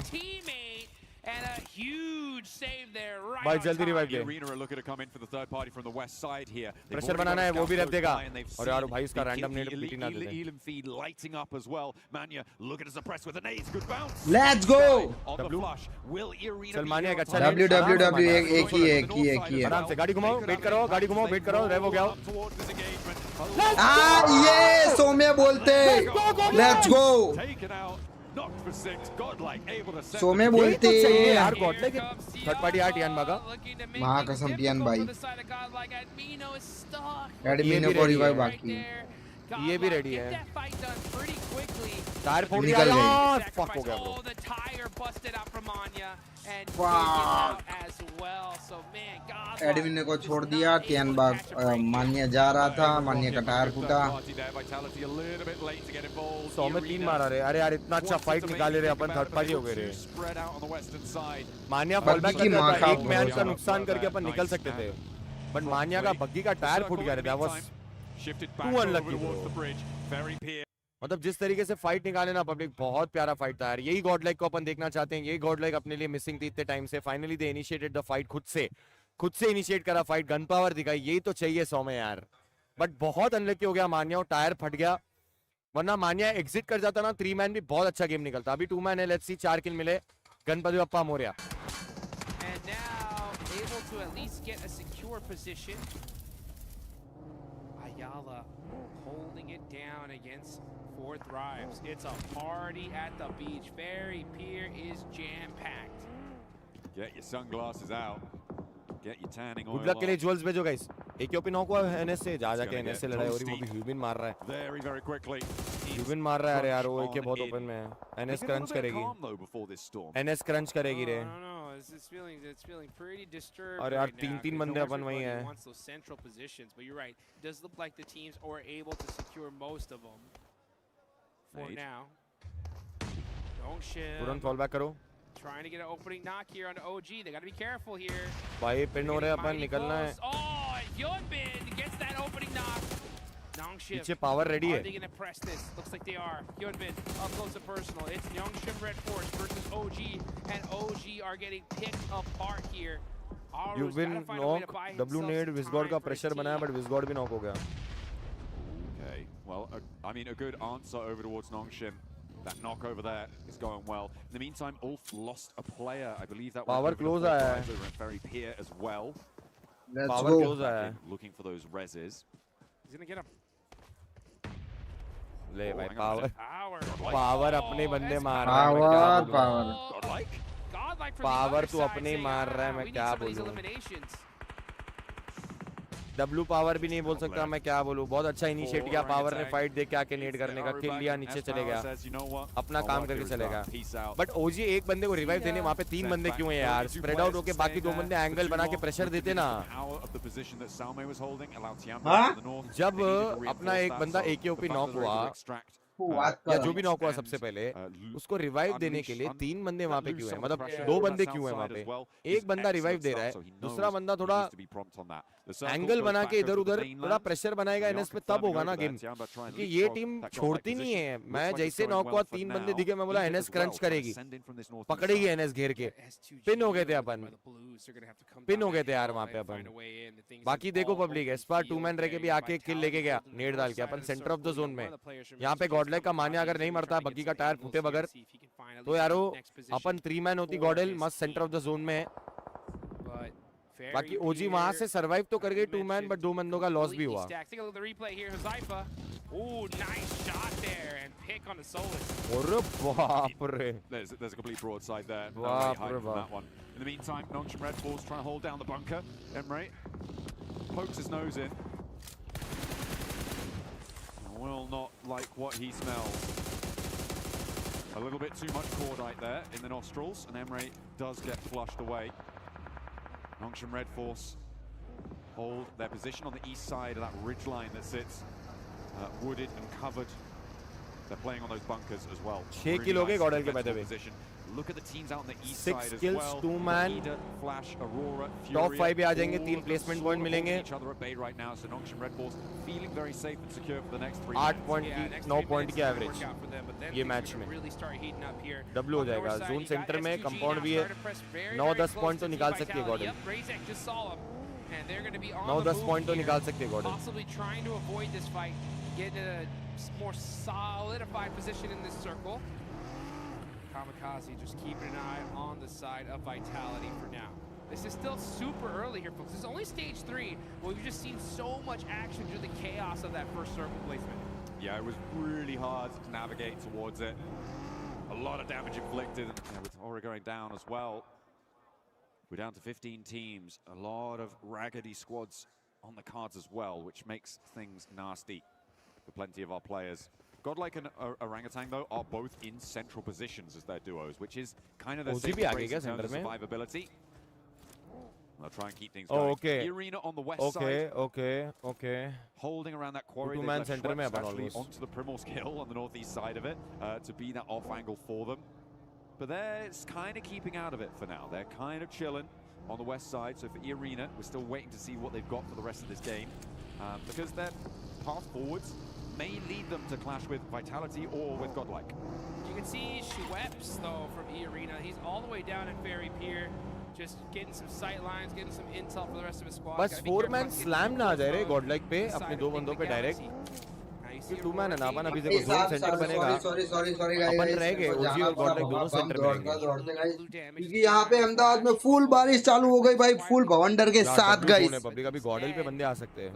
And a huge save there right भाई on जल्दी revive they. Arena are looking to come in for the third party from the west side here. Pressure बनाना है, वो भी रेप देगा। और यार भाई इसका रैंडम नेट पीटी ना दे दे। Elam feed lighting up as well. Manya looking to suppress with an ace. Good bounce. Let's go। On the flush. Will Arena चल मानिया एक अच्छा W W W एक ही है। आराम से गाड़ी घुमाओ, वेट करो, गाड़ी घुमाओ, वेट करो, रेव हो गया। ये सौम्य बोलते। Let's go। Taken out. Knocked for 6. Godlike able to set सौम्य बोलते। यार गॉडलाइक थर्ड पार्टी आर्ट यान भागा। माँ कसम टियान भाई। एडमिनो को रिवाइव बाकी। ये भी रेडी है। टायर फोड़ दिया निकल यार, गई। फक हो गया ब्रो। एडमिन को छोड़ दिया, टियान बाग मान्य जा रहा था, मान्य का टायर फूटा। 100 में 3 मारा रे। अरे यार इतना अच्छा फाइट निकाले रे अपन, थर्ड पार्टी हो गए रे। मान्या फॉल बैक बग्गी की माँ का एक मैन का भरोसा। नुकसान करके अपन निकल सकते थे, बट मान्या का बग्गी का टायर फूट गया रे। That was too unlucky. मतलब जिस तरीके से फाइट निकाले ना पब्लिक, बहुत प्यारा फाइट था यार। यही गॉडलाइक को अपन देखना चाहते हैं। यही गॉडलाइक अपने लिए मिसिंग थी इतने टाइम से। Finally they initiated the fight, खुद से इनिशिएट करा फाइट, गन पावर दिखाई। यही तो चाहिए 100 में यार। बट बहुत अनलकी हो गया मान्या, टायर फट गया। वरना मान्या एग्जिट कर जाता ना, 3 मैन भी बहुत अच्छा गेम निकलता। अभी 2 मैन है, लेट्स सी 4 किल मिले। Ganpati Bappa Morya. And now able to at least get a secure position. Ayala holding it down against 4 Thrives. It's a party at the beach. Ferry Pier is jam-packed. Get your sunglasses out. Get your tanning oil. Good luck के लिए jewels भेजो guys. एक open knock हुआ NS से, जा जाके NS से लड़ाई हो रही। वो भी ह्यूबिन मार रहा है। Very, very quickly. ह्यूबिन मार रहा है। अरे यार वो एक बहुत ओपन में है। एनएस क्रंच करेगी। एनएस क्रंच करेगी रे। It's feeling pretty disturbed. और यार right now, 3-3 because बंदे no अपन वही everybody हैं। wants those central positions, but you're right. It does look like the teams are able to secure most of them for Nade. now. Don't shift. तुरंत fall back करो Trying to get an opening knock here on OG. They got to be careful here. भाई। Pin हो रहे हैं अपन, निकलना है। Oh, Hyunbin gets that opening knock. Nongshim. पीछे power ready Are है। they going to press this? Looks like they are. Hyunbin up close and personal. It's Nongshim Red Force versus OG, and OG are getting picked apart here. You've been knock, W नेड विस्गॉड का pressure बनाया, but विस्गॉड भी knock हो गया। Okay, well, I mean, a good answer over towards Nongshim. That knock over there is going well. In the meantime, Ulf lost a player. I believe that Power close आया है। very Pier as well. Power close आया है। Looking for those reses. He's going to get him. ले भाई hang on a sec. Power अपने बंदे मार रहा है। पावर तू अपने ही मार रहा है, मैं क्या बोलूं। डब्ल्यू पावर भी नहीं बोल सकता मैं, क्या बोलूं। बहुत अच्छा इनिशिएट किया पावर ने, फाइट देख के आके नेट करने का, किल लिया, नीचे चले गया, अपना काम करके चलेगा। बट ओजी एक बंदे को रिवाइव देने वहाँ पे 3 बंदे क्यों है यार? स्प्रेड आउट होके बाकी 2 बंदे एंगल बना के प्रेशर देते ना। जब अपना एक बंदा AKOP नॉक हुआ या जो भी नॉक हुआ सबसे पहले उसको रिवाइव देने के लिए 3 बंदे वहां पे क्यों हैं, मतलब 2 बंदे क्यों हैं वहां पे, एक बंदा रिवाइव दे रहा है, दूसरा बंदा थोड़ा एंगल बना के इधर उधर थोड़ा प्रेशर बनाएगा एनएस पे, तब होगा ना गेम, क्योंकि ये टीम छोड़ती नहीं है। मैं जैसे नॉक हुआ 3 बंदे दिखे, मैं बोला एनएस क्रंच करेगी, पकड़ेगी एनएस घेर के, पिन हो गए थे अपन, पिन हो गए थे यार वहां पे अपन। बाकी देखो पब्लिक एस्पार 2 मैन रह के भी आके किल लेके गया नेट डाल के, अपन सेंटर ऑफ द जोन में। यहाँ पे गॉडलाइक का मान्या अगर नहीं मरता, बग्गी का टायर फूटे बगैर, तो यारो अपन 3 मैन होती गॉडल, मस्त सेंटर ऑफ द जोन में है। बाकी ओजी वहां से सरवाइव तो कर गई 2 मैन, बट 2 बंदों का लॉस भी हुआ। अरे बाप रे, There's a complete broadside there. No Baap hiding re from baap. that one. In the meantime, Nongshim Red Force trying to hold down the bunker. Emre pokes his nose in. Will not like what he smells. A little bit too much cordite there in the nostrils, and Emre does get flushed away. Nongshim Red Force hold their position on the east side of that ridge line that sits wooded and covered. They're playing on those bunkers as well. 6 kill हो गए गॉडल के, by the way. Look at the teams out on the east 6 side as kills, well. 2 man. Flash, Aurora, top Furia, 5 पे आ जाएंगे, 3 all placement sort point of मिलेंगे। holding each other at bay right now. So Nongshim Red Force feeling very safe and secure for the next 3 8 point की 9 point की average ये match में W हो जाएगा। Zone centre में compound भी है, 9-10 पॉइंट तो निकाल सकती है गॉडल, 9-10 पॉइंट तो निकाल सकती है गॉडल। Possibly trying to avoid this fight, get in a more solidified position in this circle. Kamikaze just keeping an eye on the side of Vitality for now. This is still super early here, folks. This is only stage 3, but we've just seen so much action through the chaos of that first circle placement. Yeah, it was really hard to navigate towards it. A lot of damage inflicted, and with Aura going down as well. We're down to 15 teams, a lot of raggedy squads on the cards as well, which makes things nasty for plenty of our players. Godlike and Orangutan, though, are both in central positions as their duos, which is kind of their saving grace in terms of survivability. They'll try and keep things going. Okay. The arena on the west side. Okay. Holding around that quarry. Two They've man left center में Schweppes upon actually almost. onto the Primorsk Hill on the northeast side of it to be that off angle for them. But they're kind of keeping out of it for now. They're kind of chilling on the west side. So for E-Arena, we're still waiting to see what they've got for the rest of this game. Because their path forwards may lead them to clash with Vitality or with Godlike. You can see Schweppes, though, from E-Arena. He's all the way down in Ferry Pier. Just getting some sight lines, getting some intel for the rest of his squad. बस 4 man slam ना आ जाए रे Godlike पे अपने 2 बंदों पे direct. ये 2 man है ना, अपन अभी देखो जोन सेंटर बनेगा, अपन रह गए ओजी और गॉडलाइक दोनों सेंटर में रहेंगे। क्योंकि यहाँ पे अहमदाबाद में फुल बारिश चालू हो गई भाई, फुल भवंडर के साथ गाइस। पब्लिक अभी गॉडल पे बंदे आ सकते हैं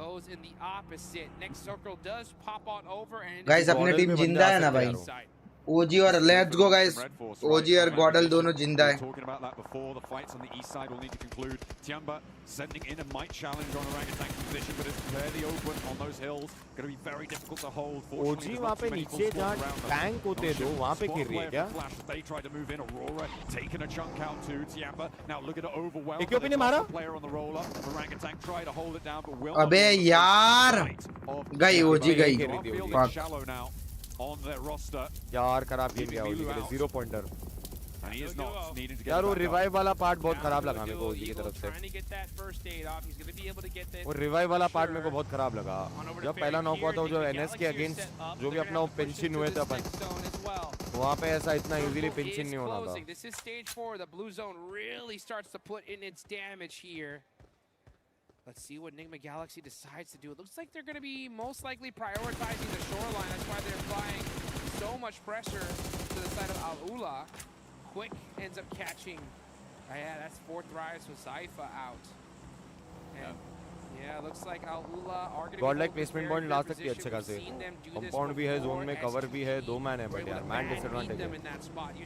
गाइस, अपनी टीम जिंदा है ना भाई, ओजी और लेट्स गो गाइस, ओजी और गॉडल दोनों जिंदा है। Talking about that before, the fights on the east side will need to conclude. Tiamba sending in a might challenge on Orangutan's position, but it's fairly open on those hills. Going to be very difficult to hold. ओजी वहाँ पे नीचे जहाँ tank होते हैं दो, वहाँ पे गिर रही है क्या? They tried to move in. Aurora taking a chunk out to Tiamba. Now look at it overwhelmed. एक भी नहीं मारा? Player on the roll up. Orangutan tried to hold it down, but will. अबे यार, गई ओजी गई। Shallow now on their roster. यार खराब गेम गया ओजी के लिए, 0 pointer. And he is not needing to get यार वो रिवाइव वाला पार्ट बहुत खराब लगा मेरे को ओजी की तरफ से। वो रिवाइव वाला पार्ट मेरे को बहुत खराब लगा। जब पहला नॉक हुआ था जो एनएस के अगेंस्ट जो भी अपना पेंशन हुए थे अपन, वहाँ पे ऐसा इतना इजीली पेंशन नहीं होना था। This is stage 4. The blue zone really starts to put in its damage here. Let's see what Enigma Galaxy decides to do. It looks like they're going to be most likely prioritizing the shoreline. That's why they're applying so much pressure to the side of Al-Ula. Quick ends up catching. Yeah, that's 4th rise with Zaifa out. And yeah, looks like Al-Ula are going to be godlike placement point ला सकती है अच्छे खासे। Compound भी है zone में, cover भी है, 2 मैन है, बट यार मैन डिसएडवांटेज है।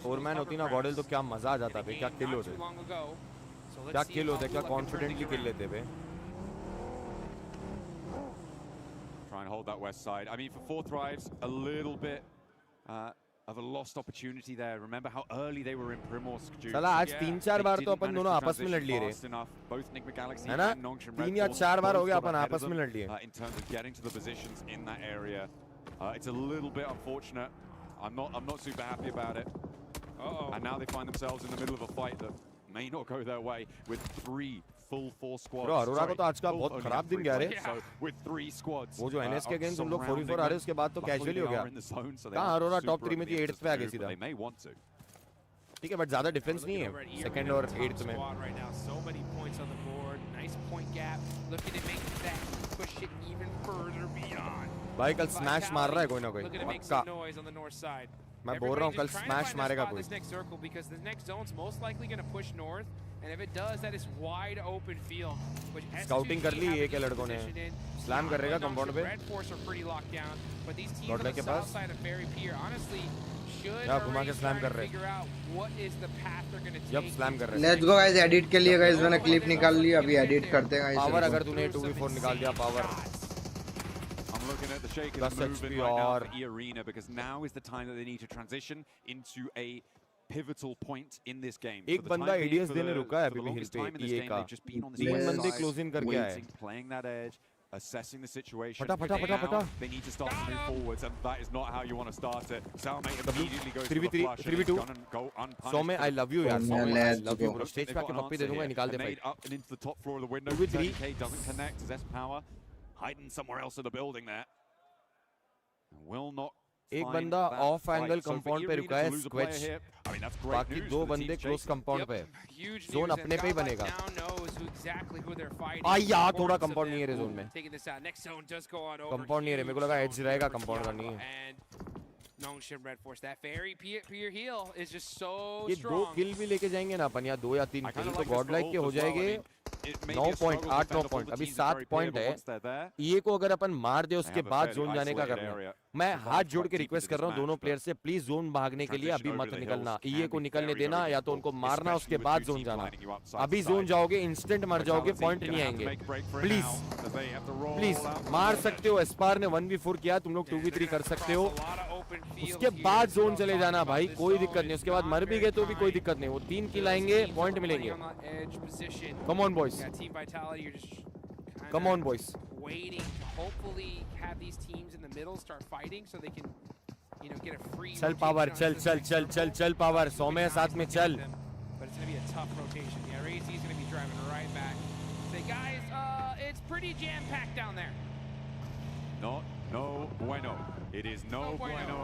4 मैन होती ना गॉडल तो क्या मजा आ जाता बे, क्या किल होते, क्या किल होते, क्या कॉन्फिडेंटली किल लेते बे। Try and hold that west side. I mean, for 4th Thrives, a little bit of a lost opportunity there. Remember how early they were in Primorsk. साला आज 3-4 बार तो अपन दोनों आपस में लड़ लिए रे, Both Enigma Galaxy है ना? and Nongshim Red 3 या 4 बार हो गया अपन आपस में लड़ लिए। in terms of getting to the positions in that area. It's a little bit unfortunate. I'm not super happy about it. And now they find themselves in the middle of a fight that may not go their way with 3 full 4 squads. Bro, Arora को तो आज का बहुत खराब दिन गया रे. So with 3 squads. वो जो NS के अगेंस्ट उन लोग 4v4 आ रहे उसके बाद तो कैजुअली हो गया. कहाँ अरोरा टॉप 3 में थी 8th पे आ गई सीधा. They may want to. ठीक है, बट ज़्यादा डिफरेंस नहीं है 2nd और 8th में. Right now, so many points on the board. Nice point gap. Looking to make that push it even further beyond. भाई कल स्मैश मार रहा है कोई ना कोई. Looking to make some noise on the north side. मैं बोल रहा हूँ कल स्मैश मारेगा कोई. This next circle because the next zone's most likely going to push north, and if it does, that is wide open field. Scouting कर ली एक लड़कों ने. स्लैम कर रहेगा कंपाउंड पे. Red Force are pretty locked down, but these teams on the south side of Ferry Pier honestly should घुमा के slam कर रहे figure out what is the path they're going to take. जब slam कर रहे हैं. Let's go guys, edit के लिए गाइस मैंने क्लिप निकाल ली, अभी एडिट करते हैं गाइस. पावर अगर तूने 2v4 निकाल दिया power. Looking at the shake and movement right now for E-Arena because now is the time that they need to transition into a pivotal point in this game. एक बंदा ADS देने रुका है अभी भी हिल पे EA का. 3 बंदे क्लोज इन करके आए. Playing that edge, assessing the situation. फटा फटा फटा फटा. They need to start to move forwards and that is not how you want to start it. Salme immediately goes to the 3v3 flush 3v2. go unpunished. So मैं I love you यार. So मैं I love you bro. Stage पे आके पप्पी दे दूंगा, निकाल दे भाई. Up and into the top floor of the window. 2v3 doesn't connect as S-Power hiding somewhere else in the building there. Will not. एक बंदा of angle compound पे रुका है स्क्वेच. बाकी 2 बंदे क्लोज कंपाउंड पे. जोन अपने पे ही बनेगा. यार थोड़ा कंपाउंड नहीं है रे जोन में. कंपाउंड नहीं है रे. मेरे को लगा एज रहेगा, कंपाउंड का नहीं है. Nongshim Red Force, that very Pier heal is just so ये strong. 2 किल भी लेके जाएंगे ना अपन, या 2 या 3 किल तो गॉड लाइक के हो जाएंगे. 9 पॉइंट 8 9 पॉइंट अभी 7 पॉइंट है. ये को अगर अपन मार दे उसके बाद जोन जाने का करना. मैं हाथ जोड़ के रिक्वेस्ट कर रहा हूँ दोनों प्लेयर से, प्लीज जोन भागने के लिए अभी मत निकलना. ये को निकलने देना या तो उनको मारना उसके बाद जोन जाना. अभी जोन जाओगे इंस्टेंट मर जाओगे, पॉइंट नहीं आएंगे. प्लीज प्लीज मार सकते हो. एस्पार ने 1v4 किया, तुम लोग 2v3 कर सकते हो. उसके बाद जोन चले जाना भाई, कोई दिक्कत नहीं. उसके बाद मर भी गए तो भी कोई दिक्कत नहीं. वो 3 किल आएंगे, पॉइंट मिलेंगे. कम on boys, come on boys. Waiting to hopefully have these teams in the middle start fighting so they can, you know, get a free. चल पावर, चल चल चल चल चल पावर. 100 में साथ में चल. But it's going to be a tough rotation. Yeah, Razy is going to be driving right back. Say guys, it's pretty jam packed down there. No bueno. It is no bueno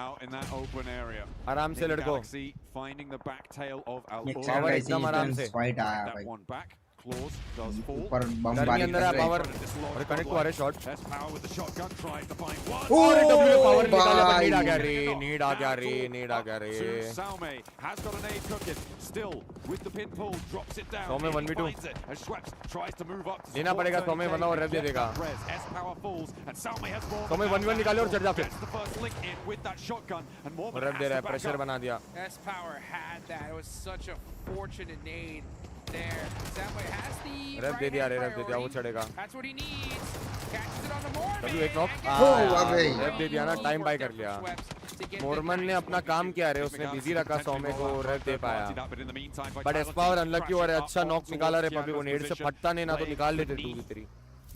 out in that open area. आराम से लड़को. Finding the back tail of Al. Power एकदम आराम से. Fight आया भाई. That one back. Claws does fall. ऊपर बमबारी अंदर है पावर. और कनेक्ट हुआ रे shot. S-Power with the shotgun tries to find one. और डब्ल्यू पावर निकाला पर नीड आ गया रे. नीड आ गया रे. नीड आ गया रे. Salme has got a nade cooking. Still with the pin pull, drops it down. Salme 1v2. As Schweppes tries to move up. लेना पड़ेगा. Salme वरना वो रेव दे देगा. S-Power falls and Salme has more. Salme 1v1 निकाले और चढ़ जा फिर. Gets the first link in with that shotgun and more. रेव दे रहा है, प्रेशर बना दिया. S-Power had that. It was such a fortunate nade there. Samway has the रेव दे दिया रे. रेव दे दिया, वो चढ़ेगा. That's what he needs. Catches it on the Mormon. तभी एक नॉक. रेव दे दिया ना, टाइम बाय कर लिया. मोरमन ने अपना काम किया रे. उसने बिजी रखा सौम्य को, रेव दे पाया. बट एस्पावर अनलकी और अच्छा नॉक निकाला रे. पब्लिक को नेड से फटता नहीं ना तो निकाल लेते 2v3.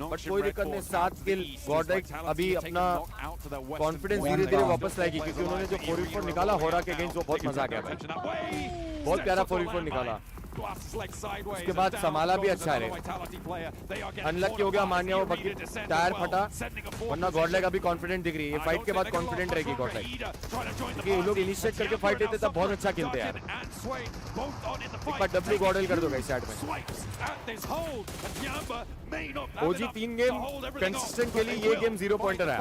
बट कोई दिक्कत नहीं. 7 किल. गॉडलाइक अभी अपना कॉन्फिडेंस धीरे धीरे वापस लाएगी क्योंकि उन्होंने जो 4v4 निकाला होरा के अगेंस्ट वो बहुत मजा आ गया भाई. बहुत प्यारा 4v4 निकाला. उसके बाद संभाला भी अच्छा है. अनलकी हो गया मान्या वो बाकी टायर फटा. वरना गॉडलाइक अभी कॉन्फिडेंट दिख रही है. ये फाइट के बाद कॉन्फिडेंट रहेगी गॉडलाइक क्योंकि ये लोग इनिशिएट करके फाइट देते तब बहुत अच्छा खेलते हैं यार. एक बार डब्ल्यू गॉडल कर दो गाइस चैट में. ओजी 3 गेम कंसिस्टेंट के लिए ये गेम 0 पॉइंटर है.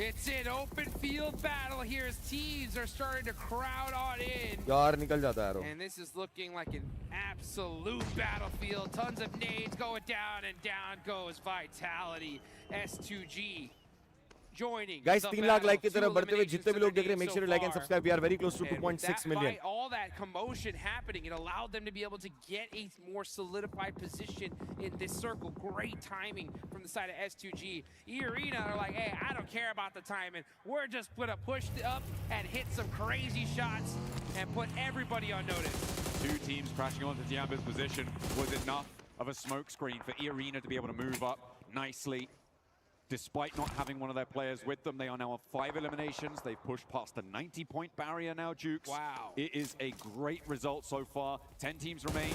It's an open field battle here as teams are starting to crowd on in. यार निकल जाता है. And this is looking like an absolute battlefield. Tons of nades going down and down goes Vitality. S2G joining. Guys 3 lakh like की तरफ बढ़ते हुए जितने भी लोग देख रहे हैं, make sure to like and subscribe. We are very close to 2.6 million. All that commotion happening, it allowed them to be able to get a more solidified position in this circle. Great timing from the side of S2G. E-Arena are like, hey, I don't care about the timing. We're just gonna push up and hit some crazy shots and put everybody on notice. 2 teams crashing onto Diamba's position was enough of a smoke screen for E-Arena to be able to move up nicely. despite not having one of their players with them. They are now on 5 eliminations. They've pushed past the 90-point barrier now, Jukes. Wow. It is a great result so far. 10 teams remain.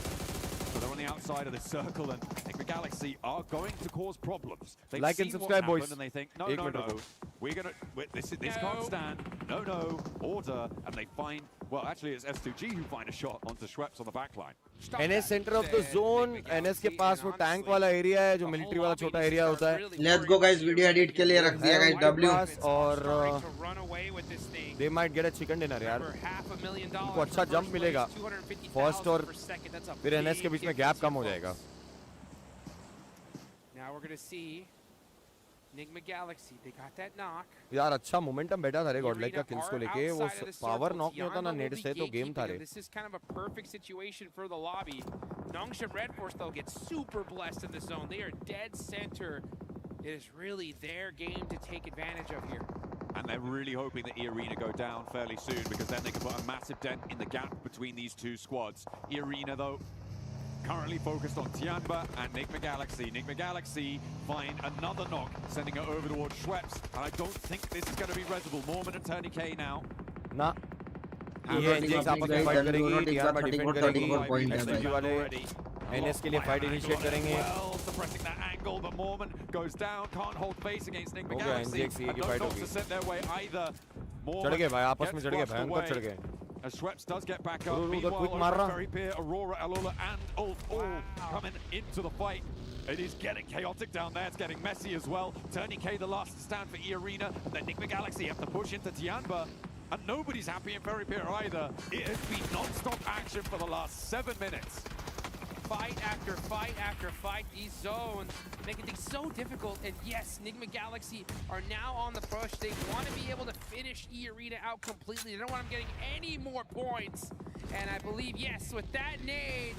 So they're on the outside of the circle, and I think the Galaxy are going to cause problems. They've Like and seen subscribe, what's boys. happened, and they think, no, Ek no, minute no. ruko. We're gonna, this can't stand. No, no, order. And they find, well, actually it's S2G who find a shot onto Schweppes on the back line. NS center of the zone. NS के पास वो tank वाला area है जो military वाला छोटा area होता है. Let's go guys, video edit के लिए रख दिया guys W. और they might get a chicken dinner यार. उनको अच्छा जंप मिलेगा. फर्स्ट और फिर NS के बीच में गैप कम हो जाएगा. Now we're going to see Enigma Galaxy. They got that knock. यार अच्छा मोमेंटम बैठा था रे गॉडलाइक का किल्स को लेके. वो पावर नॉक नहीं होता ना नेट से तो गेम था रे. This is kind of a perfect situation for the lobby. Nongshim Red Force though gets super blessed in the zone. They are dead center. It is really their game to take advantage of here. And they're really hoping that E-Arena go down fairly soon, because then they can put a massive dent in the gap between these two squads. E-Arena though, currently focused on Tianba and Enigma Galaxy. Enigma Galaxy find another knock, sending it over towards Schweppes. And I don't think this is going to be resible. Mormon and Tony K now. ना ये एनजेक्स आपस में fight करेगी. टियार में defend करेगी. SG वाले NS के लिए फाइट इनिशिएट करेंगे. Well, suppressing that angle, but Mormon goes down, can't hold face against Enigma हो गया Galaxy. एनजेक्स की And फाइट no होगी. knocks are sent their way either. चढ़ गए भाई आपस में चढ़ गए. भयंकर चढ़ गए. As Schweppes does get back up, उधर meanwhile, quick मार रहा. very clear, Aurora, Alola, and Ulf all coming into the fight. It is getting chaotic down there. It's getting messy as well. Tony K, the last to stand for E-Arena. Then Enigma Galaxy have to push into Tianba. And nobody's happy in Very Pier either. It has been non-stop action for the last 7 minutes. Fight after fight after fight. These zones making things so difficult. And yes, Enigma Galaxy are now on the push. They want to be able to finish E-Arena out completely. They don't want them getting any more points. And I believe, yes, with that nade,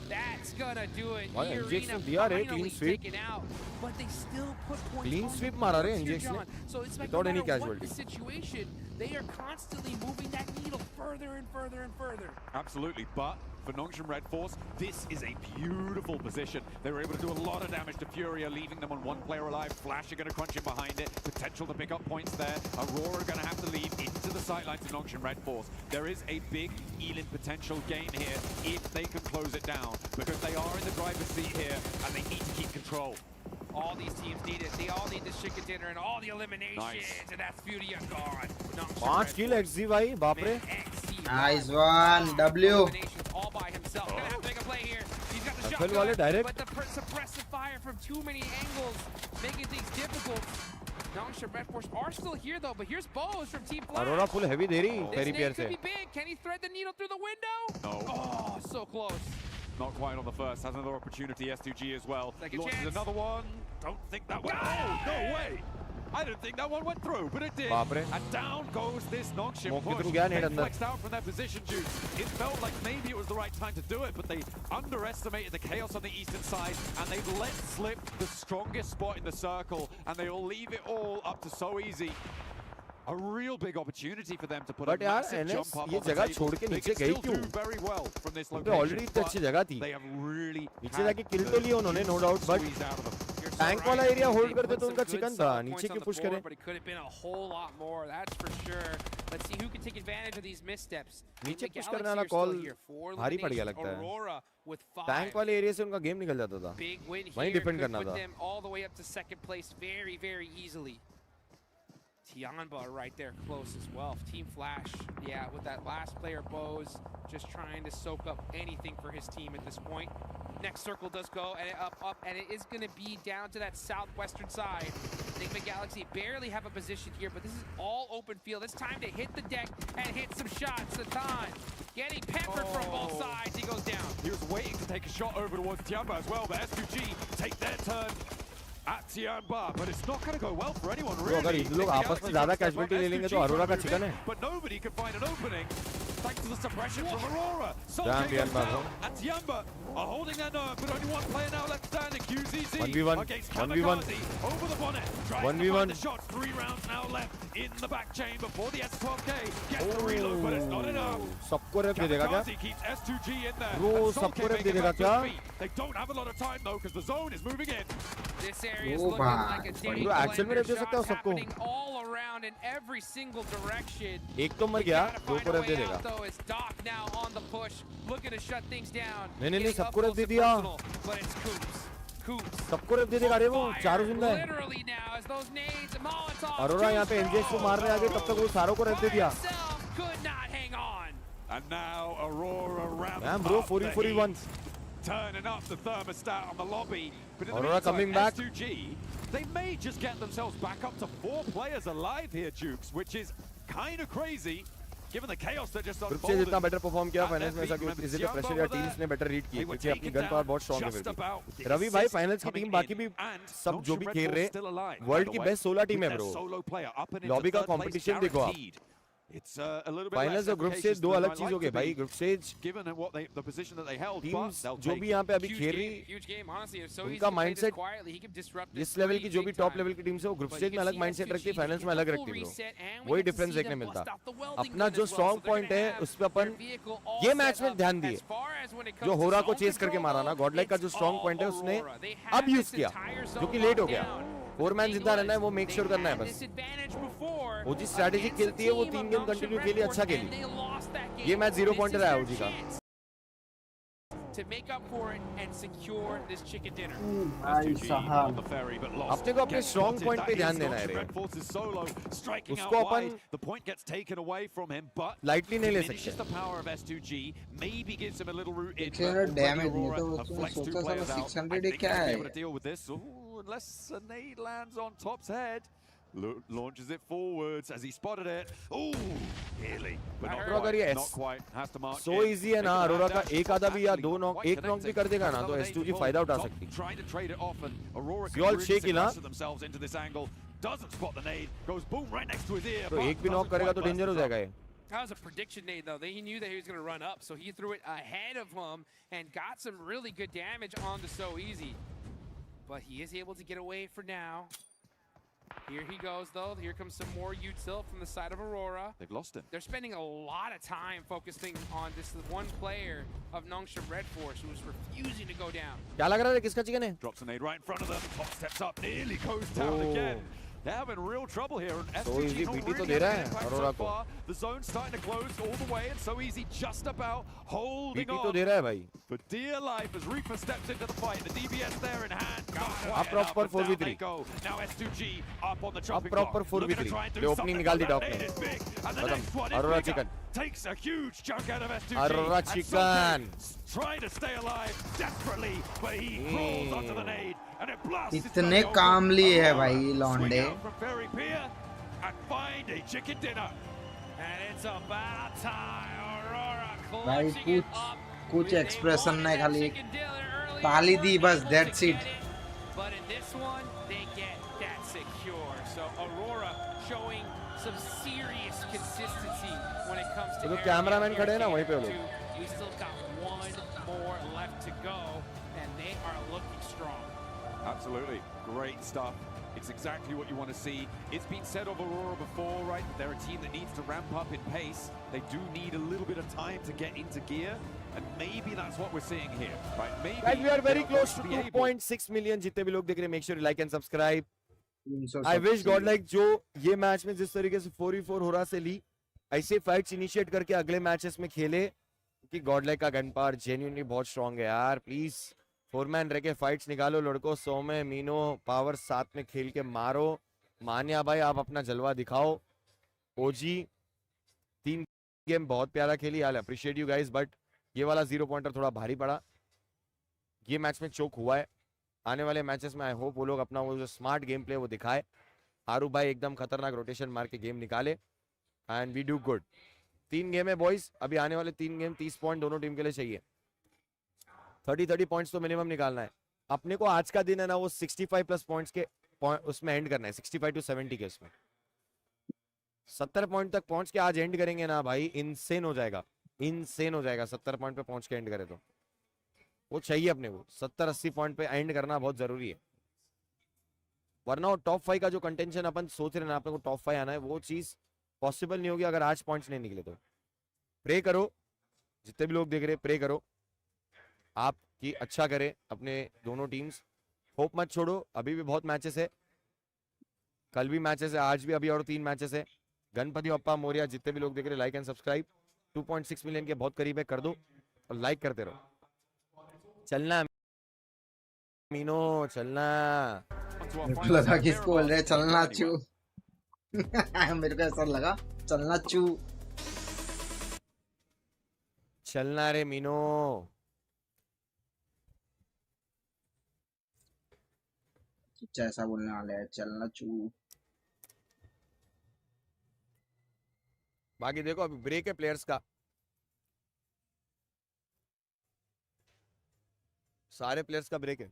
that's gonna do it. E-Arena finally taken out, but they still put points Clean on sweep the मारा रे board here, NGX ने. John. So it's like Without no any matter what casualty. the situation, they are constantly moving that needle further and further and further. Absolutely, but for Nongshim Red Force, this is a beautiful position. They were able to do a lot of damage to Furia, leaving them on 1 player alive. Flash are going to crunch in behind it. Potential to pick up points there. Aurora going to have to leave into the sidelines of Nongshim Red Force. There is a big Elin potential gain here if they can close it down, because they are in the driver's seat here and they need to keep control. All these teams need it. They all need this chicken dinner and all the eliminations. And that's Furia gone. 5 kill XZ भाई बाप रे. Nice one W. All by himself. Gonna have to make a play here. He's got the FL वाले shotgun, direct. but the suppressive fire from too many angles, making things difficult. Nongshim Red Force are still here though, but here's Bose from Team Flash. Aurora full heavy दे रही This Ferry Pier nade could से. be big. Can he thread the needle through the window? No. Oh, so close. Not quite on the first. Has another opportunity. S2G as well. Second Launches chance. another one. Don't think that went. Oh, no way. I didn't think that one went through, but it did. बाप रे. And down goes this Nongshim Smoke के push. through गया They net अंदर. flexed out from their position, Juice. It felt like maybe it was the right time to do it, but they underestimated the chaos on the eastern side, and they let slip the strongest spot in the circle, and they will leave it all up to so easy. A real big opportunity for them to put But a यार massive NS jump up ये on the जगह table. छोड़ के They नीचे can गई still क्यों? do very well from this उनके location, already इतनी अच्छी but जगह थी. they have really नीचे जाके किल तो लिया उन्होंने no doubt, but squeezed out of them. Tank वाला एरिया होल्ड करते तो उनका चिकन था. नीचे क्यों पुश करें? But it could have been a whole lot more, that's for sure. Let's see who can take advantage of these missteps. नीचे Enigma push करने Galaxy वाला are still कॉल here. 4 भारी पड़ गया eliminations. लगता है. Aurora with 5. टैंक वाले area से उनका गेम निकल जाता था. Big win वहीं here डिफेंड could करना put था. them all the way up to second place very, very easily. Tianba right there close as well. Team Flash, yeah, with that last player Bose, just trying to soak up anything for his team at this point. Next circle does go, and up, and it is going to be down to that southwestern side. Enigma Galaxy barely have a position here, but this is all open field. It's time to hit the deck and hit some shots. Satan getting peppered from both sides. He goes down. He was waiting to take a shot over towards Tianba as well, but S2G take their turn at Tianba, but it's not going to go well for anyone तो really. अगर इन लोग आपस में ज़्यादा casualty ले लेंगे तो Aurora का चिकन है. But nobody can find an opening thanks to the suppression from Aurora. Damn, Solskjaer goes Tianba, down, and Tianba are holding their nerve, but only one player now left standing. QZZ 1v1, against 1v1. Kamikaze over the bonnet. Tries to 1v1. find the shot. 3 rounds now left in the back chamber for the S12K. Gets the reload, but it's not enough. सबको rape दे देगा क्या? Kamikaze keeps S2G in there. Bro, and सबको Solskjaer rape make they it देगा back to his क्या? feet. They don't have a lot of time though because the zone is moving in. This area is Oh, looking like a bro, day action में रख दे सकते हो shots सबको। happening all around in every single direction. एक तो मर गया, दो को रख दे Way देगा। out, though, is Doc now on the push, looking to shut things down. नहीं Getting up सबको रख close दे and दिया। personal, but it's Coops. सबको रख दे देगा अरे वो चारों जिंदा है। Literally now as those nades, Molotov, Arora यहाँ पे एनजेएक्स को मारने आ गए तब तक वो सारों को रख दे दिया। could not hang on. And now Aurora rounds Damn bro, up 40-41. turning up the thermostat on the lobby. But in the Aurora meantime, coming back. S2G, they may just get themselves back up to 4 players alive here, Jukes, which is kind of crazy. Given the chaos that just group से unfolded. जितना better perform किया finals में ऐसा कि easily pressure या teams ने better read की क्योंकि अपनी गन पावर बहुत स्ट्रांग है फिर भी। रवि भाई फाइनल्स की टीम बाकी भी सब जो भी खेल रहे वर्ल्ड की बेस्ट 16 टीम है ब्रो। लॉबी का कंपटीशन देखो आप। फाइनल्स और ग्रुप स्टेज दो अलग चीज हो गए भाई। ग्रुप स्टेज टीम्स जो भी यहाँ पे अभी खेल रही उनका माइंडसेट इस लेवल की जो भी टॉप लेवल की टीम्स है वो ग्रुप स्टेज में अलग माइंडसेट रखती है, फाइनल्स में अलग रखती है ब्रो। वही डिफरेंस देखने मिलता। अपना जो स्ट्रॉन्ग पॉइंट है उस पर अपन ये मैच में ध्यान दिए। जो होरा को चेस करके मारा ना गॉडलाइक का जो स्ट्रॉन्ग पॉइंट है उसने अब यूज किया जो कि लेट हो गया। 4 मैन जिंदा रहना है वो मेक श्योर करना है बस। ओजी स्ट्रैटेजी खेलती है वो 3 गेम कंटिन्यू खेली अच्छा खेली। ये मैच 0 पॉइंटर है ओजी का। To make up for it and secure this chicken dinner. अपने को अपने स्ट्रॉन्ग पॉइंट पे ध्यान देना है रे। उसको अपन लाइटली नहीं ले सकते। डैमेज नहीं तो उसने सोचा साला 600 क्या है। Unless a nade lands on Top's head. Launches it forwards as he spotted it. Ooh, nearly. But not quite. Has to mark so easy है ना अरोरा का एक आधा भी या दो नॉक एक नॉक भी कर देगा ना तो S2G फायदा उठा सकती है। Trying to trade it off and Aurora Yol shake ही ना। themselves into this angle. Doesn't spot the nade. Goes boom right next to his ear. तो एक भी नॉक करेगा तो डेंजर हो जाएगा ये। That was a prediction nade though. He knew that he was going to run up, so he threw it ahead of him and got some really good damage on the So Easy. But he is able to get away for now. Here he goes, though. Here comes some more util from the side of Aurora. They've lost him. They're spending a lot of time focusing on this one player of Nongshim Red Force who is refusing to go down. क्या लग रहा है किसका chicken है? Drops a nade right in front of them. Top steps up, nearly goes down again. They're having real trouble here. And So Easy BT तो दे रहा है अरोरा को। The zone's starting to close all the way, and So Easy just about holding BT on. तो दे रहा है भाई। For dear life, as Reaper steps into the fight, the DBS there in hand. Up proper 4v3. Now S2G up on the chopping Up proper 4v3. ले opening निकाल दी dock ने। खत्म। Arora chicken. Takes a huge chunk out of S2G. Arora chicken. Trying to stay alive desperately, but he crawls onto the nade and it blasts. इतने कामली है भाई लौंडे। And find a chicken dinner. And it's about time. Aurora भाई कुछ expression नहीं खाली ताली दी बस that's it. But in this one, they get that secure. So Aurora showing some serious consistency when it comes to. तो cameraman खड़े हैं ना वहीं पे वो लोग। We still got one more left to go, and they are looking strong. Absolutely, great stuff. It's exactly what you want to see. It's been said of Aurora before, right? They're a team that needs to ramp up in pace. They do need a little bit of time to get into gear, and maybe that's what we're seeing here, right? Maybe. And we are very close to 2.6 million जितने भी लोग देख रहे हैं, make sure you like and subscribe. I wish God like जो ये match में जिस तरीके से 4v4 होरा से ली, ऐसे फाइट्स इनिशिएट करके अगले मैचेस में खेले, कि गॉडलाइक का गन पावर जेन्युइनली बहुत स्ट्रांग है यार। प्लीज 4 मैन रह के फाइट्स निकालो लड़कों। सौम्य मीनो पावर साथ में खेल के मारो। मान्या भाई आप अपना जलवा दिखाओ। ओजी 3 गेम बहुत प्यारा खेली, I appreciate you guys, but ये वाला 0 पॉइंटर थोड़ा भारी पड़ा। ये मैच में चोक हुआ है। आने वाले मैचेस में आई होप वो लोग अपना वो जो स्मार्ट गेम प्ले वो दिखाए। आरू भाई एकदम खतरनाक रोटेशन मार के गेम निकाले and we do good. 3 game है बॉयज, अभी आने वाले 3 गेम 30 पॉइंट दोनों टीम के लिए चाहिए। 30 पॉइंट्स तो मिनिमम निकालना है अपने को। आज का दिन है ना वो 65 प्लस पॉइंट्स के उसमें एंड करना है, 65 to 70 के उसमें 70 पॉइंट तक पहुंच के आज एंड करेंगे ना भाई, इनसेन हो जाएगा, इनसेन हो जाएगा। 70 पॉइंट पे पहुंच के एंड करे तो वो चाहिए अपने को। 70-80 पॉइंट पे एंड करना बहुत जरूरी है, वरना टॉप 5 का जो कंटेंशन अपन सोच रहे हैं ना अपने को टॉप 5 आना है, वो चीज पॉसिबल नहीं होगी अगर आज पॉइंट्स नहीं निकले तो। प्रे करो, जितने भी लोग देख रहे हैं प्रे करो, आप कि अच्छा करे अपने दोनों टीम्स. होप मत छोड़ो, अभी भी बहुत मैचेस है, कल भी मैचेस है, आज भी अभी और 3 मैचेस है. गणपति बप्पा मोरिया. जितने भी लोग देख रहे लाइक एंड सब्सक्राइब. 2.6 मिलियन के बहुत करीब है, कर दो और लाइक करते रहो. चलना मीनो, चलना. मेरे को लगा किसको बोल रहे चलना चू. मेरे को ऐसा लगा चलना चू. चलना रे मीनो. कुछ ऐसा बोलने वाले हैं चलना चू. बाकी देखो अभी ब्रेक है प्लेयर्स का. सारे प्लेयर्स का ब्रेक है.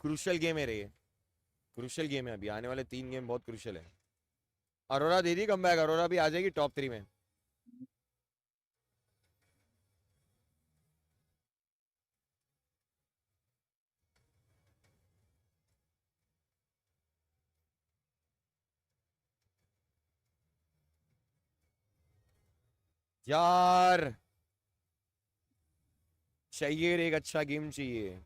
क्रूशियल गेम है रे. क्रूशियल गेम है. अभी आने वाले 3 गेम बहुत क्रूशियल है. अरोरा दे दी कमबैक. अरोरा भी आ जाएगी टॉप 3 में. यार चाहिए एक अच्छा गेम चाहिए.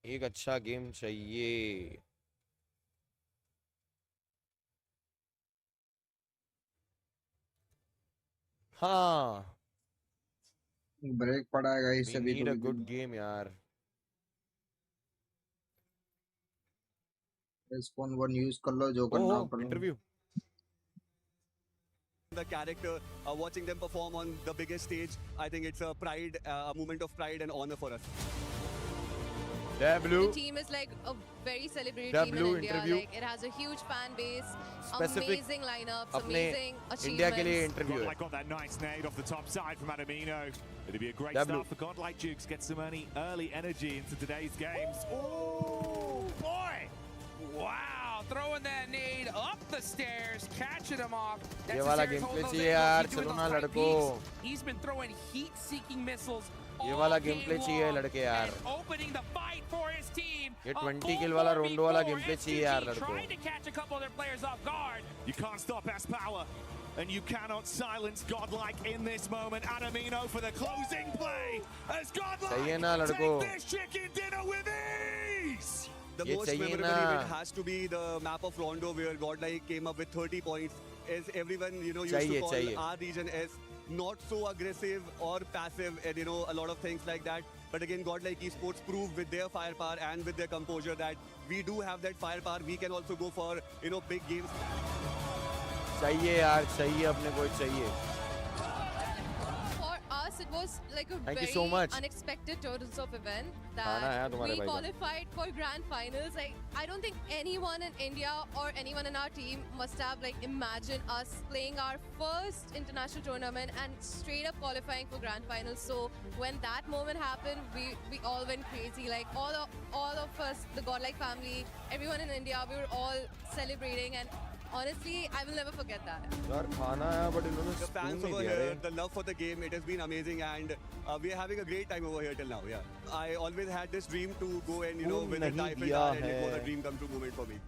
एक अच्छा गेम चाहिए. हाँ ब्रेक पड़ा है guys. we need a good game यार. फोन वन यूज कर लो, जो करना हो कर लो. Interview. The character, watching them perform on the biggest stage, I think it's a pride, a moment of pride and honor for us. W. The team is like a very celebrated team in India. Interview. Like it has a huge fan base, Specific amazing lineups, अपने amazing achievements. India के लिए interview. Godlike got that nice nade off the top side from Adamino. It'll be a great W. start for Godlike. Dukes get some early energy into today's games. Oh boy! Wow, throwing that nade up the stairs, catching him off. ये वाला game play चाहिए यार. चलो ना लड़कों. He's been throwing heat-seeking missiles. ये वाला game play चाहिए लड़के यार. Opening the fight for his team. ये 20 किल वाला रोंडो वाला गेम प्ले चाहिए यार लड़कों. Trying to catch a couple of their players off guard. You can't stop S power, and you cannot silence Godlike in this moment. Adamino for the closing play as Godlike सही है ना लड़कों. take this chicken dinner with ease. The ये most चाहिए memorable ना. event has to be the map of Rondo where Godlike came up with 30 points. As everyone, used to call our region as not so aggressive or passive, and a lot of things like that. But again, Godlike Esports proved with their firepower and with their composure that we do have that firepower. We can also go for big games. चाहिए यार, चाहिए अपने को चाहिए. For us, it was like a Thank you very so much. unexpected turns of event खाना है that तुम्हारे we भाई का. qualified for grand finals. Like I don't think anyone in India or anyone in our team must have imagined us playing our first international tournament and straight up qualifying for grand finals. So when that moment happened, we all went crazy. Like all of us, the Godlike family, everyone in India, we were all celebrating, and honestly, I will never forget that. यार खाना है but इन्होंने The spoon fans नहीं over दिया here, रे. the love for the game, it has been amazing, and we are having a great time over here till now. Yeah, I always had this dream to go and Spoon win the नहीं Typhon दिया and it was है. a dream come true moment for me.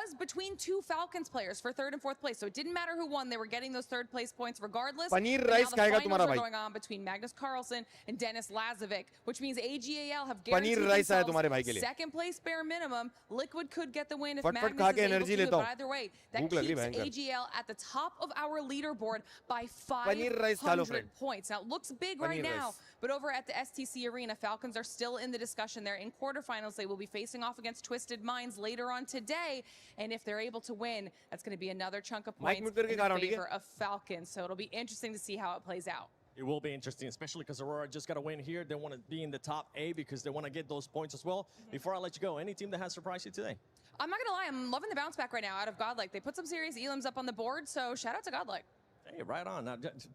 Was between two Falcons players for 3rd and 4th place, so it didn't matter who won, they were getting those 3rd place points regardless. Paneer But now rice the खाएगा finals तुम्हारा are भाई. going on between Magnus Carlsen and Dennis Lazovic, which means AGAL have paneer guaranteed rice आया themselves तुम्हारे भाई के लिए. 2nd place bare minimum. Liquid could get the win if फटफट Magnus खा is के able एनर्जी to, लेता but हूँ. either way, that भूख लग रही keeps भयंकर. AGL at the top of our leaderboard by paneer rice खा लो 500 friend. points. Now it looks big right paneer now, rice. but over at the STC Arena, Falcons are still in the discussion. They're in quarterfinals. They will be facing off against Twisted Minds later on today, and if they're able to win, that's going to be another chunk of Mic points mute करके in खा रहा हूँ, ठीक है? favor of Falcons. So it'll be interesting to see how it plays out. It will be interesting, especially because Aurora just got to win here. They want to be in the top 8 because they want to get those points as well. Before I let you go, any team that has surprised you today? I'm not gonna lie, I'm loving the bounce back right now out of Godlike. They put some serious elims up on the board, so shout out to Godlike. Hey, right on.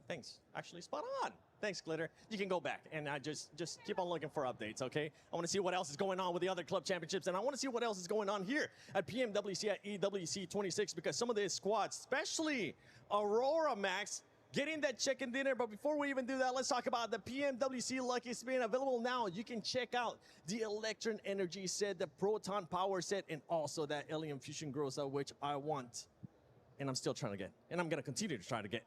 Thanks. Actually, spot on. Thanks, Glitter. You can go back and just keep on looking for updates, okay? I want to see what else is going on with the other club championships, and I want to see what else is going on here at PMWC at EWC 26 because some of these squads, especially Aurora, Max, getting that chicken dinner. But before we even do that, let's talk about the PMWC Lucky Spin available now. You can check out the Electron Energy set, the Proton Power set, and also that Alien Fusion Groza, which I want. And I'm still trying to get, and I'm going to continue to try to get.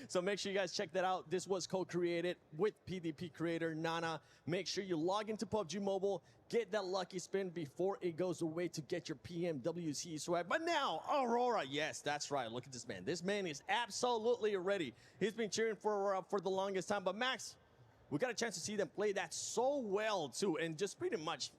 So make sure you guys check that out. This was co-created with PDP creator Nana. Make sure you log into PUBG Mobile, get that lucky spin before it goes away to get your PMWC swag. But now, Aurora, yes, that's right. Look at this man. This man is absolutely ready. He's been cheering for Aurora for the longest time. But Max, we got a chance to see them play that so well too, and just pretty much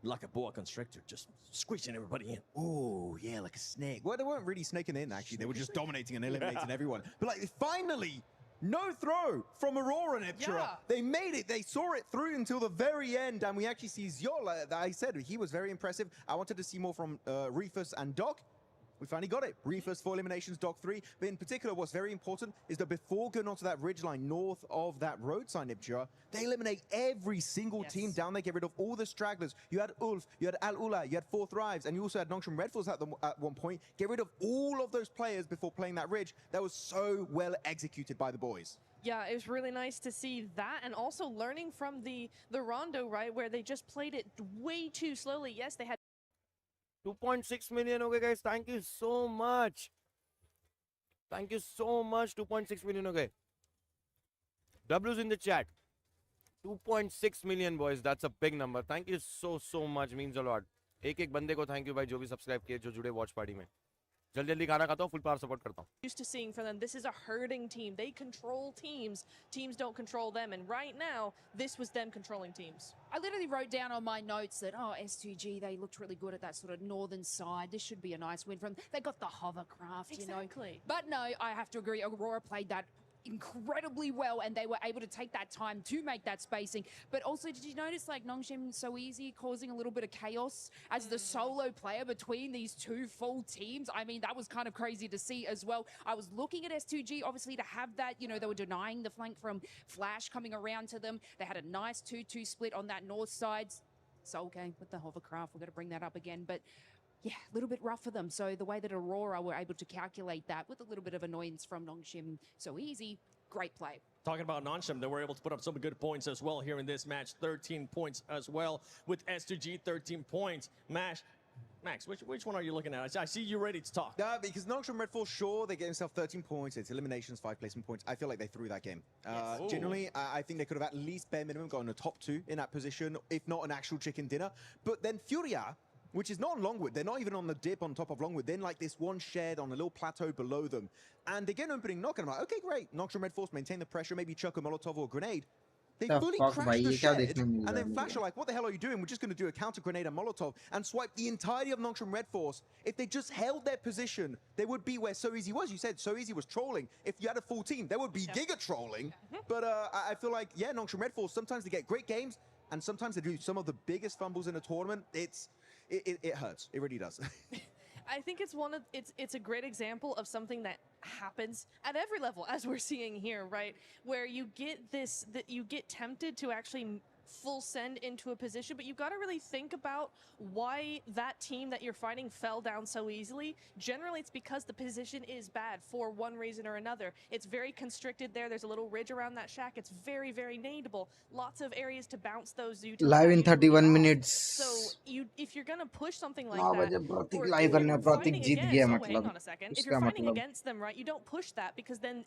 like a boa constrictor, just squishing everybody in. Oh, yeah, like a snake. Well, they weren't really snaking in, actually. They were just dominating and eliminating everyone. But, like, finally, no throw from Aurora and Eptura. Yeah. They made it. They saw it through until the very end. And we actually see Ziola. I said he was very impressive. I wanted to see more from Reefus and Doc. We finally got it. Reefus 4 eliminations, Doc 3. But in particular, what's very important is that before going onto that ridge line north of that road sign, Ipchura, they eliminate every single team down there, get rid of all the stragglers. You had Ulf, you had Al Ula, you had Four Thrives, and you also had Nongshim Red Force at one point. Get rid of all of those players before playing that ridge. That was so well executed by the boys. Yeah, it was really nice to see that, and also learning from the Rondo, right, where they just played it way too slowly. Yes, they had 2.6 million हो गए guys. Thank you so much. Thank you so much. 2.6 million हो गए. W's in the chat. 2.6 million boys. That's a big number. Thank you so much. Means a lot. एक बंदे को thank you भाई जो भी सब्सक्राइब किए जो जुड़े वॉच पार्टी में. जल्दी खाना खाता हूँ, फुल पावर सपोर्ट करता हूँ. Used to seeing for them, this is a herding team. They control teams. Teams don't control them. And right now, this was them controlling teams. I literally wrote down on my notes that, oh, S2G, they looked really good at that sort of northern side. This should be a nice win from them. They got the hovercraft, you know. But no, I have to agree. Aurora played that incredibly well, and they were able to take that time to make that spacing. But also, did you notice like Nongshim so easy causing a little bit of chaos as the solo player between these two full teams? I mean, that was kind of crazy to see as well. I was looking at S2G, obviously, to have that, you know, they were denying the flank from Flash coming around to them. They had a nice 2-2 split on that north side. So, okay, with the hovercraft, we're going to bring that up again. But yeah, a little bit rough for them. So the way that Aurora were able to calculate that with a little bit of annoyance from Nongshim so easy, great play. Talking about Nongshim, they were able to put up some good points as well here in this match. 13 points as well with S2G, 13 points. Max, which one are you looking at? I see you ready to talk. Yeah, because Nongshim Red Force, sure, they get themselves 13 points. It's eliminations, 5 placement points. I feel like they threw that game. Generally, I think they could have at least bare minimum gotten a top 2 in that position, if not an actual chicken dinner. But then Furia, which is not on Longwood. They're not even on the dip on top of Longwood. Then like this one shed on a little plateau below them. And they get an opening knock, and I'm like, okay, great. Nongshim Red Force, maintain the pressure, maybe chuck a Molotov or a grenade. They fully crashed the shed, and then Flash are like, what the hell are you doing? We're just going to do a counter grenade and Molotov and swipe the entirety of Nongshim Red Force. If they just held their position, they would be where So Easy was. You said So Easy was trolling. If you had a full team, they would be giga trolling. But I feel like, yeah, Nongshim Red Force, sometimes they get great games, and sometimes they do some of the biggest fumbles in a tournament. It hurts. It really does. I think it's a great example of something that happens at every level, as we're seeing here, right? Where you get you get tempted to actually full send into a position, but you've got to really think about why that team that you're fighting fell down so easily. Generally, it's because the position is bad for one reason or another. It's very constricted there. There's a little ridge around that shack. It's very, very nadeable. Lots of areas to bounce those utils. Live in 31 minutes. So if you're gonna push something like that, if you're fighting against them, right, you don't push that because then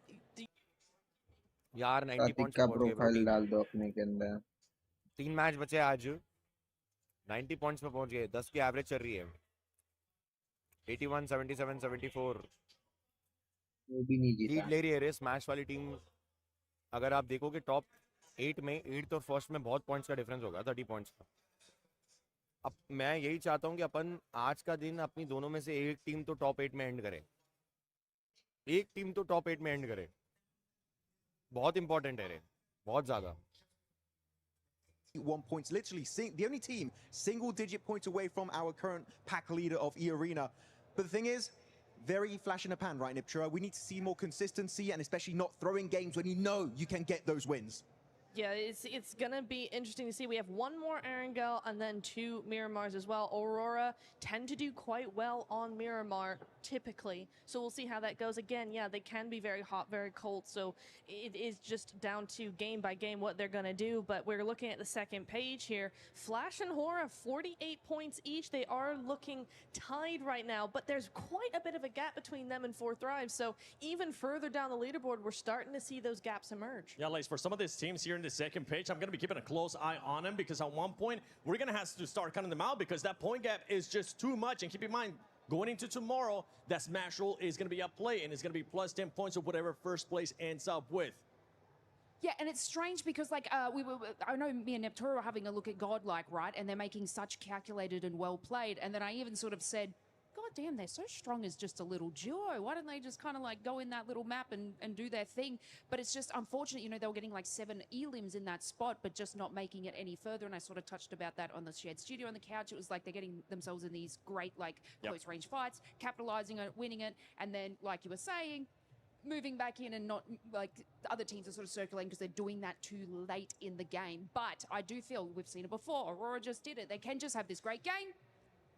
यार 90 points का profile डाल दो अपने के अंदर. 3 match बचे आज. 90 points पे पहुंच गए. 10 की एवरेज चल रही है. 81 77 74 वो भी नहीं जीता. लीड ले रही है रेस मैच वाली टीम. अगर आप देखोगे टॉप 8 में 8th और फर्स्ट में बहुत पॉइंट्स का डिफरेंस होगा. 30 पॉइंट्स का. अब मैं यही चाहता हूं कि अपन आज का दिन अपनी दोनों में से एक टीम तो टॉप 8 में एंड करे. एक टीम तो टॉप 8 में एंड करे. बहुत important है रे, बहुत ज़्यादा. 1 points, literally the only team single-digit points away from our current pack leader of E-Arena. But the thing is, very flash in the pan, right, Nipchura? We need to see more consistency and especially not throwing games when you know you can get those wins. Yeah, it's gonna be interesting to see. We have one more Erangel and then 2 Miramars as well. Aurora tend to do quite well on Miramar typically, so we'll see how that goes. Again, yeah, they can be very hot, very cold, so it is just down to game by game what they're gonna do. But we're looking at the second page here. Flash and Hora, 48 points each. They are looking tied right now, but there's quite a bit of a gap between them and 4th Thrive. So even further down the leaderboard, we're starting to see those gaps emerge. Yeah, Lace, for some of these teams here in the second page, I'm going to be keeping a close eye on them because at one point, we're going to have to start cutting them out because that point gap is just too much. And keep in mind, going into tomorrow, that smash roll is going to be up play and it's going to be plus 10 points of whatever first place ends up with. Yeah, and it's strange because, like, I know me and Neptura were having a look at Godlike, right? And they're making such calculated and well played. And then I even sort of said, God damn, they're so strong as just a little duo. Why don't they just kind of like go in that little map and do their thing? But it's just unfortunate, you know, they were getting like 7 elims in that spot, but just not making it any further. And I sort of touched about that on the shared studio on the couch. It was like they're getting themselves in these great, like, close range fights, capitalizing on it, winning it. And then, like you were saying, moving back in and not, like, other teams are sort of circulating because they're doing that too late in the game. But I do feel, we've seen it before, Aurora just did it. They can just have this great game,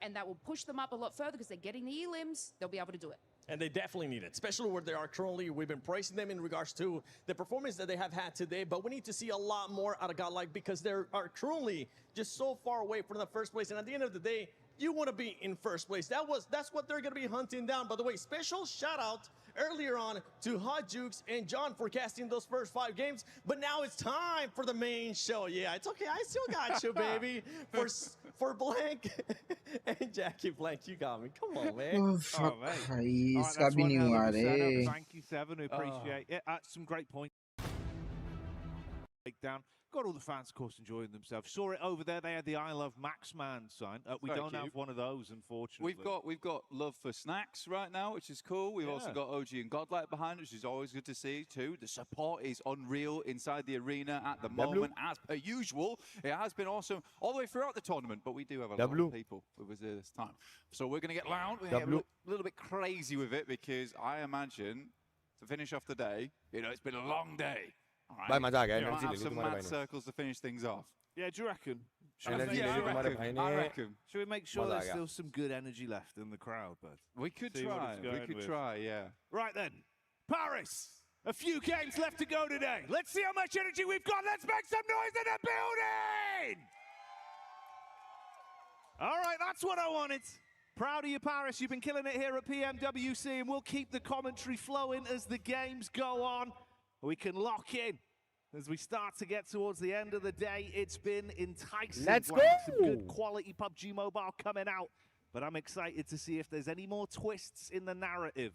and that will push them up a lot further because they're getting the elims. They'll be able to do it. And they definitely need it, especially where they are currently. We've been praising them in regards to the performance that they have had today, but we need to see a lot more out of Godlike because they are currently just so far away from the first place. And at the end of the day, you want to be in first place. That's what they're going to be hunting down. By the way, special shout out earlier on to Hot Jukes and John for casting those first 5 games. But now it's time for the main show. Yeah, it's okay. I still got you, baby. For Blank and Jackie Blank, you got me. Come on, man. Oh, fuck. इसका भी नहीं हुआ रे. Thank you, Seven. We appreciate it. Some great points. Down. Got all the fans, of course, enjoying themselves. Saw it over there. They had the I Love Max Man sign. We don't have one of those, unfortunately. We've got love for snacks right now, which is cool. We've also got OG and Godlike behind, which is always good to see too. The support is unreal inside the arena at the moment, as per usual. It has been awesome all the way throughout the tournament, but we do have a lot of people with us this time. So we're going to get loud. We're going to get a little bit crazy with it because I imagine to finish off the day, you know, it's been a long day. Right. Have some mad circles to finish things off. Yeah, do you reckon? I reckon. Should we make sure there's still some good energy left in the crowd, bud? We could try. We could try, yeah. Right then, Paris. A few games left to go today. Let's see how much energy we've got. Let's make some noise in the building. All right, that's what I wanted. Proud of you, Paris. You've been killing it here at PMWC, and we'll keep the commentary flowing as the games go on. We can lock in as we start to get towards the end of the day. It's been enticing. Let's go! Some good quality PUBG Mobile coming out, but I'm excited to see if there's any more twists in the narrative.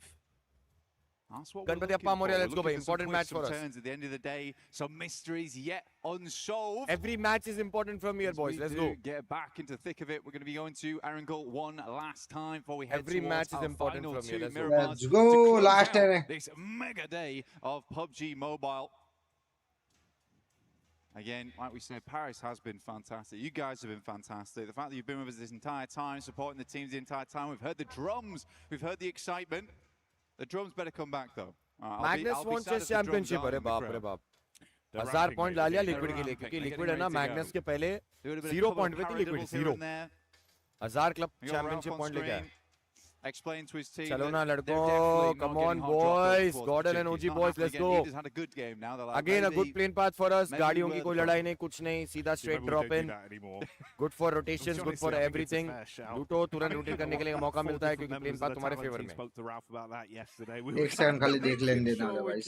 That's what we're looking for. Let's go, baby. Important match for us. Turns at the end of the day, some mysteries yet unsolved. Every match is important from here, boys. Let's go. Get back into the thick of it. We're going to be going to Erangel one last time before we head Every match is important from here. Let's go. Last time. This mega day of PUBG Mobile. Again, like we said, Paris has been fantastic. You guys have been fantastic. The fact that you've been with us this entire time, supporting the teams the entire time. We've heard the drums. We've heard the excitement. The drums better come back, though. Magnus wants his championship. अरे बाप रे बाप. 1000 point ला लिया liquid के लिए क्योंकि liquid है ना मैग्नस के पहले 0 पॉइंट पे थी लिक्विड 0. 1000 क्लब चैंपियनशिप पॉइंट लेके आए. Explain to his team. चलो ना लड़कों, come on boys, Gordon and OG boys, let's go. Had a good game now. Again a good plane path for us. गाड़ियों की कोई लड़ाई नहीं, कुछ नहीं, सीधा straight drop in. Good for rotations, good for everything. लूटो, तुरंत rotate करने के लिए मौका मिलता है क्योंकि plane path तुम्हारे favor में. एक सेकंड खाली देख लेने देना भाई.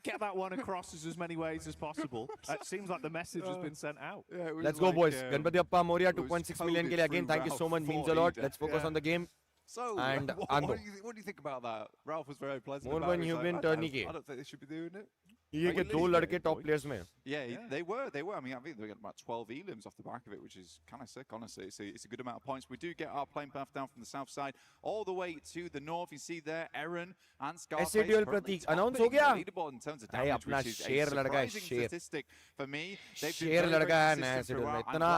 Get that one across as many ways as possible. It seems like the message has been sent out. Let's go boys. Ganpati Appa Moria 2.6 million के लिए again, thank you so much, means a lot. Let's focus on the game. So, and what do you think about that? Ralph was very pleasant about it. Human Tourney. I don't think they should be doing it. ये के दो लड़के top players में. Yeah, they were. I mean, I think they got about 12 elims off the back of it, which is kind of sick, honestly. It's a good amount of points. We do get our plane path down from the south side all the way to the north. You see there, Aaron and Scarface. SADL Pratik announce हो गया. In terms of damage, which is a surprising statistic for me. शेर लड़का है नया SADL में. इतना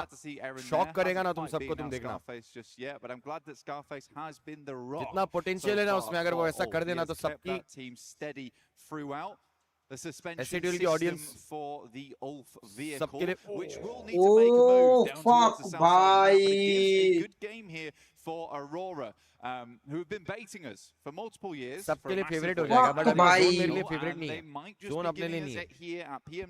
shock करेगा ना तुम सबको, तुम देखना. Scarface just yet, but I'm glad that Scarface has been the rock. जितना potential है ना उसमें, अगर वो ऐसा कर देना तो सबकी team steady throughout. The suspension SADL की system audience for the Ulf vehicle, which will need to make a Oh move down fuck, towards the south side. But it gives a bhai. good game here for Aurora, who have been baiting us for multiple years. सबके लिए favorite हो जाएगा, but अभी zone मेरे लिए favorite नहीं है. Zone अपने लिए नहीं है. Here at PM.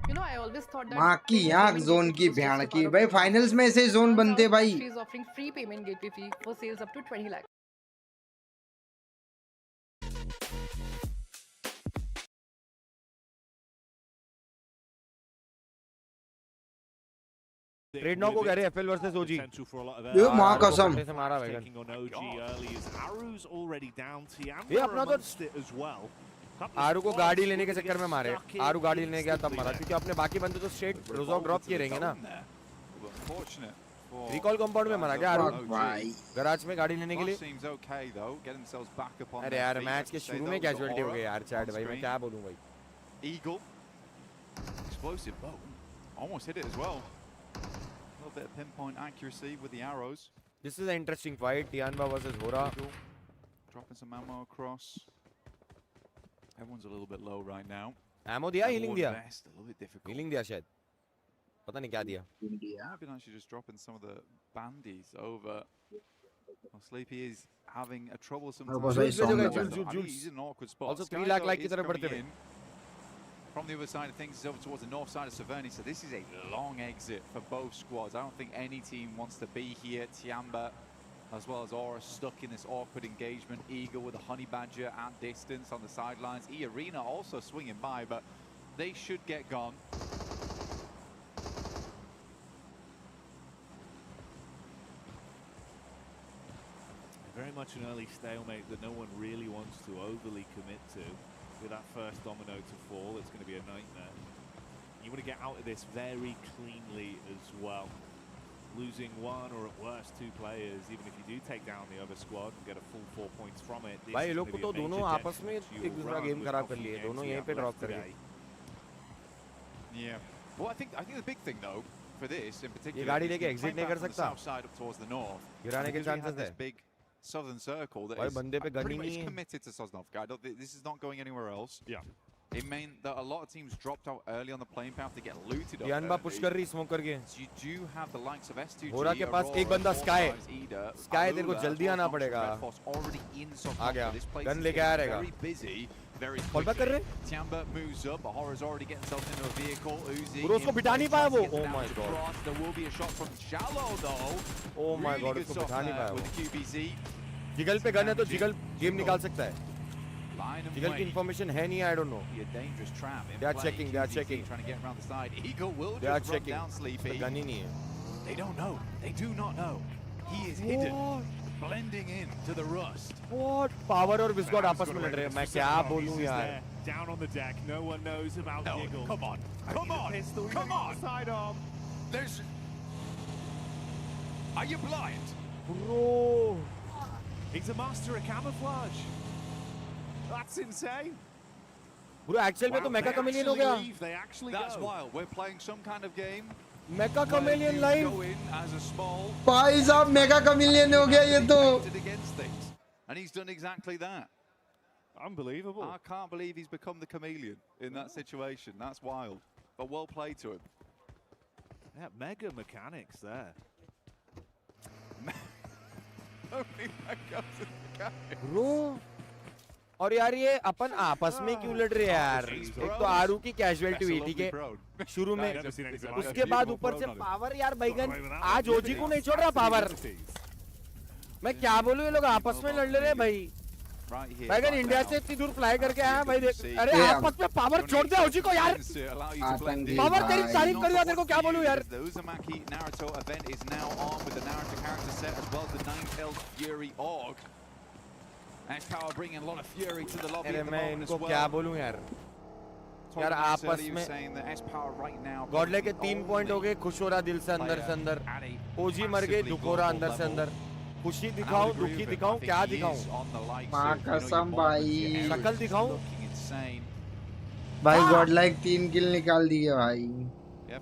You know, I always thought that माँ की आँख जोन की भयान की भाई. फाइनल्स में ऐसे जोन बनते भाई. she is offering free payment gateway fee for sales up to 20 lakh. Trade knock हो गया रे एफएल वर्सेस ओजी. ये माँ कसम. से मारा वैगन. ये अपना तो आरू को गाड़ी लेने के चक्कर में मारे. आरू गाड़ी लेने गया तब मारा, क्योंकि अपने बाकी बंदे तो स्ट्रेट रोजो ड्रॉप किए रहेंगे ना. रिकॉल कंपाउंड में मारा क्या आरू भाई? गराज में गाड़ी लेने के लिए. अरे यार मैच के शुरू में कैजुअलिटी हो गई यार. चैट भाई मैं क्या बोलूं भाई. Eagle, explosive bow, almost hit it as well. A little bit of pinpoint accuracy with the arrows. This is an interesting fight. Tianba versus Hora. Dropping some ammo across. Everyone's a little bit low right now. Ammo दिया, healing दिया. A little bit difficult. Healing दिया शायद. पता नहीं क्या दिया. I've been actually just dropping some of the bandies over. Well, Sleepy is having a troublesome time. He's in an awkward spot. Also 3 lakh like की तरफ बढ़ते हुए. From the other side of things, is over towards the north side of Saverny, so this is a long exit for both squads. I don't think any team wants to be here. Tiamba, as well as Aura, stuck in this awkward engagement. Eagle with a Honey Badger at distance on the sidelines. E-Arena also swinging by, but they should get gone. Very much an early stalemate that no one really wants to overly commit to. With that first domino to fall, it's going to be a nightmare. You want to get out of this very cleanly as well. Losing one or at worst 2 players, even if you do take down the other squad and get a full 4 points from it. भाई ये लोग को तो दोनों आपस में एक दूसरा गेम खराब कर लिए. दोनों यहीं पे ड्रॉप कर गए. Yeah. Well, I think the big thing though for this in particular. ये गाड़ी लेके एग्जिट नहीं कर सकता. South side up towards the north. गिराने के चांसेस है. Southern circle that is pretty much committed to Sosnovka. This is not going anywhere else. Yeah. It meant that a lot of teams dropped out early on the playing path to get looted up. Tianba push कर रही smoke करके. You do have the likes of S2G. होरा के पास एक बंदा Sky. Sky तेरे को जल्दी आना पड़ेगा. आ गया. गन लेके आया रहेगा. Very busy. Very Call back कर रहे? Tiamba moves up, but Horror's already getting himself into a vehicle. Uzi. पूरा उसको बिठा नहीं पाया वो. Oh my god. There will be a shot from Shallow though. Oh my god, उसको बिठा नहीं पाया वो. With the QBZ. जिगल पे गन है तो जिगल गेम निकाल सकता है. जिगल की इंफॉर्मेशन है नहीं. I don't know. They are checking. Trying to get around the side. Eagle will just run down Sleepy. Gun ही नहीं है. They don't know. They do not know. He is hidden, blending in to the rust. What? Power और विस्गॉड आपस में लड़ रहे हैं. मैं क्या बोलूं यार. Down on the deck. No one knows about Eagle. Come on. Come on. Come on. Sidearm. There's. Are you blind? Bro. He's a master of camouflage. That's insane. Bro, actual में तो मेगा कमेलियन हो गया. That's wild. We're playing some kind of game. Mega chameleon live. Go in as a small. भाई साहब mega chameleon हो गया ये तो. Against things, and he's done exactly that. Unbelievable. I can't believe he's become the chameleon in that situation. That's wild, but well played to him. Yeah, mega mechanics there. Bro. और यार ये अपन आपस में क्यों लड़ रहे हैं यार. एक तो आरू की कैजुअलिटी हुई ठीक है शुरू में. उसके बाद ऊपर से पावर यार भाईगन आज ओजी को नहीं छोड़ रहा पावर. मैं क्या बोलूं ये लोग आपस में लड़ रहे हैं भाई. भाईगन इंडिया से इतनी दूर फ्लाई करके आया भाई. देख अरे आपस में पावर छोड़ दे ओजी को यार. पावर तेरी तारीफ कर दिया तेरे को क्या बोलूं यार. The Uzumaki Naruto event is now on with the Naruto character set as well as the 9-tailed Fury Org. And Kawa bringing a lot of fury to the lobby at the moment as well. क्या बोलूं यार. यार आपस में Godlike के 3 point हो गए, खुश हो रहा दिल से अंदर से अंदर, ओजी मर गए, दुख हो रहा अंदर से अंदर, खुशी दिखाऊं दुखी दिखाऊं क्या दिखाऊं, माँ कसम भाई, शकल दिखाऊं भाई गॉडलाइक 3 किल निकाल दिए भाई।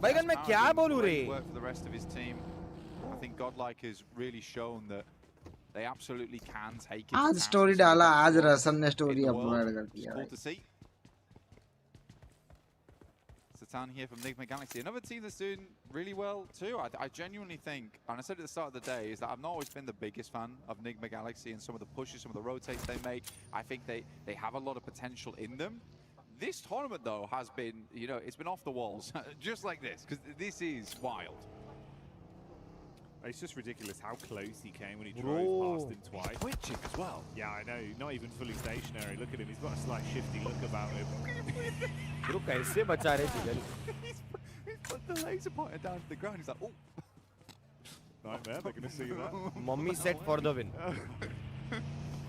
भाईगन मैं क्या बोलूं रे। I think Godlike has really shown that they absolutely can take it. आज स्टोरी डाला, आज रसन ने स्टोरी अपलोड कर दिया भाई। Satan here from Nigma Galaxy, another team that's doing really well too. I genuinely think, and I said at the start of the day, is that I've not always been the biggest fan of Nigma Galaxy and some of the pushes, some of the rotates they make. I think they have a lot of potential in them. This tournament though has been, you know, it's been off the walls, just like this, because this is wild. It's just ridiculous how close he came when he drove past him twice. Twitching as well. Yeah, I know. Not even fully stationary. Look at him. He's got a slight shifty look about him. Bro, कैसे बचा रहे jiggle? He's put the laser pointer down to the ground. He's like, oh. Nightmare. They're going to see that. Mummy set for the win.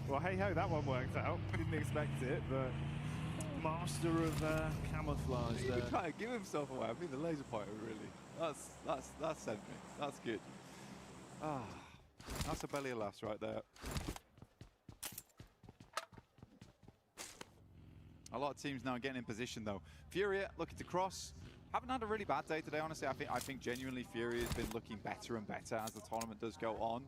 Well, hey ho, that one worked out. Didn't expect it, but master of camouflage He there. was trying to give himself away. I think the laser pointer really. That's sent me. That's good. Ah, that's a belly of laughs right there. A lot of teams now getting in position though. Furia looking to cross. Haven't had a really bad day today, honestly. I think genuinely Furia has been looking better and better as the tournament does go on.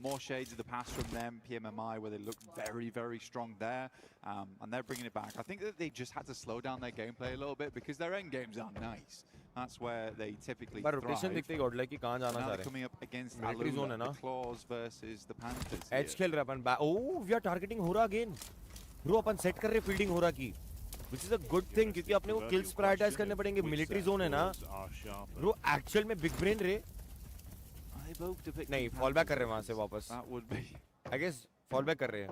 More shades of the past from them, PMMI, where they look very, very strong there, and they're bringing it back. I think that they just had to slow down their gameplay a little bit because their end games are nice. That's where they typically thrive. rotation दिखते ही Godlike की कहाँ जाना चाह रहे हैं? Coming up against Military zone है ना? the Claws versus the Panthers. Edge खेल रहे अपन, oh we are targeting हो रहा again. Bro अपन set कर रहे फील्डिंग हो रहा की, which is a good thing क्योंकि अपने को kills prioritize करने पड़ेंगे. Military zone है ना? Bro actual में big brain रे. नहीं fall back कर रहे हैं वहाँ से वापस. That would be. I guess fall back कर रहे हैं.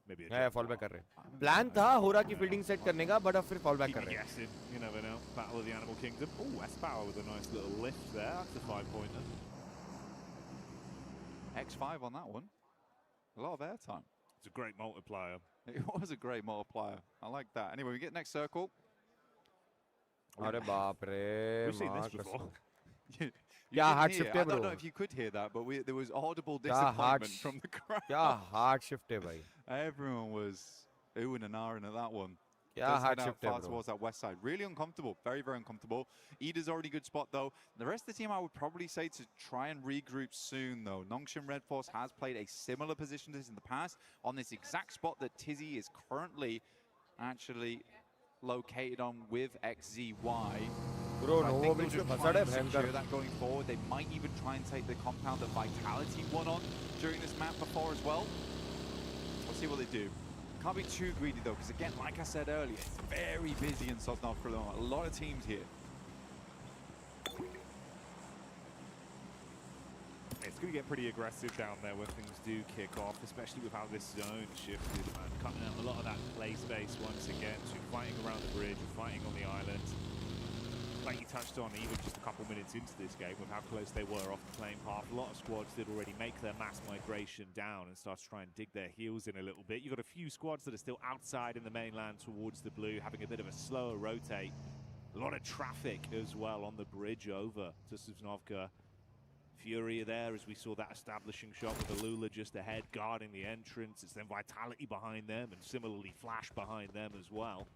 Yeah, fall back कर रहे हैं. Plan था हो रहा की fielding set करने का, but अब फिर fall back कर रहे हैं. You never know. Battle of the Animal Kingdom. Oh, S-Power with a nice little lift there. That's a 5-pointer. X5 on that one. A lot of airtime. It's a great multiplier. It was a great multiplier. I like that. Anyway, we get next circle. अरे बाप रे. We've seen this before. क्या hard shift है I bro? don't know if you could hear that, but there was audible disappointment from the crowd. क्या hard shift है भाई? Everyone was oohing and ahhing at that one. क्या hard shift है far bro? towards that west side. Really uncomfortable. Very, very uncomfortable. Ida's already good spot though. The rest of the team I would probably say to try and regroup soon though. Nongshim Red Force has played a similar position to this in the past on this exact spot that Tizzy is currently actually located on with XZY. Bro, I no, think they'll which just was try and भयंकर. secure that going forward. They might even try and take the compound that Vitality won on during this map before as well. We'll see what they do. Can't be too greedy though, because again, like I said earlier, it's very busy in Sosnov Krylon. A lot of teams here. It's going to get pretty aggressive down there when things do kick off, especially with how this zone shifted and cutting out a lot of that play space once again. So you're fighting around the bridge, you're fighting on the island. Like you touched on, even just a couple minutes into this game, with how close they were off the playing path, a lot of squads did already make their mass migration down and start to try and dig their heels in a little bit. You've got a few squads that are still outside in the mainland towards the blue, having a bit of a slower rotate. A lot of traffic as well on the bridge over to Sosnovka. Furia there as we saw that establishing shot with Alula just ahead guarding the entrance. It's then Vitality behind them and similarly Flash behind them as well.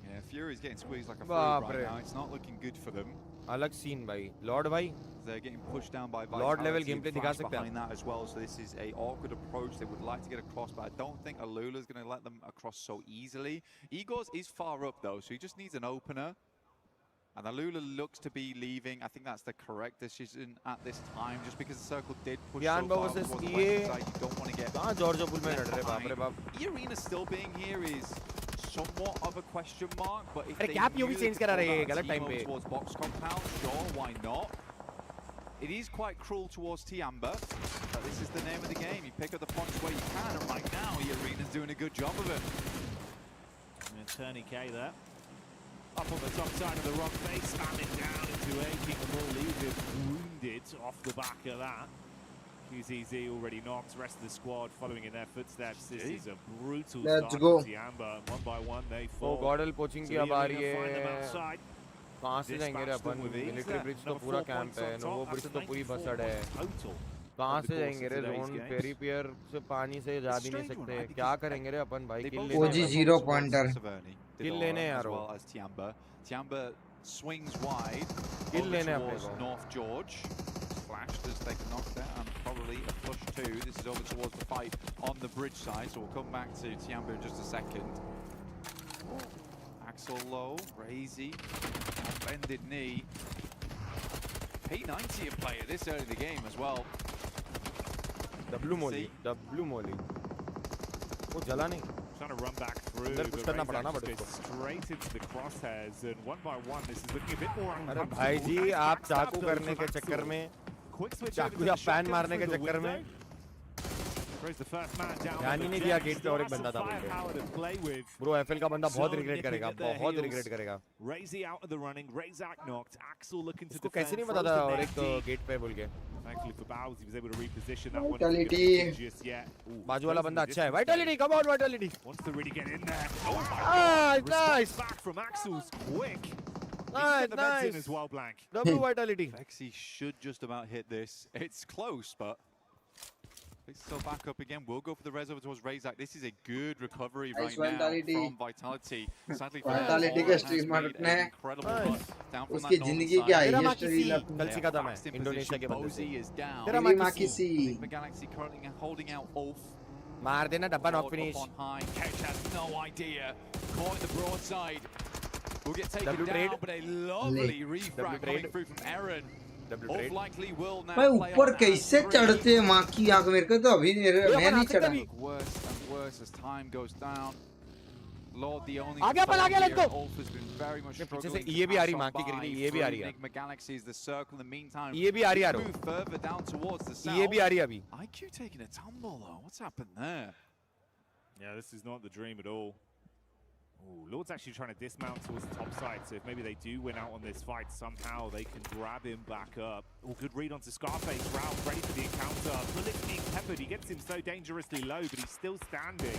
Yeah, Fury's getting squeezed like a fruit right now. It's not looking good for them. अलग scene भाई. Lord भाई. They're getting pushed down by Vitality. Lord level gameplay दिखा सकते हैं. Behind that as well, so this is a awkward approach. They would like to get across, but I don't think Alula's going to let them across so easily. Igor's is far up though, so he just needs an opener. And Alula looks to be leaving. I think that's the correct decision at this time, just because the circle did push so far towards the west side. You don't want to get E-Arena still being here is somewhat of a question mark, but if they change towards box compound, sure, why not? It is quite cruel towards T-Amber, but this is the name of the game. You pick up the points where you can, and right now E-Arena's doing a good job of it. And Tourniquet there. Up on the top side of the rock face, spamming down into A. King of all leaving wounded off the back of that. QZZ already knocked. Rest of the squad following in their footsteps. This is a brutal Let's start go. for Tiamba. One by one they वो fall. गॉडल coaching की अब आ रही Find them है outside. कहाँ से जाएंगे रे अपन military bridge तो पूरा कैंप है नोवो ब्रिज तो पूरी बसड़ है कहाँ से जाएंगे रे जोन पेरी पियर से पानी से जा भी नहीं सकते क्या करेंगे रे अपन भाई किल लेने OG 0 pointer किल लेने यार Tiamba swings wide. किल लेने अपने को North George. Flashed as they can knock that and probably a push too. This is over towards the fight on the bridge side, so we'll come back to Tiamba in just a second. Axel low, Razy, bended knee. P90 a player this early in the game as well. W Molly. वो जला नहीं. Trying to run back through, but Razak straight into the crosshairs, and one by one, this is looking a bit more uncomfortable. अरे भाई जी आप चाकू करने के चक्कर में चाकू या पैन मारने के चक्कर में ध्यान ही नहीं दिया गेट पे और एक बंदा था बोल ब्रो एफएल का बंदा बहुत रिग्रेट करेगा Razy out of the running, Razak knocked, Axel looking to उसको कैसे नहीं पता था और एक गेट पे बोल के Thankfully for Bowles, he was able to reposition that one. Vitality. बाजू वाला बंदा अच्छा है Vitality, come on Vitality. Wants to really get in there. Nice. Back from Axel's quick. Nice. As well, Blank. Double Vitality. Vexy should just about hit this. It's close, but it's still back up again. We'll go for the res over towards Razak. This is a good recovery right now from Vitality. Sadly for Vitality के stream में incredible down from उसकी जिंदगी की highest reel कल सीखा था मैं Indonesia के बंदे से is down. तेरा माँ किसी The Galaxy currently holding out Ulf. मार देना डब्बा knock finish Ketch has no idea. Caught the broadside. Will get taken down, but a lovely refrag coming through from Aaron. Ulf likely will now भाई ऊपर कैसे चढ़ते हैं माँ की आंख मेरे को तो अभी मैं नहीं चढ़ा worse and worse as time goes down. Lord, the only आगे let's go. Ulf has been very much पीछे से ये भी आ रही माँ की गिरगी ये भी आ रही है Enigma Galaxy is the circle in the meantime. ये भी आ रही है move further down towards the south. ये भी आ रही है अभी IQ taking a tumble though. What's happened there? Yeah, this is not the dream at all. Ooh, Lord's actually trying to dismount towards the top side, so if maybe they do win out on this fight, somehow they can grab him back up. Oh, good read onto Scarface. Ralph ready for the encounter. Bullet being peppered. He gets him so dangerously low, but he's still standing.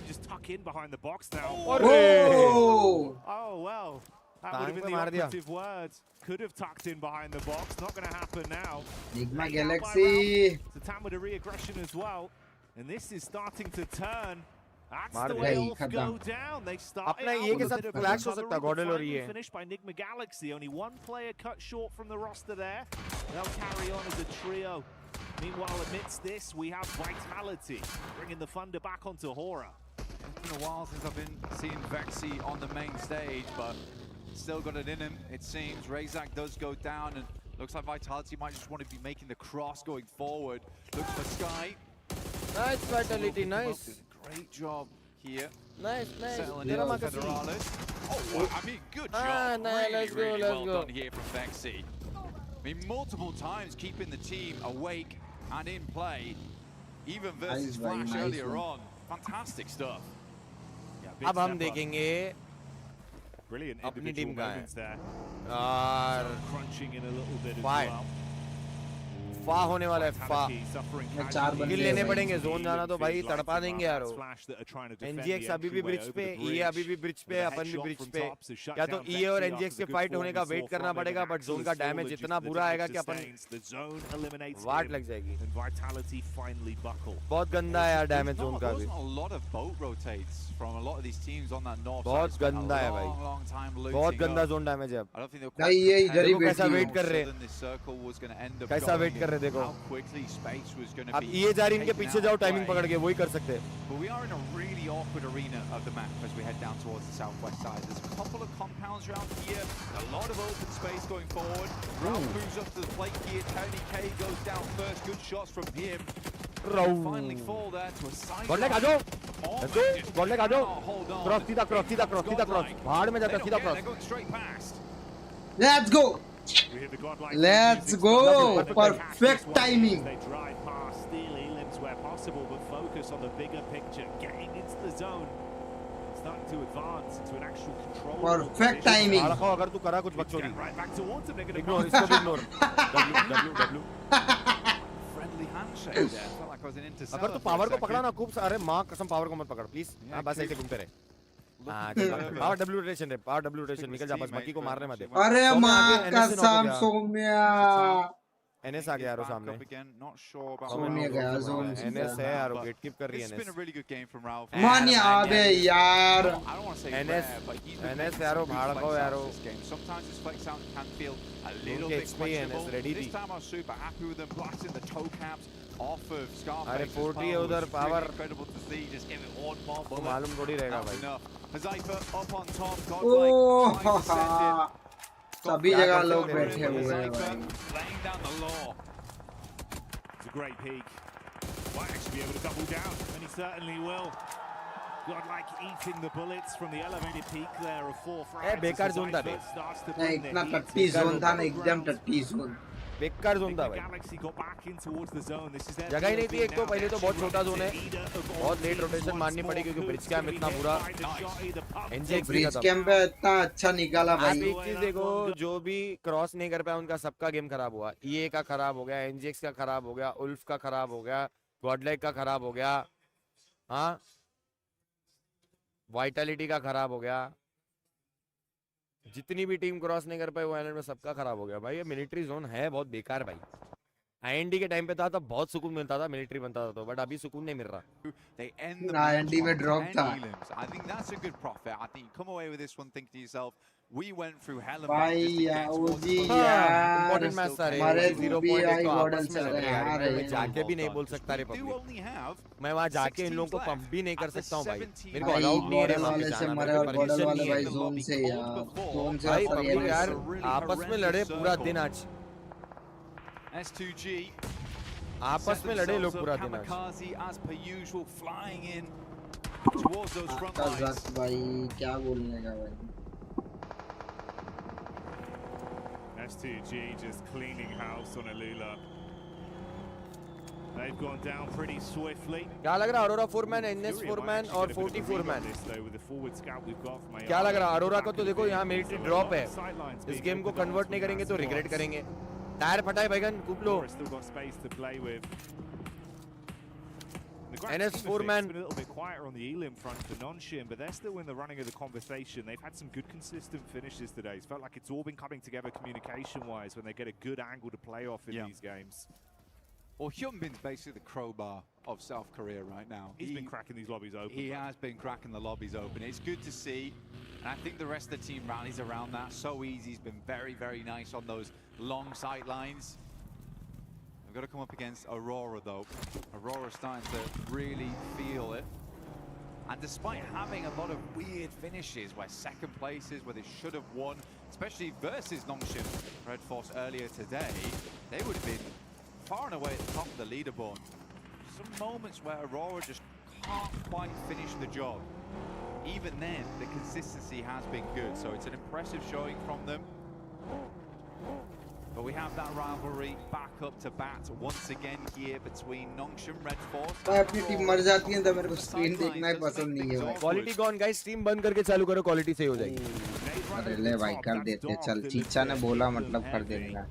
Just tuck in behind the box now. Oh, well. That would have been the operative words. Could have tucked in behind the box. Not going to happen now. Enigma Galaxy. So Tam with a re-aggression as well. And this is starting to turn. That's the way Ulf go down. They started out with a bit of a recovery, finished by Enigma Galaxy. Only one player cut short from the roster there. They'll carry on as a trio. Meanwhile, amidst this, we have Vitality bringing the thunder back onto Hora. It's been a while since I've been seeing Vexy on the main stage, but still got it in him, it seems. Razak does go down, and looks like Vitality might just want to be making the cross going forward. Looks for Sky. Nice Vitality, nice. Great job here. Nice. Settling in on Federalis. Oh, I mean, good job. Really well done here from Vexy. I mean, multiple times keeping the team awake and in play, even versus Flash earlier on. Fantastic stuff. Yeah, अब हम देखेंगे brilliant अपनी team का है और crunching in a little bit as well. फा होने वाला है फा किल लेने पड़ेंगे जोन जाना तो भाई तड़पा देंगे यार एनजीएक्स अभी भी ब्रिज पे ये अभी भी ब्रिज पे अपन भी ब्रिज पे या तो ये और एनजीएक्स के फाइट होने का वेट करना पड़ेगा बट जोन का डैमेज इतना बुरा आएगा कि अपन वाट लग जाएगी बहुत गंदा है यार डैमेज जोन का भी बहुत गंदा है भाई बहुत गंदा जोन डैमेज है अब ये इधर ही कैसा वेट कर रहे हैं कैसा वेट कर रहे देखो अब ये जा रही इनके पीछे जाओ टाइमिंग पकड़ के वही कर सकते हैं But we are in a really awkward arena of the map as we head down towards the southwest side. There's a couple of compounds around here, a lot of open space going forward. Ralph moves up to the plate here. Tony K goes down first. Good shots from him. Finally fall there to a side. Godleg आ जाओ let's go Godleg आ जाओ cross सीधा cross भाड़ में जाता सीधा cross They're going straight past. Let's go. Let's go. Perfect timing. They drive past, steal elims where possible, but focus on the bigger picture, getting into the zone, starting to advance into an actual control. Perfect timing. अगर तू करा कुछ बकचोदी Right back towards them. They're going to ignore W friendly friendly handshake there. I felt like I was an interstellar. अगर तू power को पकड़ा ना खूब सारे माँ कसम पावर को मत पकड़ प्लीज हाँ बस ऐसे घूमते रहे पावर डब्ल्यू रोटेशन रे पावर डब्ल्यू रोटेशन निकल जा बस मक्की को मारने मत दे अरे माँ कसम सौम्या एनएस आ गया यारो सामने सौम्या गया जोन एनएस है यारो गेट कीप कर रही है एनएस मानिया अबे यार एनएस यारो भाड़ को यारो sometimes his flex out can feel a little bit questionable. This time I was super happy with them blasting the toe caps off of Scarface. अरे 40 है उधर power incredible to see, just give it one more bullet. मालूम थोड़ी रहेगा भाई Hazaifa up on top, ओह सभी जगह लोग बैठे हुए हैं भाई laying down the law. It's a great peak. Might actually be able to double down, and he certainly will. God, like eating the bullets from the elevated peak there of 4 frags. बेकार zone था बे नहीं इतना टट्टी zone था ना एकदम टट्टी zone बेकार जोन था भाई जगह ही नहीं थी एक तो पहले तो बहुत छोटा जोन है बहुत लेट रोटेशन मारनी पड़ी क्योंकि ब्रिज कैम्प इतना बुरा ब्रिज कैम्प पे इतना अच्छा निकाला भाई आप एक चीज देखो जो भी क्रॉस नहीं कर पाया उनका सबका गेम खराब हुआ ईए का खराब हो गया एनजेक्स का खराब हो गया उल्फ का खराब हो गया गॉडलाइक का खराब हो गया हाँ वाइटलिटी का खराब हो गया जितनी भी टीम क्रॉस नहीं कर पाई वो आइलैंड में सबका खराब हो गया भाई ये मिलिट्री जोन है बहुत बेकार भाई आईएनडी के टाइम पे था तो बहुत सुकून मिलता था मिलिट्री बनता था तो बट अभी सुकून नहीं मिल रहा आईएनडी में ड्रॉप था I think that's a good profit. I think you come away with this one thinking to yourself, we went through hell and भाई यार ओजी यार इंपॉर्टेंट मैच था रे हमारे 0 भी पॉइंट आई तो गॉडल आपस में चल लड़ रहे रहे हैं हैं मैं जाके भी नहीं बोल सकता रे पब्लिक मैं वहां जाके इन लोगों को पंप भी नहीं कर सकता हूं भाई मेरे को अलाउड नहीं है रे वाले से मरे और गॉडल वाले भाई जोन से यार जोन से भाई पब्लिक यार आपस में लड़े पूरा दिन आज S2G आपस में लड़े लोग पूरा दिन आज as per usual flying in towards those front lines. भाई क्या बोलने का भाई S2G just cleaning house on Alula. They've gone down pretty swiftly. क्या लग रहा है अरोरा 4 मैन एनएस 4 मैन और 44 मैन क्या लग रहा है अरोरा को तो देखो यहाँ मिलिट्री ड्रॉप है इस गेम को कन्वर्ट नहीं करेंगे तो रिग्रेट करेंगे टायर फटाए बैगन कूप लो NS 4 man. A little bit quieter on the Elim front for non-Shim, but they're still in the running of the conversation. They've had some good consistent finishes today. It's felt like it's all been coming together communication-wise when they get a good angle to play off in these games. Well, Hyunbin's basically the crowbar of South Korea right now. He's been cracking these lobbies open. He has been cracking the lobbies open. It's good to see. And I think the rest of the team rallies around that so easy. He's been very, very nice on those long sight lines. We've got to come up against Aurora, though. Aurora's starting to really feel it. And despite having a lot of weird finishes where second places, where they should have won, especially versus Nongshim Red Force earlier today, they would have been far and away at the top of the leaderboard. Some moments where Aurora just can't quite finish the job. Even then, the consistency has been good, so it's an impressive showing from them. But we have that rivalry back up to bat once again here between Nongshim Red Force. भाई अपनी team मर जाती है तो मेरे को screen देखना ही पसंद नहीं है भाई क्वालिटी गॉन गाइस स्ट्रीम बंद करके चालू करो क्वालिटी सही हो जाएगी अरे ले भाई कर देते चल चीचा ने बोला मतलब कर देगा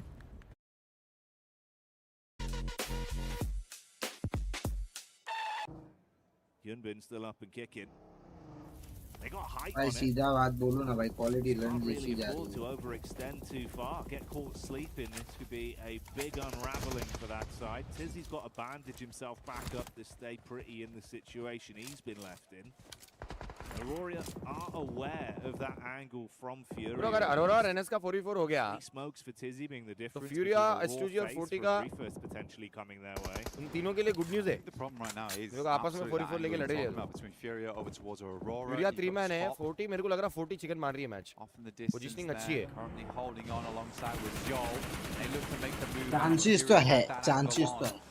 Hyunbin still up and kicking. They got height भाई on it. सीधा बात बोलो ना भाई क्वालिटी रन Can't जैसी really जा afford रही to है overextend too far. Get caught sleeping. This could be a big unraveling for that side. Tizzy's got to bandage himself back up to stay pretty in the situation he's been left in. Aurora are aware of that angle from Fury. Bro अगर अरोरा और NS का 44 हो गया Smokes for Tizzy being the difference. तो फ्यूरिया S2G और 40 का potentially coming their way. उन तीनों के लिए गुड न्यूज़ है The problem right now is लोग आपस में 44 लेके लड़े हैं between Furia over towards Aurora. फ्यूरिया 3 man है 40 मेरे को लग रहा है 40 चिकन मार रही है मैच पोजीशनिंग अच्छी है Currently holding on alongside with Joel. They look to make the move. Chances तो है चांसेस तो है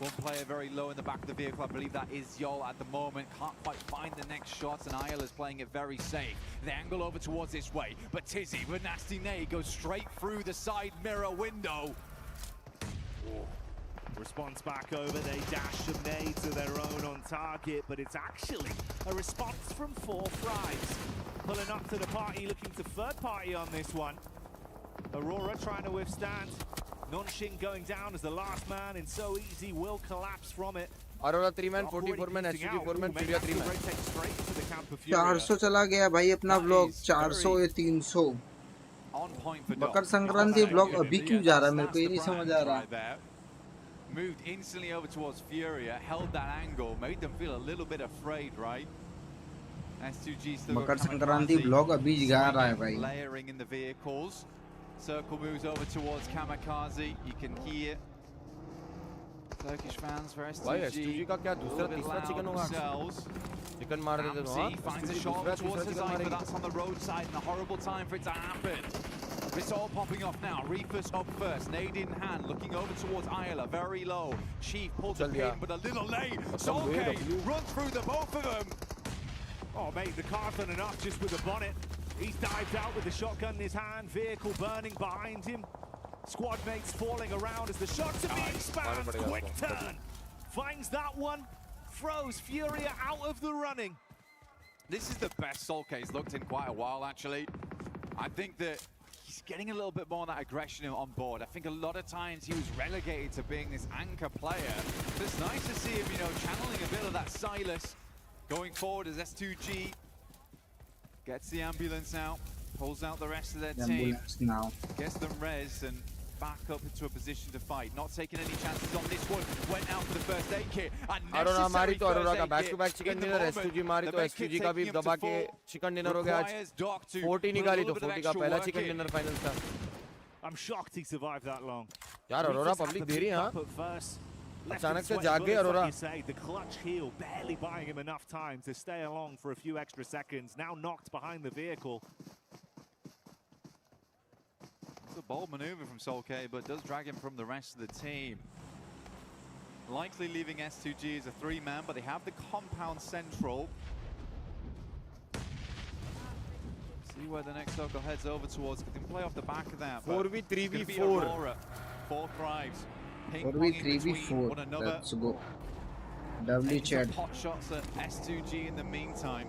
One player very low in the back of the vehicle. I believe that is Yol at the moment. Can't quite find the next shots, and Ayala's playing it very safe. The angle over towards this way, but Tizzy with nasty nade goes straight through the side mirror window. Response back over, they dash some nades of their own on target, but it's actually a response from 4 Fries. Pulling up to the party, looking to third party on this one. Aurora trying to withstand. Nongxing going down as the last man in So Easy will collapse from it. Aurora 3 man, 44 man, SUG 4 man, Furia 3 man. 400 चला गया भाई अपना blog 400 या 300 Makar Sankranti blog अभी क्यों जा रहा है मेरे को ये नहीं समझ आ रहा Moved instantly over towards Furia, held that angle, made them feel a little bit afraid, right? S2G still Makar Sankranti blog अभी जा रहा है भाई layering in the vehicles. Circle moves over towards Kamikaze. You can hear Turkish fans for S2G. भाई S2G का क्या दूसरा तीसरा चिकन होगा चिकन मार देते हो finds a shot towards his eye, but that's on the roadside and a horrible time for it to happen. It's all popping off now. Reefus up first, nade in hand, looking over towards Isla, very low. Chief pulls a pin, but a little late. Solkay run through the both of them. Oh mate, the car's done enough just with the bonnet. He's dived out with the shotgun in his hand, vehicle burning behind him. Squad mates falling around as the shots are being spammed. Quick turn. Finds that one. Throws Furia out of the running. This is the best Solkay's looked in quite a while, actually. I think that he's getting a little bit more of that aggression on board. I think a lot of times he was relegated to being this anchor player. So it's nice to see him, you know, channeling a bit of that Silas going forward as S2G gets the ambulance out, pulls out the rest of their team, gets them res and back up into a position to fight. Not taking any chances on this one. Went out for the first aid kit. Aurora मारी तो Aurora का back to back chicken dinner, S2G मारी तो S2G का भी दबा के chicken dinner हो गया आज. 40 निकाली तो 40 का पहला chicken dinner final था. I'm shocked he survived that long. यार Aurora public दे रही है हाँ. अचानक से जाग गए Aurora. The clutch heal barely buying him enough time to stay along for a few extra seconds. Now knocked behind the vehicle. It's a bold maneuver from Solkay, but does drag him from the rest of the team. Likely leaving S2G as a 3-man, but they have the compound central. See where the next circle heads over towards. They can play off the back of that. 4v3v4. 4 thrives. 4v3v4. Let's go. W chat. Pot shots at S2G in the meantime.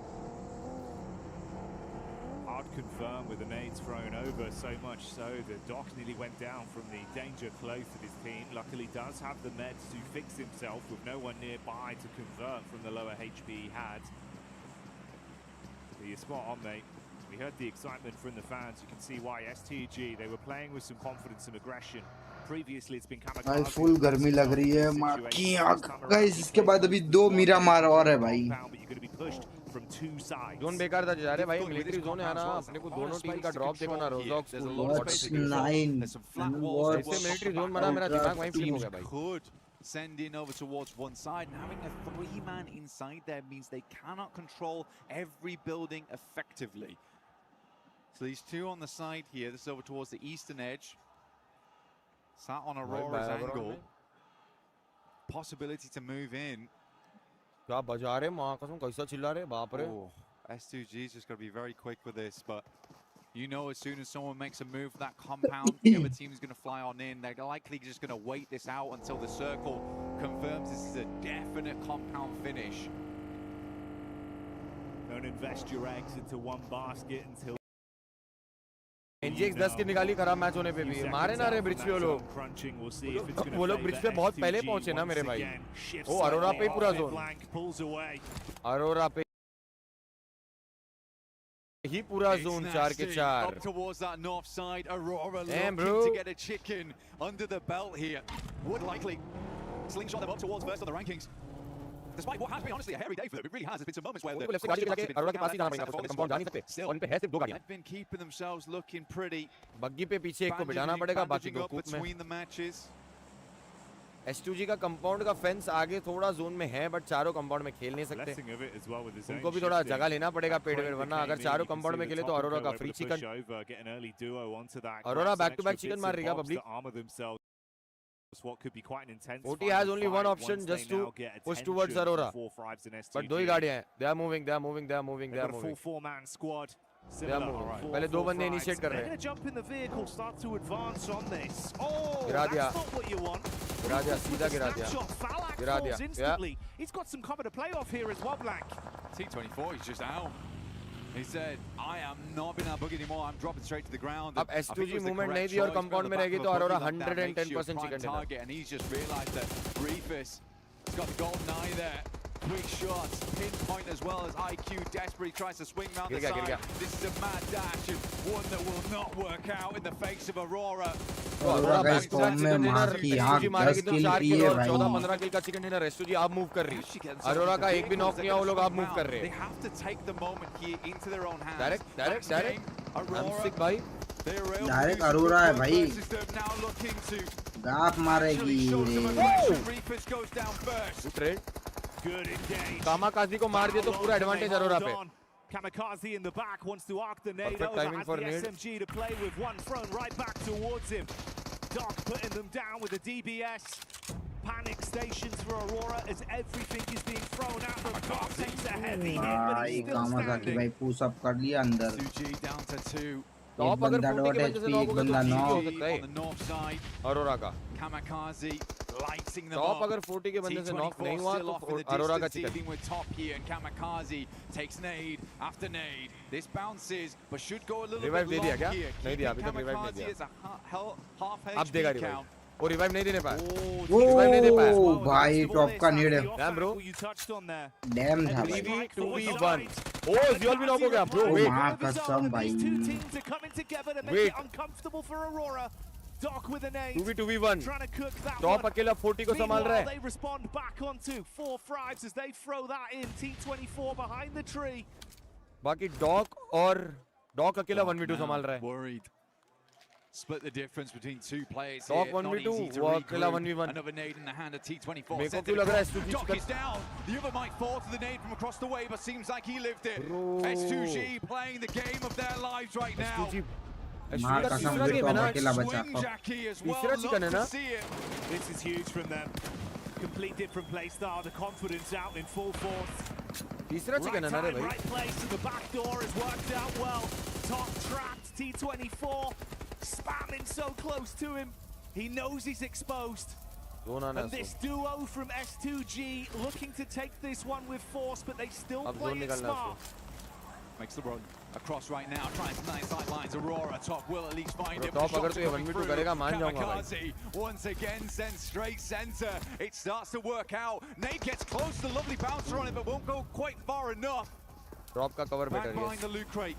Hard confirmed with the nades thrown over, so much so that Doc nearly went down from the danger close of his team. Luckily does have the meds to fix himself with no one nearby to convert from the lower HP he had. But you're spot on, mate. We heard the excitement from the fans. You can see why STG, they were playing with some confidence and aggression. Previously it's been Kamikaze. भाई full गर्मी लग रही है माँ की आँख guys इसके बाद अभी 2 मीरा मार और है भाई जोन बेकार था जा रहे भाई मिलिट्री जोन है ना अपने को दोनों टीम का ड्रॉप देखो ना रोजॉक स्कूल What's 9 ऐसे मिलिट्री जोन मारा मेरा दिमाग वहीं फ्लिप हो गया भाई Send in over towards one side, and having a 3-man inside there means they cannot control every building effectively. So these two on the side here, this is over towards the eastern edge. Sat on Aurora's angle. Possibility to move in. क्या बजा रहे माँ कसम कैसा चिल्ला रहे बाप रे. S2G is just going to be very quick with this, but you know as soon as someone makes a move for that compound, the other team is going to fly on in. They're likely just going to wait this out until the circle confirms this is a definite compound finish. Don't invest your eggs into one basket until NGX 10 की निकाली खराब match होने पे भी मारे ना रे bridge पे वो लोग ब्रिज पे बहुत पहले पहुंचे ना मेरे भाई. ओ अरोरा पे पूरा जोन अरोरा पे ही पूरा जोन 4 के 4 up towards that north side. Aurora looking to get a chicken under the belt here. Would likely slingshot them up towards first on the rankings. Despite what has been honestly a hairy day for them, it really has. There's been some moments where उनको left से गाड़ी चला के अरोरा के पास ही जाना पड़ेगा उसको compound जा नहीं सकते और इन पे है सिर्फ 2 गाड़ियां. They've been keeping themselves looking pretty. बग्गी पे पीछे एक को बिठाना पड़ेगा बाकी को कूप में. Between the matches. S2G का कंपाउंड का फेंस आगे थोड़ा जोन में है बट चारों कंपाउंड में खेल नहीं सकते. उनको भी थोड़ा जगह लेना पड़ेगा पेड़ में वरना अगर चारों कंपाउंड में खेले तो अरोरा का free chicken. Aurora back to back chicken मार रही है public. What could be quite an intense OT has only one option just to push towards Aurora. But 2 ही गाड़ियां हैं. They are moving. Full 4-man squad. They are moving. पहले 2 बंदे initiate कर रहे हैं. Jump in the vehicle, start to advance on this. Oh, गिरा दिया. that's not what you want. गिरा दिया सीधा गिरा दिया. गिरा दिया. He's got some cover to play off here as well, Blank. T24 is just out. He said, I am not being that buggy anymore. I'm dropping straight to the ground. अब S2G movement नहीं दी और compound में रहेगी तो Aurora 110% chicken dinner. And he's just realized that Reefus has got the golden eye there. Quick shots, pinpoint as well as IQ desperately tries to swing around the side. This is a mad dash and one that will not work out in the face of Aurora. Aurora backstack chicken dinner. S2G मारेगी तो 4 किल और 14-15 किल का chicken dinner. S2G अब move कर रही है. Aurora का एक भी knock नहीं हुआ, वो लोग अब move कर रहे हैं. They have to take the moment here into their own hands. Direct. I'm sick भाई. डायरेक्ट अरोरा है भाई. गाफ मारेगी रे. Kamikaze को मार दिया तो पूरा एडवांटेज अरोरा पे. Kamikaze in the back wants to arc the nade Perfect over, timing has for the nade. SMG to play with, one thrown right back towards him. Doc putting them down with the DBS. Panic stations for Aurora as everything is being thrown at them. Doc takes a heavy hit, but he's still standing. भाई push up कर लिया अंदर. down to 2. Top अगर 40 के वजह से knock होगा तो GG हो सकता है अरोरा का. Kamikaze lighting them top up. अगर 40 के बंदे से नॉक नहीं हुआ तो अरोरा का chicken. With top here and Kamikaze takes nade after nade. This bounces but should go a little Revive bit दे दिया long क्या? here. नहीं दिया, अभी तक revive नहीं दिया. Half अब देगा HP revive. count. वो रिवाइव नहीं देने पाया. ओ भाई टॉप का नीड है. Damn bro. डैम था भाई. 3v1. ओ ज़ियल भी नॉक हो गया ब्रो. वेट. मां कसम भाई. Wait. Doc with a nade. 2v1. Trying to cook that top one. अकेला 40 को संभाल रहा है. They respond back onto 4 frags as they throw that in. T24 behind the tree. बाकी डॉक अकेला 1v2 संभाल रहा है. Worried. Split the difference between two players. Top here. 1v2, Not easy to वो regroup. अकेला 1v1. Another nade in the hand of T24. मेरे को क्यों लग रहा है S2G Doc is down. The other might fall to the nade from across the way, but seems like he lived it. S2G playing the game of their lives right now. मां कसम से top अकेला बचा. तीसरा chicken है ना. This is huge from them. Complete different play style. The confidence out in full force. तीसरा chicken है ना रे भाई. Right place to the back door has worked out well. Top trapped. T24 spamming so close to him. He knows he's exposed. And this duo from S2G looking to take this one with force, but they still play it smart. Makes the run across right now, trying some nice sight lines. Aurora top will at least find it. Top अगर तो ये 1v2 करेगा मान जाऊंगा भाई. Kamikaze once again sent straight center. It starts to work out. Nate gets close to the lovely bouncer on it, but won't go quite far enough. Drop का cover Back better behind the loot crate.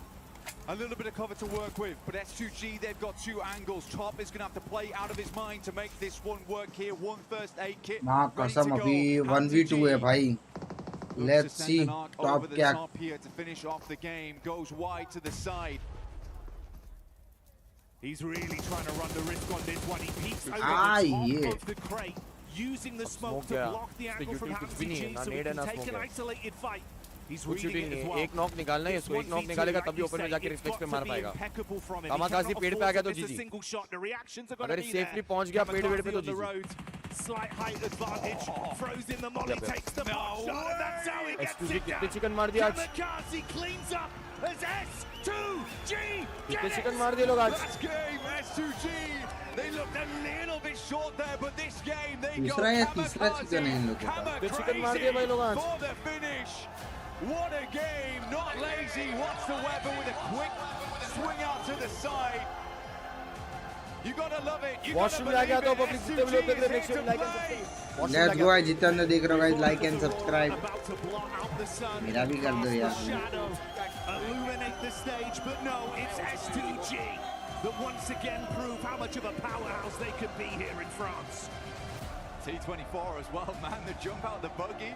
A little bit of cover to work with, but S2G, they've got two angles. Top is going to have to play out of his mind to make this one work here. One first aid kit. मां कसम अभी 1v2 है भाई. Let's see top क्या. Top here to finish off the game. Goes wide to the side. He's really trying to run the risk on this one. He peeks over the top of the crate, using the smoke to block the angle from Hamzy G, so he can take an isolated fight. He's reading it as well. एक knock निकालना है इसको. एक knock निकालेगा तभी open में जाके reflex पे मार पाएगा. कामाकाजी पेड़ पे आ गया तो जीजी. अगर सेफली पहुंच गया पेड़ पे तो जीजी. Slight height advantage, throws in the molly, takes the shot, and that's how he gets it कितने down. चिकन मार दिया आज. Kamikaze cleans up as S2G कितने चिकन मार दिए लोग आज. Last game, S2G. They looked a little bit short there, but this game they go दूसरा या तीसरा चिकन है इन लोगों का. चिकन मार दिए भाई लोग आज. for the finish. What a game, not lazy whatsoever with a quick swing out to the side. You gotta love it. You washroom में आ गया तो पब्लिक जितने भी लोग देख रहे हैं make sure like and subscribe. Let's go guys, जितना देख रहे हो guys, like and subscribe. मेरा भी कर दो यार. Illuminate the stage, but no, it's S2G that once again prove how much of a powerhouse they could be here in France. T24 as well, man. The jump out the buggy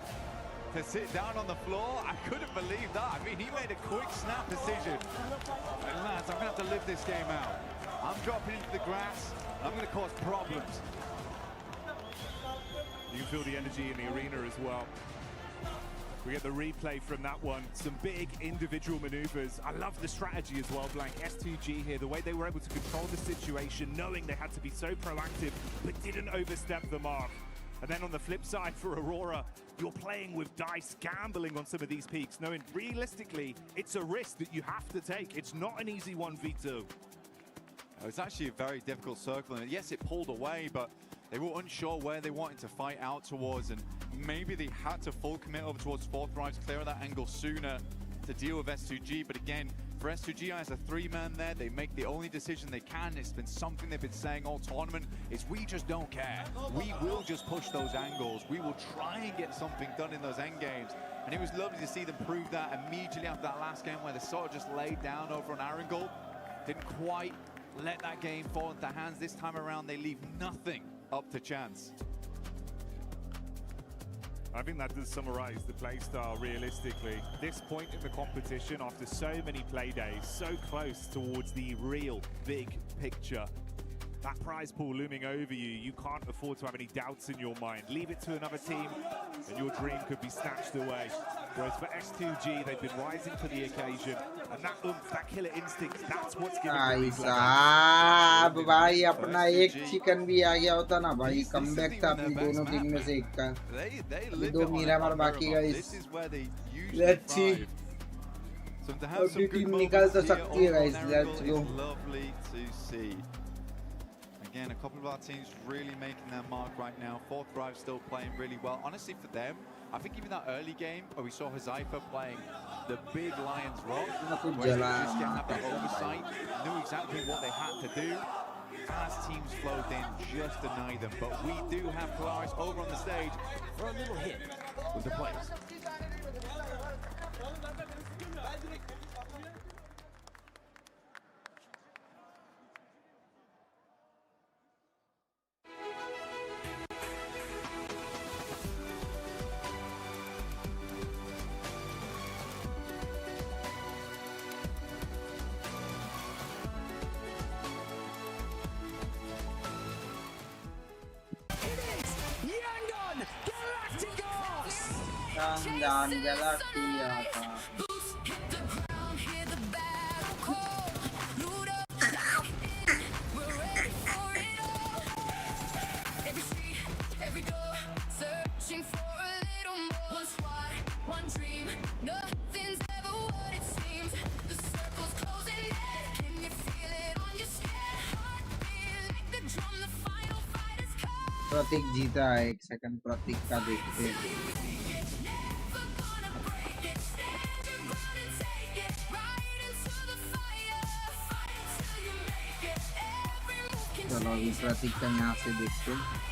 to sit down on the floor. I couldn't believe that. I mean, he made a quick snap decision. And lads, I'm going to have to live this game out. I'm dropping into the grass. I'm going to cause problems. You can feel the energy in the arena as well. We get the replay from that one. Some big individual maneuvers. I love the strategy as well, Blank. S2G here, the way they were able to control the situation, knowing they had to be so proactive, but didn't overstep the mark. And then on the flip side for Aurora, you're playing with dice, gambling on some of these peaks, knowing realistically, it's a risk that you have to take. It's not an easy 1v2. It's actually a very difficult circle, and yes, it pulled away, but they were unsure where they wanted to fight out towards, and maybe they had to full commit over towards fourth drive to clear that angle sooner. to deal with S2G, but again, for S2G as a 3-man there, they make the only decision they can. It's been something they've been saying all tournament, is we just don't care. We will just push those angles. We will try and get something done in those end games. And it was lovely to see them prove that immediately after that last game where they sort of just laid down over on Arundel. Didn't quite let that game fall into hands. This time around, they leave nothing up to chance. I think that does summarize the play style realistically. This point in the competition, after so many play days, so close towards the real big picture. That prize pool looming over you, you can't afford to have any doubts in your mind. Leave it to another team and your dream could be snatched away. Whereas for S2G, they've been rising to the occasion, and that oomph, that killer instinct, that's what's giving them these साहब भाई अपना एक chicken भी आ गया होता ना भाई comeback था अपनी दोनों टीम में से एक का दो मीरामार बाकी का इस लेट्स सी अपनी टीम निकाल तो सकती है guys let's go Again, a couple of our teams really making their mark right now. Fourth Drive still playing really well. Honestly, for them, I think even that early game where we saw Hazaifa playing the big Lions Rock, where they just have that oversight, knew exactly what they had to do. As teams flowed in, just deny them. But we do have Polaris over on the stage for a little hit with the players. जान Galaxy आता प्रतीक जीता है एक second प्रतीक का देखते हैं चलो अभी प्रतीक का यहाँ से देखते हैं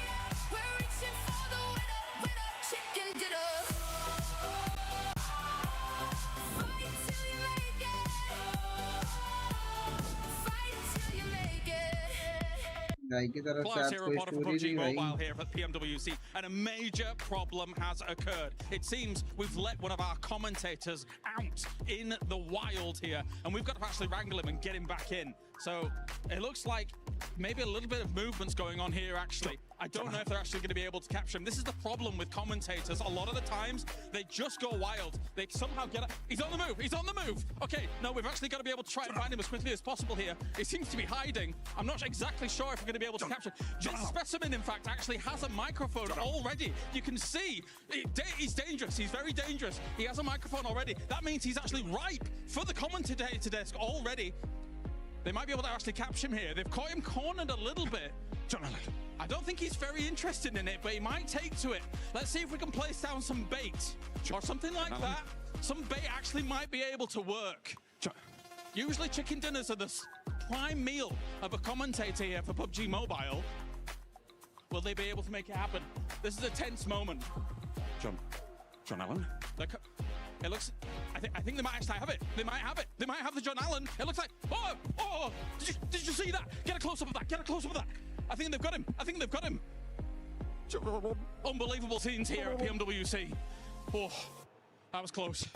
Plus, here reporter for PUBG Mobile here at PMWC, and a major problem has occurred. It seems we've let one of our commentators out in the wild here, and we've got to actually wrangle him and get him back in. So it looks like maybe a little bit of movement's going on here, actually. I don't know if they're actually going to be able to capture him. This is the problem with commentators. A lot of the times, they just go wild. They somehow get it. He's on the move. He's on the move. Okay, no, we've actually got to be able to try and find him as quickly as possible here. He seems to be hiding. I'm not exactly sure if we're going to be able to capture him. This specimen, in fact, actually has a microphone already. You can see he's dangerous. He's very dangerous. He has a microphone already. That means he's actually ripe for the commentator desk already. They might be able to actually capture him here. They've caught him cornered a little bit. I don't think he's very interested in it, but he might take to it. Let's see if we can place down some bait or something like that. Some bait actually might be able to work. Usually chicken dinners are the prime meal of a commentator here for PUBG Mobile. Will they be able to make it happen? This is a tense moment. John Allen? It looks... I think they might actually have it. They might have it. They might have the John Allen. It looks like... Oh! Did you see that? Get a close-up of that. Get a close-up of that. I think they've got him. I think they've got him. Unbelievable scenes here at PMWC. Oh, that was close.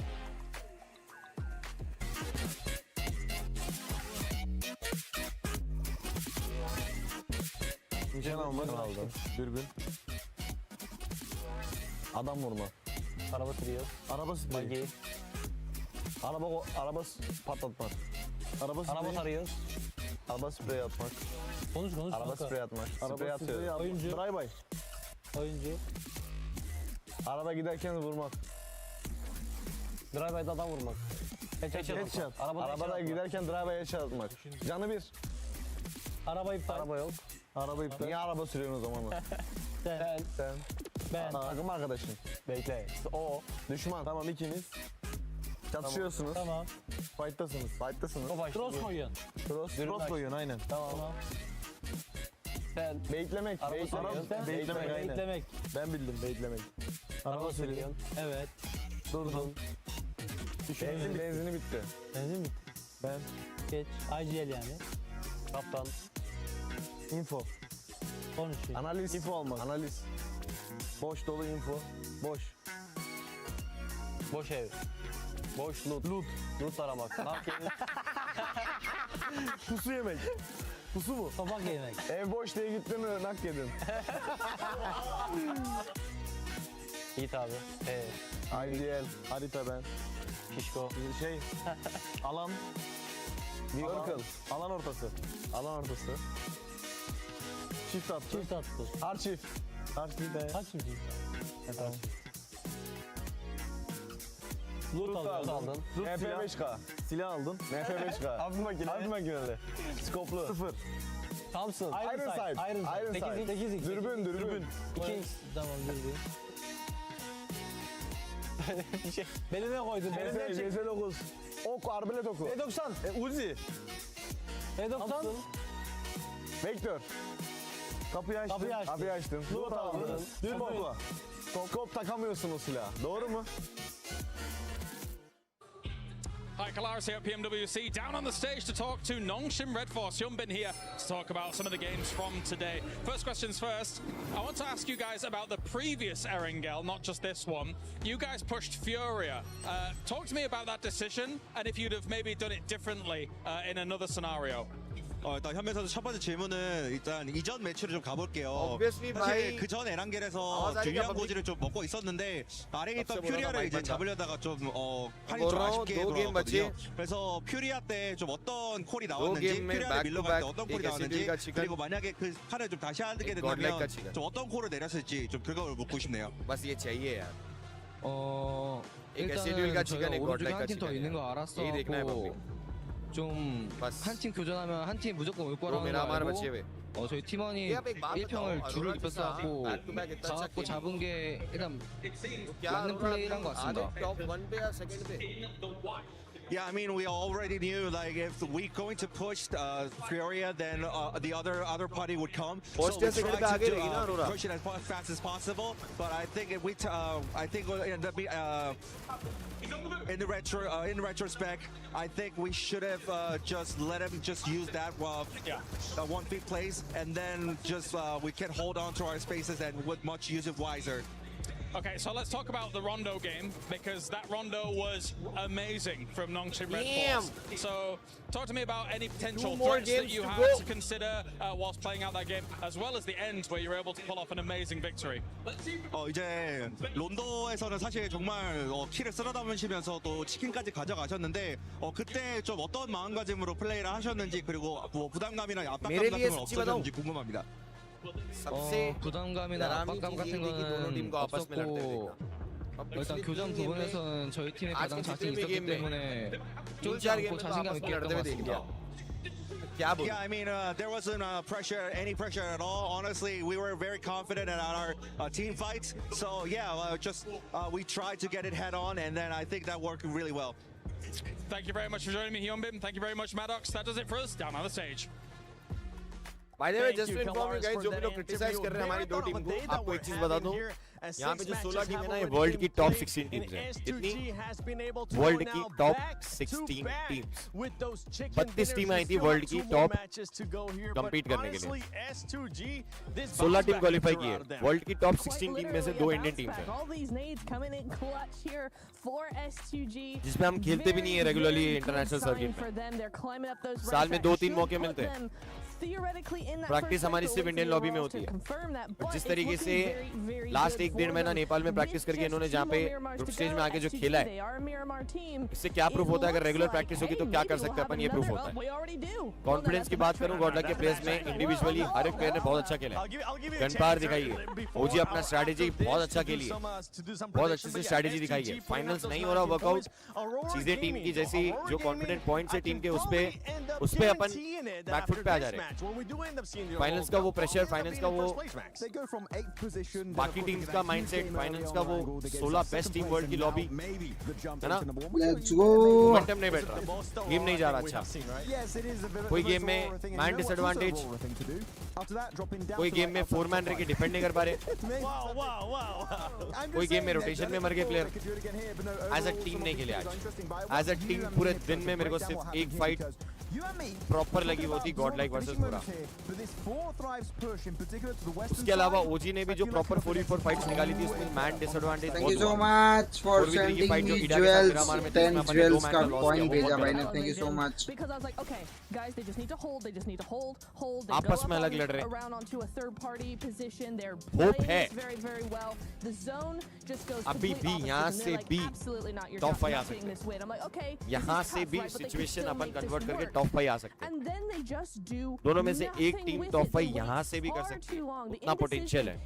Nişan almak aldı. Dürbün. Adam vurma. Araba sürüyor. Araba sürüyor. Araba patlatmak. Araba tarıyoruz. Araba sprey atmak. Konuş. Araba sprey atmak. Sprey atıyor. Oyuncu. Drive-by. Oyuncu. Araba giderken vurmak. Drive-by'da adam vurmak. Headshot. Arabada giderken drive-by headshot atmak. Canı bir. Araba iptal. Araba yok. Araba iptal. Niye araba sürüyorsun o zaman? Sen. Ben. Takım arkadaşın. Bekle. O. Düşman. Tamam ikimiz. Çatışıyorsunuz. Tamam. Fight'tasınız. Fight'tasınız. O başlıyor. Cross koyuyorsun. Cross koyuyorsun aynen. Tamam. Sen Baitlemek. araba sürüyorsun. Baitlemek aynen. Baitlemek. Ben bildim baitlemek. Araba sürüyorsun. Evet. Durdun. Benzini bitti. Benzin bitti. Ben. Geç. IGL yani. Kaptan. Info. Konuşuyor. Analiz. Info almak. Analiz. Boş dolu info. Boş. Boş ev. Boş loot. Loot aramak. Ne yapayım? Pusu yemek. Pusu mu? Tabak yemek. Ev boş diye gittin mi nak yedin. Yiğit abi. IDL. Harita ben. Şişko. Alan. Circle. Alan ortası. Alan ortası. Çift attı. Çift attı. Arşif. Arşif de. Kaç çift? Tamam. Loot aldın. MP5K. Silah aldın. MP5K. Av makineli. Skoplu. 0. Thompson. Iron sight. 8x. Dürbün. 2x. Tamam dürbün. Beline koydun. Belinden çek. CS9. Ok, arbelet oku. E90. Uzi. E90. Vektör. Kapıyı açtım. Loot aldın. Skop takamıyorsun o silahı. Doğru mu? Hi, Kalaris here at PMWC, down on the stage to talk to Nongshim Red Force. Hyunbin here to talk about some of the games from today. First questions first. I want to ask you guys about the previous Erangel, not just this one. You guys pushed Furia. Talk to me about that decision and if you'd have maybe done it differently in another scenario. 일단 현민 선수 첫 번째 질문은 일단 이전 매치를 좀 가볼게요. Obviously, 사실 그전 에란겔에서 중요한 고지를 좀 먹고 있었는데 아래에 있던 퓨리아를 이제 잡으려다가 좀 판이 좀 아쉽게 돌아갔거든요. 그래서 퓨리아 때 좀 어떤 콜이 나왔는지 퓨리아를 밀러갈 때 어떤 콜이 나왔는지 그리고 만약에 그 판을 좀 다시 하게 된다면 좀 어떤 콜을 내렸을지 좀 그걸 묻고 싶네요. बस ये चाहिए यार. 일단은 저희가 오른쪽에 한 팀 더 있는 거 알았었고 좀 한 팀 교전하면 한 팀 무조건 올 거라는 거 알고 저희 팀원이 1평을 줄을 입혔어갖고 가갖고 잡은 게 일단 맞는 플레이란 것 같습니다. Yeah, I mean, we already knew like if we going to push Furia, then the other party would come. So we try to push it as fast as possible. But I think if I think we'll end up in retrospect, I think we should have just let him just use that 1 feet place, and then just we can hold on to our spaces and would much use it wiser. Okay, so let's talk about the Rondo game because that Rondo was amazing from Nongshim Red Force. So talk to me about any potential threats that you had to consider whilst playing out that game, as well as the end where you were able to pull off an amazing victory. 이제 론도에서는 사실 정말 키를 쓸어 담으시면서 또 치킨까지 가져가셨는데 그때 좀 어떤 마음가짐으로 플레이를 하셨는지 그리고 뭐 부담감이나 압박감 같은 건 없으셨는지 궁금합니다. 부담감이나 압박감 같은 거는 없었고 일단 교전 부분에서는 저희 팀에 가장 자신 있었기 때문에 쫄지 않고 자신감 있게 했던 것 같습니다. Yeah, I mean, there wasn't any pressure at all. Honestly, we were very confident in our team fights. So yeah, we tried to get it head on, and then I think that worked really well. Thank you very much for joining me, Hyunbin. Thank you very much, Maddox. That does it for us down on the stage. By the way, just to inform you guys, जो भी लोग criticize कर रहे हैं हमारी दो team को, आपको एक चीज बता दूं, यहाँ पे जो 16 टीम है ना, ये वर्ल्ड की टॉप 16 टीम्स हैं. कितनी? वर्ल्ड की टॉप 16 टीम्स. 32 टीम आई थी वर्ल्ड की टॉप compete करने के लिए. 16 टीम क्वालिफाई की है. वर्ल्ड की टॉप 16 टीम में से 2 इंडियन टीम्स हैं. जिसमें हम खेलते भी नहीं है रेगुलरली इंटरनेशनल सर्किट में. साल में 2-3 मौके मिलते हैं. प्रैक्टिस हमारी सिर्फ इंडियन लॉबी में होती है. जिस तरीके से लास्ट 1-1.5 महीना नेपाल में प्रैक्टिस करके इन्होंने जहाँ पे ग्रुप स्टेज में आके जो खेला है, इससे क्या प्रूफ होता है? अगर रेगुलर प्रैक्टिस होगी तो क्या कर सकते हैं अपन, ये प्रूफ होता है. कॉन्फिडेंस की बात करूं, गॉडलक के प्लेयर्स में इंडिविजुअली हर एक प्लेयर ने बहुत अच्छा खेला है. गन पावर दिखाई है. ओजी अपना स्ट्रैटेजी बहुत अच्छा खेली है, बहुत अच्छे से स्ट्रैटेजी दिखाई है. फाइनल्स नहीं हो रहा वर्कआउट, चीजें टीम की जैसी जो कॉन्फिडेंट पॉइंट्स है टीम के, उस पे अपन बैकफुट पे आ जा रहे हैं. match. When we do end up seeing the finals का वो प्रेशर, फाइनल्स का वो They go from 8th position. बाकी टीम्स का माइंडसेट, फाइनल्स का वो 16 बेस्ट टीम वर्ल्ड की लॉबी, है ना? Let's go. मोमेंटम नहीं बैठ रहा, गेम नहीं जा रहा अच्छा. कोई गेम में मैन डिसएडवांटेज, कोई गेम में 4 मैन रह के डिफेंड नहीं कर पा रहे, कोई गेम में रोटेशन में मर गए प्लेयर. एज अ टीम नहीं खेले आज. एज अ टीम पूरे दिन में मेरे को सिर्फ एक फाइट प्रॉपर लगी, वो थी गॉड लाइक वर्सेस मुरा. उसके अलावा ओजी ने भी जो प्रॉपर 4v4 फाइट्स निकाली थी उसमें man disadvantage. Thank you so much for sending me jewels. 10 jewels का कॉइन भेजा भाई ने. Thank you so much. आपस में अलग लड़ रहे. होप है अभी भी यहाँ से भी टॉप 5 आ सकते हैं. यहाँ से भी सिचुएशन अपन कन्वर्ट करके टॉप 5 आ सकते हैं. दोनों में से एक टीम टॉप 5 यहाँ से भी कर सकती है, उतना पोटेंशियल है.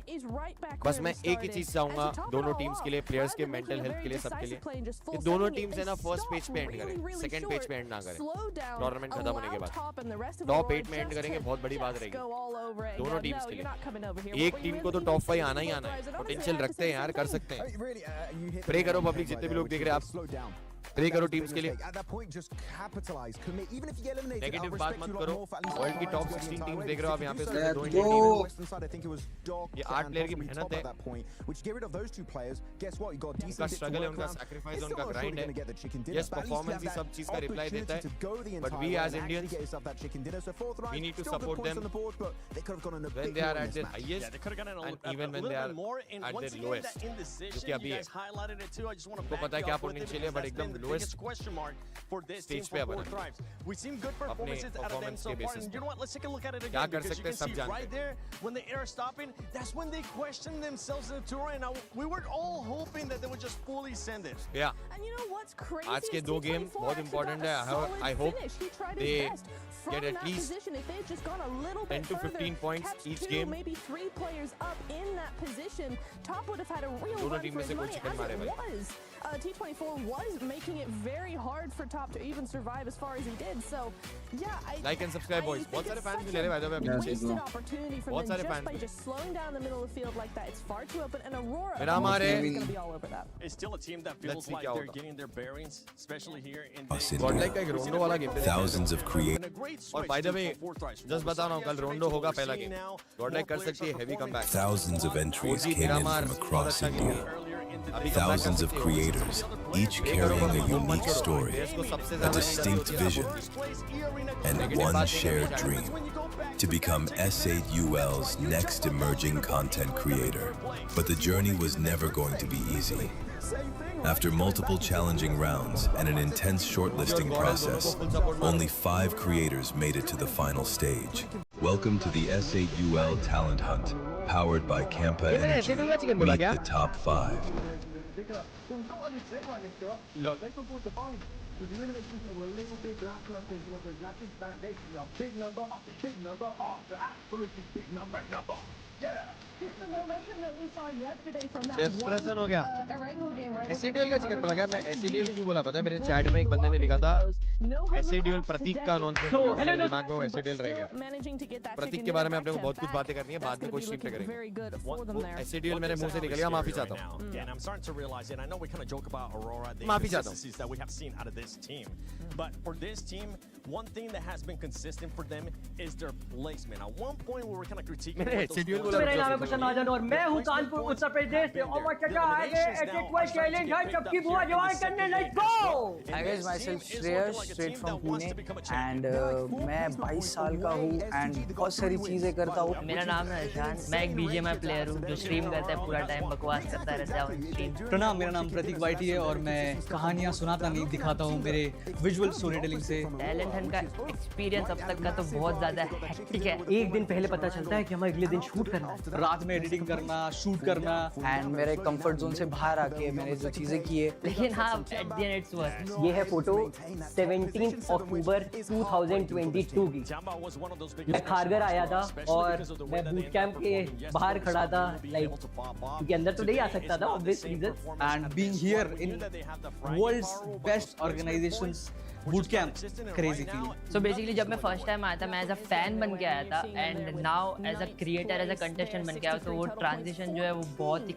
बस मैं एक ही चीज चाहूंगा दोनों टीम्स के लिए, प्लेयर्स के मेंटल हेल्थ के लिए, सबके लिए, कि दोनों टीम्स है ना फर्स्ट पेज पे एंड करें, सेकंड पेज पे एंड ना करें. टूर्नामेंट खत्म होने के बाद टॉप 8 में एंड करेंगे, बहुत बड़ी बात रहेगी दोनों टीम्स के लिए. एक टीम को तो टॉप 5 आना ही आना है. पोटेंशियल रखते हैं यार, कर सकते हैं. प्रे करो पब्लिक, जितने भी लोग देख रहे हैं आप, प्रे करो टीम्स के लिए. नेगेटिव बात मत करो. वर्ल्ड की टॉप 16 टीम्स देख रहे हो आप यहाँ पे, दो इंडियन टीम. ये 8 प्लेयर की मेहनत है, उनका स्ट्रगल है, उनका सैक्रिफाइस, उनका ग्राइंड है. यस, परफॉर्मेंस ही सब चीज का रिप्लाई देता है, but we as Indians we need to support them when they are at their highest and even when they are at their lowest, जो कि अभी है. उनको पता है क्या पोटेंशियल है, बट एकदम lowest question mark for this stage पे अपन we seen good performances out of them so far, and you know what, let's take a look at it again, because you can see right there when the air is stopping, that's when they question themselves in the tour. And now we were all hoping that they would just fully send it. Yeah, and you know what's crazy, आज के दो game बहुत important है. I hope they get at least 10 to 15 points each game. Maybe 3 players up in that position. Top would have had a real दोनों run team for में से his कोई money, chicken मारे as भाई. it was. T24 was making it very hard for Top to even survive as far as he did. So, yeah, like and subscribe, boys. बहुत सारे fans भी ले रहे भाई, तो मैं wasted opportunity for बहुत them सारे just fans by just slowing down the middle of the field like that. It's far too open, and Aurora मेरा हमारे is going to be all over that. It's still a team that feels like they're getting their bearings, especially here in Godlike का एक रोंडो वाला game. Thousands of creators. और by the way, just बता रहा हूँ, कल रोंडो होगा पहला गेम. Godlike कर सकती है heavy comeback. Thousands of entries came in from across India. Thousands of creators, each carrying a unique story, a distinct vision, and one shared dream: to become S8UL's next emerging content creator. But the journey was never going to be easy. After multiple challenging rounds and an intense shortlisting process, only 5 creators made it to the final stage. Welcome to the S8UL Talent Hunt, powered by Kampa Energy. Meet the top 5. Desperation हो गया. SADL का chicken बोला क्या? मैं SADL क्यों बोला पता है? मेरे चैट में एक बंदे ने लिखा था SADL प्रतीक का अनाउंसमेंट. मेरे दिमाग में SADL रह गया. प्रतीक के बारे में अपने को बहुत कुछ बातें करनी है, बाद में कोई स्ट्रीम पे करेंगे. SADL मेरे मुंह से निकल गया, माफी चाहता हूँ. माफी चाहता हूँ. But for this team, one thing that has been consistent for them is their placement. At one point, we were kind of critiquing. मेरा नाम है कुशन महाजन और मैं हूँ कानपुर उत्तर प्रदेश से. और मचाचा आगे एटेक्वाई चैलेंज है, सबकी बुआ जवान करने. Let's go. Hi guys, myself Shreyas, straight from Pune, and मैं 22 साल का हूँ and बहुत सारी चीजें करता हूँ. मेरा नाम है ईशान, मैं एक BGMI प्लेयर हूँ जो स्ट्रीम करता है, पूरा टाइम बकवास करता रहता है ऑन स्ट्रीम. प्रणाम, मेरा नाम प्रतीक वाइटी है और मैं कहानियाँ सुनाता नहीं, दिखाता हूँ मेरे विजुअल स्टोरी टेलिंग से. टैलेंट हंट का एक्सपीरियंस अब तक का तो बहुत ज्यादा हेक्टिक है. एक दिन पहले पता चलता है कि हमें अगले दिन शूट करना है. रात साथ में एडिटिंग करना, शूट करना, एंड मेरे कंफर्ट जोन से बाहर आके मैंने जो चीजें की है, लेकिन हाँ at the end it's worth. ये है फोटो 17 अक्टूबर 2022 की। मैं खारगर आया था और मैं बूट कैंप के बाहर खड़ा था, लाइक क्योंकि अंदर तो नहीं आ सकता था obvious reason, and being here in world's best organisations boot camp, crazy feeling. So basically जब मैं फर्स्ट टाइम आया था मैं एज अ फैन बन के आया था, and now as a creator, as a contestant बन के आया, तो वो ट्रांजिशन जो है वो बहुत ही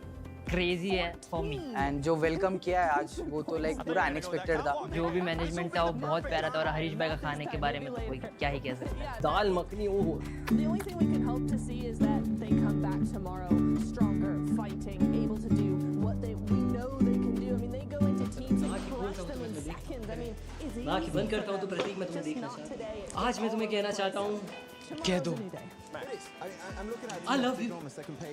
क्रेजी है फॉर मी। एंड जो वेलकम किया है आज वो तो लाइक पूरा अनएक्सपेक्टेड था। जो भी मैनेजमेंट था वो बहुत प्यारा था, और हरीश भाई का खाने के बारे में तो कोई क्या ही कह सकता है। दाल मखनी ओहो। The only thing we can hope to see is that they come back tomorrow stronger, fighting, able to do what we know they can do. I mean, they go into teams and crush them in seconds. I mean, is it आँख बंद करता हूँ तो प्रतीक मैं तुम्हें देखना चाहता हूँ। आज मैं तुम्हें कहना चाहता हूँ, कह दो I love you.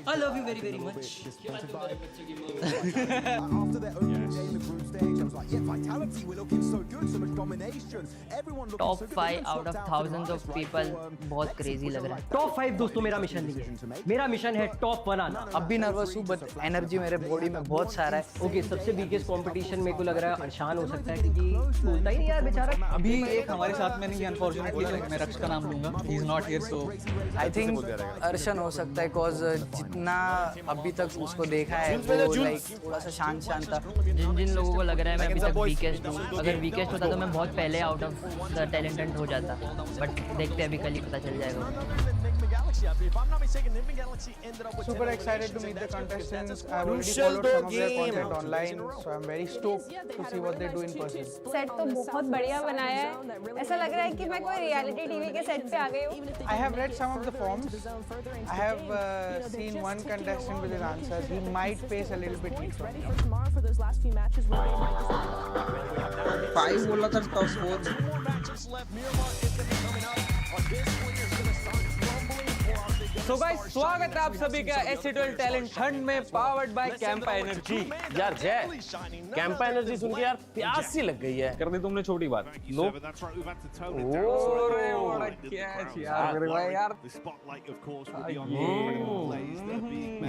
I love you very very much. After their opening day in the group stage, I was like, yeah, vitality, we're looking so good, so much domination. Everyone looking top so good. 5 out of thousands of people बहुत crazy लग रहा है। Top 5 दोस्तों मेरा mission नहीं है, मेरा mission है टॉप 1 आना। अब भी नर्वस हूँ बट एनर्जी मेरे बॉडी में बहुत सारा है। ओके, सबसे बिगेस्ट कंपटीशन मेरे को लग रहा है अर्शान हो सकता है, क्योंकि बोलता ही नहीं यार बेचारा। अभी एक हमारे साथ में नहीं, अनफॉर्चुनेटली मैं रक्ष का नाम लूंगा, he is not here, so I think Arshan हो सकता है, बिकॉज जितना अभी तक उसको देखा है वो लाइक थोड़ा सा शांत शांत था। जिन लोगों को लग रहा है मैं अभी तक वीकेस्ट हूँ, अगर वीकेस्ट होता तो मैं बहुत पहले out of the talent Hunt हो जाता, बट देखते हैं अभी कल ही पता चल जाएगा। Super excited to meet the contestants. I've already followed some of their content online, so I'm very stoked to see what they do in person. Set तो बहुत बढ़िया बनाया है, ऐसा लग रहा है कि मैं कोई रियलिटी टीवी के सेट पे आ गई हूँ। I have read some of the forms. I have seen one contestant with his answers. He might face a little bit heat from me. 5 बोला था टॉप स्कोर। सो गाइस, स्वागत है आप सभी का एसिडल टैलेंट हंट में, पावर्ड बाय कैंपा एनर्जी। यार जय, कैंपा एनर्जी सुन के यार प्यास सी लग गई है। कर दी तुमने छोटी बात। लो यार,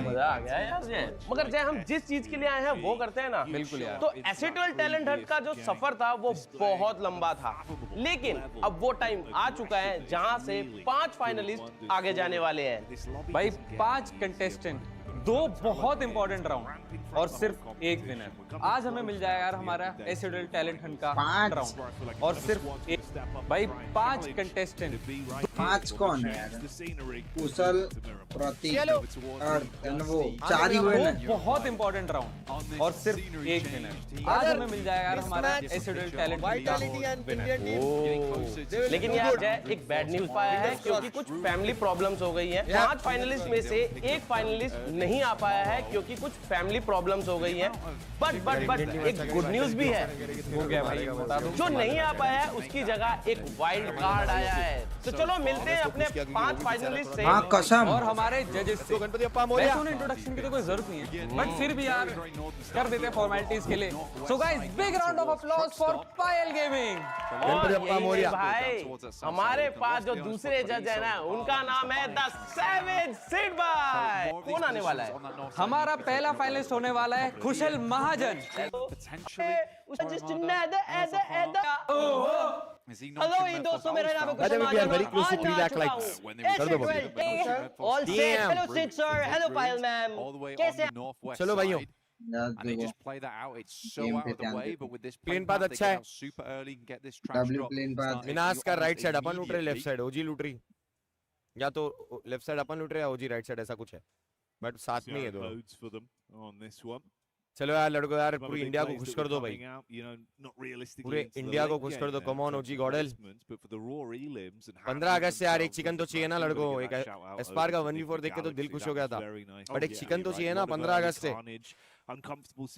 मजा आ गया यार जय। मगर जय, हम जिस चीज के लिए आए हैं वो करते हैं ना। बिल्कुल यार। तो एसिडल टैलेंट हंट का जो सफर था वो बहुत लंबा था, लेकिन अब वो टाइम आ चुका है जहां से 5 फाइनलिस्ट आगे जाने वाले हैं। भाई 5 कंटेस्टेंट, 2 बहुत इंपॉर्टेंट राउंड और सिर्फ 1 विनर। आज हमें मिल जाएगा यार हमारा एसिडल टैलेंट हंट का राउंड, और सिर्फ 1। भाई 5 कंटेस्टेंट। 5 कौन है यार? कुशल, प्रतीक और वो 4 ही हुए ना। बहुत इंपॉर्टेंट राउंड और सिर्फ 1 विनर। आज हमें मिल जाएगा यार हमारा एसिडल टैलेंट हंट का विनर। लेकिन यार जय, एक बैड न्यूज पाया है, क्योंकि कुछ फैमिली प्रॉब्लम्स हो गई हैं। 5 फाइनलिस्ट में से 1 फाइनलिस्ट नहीं आ पाया है क्योंकि कुछ फैमिली प्रॉब्लम्स हो गई हैं। बट एक गुड न्यूज भी है। हो गया भाई, बता दो। जो नहीं आ पाया है उसकी जगह एक वाइल्ड कार्ड आया है। तो चलो मिलते हैं अपने 5 फाइनलिस्ट से। हाँ कसम। और हमारे जजेस से। गणपति अप्पा मोरिया। वैसे इंट्रोडक्शन की तो कोई जरूरत नहीं है, बट फिर भी यार कर देते हैं फॉर्मेलिटीज के लिए। So guys, big round of applause for Payal gaming. Ganpati Bappa Morya भाई, हमारे पास जो दूसरे जज है ना, उनका नाम है द सैवेज सिड भाई। कौन आने वाला है? हमारा पहला फाइनलिस्ट होने वाला है खुशल महाजन। हेलो ये दोस्तों, मेरा नाम है कुशल महाजन। very close to 3 lakh likes. कर दो all set. Hello Sid sir, hello Payal ma'am, कैसे? चलो भाइयों, And they just play that out. It's so out of the way, but with this plane plane path path, they अच्छा get है। out super early and get this trash drop. Start विनाश का hitting right side almost अपन लूट रहे, left immediately. Side ओजी लूट रही, या तो लेफ्ट साइड अपन लूट रहे, ओजी राइट साइड, ऐसा कुछ है, बट साथ में ही है दोनों। चलो यार लड़को यार, पूरी इंडिया को खुश कर दो भाई, पूरे इंडिया को खुश कर दो। कम ऑन ओजी गॉडल। 15 अगस्त से यार एक चिकन तो चाहिए ना लड़को। एक एस्पार का 1v4 देख के तो दिल खुश हो गया था, बट एक चिकन तो चाहिए ना 15 अगस्त से।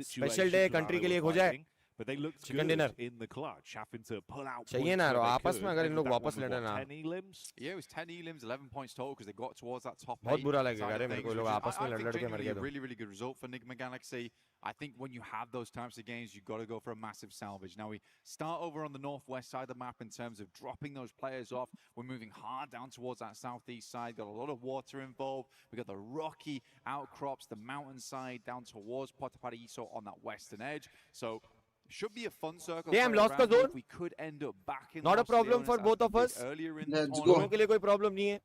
स्पेशल डे कंट्री के लिए हो जाए। But they looked Chicken good dinner. in the clutch, having to pull out चाहिए points ना where रो they आपस could. में अगर इन लोग That वापस one लेने was ना 10 elims. Yeah, it was 10 elims, 11 points total because they got towards that top बहुत 8 बुरा लगेगा side अरे of मेरे things, को लोग which is- आपस में I लड़ think लड़ के मर genuinely गए a तो really, really good result for Enigma Galaxy. I think when you have those types of games, you've got to go for a massive salvage. Now, we start over on the northwest side of the map in terms of dropping those players off. We're moving hard down towards that southeast side. Got a lot of water involved. We've got the rocky outcrops, the mountainside down towards Potapariso on that western edge. So, should be a fun circle. Damn, to play lost the around with. zone. We could end up back in Not a Los problem Leones for as both we of did us. earlier in the Let's tournament. दोनों के लिए कोई problem नहीं है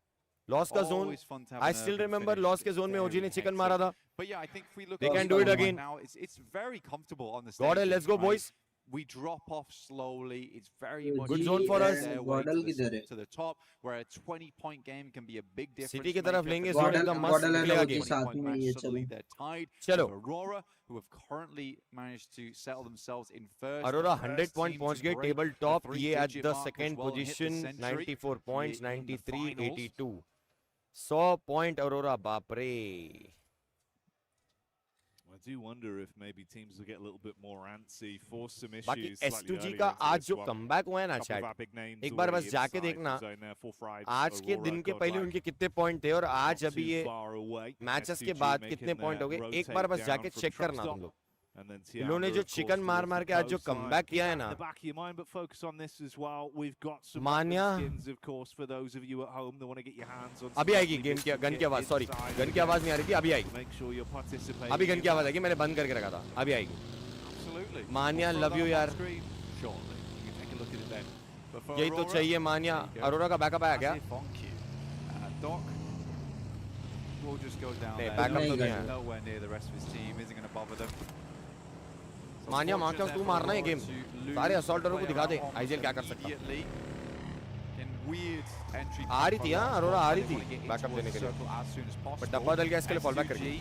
loss का zone Always fun to have I an still urban remember finish. Loss के It's zone में ओजी very ने चिकन hectic. मारा था But yeah, I think if we look They at can the do it scoreline again. now, it's very comfortable on the Got it, stages, let's go, right? boys. We drop off slowly. It's very much Good zone for us. their way to the top, where a 20-point game can be a big difference. City की तरफ लेंगे Gordon- zone एकदम मस्त Gordon and निकलेगा OG game साथ में ये Suddenly चलो they're tied चलो with Aurora, who have currently managed to settle themselves in first. Aurora The 100 first point team पहुंच to गए break टेबल the टॉप ये at three-digit the mark as second well and hit the position century 94 points in the 93 finals. 82 100 point Aurora बाप रे I do wonder if maybe teams will get a little bit more antsy, force some issues. बाकी slightly S2G earlier का into आज this जो one. Comeback हुआ है ना Couple of chat our big names एक बार already बस जाके inside देखना the zone there. Full fried, आज के Aurora, दिन के Godlike. पहले उनके कितने पॉइंट थे और आज Not अभी too ये far away. मैचेस के S2G बाद making कितने पॉइंट their हो गए एक rotate बार बस down जाके from चेक truck करना stop. तुम लोग And then इन्होंने Tiamba, जो of course, चिकन मार towards मार the के आज जो coastline. कमबैक किया है Keep that ना in the back of your mind, but focus on this as well. We've got some Manya weapon skins, of course, for those of you at home that want to get your hands on. अभी some आएगी lovely game bits की of gun की kit आवाज sorry inside gun the की आवाज नहीं आ रही थी अभी game. आएगी Make sure you're participating अभी गन in की आवाज that. आएगी मैंने बंद करके रखा था अभी आएगी Absolutely. Manya We'll love throw you that यार on screen shortly. You can take a look at it then. But for यही तो Aurora, चाहिए मान्या there you go. अरोरा का बैकअप आया क्या Massive on cue. Doc will just go down नहीं there. Backup तो नहीं He's आया nowhere near the rest of his team. Isn't going to bother them. So मान्या मार fortunate तू there मारना for है गेम Aurora to lose सारे असॉल्टरों को player दिखा दे out आईजीएल क्या कर सकता immediately. In weird entry आ रही थी हाँ for अरोरा आ रही They थी wanna get in backup towards देने the के लिए circle as soon as but possible. डब्बा डल गया इसके लिए फॉल बैक कर S2G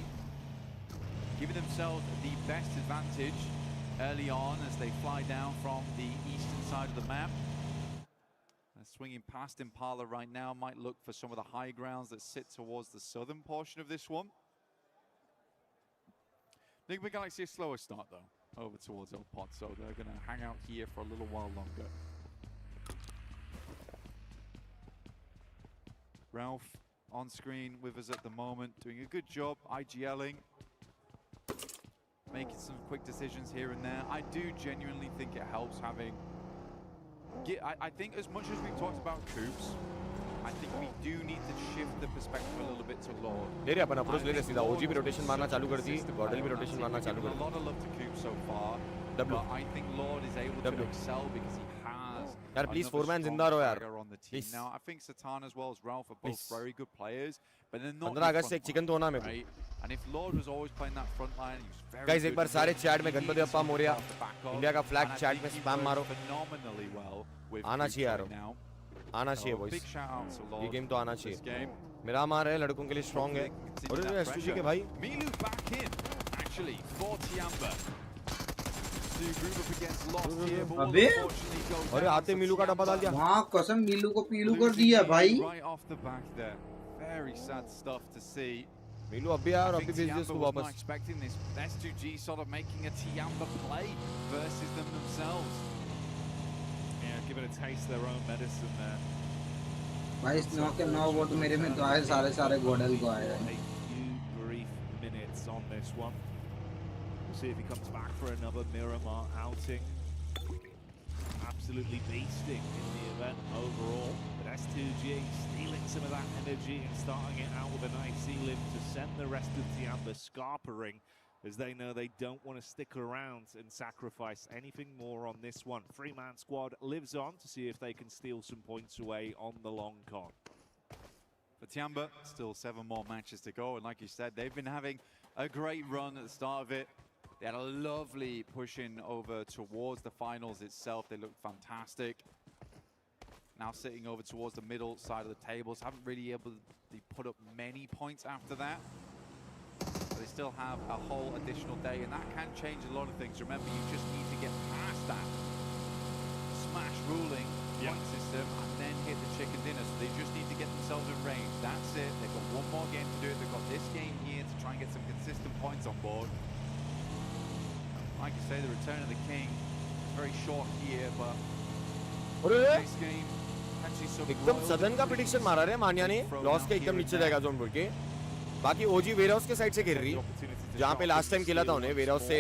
giving themselves the best advantage early on as they fly down from the eastern side of the map. Swinging past Impala right now might look for some of the high grounds that sit towards the southern portion of this one. Enigma Galaxy a slower start though, over towards El Pot, so they're going to hang out here for a little while longer. Ralph on screen with us at the moment, doing a good job IGLing, making some quick decisions here and there. I do genuinely think it helps having... I think as much as we've talked about Coops, I think we do need to shift the perspective a little bit to Lord. ले रहे अपन approach ले रहे सीधा ओजी भी rotation मारना चालू कर दी गॉडल भी रोटेशन मारना चालू कर A lot of love to Coops so far, but I think Lord is able to excel because he has यार please another four man strong जिंदा रहो यार swagger on the team. Please Now I think Satan as well as Ralph are both Please. very good players, but they're not 15 अगस्त से एक front chicken तो होना मेरे line, right? And if Lord was always playing that front line, he was very guys good एक बार at सारे it. Chat में He Ganpati needs Bappa something Morya off the back of, India का flag and I chat think में he spam works मारो phenomenally well with आना Coops चाहिए यार right now. आना So चाहिए a boys big shout out to ये Lord गेम तो आना for this चाहिए game. मेरा मार है लड़कों के लिए स्ट्रांग है और Continue that S2G के pressure. भाई Milu back in, actually, for Tiamba. To group up against Lost here, but will अबे unfortunately go अरे down आते for मिलू का डब्बा डाल दिया वहाँ कसम मिलू को पीलू कर Losing दिया Milu भाई right off the back there. Very sad stuff to see. मिलू अभी यार I अभी think भेज दिया Tiamba उसको was not वापस expecting this. S2G sort of making a Tiamba play versus them themselves. Yeah, give it a taste their own medicine there. भाई इस 9 के 9 वो तो मेरे में तो आए सारे गॉडल को आए A few brief minutes on this one. We'll see if he comes back for another Miramar outing. Absolutely beasting in the event overall. But S2G stealing some of that energy and starting it out with a nice elim to send the rest of Tiamba scarpering, as they know they don't want to stick around and sacrifice anything more on this one. Three-man squad lives on to see if they can steal some points away on the long con. For Tiamba, still 7 more matches to go, and like you said, they've been having a great run at the start of it. They had a lovely push in over towards the finals itself. They looked fantastic. Now sitting over towards the middle side of the tables, haven't really able to put up many points after that. But they still have a whole additional day, and that can change a lot of things. Remember, you just need to get past that smash ruling point system and then hit the chicken dinner. So they just need to get themselves in range. That's it. They've got one more game to do it. They've got this game here to try and get some consistent points on board. Like you say, the return of the king very short here, but अरे this game actually so एकदम सदन का prediction मारा रे मान्या ने loss के एकदम नीचे जाएगा जोन बोल के बाकी ओजी वेयरहाउस के साइड से गिर रही जहाँ पे लास्ट टाइम खेला था उन्हें वेयरहाउस से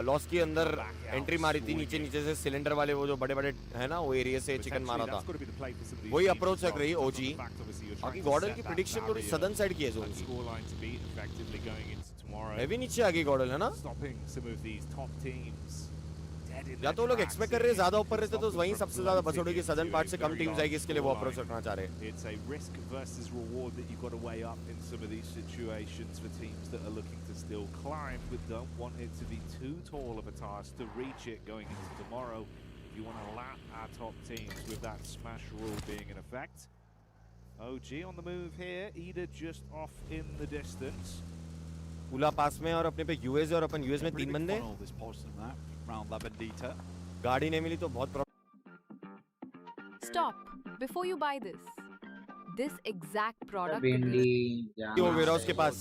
लॉस के अंदर एंट्री मारी थी नीचे नीचे से सिलेंडर वाले वो जो बड़े बड़े है ना वो एरिया से चिकन मारा था वही अप्रोच रख रही ओजी बाकी गॉडल की प्रेडिक्शन थोड़ी सदन साइड की है जोन की हैवी नीचे आ गई गॉडल है ना या तो लोग एक्सपेक्ट कर रहे हैं ज्यादा ऊपर रहते तो वहीं सबसे ज्यादा बसोड़े की सदन पार्ट से कम टीम्स आएगी इसके लिए वो अप्रोच रखना चाह रहे हैं It's a risk versus reward that you've got to weigh up in some of these situations for teams that are looking to still climb but don't want it to be too tall of a task to reach it going into tomorrow. If you want to lap our top teams with that smash rule being in effect. OG on the move here, Ida just off in the distance. उला पास में और अपने पे US और अपन US में 3 बंदे गाड़ी नहीं मिली तो बहुत Stop before you buy this. This exact product. क्यों वेयरहाउस के पास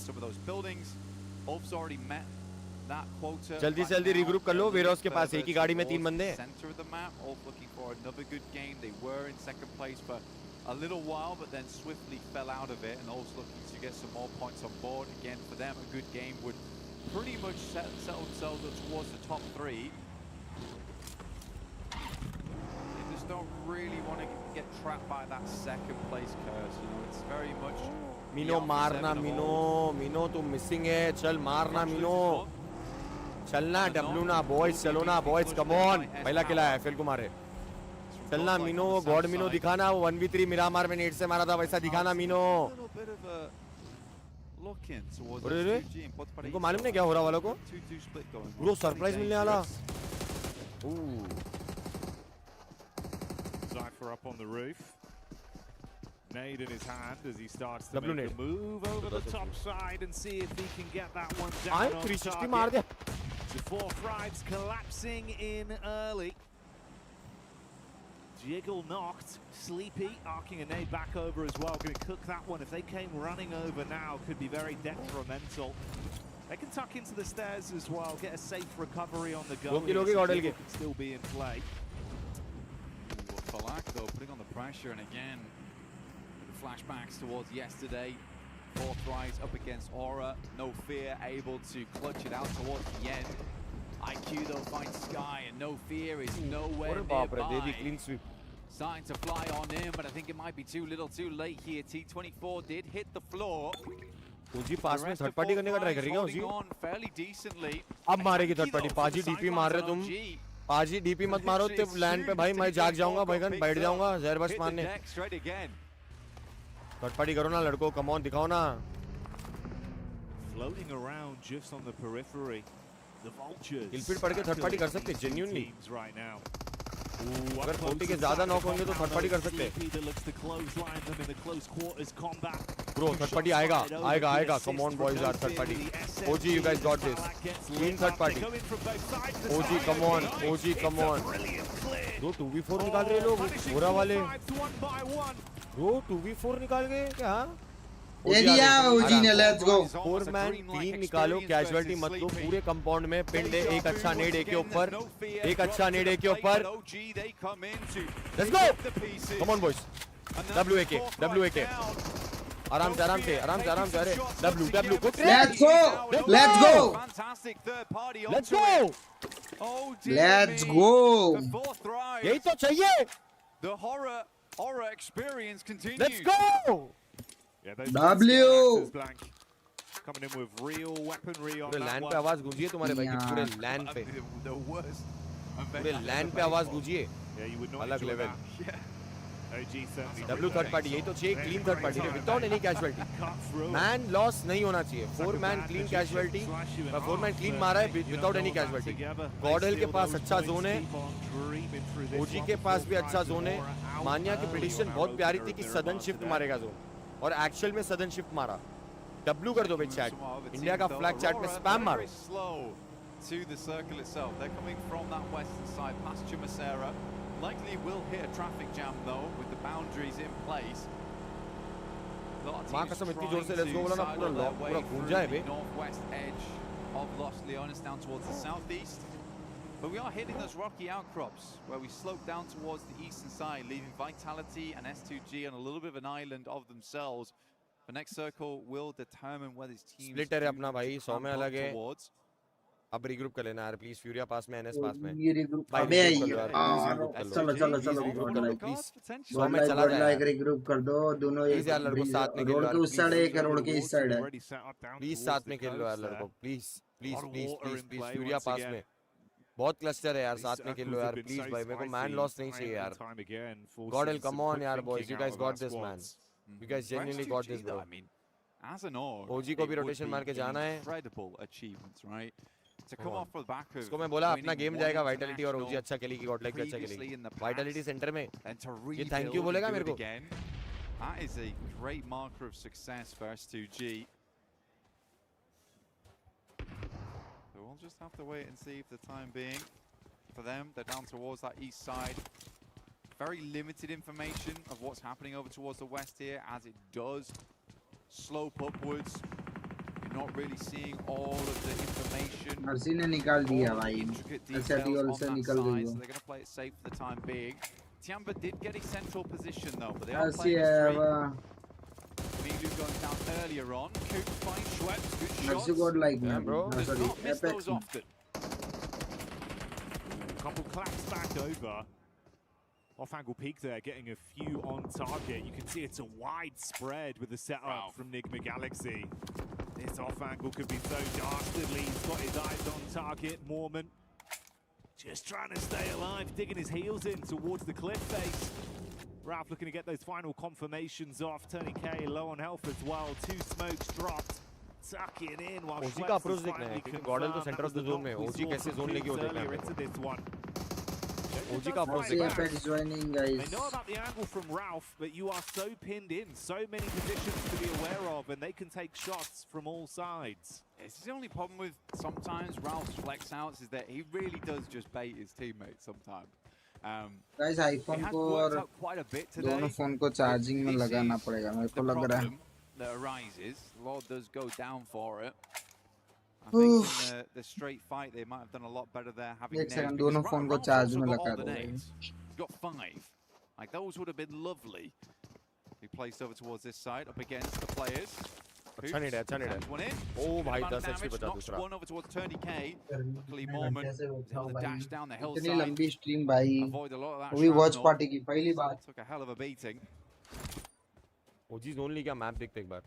जल्दी से जल्दी रीग्रुप कर लो वेयरहाउस के पास एक ही गाड़ी में 3 बंदे a little while, but then swiftly fell out of it, and also looking to get some more points on board. Again, for them, a good game would pretty much settle themselves up towards the top 3. They just don't really want to get trapped by that second place curse. You know, it's very much. मीनो मारना मीनो तू missing है चल मारना मीनो चलना W ना boys चलो ना boys come on पहला किला है फिर को मारे चलना मीनो गॉड मीनो दिखाना वो 1v3 मिरामार में नेट से मारा था वैसा दिखाना मीनो अरे इनको मालूम नहीं क्या हो रहा वालों को ब्रो सरप्राइज मिलने वाला Cypher up on the roof. Nade in his hand as he starts to make a move over the top side and see if he can get that one down on 360 मार दिया The 4 Thrives collapsing in early. Jiggle knocked, Sleepy arcing a nade back over as well, going to cook that one. If they came running over now, could be very detrimental. They can tuck into the stairs as well, get a safe recovery on the go. Can still be in play. Falak though, putting on the pressure, and again, the flashbacks towards yesterday. 4th rise up against Aura, no fear, able to clutch it out towards the end. IQ though finds Sky, and no fear is nowhere nearby. Starting to fly on him, but I think it might be too little too late here. T24 did hit the floor. उजी पास में third party करने का try कर रही है उजी अब मारेगी third party पाजी DP मार रहे तुम पाजी डीपी मत मारो तो लैंड पे भाई मैं जाग जाऊंगा भाईगन बैठ जाऊंगा जहर बस मारने थर्ड पार्टी करो ना लड़को कम ऑन दिखाओ ना Floating around just on the periphery. The vultures. Killfeed पढ़ के थर्ड पार्टी कर सकते जेन्युइनली अगर 40 के ज्यादा नॉक होंगे तो थर्ड पार्टी कर सकते ब्रो थर्ड पार्टी आएगा come on boys are third party OG you guys got this clean third party OG come on दो 2v4 निकाल रहे लोग बुरा वाले दो 2v4 निकाल गए क्या एरिया ओजी ने लेट्स गो 4 मैन 3 निकालो कैजुअलिटी मत दो पूरे कंपाउंड में पिंड है एक अच्छा नेड ए के ऊपर let's go come on boys डब्ल्यूएके आराम से अरे डब्ल्यू लेट्स गो यही तो चाहिए The horror experience continues. Let's go. W coming in with real weaponry on that land पे आवाज गूंजी है तुम्हारे भाई की पूरे लैंड पे आवाज गूंजी है अलग लेवल डब्ल्यू थर्ड पार्टी यही तो चाहिए clean third party without any casualty man loss नहीं होना चाहिए 4 man clean casualty 4 man clean मारा है विदाउट एनी कैजुअलिटी गॉडल के पास अच्छा जोन है ओजी के पास भी अच्छा जोन है मान्या की प्रेडिक्शन बहुत प्यारी थी कि सदन शिफ्ट मारेगा जोन और एक्चुअल में सदन शिफ्ट मारा डब्ल्यू कर दो भाई चैट इंडिया का फ्लैग चैट में स्पैम मारो to the circle itself. They're coming from that western side past Chumasera. Likely will hit a traffic jam though with the boundaries in place. मां कसम इतनी जोर से लेट्स गो बोला ना पूरा गूंजा है बे northwest edge of Los Leones down towards the southeast. But we are hitting those rocky outcrops where we slope down towards the eastern side, leaving Vitality and S2G on a little bit of an island of themselves. The next circle will determine where these teams Splitter है अपना भाई 100 में अलग है. अब regroup कर लेना यार प्लीज. फ्यूरिया पास में, एनएस पास में. ये regroup भाई अबे regroup कर लो यार. प्लीज regroup कर लो. चलो चलो चलो regroup कर लो प्लीज. 100 बोल में चला जाए लाइक regroup कर दो दोनों. प्लीज यार लड़कों साथ में खेलो रोड यार. के उस साइड है क्या रोड के इस साइड है? प्लीज साथ में खेल लो यार लड़कों. Please please please please please. Furia पास में. बहुत क्लस्टर है यार. साथ में खेल लो यार प्लीज भाई. मेरे को मैन लॉस नहीं चाहिए यार. गॉडल कम ऑन यार boys. You guys got this man. You guys genuinely got this bro. As an org, ओजी को भी रोटेशन मार के जाना है. Incredible achievements, right? To come off the back of इसको मैं बोला अपना गेम जाएगा. वाइटलिटी और ओजी अच्छा खेलेगी. गॉड लाइक अच्छा खेलेगी. वाइटलिटी सेंटर में ये थैंक यू बोलेगा मेरे को. That is a great marker of success for S2G. So we'll just have to wait and see for the time being. For them, they're down towards that east side. Very limited information of what's happening over towards the west here, as it does slope upwards. You're not really seeing all of the information. Arsi ने निकाल दिया भाई. SAT all से निकल गई So वो. they're going to play it safe for the time being. Tiamba did get a central position though, but they are Arsi playing it है straight. वो. Milu going down earlier on. Coops finds Schweppes. Good shots. Arsi God like Yeah, man. bro. Does sorry not miss apex. those often. Couple claps back over. Off-angle peak there, getting a few on target. You can see it's a wide spread with the setup from Nigma Galaxy. This off-angle could be so dastardly. He's got his eyes on target. Mormon just trying to stay alive, digging his heels in towards the cliff face. Ralph looking to get those final confirmations off. Tony K low on health as well. 2 smokes dropped. Tucking in while ओजी का approach देखना है क्योंकि गॉडल तो centre of the zone में. ओजी कैसे zone लेके वो देखना है. OG का अप्रोच देखना है. joining guys. They know about the angle from Ralph, but you are so pinned in, so many positions to be aware of, and they can take shots from all sides. This is the only problem with sometimes Ralph's flex outs is that he really does just bait his teammates sometimes. Guys iPhone को और दोनों phone को charging में लगाना पड़ेगा मेरे को लग रहा है. That arises, Lord does go down for it. I think in the straight fight they might have done a lot better there. Having एक सेकंड दोनों फोन को चार्ज में लगा दो. Got 5. Like those would have been lovely. He placed over towards this side, up against the players. अच्छा नहीं है, अच्छा नहीं है. ओ भाई 10 HP बचा दूसरा. One over towards Tony K. Luckily Mormon able to dash down the hillside. इतनी लंबी स्ट्रीम भाई. Avoid a lot of that. वो भी वॉच पार्टी की पहली बार. Took a hell of a beating. OG only का मैप देखते एक बार.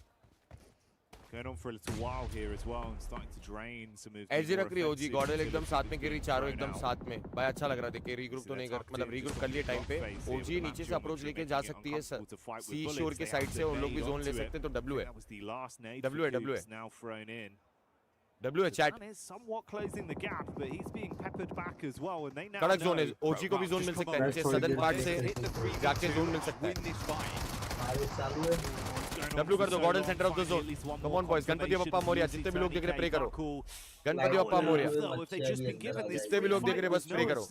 Going on for a little while here as well and starting to drain some of एजी रख रही है ओजी. गॉडल एकदम साथ में गिरी. चारों एकदम साथ में. भाई अच्छा लग रहा है देख के. रीग्रुप तो नहीं कर मतलब रीग्रुप कर लिए टाइम पे. ओजी नीचे से अप्रोच लेके जा सकती है सी शोर के साइड से. उन लोग भी जोन ले सकते हैं तो डब्ल्यू है. डब्ल्यू है डब्ल्यू है. डब्ल्यू है chat. Somewhat closing the gap, but he's being peppered back as well, and they now कड़क जोन है. ओजी को भी जोन मिल सकता है. नीचे सदर्न पार्ट से जाके जोन मिल सकता है. डब्ल्यू कर दो. GodL centre of the zone. Come on boys. Ganpati Bappa Morya. जितने भी लोग देख रहे प्रे करो. गणपति बप्पा मोरिया. जितने भी लोग देख रहे बस प्रे करो.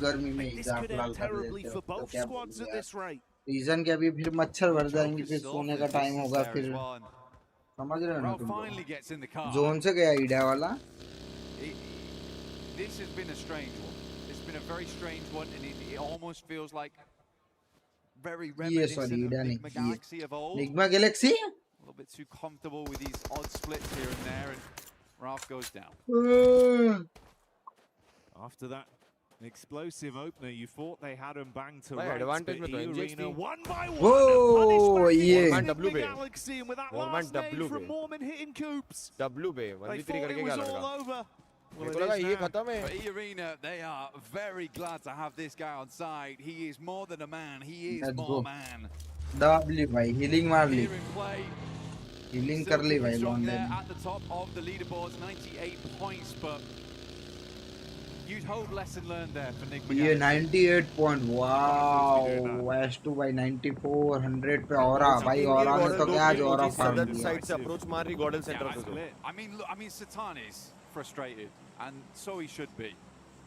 गर्मी में एग्जाम लाल कर देते हो तो क्या बोलूं. रीजन के अभी फिर मच्छर भर जाएंगे. फिर सोने का टाइम होगा. फिर समझ रहे हो ना तुम. जोन से गया ईडा वाला. This has been a strange one. It's been a very strange one, and it almost feels like very reminiscent of Nigma Galaxy of old. Nigma Galaxy? A little bit too comfortable with these odd splits here and there, and Ralph goes down. After that explosive opener, you thought they had him banged to right, advantage में तो arena one by one. Whoa, yeah. Nigma Galaxy, and with that last nade from Mormon hitting Coops. W पे 1v3 करके क्या लड़का. Well, for E-Arena, they are very glad to have this guy on side. He is more than a man. He is more man. W भाई healing मार ली. Healing कर ली भाई long ने. At the top of the leaderboards, 98 points, but you'd hold lesson learned there for Nigma. ये 98 point. Wow. S2 भाई 94 100 पे औरा भाई. औरा ने तो क्या आज औरा फार्म दिया. साइड से अप्रोच मार रही GodL centre of the zone. I mean, Satan is frustrated, and so he should be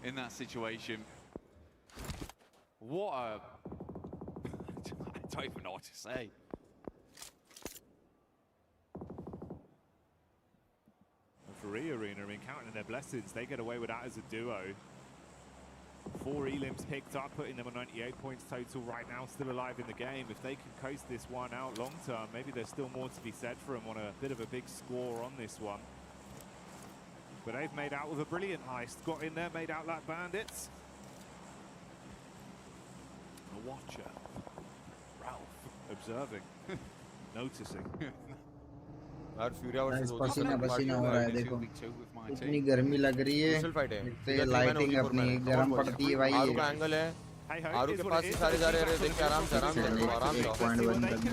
in that situation. What a... I don't even know what to say. And for E-Arena, I mean, counting their blessings, they get away with that as a duo. 4 elims picked up, putting them on 98 points total right now, still alive in the game. If they can coast this one out long term, maybe there's still more to be said for them on a bit of a big score on this one. But they've made out with a brilliant heist. Got in there, made out like bandits. A watcher. Ralph. Observing. Noticing. पसीना पसीना हो रहा है देखो इतनी गर्मी लग रही है तो लाइटिंग अपनी गर्म पड़ती है भाई आरू का एंगल है आरू के पास ही सारे जा रहे हैं देख के आराम से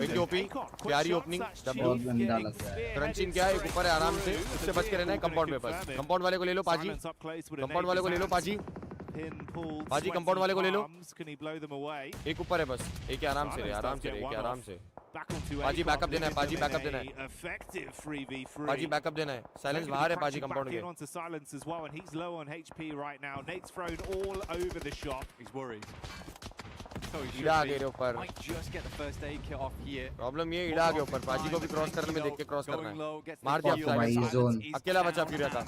एक ओपी प्यारी ओपनिंग बहुत गंदा लग रहा है क्रंचिंग क्या है एक ऊपर है आराम से उससे बच के रहना है कंपाउंड पे बस कंपाउंड वाले को ले लो पाजी कंपाउंड वाले को ले लो पाजी पाजी कंपाउंड वाले को ले लो एक ऊपर है बस एक ही आराम से एक आराम से पाजी बैकअप देना है पाजी बैकअप देना है पाजी बैकअप देना है साइलेंस बाहर है पाजी कंपाउंड के ईड़ा आ गए ऊपर प्रॉब्लम ये ईड़ा आ गए ऊपर पाजी को भी क्रॉस करने में देख के क्रॉस करना है मार दिया अकेला बचा फ्यूरिया का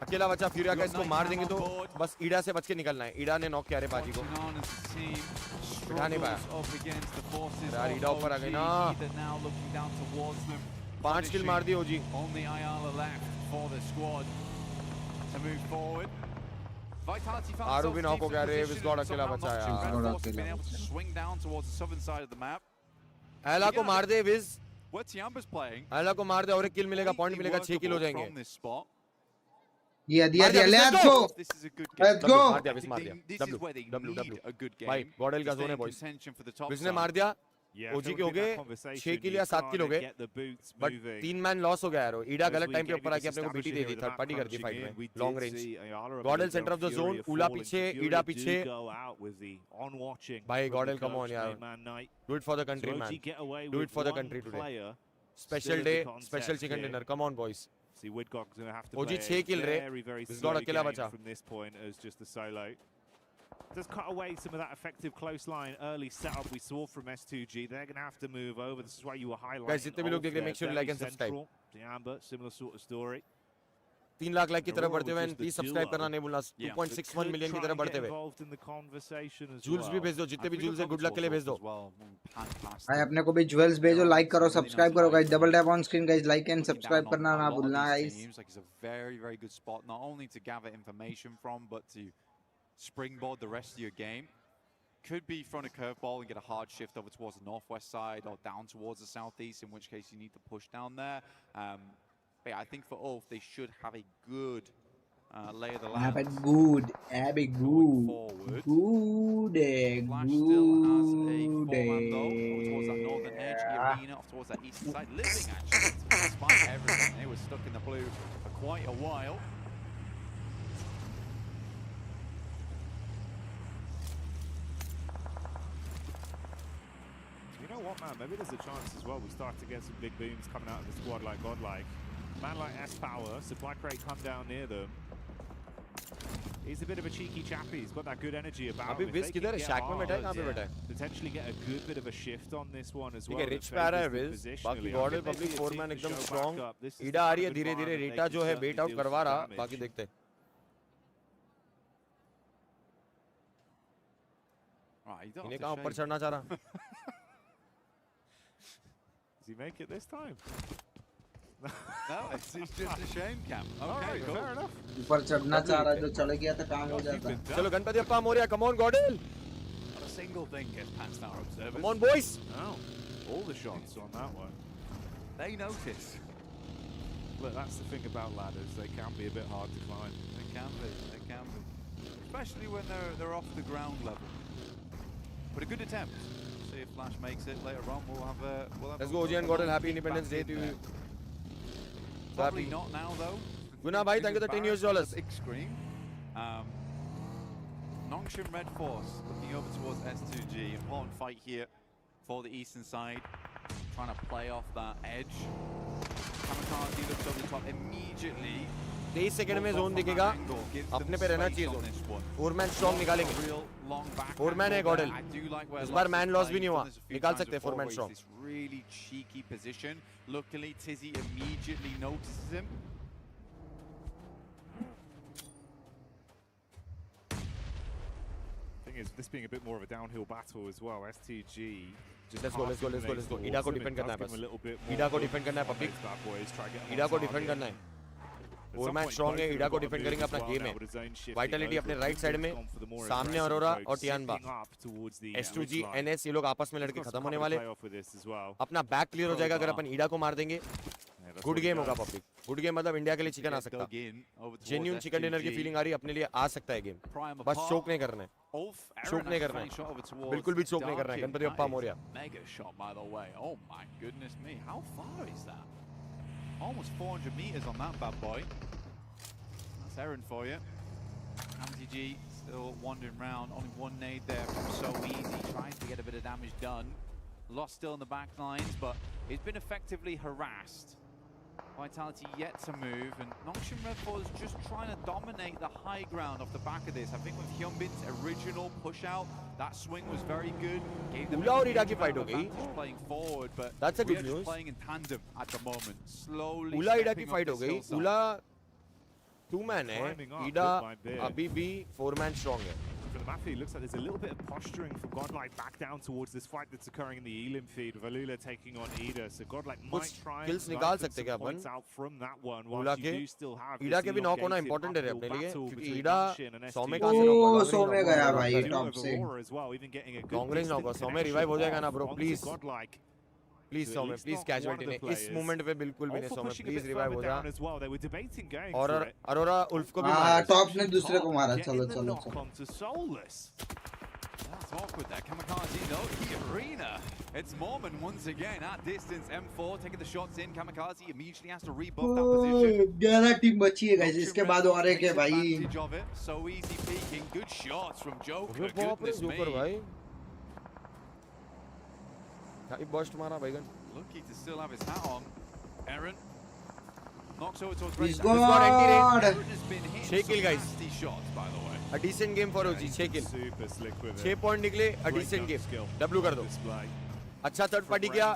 अकेला बचा फ्यूरिया का इसको मार देंगे तो बस ईड़ा से बच के निकलना है ईड़ा ने नॉक किया रे पाजी को बिठा नहीं पाया यार ईड़ा ऊपर आ गई ना 5 किल मार दी ओजी आरू भी नॉक हो गया रे विस्गॉड अकेला बचा यार एला को मार दे विज एला को मार दे और एक किल मिलेगा पॉइंट मिलेगा 6 किल हो जाएंगे दिया लेट्स गो भाई गॉडल का जोन है बॉयज किसने मार दिया ओजी के हो गए 6 किल या 7 किल हो गए बट 3 मैन लॉस हो गया यार ईडा गलत टाइम पे ऊपर आके अपने को बीटी दे दी थर्ड पार्टी कर दी फाइट में long range गॉडल centre of the zone उला पीछे ईडा पीछे भाई गॉडल कम ऑन यार do it for the country man do it for the country today special day special chicken dinner come on boys See, Woodcock's going to have to OG play 6 kill a very slow अकेला game बचा from this point as just a solo. Does cut away some of that effective close line early setup we saw from S2G. They're going to have to move over. This is why you were highlighting. Guys, जितने भी लोग देख रहे हैं, make sure you like and subscribe. Amber, similar sort of story. 3 lakh like की तरफ बढ़ते हुए प्लीज सब्सक्राइब करना नहीं भूलना 2.61 मिलियन की तरफ बढ़ते हुए जूल्स भी भेज दो जितने भी जूल्स है गुड लक के लिए भेज दो भाई अपने को भी ज्वेल्स भेजो लाइक करो सब्सक्राइब करो guys double tap on screen guys like and subscribe करना ना भूलना guys It's a very good spot not only to gather information from but to springboard the rest of your game. Could be front a curveball and get a hard shift over towards the northwest side or down towards the southeast, in which case you need to push down there. But yeah, I think for Ulf, they should have a good lay of the land. Have a good. Flash still has a 4-man though towards that northern edge, Arena off towards that eastern side, living actually despite everything. They were stuck in the blue for quite a while. You know what, man? Maybe there's a chance as well. We start to get some big booms coming out of the squad like Godlike. Man like S-Power, supply crate come down near them. He's a bit of a cheeky chappy. He's got that good energy about him. अभी विज किधर है शैक में बैठा है कहां पे बैठा है Potentially get a good bit of a shift on this one as well. ठीक है रिच पे आ रहा है विज बाकी गॉडल पब्लिक 4 मैन एकदम स्ट्रांग ईडा आ रही है धीरे-धीरे रीटा जो है बेट आउट करवा रहा बाकी देखते हैं इन्हें कहां ऊपर चढ़ना चाह रहा Does he make it this time? No, it's just a shame, Cam. Okay, cool. Fair enough. ऊपर चढ़ना चाह रहा जो चढ़ गया तो काम हो जाता चलो Ganpati Bappa Morya come on GodL Not a single thing gets past our observers. Come on, boys. Oh, all the shots on that one. They notice. Look, that's the thing about ladders. They can be a bit hard to climb. They can be. Especially when they're off the ground level. But a good attempt. See if Flash makes it later on. We'll have Let's go OG and Gordon. Happy Independence Day to you. Probably not now though. Guna bhai, thank you for the $10. Big screen. Nongshim Red Force looking over towards S2G. Important fight here for the eastern side. Trying to play off that edge. Kamikaze looks over the top immediately. 23 second में zone दिखेगा अपने पे रहना चाहिए zone foreman strong निकालेंगे foreman है गॉडल इस बार man loss भी नहीं हुआ निकाल सकते हैं foreman strong really cheeky position. Luckily Tizzy immediately notices him. thing is, this being a bit more of a downhill battle as well, STG. Let's go. ईडा को डिफेंड करना है बस. ईडा को डिफेंड करना है पब्लिक. ईडा को डिफेंड करना है. फोरमैन स्ट्रांग है. ईडा को डिफेंड करेंगे. अपना गेम है. वाइटलिटी अपने राइट साइड में. सामने अरोरा और टियानबा. S2G NS ये लोग आपस में लड़के खत्म होने वाले. अपना बैक क्लियर हो जाएगा अगर अपन ईडा को मार देंगे. गुड गेम होगा पब्लिक. गुड गेम मतलब इंडिया के लिए चिकन आ सकता है. जेन्युइन चिकन डिनर की फीलिंग आ रही है. अपने लिए आ सकता है गेम. बस शोक नहीं करना है. शोक नहीं करना है. बिल्कुल भी शोक नहीं करना है. Ganpati Bappa Morya. Almost 400 meters on that bad boy. That's Aaron for you. MTG still wandering around. Only one nade there from So Easy, trying to get a bit of damage done. Lost still in the back lines, but he's been effectively harassed. Vitality yet to move, and Noxian Red Bull is just trying to dominate the high ground off the back of this. I think with Hyunbin's original push out, that swing was very good. Gave them playing forward, but that's a good news. Just playing in tandem at the moment. Slowly. Ula ईडा की fight हो गई. Ula 2 man है. ईडा अभी भी 4 man strong है. For the Mafia, it looks like there's a little bit of posturing for Godlike back down towards this fight that's occurring in the Elim feed. Valula taking on Ida, so Godlike might try and निकाल सकते क्या अपन? ईडा के ईडा के भी knock होना important है अपने लिए क्योंकि ईडा 100 में कहां से नॉक होगा? 100 में गया भाई टॉप से. कांग्रेस नॉक 100 में रिवाइव हो जाएगा ना ब्रो प्लीज. प्लीज 100 में प्लीज कैजुअलिटी ने इस मोमेंट पे बिल्कुल भी नहीं 100 में प्लीज रिवाइव हो जा. और अरोरा उल्फ को भी मारा. टॉप ने दूसरे को मारा. चलो. That's awkward there. Kamikaze, no, Arena. It's Mormon once again at distance. M4 taking the shots in. Kamikaze immediately has to rebuff that position. 11 team बची है गाइस. इसके बाद और एक है भाई. So easy peeking. Good shots from Joker. Goodness me. Bust मारा भाईगन. Lucky to still have his hat on. Aaron knocks over towards He's got Shake kill guys. shots by the way. A decent game for OG. 6 kill. 6 point निकले. A decent game. W कर दो. अच्छा third party किया.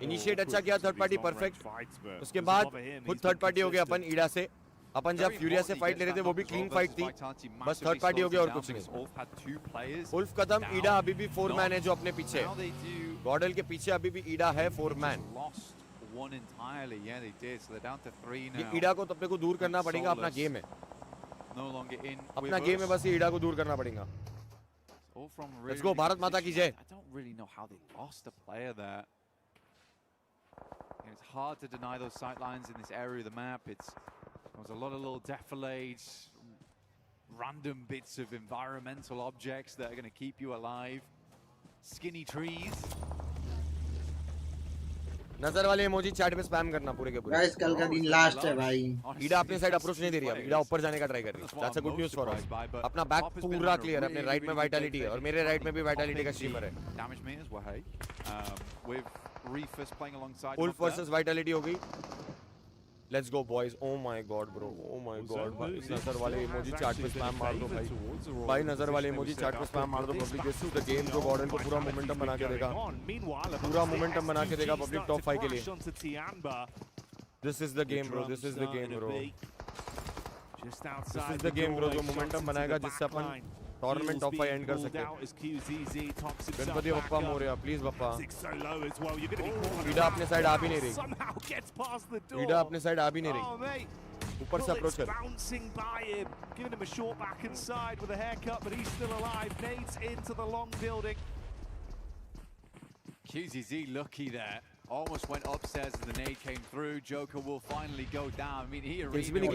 Initiate अच्छा किया third party perfect. उसके बाद खुद थर्ड पार्टी हो गया अपन ईडा से. अपन जब फ्यूरिया से फाइट ले रहे थे वो भी क्लीन फाइट थी. बस थर्ड पार्टी हो गया और कुछ नहीं. उल्फ खत्म. ईडा अभी भी 4 मैन है जो अपने पीछे है. गॉडल के पीछे अभी भी ईडा है 4 मैन. ये ईडा को तो अपने को दूर करना पड़ेगा. अपना गेम है. अपना गेम है. बस ये ईडा को दूर करना पड़ेगा. Let's go. भारत माता की जय. It's hard to deny those sight lines in this area of the map. There was a lot of little defilades, random bits of environmental objects that are going to keep you alive. Skinny trees. नजर वाले emoji chat पे spam करना पूरे के पूरे. Guys कल का दिन लास्ट है भाई. ईडा अपने साइड अप्रोच नहीं दे रही है. ईडा ऊपर जाने का ट्राई कर रही है. That's a good news for us. अपना बैक पूरा क्लियर है. अपने राइट में वाइटलिटी है और मेरे राइट में भी वाइटलिटी का स्ट्रीमर है. Damage meters were hey. With Reefus playing alongside. Wolf versus vitality हो गई. Let's go boys. Oh my god bro. Oh my god. नजर वाले इमोजी चैट पे स्पैम मार दो भाई. भाई नजर वाले इमोजी चैट पे स्पैम मार दो public. This is the game जो गॉर्डन को पूरा मोमेंटम बना के देगा. पूरा मोमेंटम बना के देगा पब्लिक टॉप 5 के लिए. This is the game bro. This is the game bro. This is the game bro जो मोमेंटम बनाएगा जिससे अपन टूर्नामेंट टॉप 5 एंड कर सके. गणपति बप्पा मोरया प्लीज बप्पा. ईडा अपने साइड आ भी नहीं रही. ईडा अपने साइड आ भी नहीं रही. ऊपर से अप्रोच कर. Bouncing by him, giving him a short back inside with a haircut, but he's still alive. Nades into the long building. QZZ lucky there. Almost went upstairs as the nade came through. Joker will finally go down. I mean, he certainly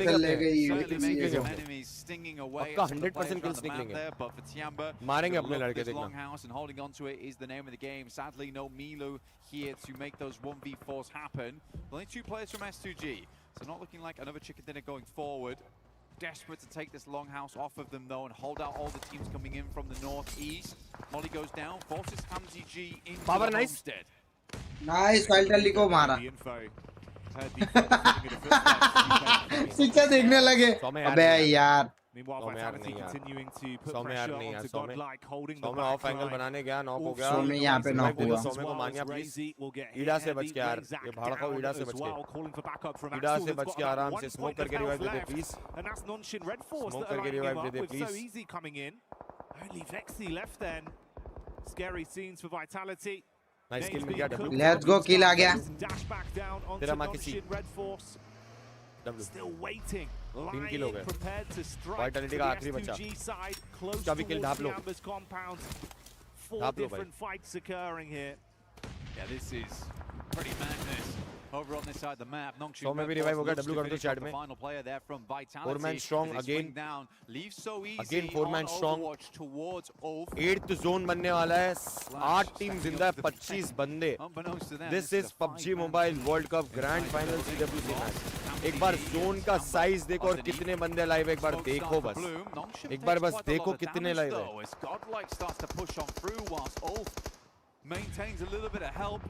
made some enemies stinging away. 100% kills निकलेंगे. But for Tiamba, मारेंगे अपने लड़के देखना. Longhouse and holding on to it is the name of the game. Sadly, no Milu here to make those 1v4s happen. Only 2 players from S2G, so not looking like another chicken dinner going forward. Desperate to take this Longhouse off of them though and hold out all the teams coming in from the northeast. Molly goes down, forces Hamzy G into the homestead. Nice Vitality को मारा. शिक्षा देखने लगे. अबे यार. सौम्य of angle बनाने गया. Knock हो गया. सौम्य यहाँ पे नॉक हुआ. सौम्य को मानिया प्लीज. ईडा से बच के यार. ये भाड़का ईडा से बच के. ईडा से बच के आराम से स्मोक करके रिवाइव दे दे प्लीज. स्मोक करके रिवाइव दे दे please. Only Vexy left then. Scary scenes for Vitality. Nice kill मिल गया W. Let's go, kill आ गया. Dash back down onto तेरा माँ की सी. Red Force. W. Still waiting. 3 kill हो गए. Prepared to strike Vitality to का the आखिरी बचा. S2G side, close उसका भी kill towards ढाप the लो. Amber's compound. 4 ढाप लो भाई. different fights occurring here. Yeah, this is pretty madness. Over on this side of the map, So में भी revive हो गया. W कर दो chat में. Final player there from Vitality. 4-man strong again. Down, leaves so easy. Again 4-man strong. Towards Ulf. 8th zone बनने वाला है. 8 टीम जिंदा है. 25 बंदे. This is PUBG Mobile World Cup Grand Final EWC match. एक बार zone का size देखो और कितने बंदे लाइव. एक बार देखो बस. एक बार बस देखो कितने लाइव है. Godlike starts to push on through whilst Ulf maintains a little bit of help.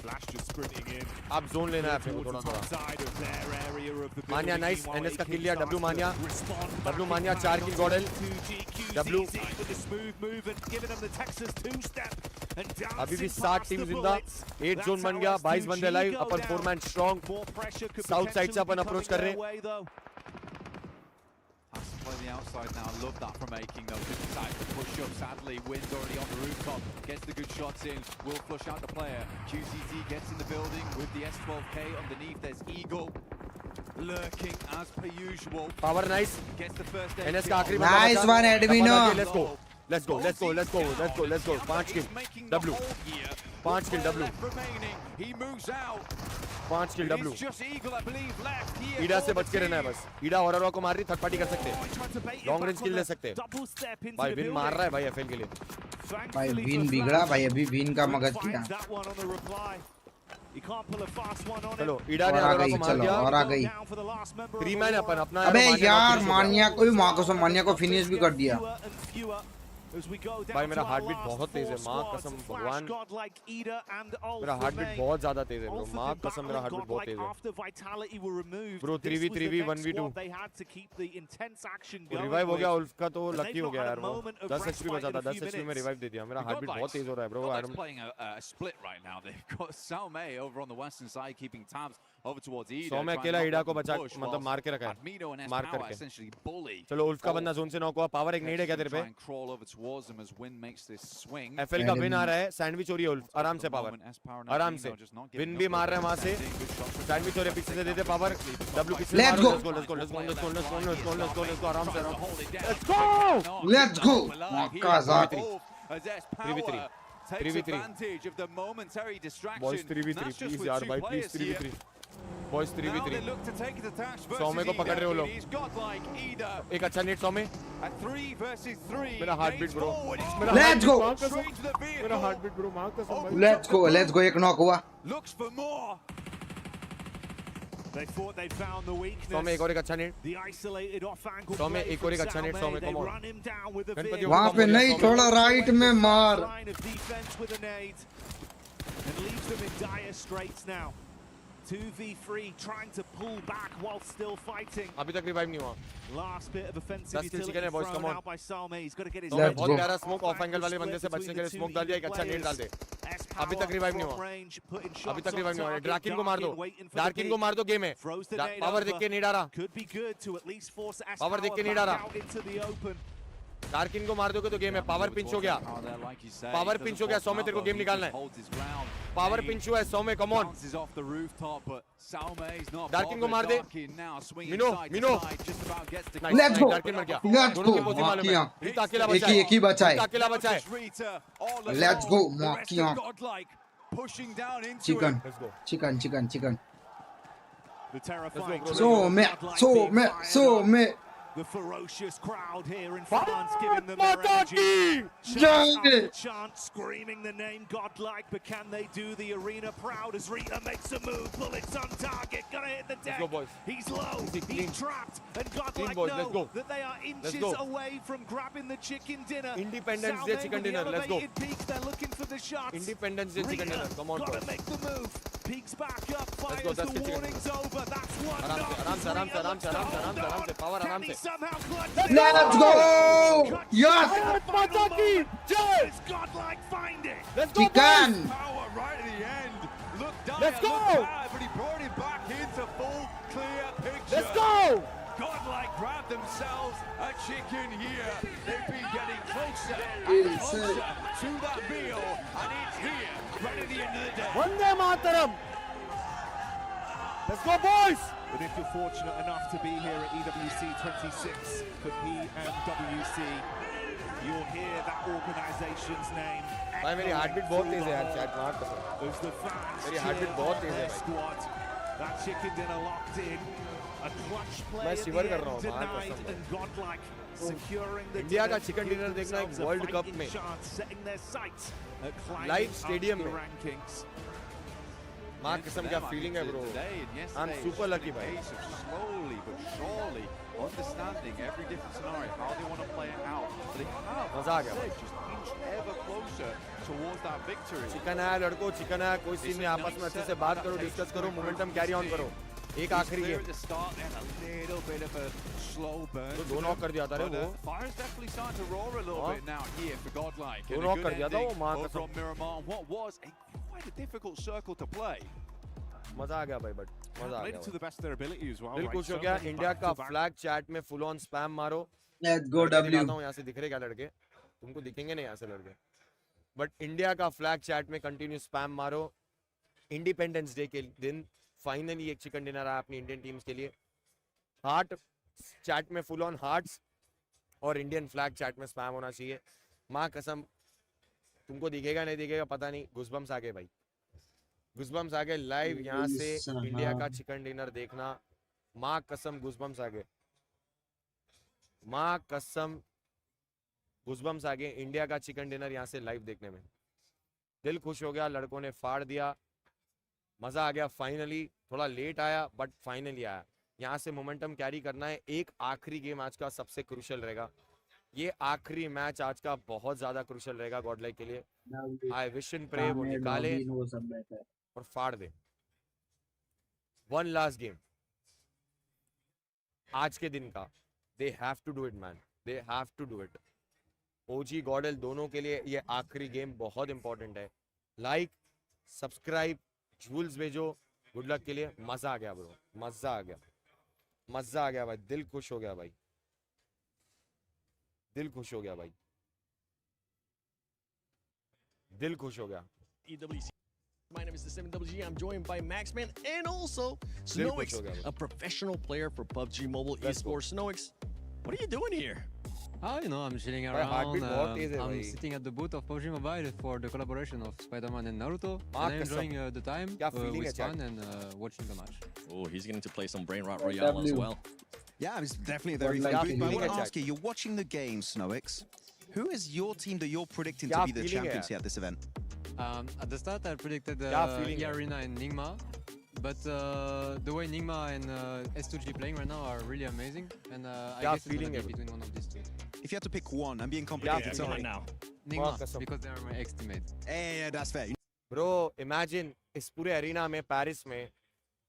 Flash just sprinting in. आप जोन लेना है अपने को थोड़ा. मानिया नाइस. एनएस का किल लिया. W मानिया. W मानिया 4 किल गॉडल. W अभी भी 7 टीम जिंदा. 8 जोन बन गया. 22 बंदे लाइव. अपन 4-man strong. साउथ साइड से अपन अप्रोच कर रहे हैं. Has to play the outside now. I love that from Aking though. Just decides to push up. Sadly, Wynn's already on the rooftop. Gets the good shots in. Will flush out the player. QCT gets in the building with the S12K underneath. There's Eagle lurking as per usual. Power nice. Gets the first aid. NS का आखिरी Nice one, Edwino. Let's go. Let's go. Let's go. Let's go. Let's go. Let's go. 5 kill. W. 5 kill W. He moves out. 5 kill W. It's just Eagle, I believe, left here. ईडा से बच के रहना है बस. ईडा और को मार रही. थर्ड पार्टी कर सकते हैं. लॉन्ग रेंज किल ले सकते हैं. भाई विन मार रहा है भाई एफएल के लिए. भाई विन बिगड़ा भाई. अभी विन का मगज किया. चलो ईडा ने और को मार दिया. और आ गई. 3 मैन अपन अपना. अबे यार मानिया को भी माँ कसम मानिया को फिनिश भी कर दिया. भाई मेरा हार्ट बीट बहुत तेज है. माँ कसम भगवान. मेरा हार्ट बीट बहुत ज्यादा तेज है ब्रो. माँ कसम मेरा हार्ट बीट बहुत तेज है ब्रो. 3v3v 1v2 रिवाइव हो गया. उल्फ का तो लकी हो गया यार. वो 10 HP बचा था. 10 HP में रिवाइव दे दिया. मेरा हार्ट बीट बहुत तेज हो रहा है bro. They're playing a split right now. They've got Salme over on the western side keeping tabs over towards Ida. सौ में अकेला ईडा को बचा मतलब मार के रखा है. मार करके. चलो उल्फ का बंदा जोन से नॉक हुआ. पावर एक नीड है क्या तेरे पे. एफएल का विन आ रहा है. सैंडविच हो रही है उल्फ. आराम से पावर. आराम से विन भी मार रहा है वहां से. सैंडविच हो रही है. पीछे से दे दे पावर. W पीछे. Let's go. आराम से. Let's go. मक्का ज़ात. 3v3 boys. 3v3 प्लीज यार भाई. Please 3v3 boys. 3v3 सौमे को पकड़ रहे हो लोग. एक अच्छा नेट सौमे. मेरा heart beat bro. Let's go. मेरा हार्ट बीट ब्रो. मां कसम. Let's go. Let's go. एक नॉक हुआ. सौमे एक और एक अच्छा नेट. सौमे एक और एक अच्छा नेट. सौमे कम ऑन. गणपति वहां पे नहीं. थोड़ा राइट में मार. And leaves them in dire straits now. 2v3 trying to pull back while still fighting. अभी तक रिवाइव नहीं हुआ. Last bit of offensive utility thrown out by Salme. He's got to get his बहुत प्यारा smoke. Of angle वाले बंदे से बचने के लिए स्मोक डाल दिया. एक अच्छा नेट डाल दे. अभी तक रिवाइव नहीं हुआ. अभी तक रिवाइव नहीं हुआ. ड्राकिन को मार दो. डार्किन को मार दो. गेम है. पावर देख के नहीं डाला. पावर देख के नहीं डाला. डार्किन को मार दोगे तो गेम है. पावर पिंच हो गया. पावर पिंच हो गया. 100 में तेरे को गेम निकालना है. पावर पिंच हुआ है. 100 में कम ऑन. डार्किन को मार दे. मिनो मिनो. Let's go. डार्किन मर गया. Let's go. अकेला बचा है. एक ही बचा है. अकेला बचा है. Let's go. मक्कियां. Chicken chicken chicken chicken. सो में The ferocious crowd here in France giving them their energy. Chant screaming the name Godlike, but can they do the arena proud as Rita makes a move? Bullets on target, gonna hit the deck. He's low, he's trapped, and Godlike know that they are inches away from grabbing the chicken dinner. Independence Day chicken dinner, let's go. They're looking for the shots. Independence Day chicken dinner, come on. Gotta make the move. Peeks back up, fires the warning's over. That's one. आराम से. Power आराम से. Let's go! Yes! Does Godlike find it? Let's go! Chicken! Power right at the end. Look down. Let's go! But he brought it back into full clear picture. Let's go! Godlike grab themselves a chicken here. They've been getting closer and closer to that meal, and it's here, right at the end of the day. Vande Mataram! Let's go, boys! But if you're fortunate enough to be here at EWC 26 for PMWC, you'll hear that organization's name. भाई मेरी heartbeat बहुत तेज है यार chat में आप कसम As the fans मेरी heartbeat बहुत तेज है भाई squad, that chicken dinner locked in. A clutch play मैं at शिवर the कर रहा end हूँ माँ tonight कसम and godlike securing the India का ticket, चिकन डिनर giving देखना एक themselves a world cup fighting में chance, setting their sights at climbing live up stadium the में rankings. माँ कसम क्या फीलिंग है ब्रो I'm super lucky भाई Slowly but surely understanding every different scenario, how they want to play it out. But they have मजा आ गया भाई just inched ever closer towards that victory. Chicken आया लड़को चिकन आया कोई scene में आपस में अच्छे से बात करो डिस्कस करो मोमेंटम कैरी ऑन करो एक आखिरी गेम तो दो नॉक कर दिया था रे वो दो नॉक कर दिया था वो माँ कसम मजा आ गया भाई बट मजा आ गया दिल खुश हो गया इंडिया का फ्लैग चैट में फुल ऑन स्पैम मारो लेट्स गो डब्ल्यू यहाँ से दिख रहे क्या लड़के तुमको दिखेंगे नहीं यहाँ से लड़के बट इंडिया का फ्लैग चैट में कंटिन्यू स्पैम मारो इंडिपेंडेंस डे के दिन फाइनली एक चिकन डिनर आया अपनी इंडियन टीम्स के लिए हार्ट चैट में फुल ऑन हार्ट्स और इंडियन फ्लैग चैट में स्पैम होना चाहिए माँ कसम तुमको दिखेगा नहीं दिखेगा पता नहीं गुस्बम्स आ गए भाई गुस्बम्स आ गए लाइव यहाँ से इंडिया का चिकन डिनर देखना माँ कसम गुस्बम्स आ गए माँ कसम गुस्बम्स आ गए इंडिया का चिकन डिनर यहाँ से लाइव देखने में दिल खुश हो गया लड़कों ने फाड़ दिया मजा आ गया फाइनली थोड़ा लेट आया बट फाइनली आया यहाँ से मोमेंटम कैरी करना है एक आखिरी गेम आज का सबसे क्रूशियल रहेगा ये आखिरी मैच आज का बहुत ज्यादा क्रूशियल रहेगा गॉडलाइक के लिए आई विश एंड प्रे वो निकाले और फाड़ दे वन लास्ट गेम आज के दिन का they have to do it man they have to do it OG GodL दोनों के लिए ये आखिरी गेम बहुत इंपॉर्टेंट है लाइक सब्सक्राइब जूल्स भेजो गुड लक के लिए मजा आ गया ब्रो मजा आ गया भाई दिल खुश हो गया भाई दिल खुश हो गया भाई दिल खुश हो गया EWC. My name is the 7WG. I'm joined by Maxman and also Snowix, a professional player for PUBG Mobile Esports. Snowix, what are you doing here? Oh, you know, I'm chilling around. I'm sitting at the booth of PUBG Mobile for the collaboration of Spider-Man and Naruto. And I'm enjoying the time with fun and watching the match. Oh, he's getting to play some Brain Rot Royale as well. Yeah, it's definitely a very fun booth. But I want to ask you, you're watching the game, Snowix. Who is your team that you're predicting to be the champions here at this event? At the start, I predicted E-Arena and Nigma. But the way Nigma and S2G playing right now are really amazing. And I guess it's going to be between one of these two. If you had to pick one, I'm being complicated, sorry. Now. Nigma, because they are my ex-teammates. Yeah, that's fair. Bro, imagine इस पूरे arena में Paris में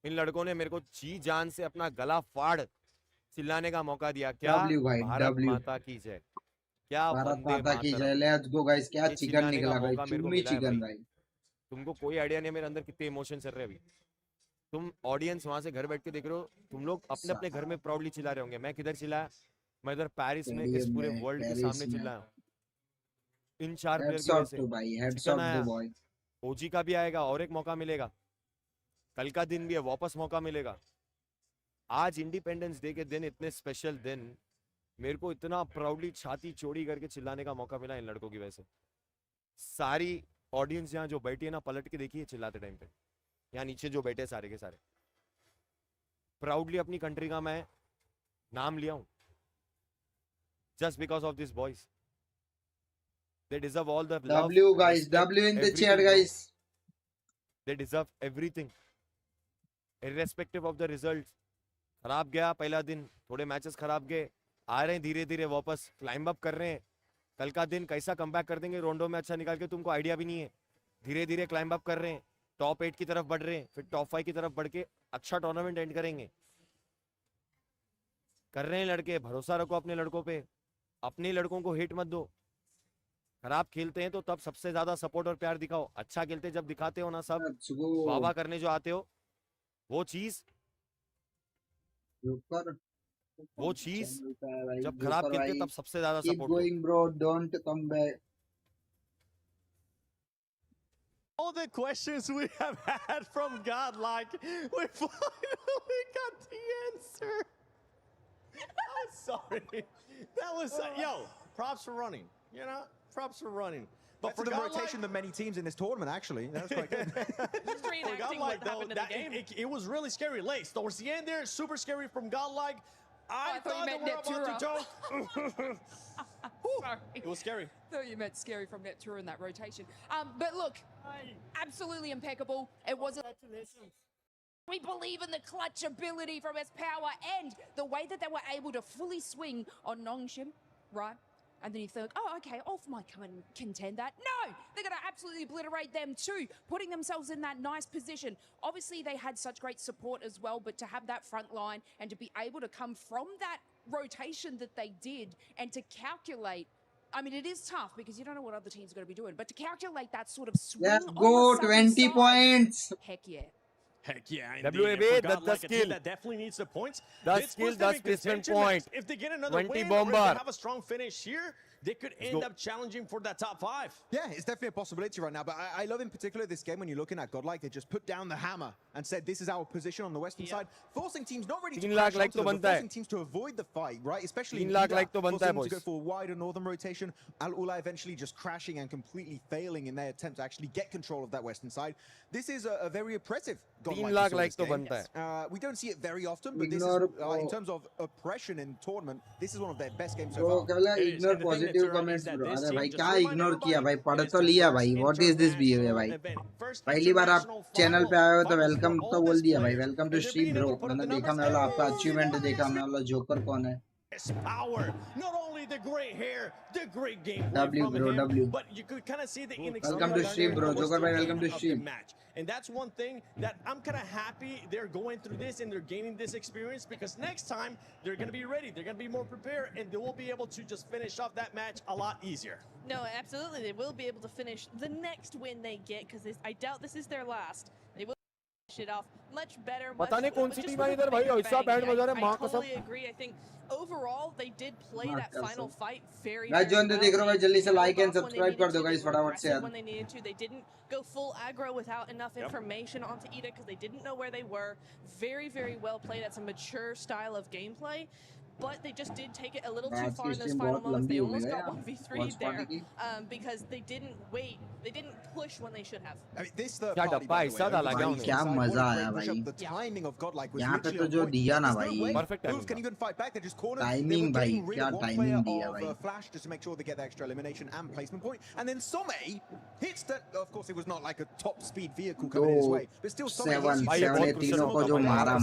इन लड़कों ने मेरे को जी जान से अपना गला फाड़ चिल्लाने का मौका दिया क्या भारत माता की जय क्या भारत माता की जय लेट्स गो गाइस क्या चिकन निकला भाई चुम्मी चिकन भाई तुमको कोई आइडिया नहीं मेरे अंदर कितने इमोशन चल रहे हैं अभी तुम ऑडियंस वहां से घर बैठ के देख रहे हो तुम लोग अपने अपने घर में प्राउडली चिल्ला रहे होंगे मैं किधर चिल्लाया मैं इधर पेरिस में इस पूरे वर्ल्ड के सामने चिल्लाया इन चार प्लेयर की वजह से ओजी का भी आएगा और एक मौका मिलेगा कल का दिन भी है वापस मौका मिलेगा आज इंडिपेंडेंस डे के दिन इतने स्पेशल दिन मेरे को इतना प्राउडली छाती चौड़ी करके चिल्लाने का मौका मिला इन लड़कों की वजह से सारी ऑडियंस यहाँ जो बैठी है ना पलट के देखिए चिल्लाते टाइम पे यहाँ नीचे जो बैठे सारे के सारे प्राउडली अपनी कंट्री का मैं नाम लिया हूँ just because of these boys they deserve all the love W guys W in the chat guys they deserve everything irrespective of the results खराब गया पहला दिन थोड़े मैचेस खराब गए आ रहे हैं धीरे धीरे वापस क्लाइंब अप कर रहे हैं कल का दिन कैसा कमबैक कर देंगे रोंडो में अच्छा निकाल के तुमको आइडिया भी नहीं है धीरे धीरे क्लाइंब अप कर रहे हैं टॉप 8 की तरफ बढ़ रहे हैं फिर टॉप 5 की तरफ बढ़ के अच्छा टूर्नामेंट एंड करेंगे कर रहे हैं लड़के भरोसा रखो अपने लड़कों पे अपने लड़कों को हिट मत दो खराब खेलते हैं तो तब सबसे ज्यादा सपोर्ट और प्यार दिखाओ अच्छा खेलते जब दिखाते हो ना सब वाह करने जो आते हो वो चीज वो चीज जब खराब खेलते हैं तब सबसे ज्यादा Keep support going, bro. Don't come back. All the questions we have had from Godlike, we finally got the answer. I'm sorry. That was, yo, props for running. You know, props for running. But for the rotation of many teams in this tournament, actually. That was quite good. Just reenacting what happened in the game. It was really scary. Late. Towards the end there, super scary from Godlike. I thought you thought meant they were about to Neptura. choke. Sorry. It was scary. Thought you meant scary from Neptura in that rotation. But look, absolutely impeccable. It wasn't. We believe in the clutch ability from his power and the way that they were able to fully swing on Nongshim, right? And then you think, oh, okay, Ulf might come and contend that. No, they're going to absolutely obliterate them too, putting themselves in that nice position. Obviously, they had such great support as well, but to have that front line and to be able to come from that rotation that they did and to calculate, I mean, it is tough because you don't know what other teams are going to be doing, but to calculate that sort of swing Let's on go, the southern 20 side, points. Heck yeah. Heck yeah, WAB, that's the skill. That definitely needs the points. The This skill, puts them the in placement contention, point. man. If they get another 20 win, or if bomber. they have a strong finish here, they could end go. up challenging for that top 5. Yeah, it's definitely a possibility right now. But I love in particular this game when you're looking at Godlike, they just put down the hammer and said, this is our position on the western side, forcing teams not really to 3 lakh crash like onto तो them, but बनता है. forcing teams to avoid the fight, right? Especially 3 in lakh Ida, like तो बनता है, forcing them to go boys. for a wider northern rotation. Al-Ula eventually just crashing and completely failing in their attempt to actually get control of that western side. This is a very oppressive Godlike 3 lakh we saw like this तो game. बनता है. We don't see it very often, but this is, in terms of oppression in tournament, this is one of their best games so Bro, far. क्या ignore positive comments, bro. अरे भाई क्या ignore किया भाई? पढ़ तो लिया भाई. What is this behavior भाई? पहली बार आप चैनल पे आए हो तो वेलकम तो बोल दिया भाई. Welcome to stream bro. मैंने देखा मैं वाला आपका अचीवमेंट देखा मैं वाला जोकर कौन है? Power, not only the great hair, the great game W bro, W. but you could kind of see the Welcome to stream, bro. Joker bhai, welcome to stream. match. And that's one thing that I'm kind of happy they're going through this and they're gaining this experience because next time they're going to be ready, they're going to be more prepared, and they will be able to just finish off that match a lot easier. No, absolutely. They will be able to finish the next win they get because I doubt this is their last. They will finish it off much better. पता नहीं कौन सी just team with है a इधर भाई bigger ऐसा bang. Band बजा रहे I मां कसम. totally agree. I think overall they did play that final fight very, Guys, जो अंदर देख रहे हो भाई जल्दी से like and When they subscribe कर needed दो to, guys they were फटाफट से aggressive यार. when they needed to. They didn't go full aggro without enough information onto Ida because they didn't know where they were. Very, very well played. That's a mature style of gameplay. But they just did take it a little too far in those final moments. They almost got 1v3 there because they didn't wait. They didn't push when they should have. I mean, this third क्या party, डब्बा by the ऐसा way, डाला was क्या like उन्हें? क्या inside, मजा what a आया great push भाई. up. The timing of Godlike was यहाँ पे literally तो on जो point. दिया ना There's no भाई. way Perfect timing Wolves can था. even fight back. They're just cornered. Timing They were भाई, getting rid क्या of one timing player दिया of भाई. Flash just to make sure they get the extra elimination and placement point. And then Some hits that. Of course, it was not like a top speed vehicle coming in his way, but still Some hits. 7 तीनों को जो मारा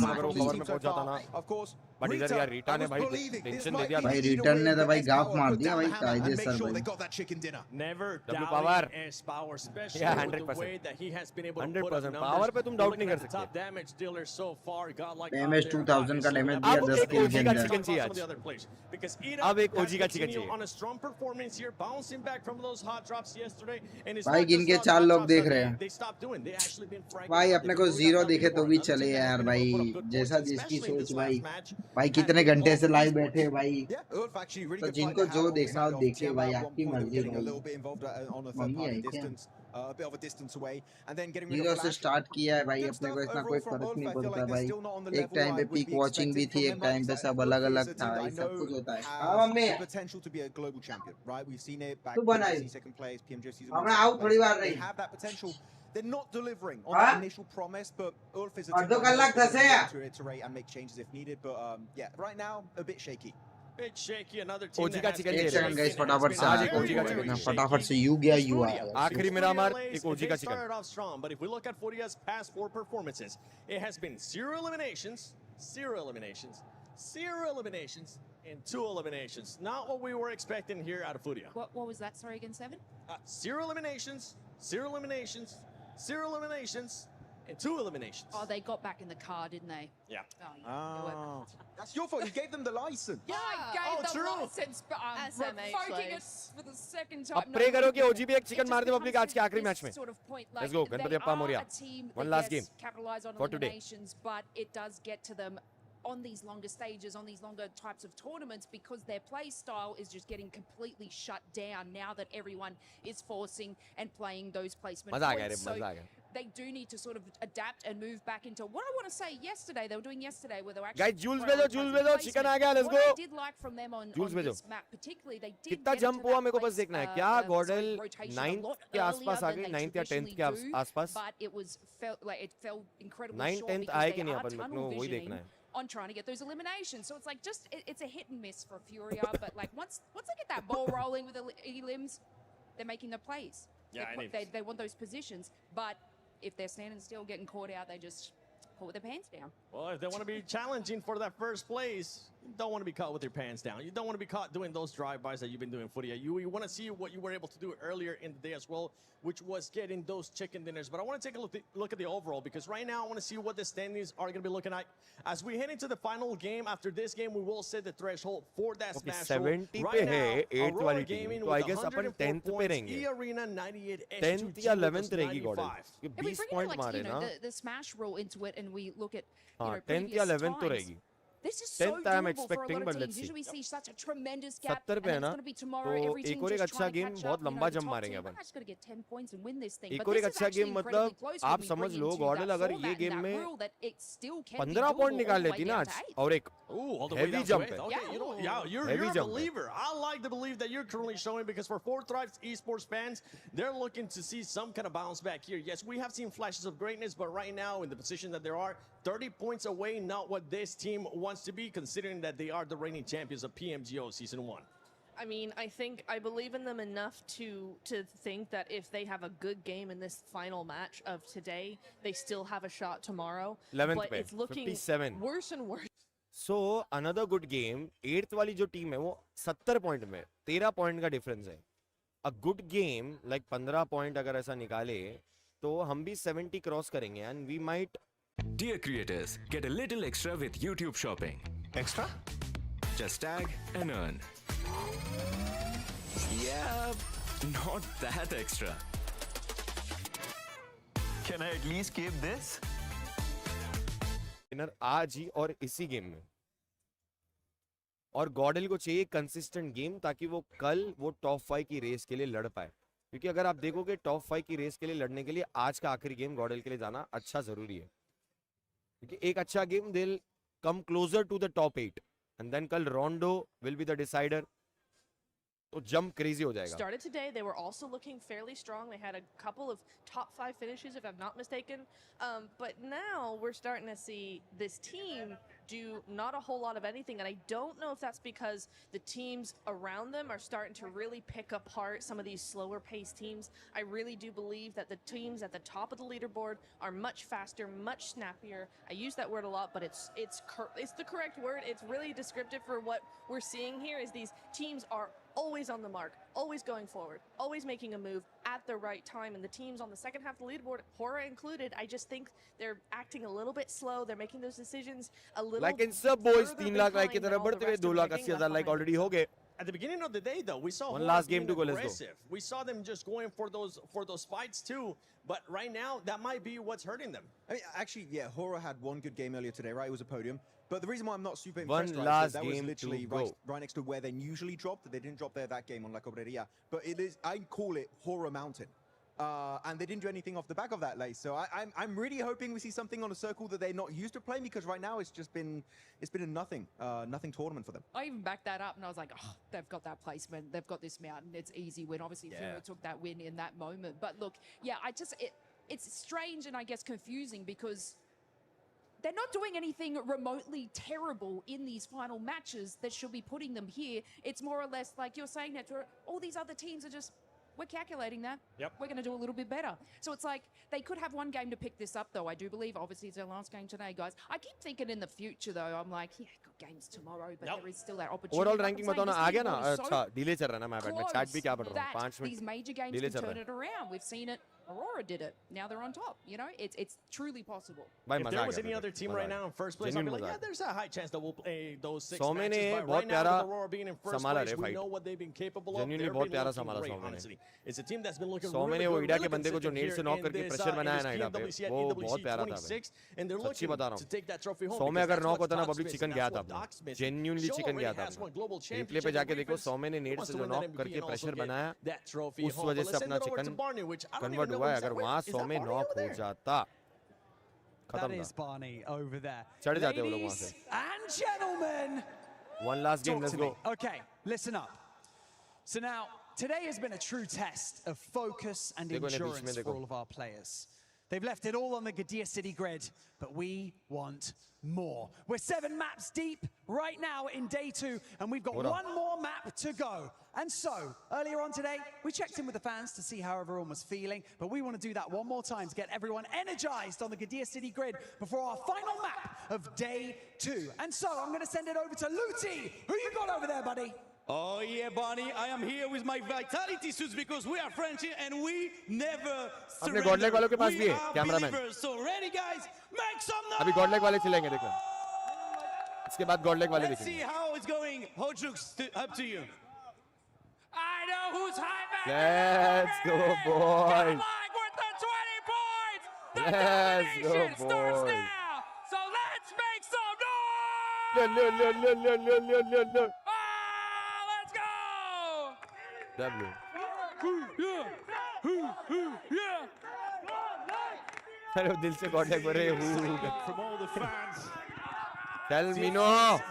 Of course, but इधर यार रिटा ने भाई tension दे दिया भाई. रिटर्न ने तो भाई गाफ मार दिया भाई कायदे सर sure they भाई. got that chicken dinner. Never W doubting power. S power, especially Yeah, with the 100%. way that he has been able to put up 100% numbers. power पे तुम डाउट नहीं Looking कर at the top सकते. damage dealer so far, Godlike Damage out there, 2000 का obviously, damage without दिया अब 10 एक किल के OG का अंदर. chicken चाहिए some of आज. the other players. Because Ida अब एक has OG का chicken continued चाहिए. on a strong performance here, bouncing back from those hot drops yesterday. And it's भाई not गिन just के those 4 hot लोग drops देख that रहे हैं. they stopped doing. They actually been fragging भाई out. अपने They को really जीरो got दिखे तो before. भी Another चले team that यार has been भाई. able to put up good जैसा points, जिसकी especially in सोच this भाई. last match. भाई And कितने घंटे से all लाइव esports. बैठे भाई. Yeah, Ulf actually really तो good fight जिनको they जो had देखना हो alongside देखिए of भाई. TMI. At आपकी one point, they were मर्जी getting a भाई. little bit involved on a third mummy party है क्या? distance, a bit of a distance away, and then getting rid zero of से Flash. Start किया है भाई. Good अपने को stuff इतना overall कोई from फर्क Ulf. नहीं I feel पड़ता like they're भाई. still not on the एक level टाइम पे I would peak be watching भी expected थी. from एक them, टाइम पे but सब Ulf अलग is अलग a था team that भाई. I सब know कुछ होता है. has हाँ mummy. the potential to be a global champion, right? We've seen it back तू in बनाई. WATCHPARTY second place, PMWC हमें आउट थोड़ी बार They रही. have that potential. They're not delivering on हाँ? that initial promise, but Ulf is a और team दो that कलाक knows धसे यार. to iterate and make changes if needed. But yeah, right now a bit shaky. Bit shaky, another team OG that का has chicken been एक चाहिए. Second guys फटाफट से आज आ. एक OG का chicken है. फटाफट से यू गया यू आया. आखिरी मेरा मार एक OG They का chicken. started off strong, but if we look at Furia's past 4 performances, it has been 0 eliminations, 0 eliminations, 0 eliminations, and 2 eliminations. Not what we were expecting here out of Furia. What was that? Sorry, again, 7? 0 eliminations, 0 eliminations, 0 eliminations, and 2 eliminations. Oh, they got back in the car, didn't they? Yeah. Oh, yeah. That's your fault. You gave them the license. Yeah, I gave them license, but I'm SMH revoking it lives. for the second time. अब pray करो कि OG भी एक chicken मार दे public आज के आखिरी match में. Sort of point, like, Let's go. Ganpati they Appa are Moriya. a team One that last yes, game capitalize on for today. eliminations, but it does get to them on these longer stages, on these longer types of tournaments, because their play style is just getting completely shut down now that everyone is forcing and playing those placement points. So they do need to sort of adapt and move back into what I want to say yesterday. They were doing yesterday where they were actually. Guys, Jules भेजो, chicken आ गया, let's go. What I did like from them on this map, particularly, they did. कितना jump हुआ मेरे को बस देखना है. क्या Gordel 9th के आसपास आ गए, 9th या 10th के आसपास. But it felt incredibly 9th short 10th because आए they कि नहीं are अपन tunnel को वही visioning देखना है. on trying to get those eliminations. So it's like it's a hit and miss for Furia. But like once they get that ball rolling with the elims, they're making the plays. Yeah, they want those positions. But if they're standing still, getting caught out, they just pull with their pants down. Well, if they want to be challenging for that first place, you don't want to be caught with your pants down. You don't want to be caught doing those drive-bys that you've been doing, Furia. You want to see what you were able to do earlier in the day as well, which was getting those chicken dinners. But I want to take a look at the overall, because right now I want to see what the standings are going to be looking like. As we head into the final game, after this game, we will set the threshold for that smash 70 roll. पे Right है now, 8th वाली team. तो I guess upon 10th पे रहेंगे. E-Arena 98, 10th या 11th रहेगी Gordel. If we 20 bring point in, like, मारे ना. the smash rule into it, and we look at 10th या 11th तो रहेगी. This is so 10th I am doable for a expecting, lot but of let's teams. see. Usually we see such a tremendous gap, 70 and पे है it's ना. going to be tomorrow. तो Every team एक और एक just अच्छा trying to game catch बहुत up. लंबा The जंप top मारेंगे team, upon. I just got to get 10 points and win this thing. एक But और this एक is अच्छा actually गेम incredibly मतलब close आप when we समझ bring low into Gordel that अगर format ये and गेम that में rule that it still can be 15 doable point all निकाल the way लेती ना down आज. to 8. और एक all the way heavy down to jump 8th. है. Okay, you know, yeah, you're Heavy a jump है. believer. I like the belief that you're currently showing, because for Fourth Thrive's esports fans, they're looking to see some kind of bounce back here. Yes, we have seen flashes of greatness, but right now in the position that there are, 30 points away, not what this team wants to be, considering that they are the reigning champions of PMGO Season 1. I mean, I believe in them enough to think that if they have a good game in this final match of today, they still have a shot tomorrow. 11th but पे, it's looking 57. worse and worse. So another good game. 8th वाली जो team है वो 70 point में 13 point का difference है. A good game like 15 point अगर ऐसा निकाले तो हम भी 70 क्रॉस करेंगे and we might. Dear creators, get a little extra with YouTube shopping. Extra? Just tag and earn. Yeah, not that extra. Can I at least keep this? Winner आज ही और इसी गेम में. और गॉर्डल को चाहिए कंसिस्टेंट गेम ताकि वो कल वो टॉप 5 की रेस के लिए लड़ पाए. क्योंकि अगर आप देखोगे टॉप 5 की रेस के लिए लड़ने के लिए आज का आखिरी गेम गॉर्डल के लिए जाना अच्छा जरूरी है. क्योंकि एक अच्छा game they will come closer to the top 8 and then कल Rondo will be the decider. तो जंप क्रेजी हो जाएगा. Started today, they were also looking fairly strong. They had a couple of top 5 finishes, if I'm not mistaken. But now we're starting to see this team do not a whole lot of anything, and I don't know if that's because the teams around them are starting to really pick apart some of these slower paced teams. I really do believe that the teams at the top of the leaderboard are much faster, much snappier. I use that word a lot, but it's the correct word. It's really descriptive for what we're seeing here. Is these teams are always on the mark, always going forward, always making a move at the right time. And the teams on the second half of the leaderboard, Hora included, I just think they're acting a little bit slow. They're making those decisions a little like in सब boys 3 lakh like की तरफ बढ़ते हुए 2 लाख 80 हजार like already हो गए. At the beginning of the day, though, we saw one last game to go. Let's aggressive. We saw them just going for those fights too. But right now, that might be what's hurting them. I mean, actually, yeah, Hora had one good game earlier today, right? It was a podium. But the reason why I'm not super One impressed, last right, is that was game literally to right next to where they usually drop. They didn't drop there that game on La Cobreria. But it is, I call it Hora Mountain. And they didn't do anything off the back of that, Lace. So I'm really hoping we see something on a circle that they're not used to playing, because right now it's been a nothing tournament for them. I even backed that up and I was like, oh, they've got that placement, they've got this mountain, it's easy win. Obviously, Furia took that win in that moment. But look, yeah, it's strange and I guess confusing, because they're not doing anything remotely terrible in these final matches that should be putting them here. It's more or less like you're saying that all these other teams are just, we're calculating that. Yep. We're going to do a little bit better. So it's like they could have one game to pick this up, though. I do believe, obviously, it's their last game today, guys. I keep thinking in the future, though, I'm like, yeah, good games tomorrow, but there is still that opportunity. Overall Like I'm ranking saying, बताओ ना this आ गया ना. leaderboard is अच्छा so delay चल रहा है ना. मैं बैठ में चैट भी क्या पढ़ रहा हूं. 5 that these minute major games delay can चल turn रहा it around. We've seen it. Aurora did it. Now they're on top. You know, it's truly possible. If there was any other team right now in first place, I'd be like, yeah, there's a high chance that we'll play those 6 matches. But right now, with Aurora being in first place, we know what they've been capable of. Genuinely They've बहुत been प्यारा looking संभाला great, सौम्य ने. honestly. It's a team that's been looking 100 really ने वो good, ईडा really के बंदे को जो consistent नेट here से नॉक in करके this, प्रेशर बनाया in ना this ईडा पे PMWC at वो EWC बहुत प्यारा था 26, and they're सच्ची looking बता रहा to हूँ take that trophy home 100 में because अगर that's नॉक what होता ना Doc's public missing, chicken that's गया what था अपना Doc's missing. Genuinely Joe chicken गया already था has अपना one global रिप्ले championship पे जाके and देखो Reapers 100 में ने नेट wants से to जो win that नॉक MVP करके and also प्रेशर get बनाया that trophy उस home. वजह But से let's अपना send it over to chicken Barney, which I don't convert even know हुआ है is that- अगर wait, वहां is 100 that में Barney नॉक over हो there? जाता That खत्म is था Barney over there. चढ़ जाते वो लोग वहां Ladies से and gentlemen, one last game talk let's to me. Go Okay, listen up. So now, today has been a true test of focus and देखो इन्हें बीच में endurance देखो for all of our players. They've left it all on the Gadir City grid, but we want more. We're 7 maps deep right now in day 2, and we've got Hold on. one more map to go. And so, earlier on today, we checked in with the fans to see how everyone was feeling, but we want to do that one more time to get everyone energized on the Gadir City grid before our final map of day 2. And so, I'm going to send it over to Luti. Who you got over there, buddy? Oh yeah, Bonnie, I am here with my vitality suits because we are French and we never अपने गॉडलेग वालों के पास भी we है are cameraman believers. So ready guys, make some noise. अभी गॉडलेग वाले चलेंगे देखो इसके बाद गॉडलेग वाले Let's see दिखेंगे how it's going. Hojux, up to you. I know who's high back. Let's go boys With the 20 points. Let's go boys Now. So let's make some noise. look Let's go. W Yeah. अरे वो दिल से गॉडलेग बोल रहे From all the fans. चल मीनो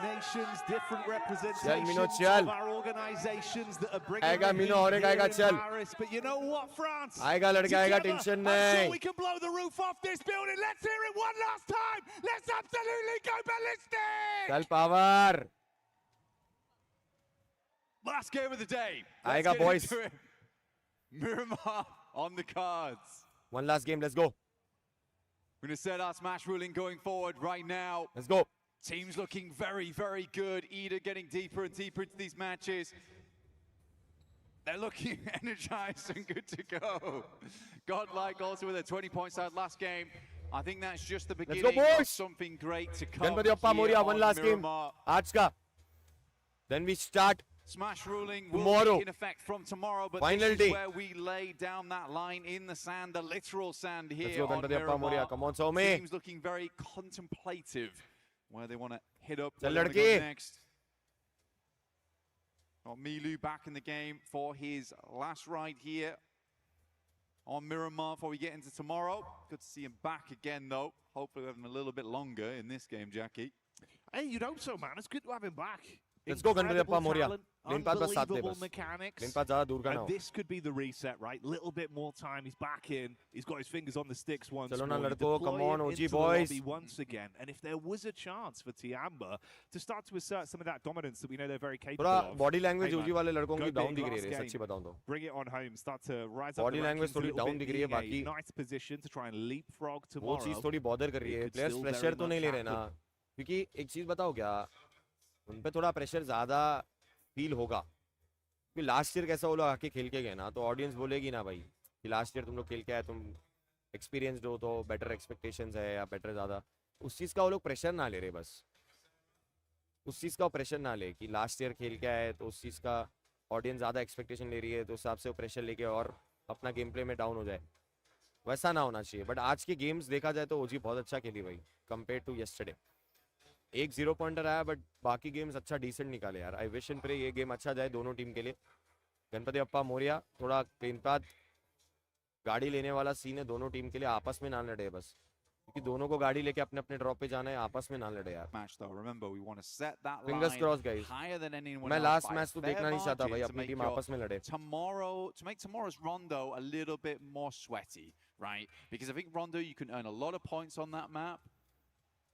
Nations, different representations चल मीनो चल of our organizations that are bringing आएगा the मीनो heat और एक here आएगा in चल Paris. But you know what, France? आएगा लड़का आएगा Together, टेंशन I'm sure नहीं we can blow the roof off this building. Let's hear it one last time. Let's absolutely go ballistic. चल power Last game of the day. आएगा boys Miramar on the cards. one last game let's go We're going to set our smash ruling going forward right now. let's go Teams looking very, very good. Ida getting deeper and deeper into these matches. They're looking energized and good to go. Godlike also with a 20-point side last game. I think that's just the beginning of boys. something great to come. Ganpati Appa here Morya one on last game Miramar. आज का then we start Smash ruling will tomorrow be in effect from tomorrow, but Final this day. is where we lay down that line in the sand, the literal sand let's here go on Ganpati Bappa Moriya Miramar. come on Soumi Teams looking very contemplative where they want to hit up, चल where they wanna go लड़की next. Got Milu back in the game for his last ride here on Miramar before we get into tomorrow. Good to see him back again, though. Hopefully, we'll have him a little bit longer in this game, Jackie. Hey, you'd hope so, man. It's good to have him back. let's go Ganpati Appa Incredible Moriya talent, लेन पास बस साथ दे unbelievable बस mechanics. लेन पास ज़्यादा दूर का ना And हो this could be the reset, right? Little bit more time. He's back in. He's got his fingers on the sticks once चलो more. ना You लड़को deploy come on him OG into the boys lobby once again. And if there was a chance for Tiamba to start to assert some of that dominance that we know they're very capable थोड़ा of. Body language hey, OG man, वाले लड़कों go की big down दिख रही last है game. सच्ची बताऊं तो Bring it on home. Start to rise up body the language rankings a थोड़ी little डाउन bit, दिख रही है being बाकी a nice position to try and leapfrog वो tomorrow. चीज थोड़ी बॉदर कर रही It है could players still pressure very तो नहीं much ले रहे ना happen. क्योंकि एक चीज बताओ क्या उन पे थोड़ा प्रेशर ज्यादा फील होगा क्योंकि लास्ट ईयर कैसा वो लोग आके खेल के गए ना तो ऑडियंस बोलेगी ना भाई कि लास्ट ईयर तुम लोग खेल के आए तुम एक्सपीरियंसड हो तो बेटर एक्सपेक्टेशंस है या बेटर ज़्यादा उस चीज़ का वो लोग प्रेशर ना ले रहे बस उस चीज़ का प्रेशर ना ले कि लास्ट ईयर खेल के आए तो उस चीज़ का ऑडियंस ज़्यादा एक्सपेक्टेशन ले रही है तो उस हिसाब से वो प्रेशर लेके और अपना गेम प्ले में डाउन हो जाए वैसा ना होना चाहिए बट आज के गेम्स देखा जाए तो ओजी बहुत अच्छा खेली भाई कंपेयर टू येस्टरडे एक 0 पॉइंटर आया बट बाकी गेम्स अच्छा डिसेंट निकाले यार आई विश एंड प्रे ये गेम अच्छा जाए दोनों टीम के लिए गणपति अप्पा मोरिया थोड़ा गेंदबाज गाड़ी लेने वाला सीन है दोनों टीम के लिए आपस में ना लड़े बस क्योंकि दोनों को गाड़ी लेके अपने अपने ड्रॉप पे जाना है आपस में ना लड़े यार फिंगर्स क्रॉस गाइस मैं लास्ट मैच तो देखना नहीं चाहता भाई अपनी टीम आपस में लड़े To make tomorrow's Rondo a little bit more sweaty, right? Because I think Rondo, you can earn a lot of points on that map.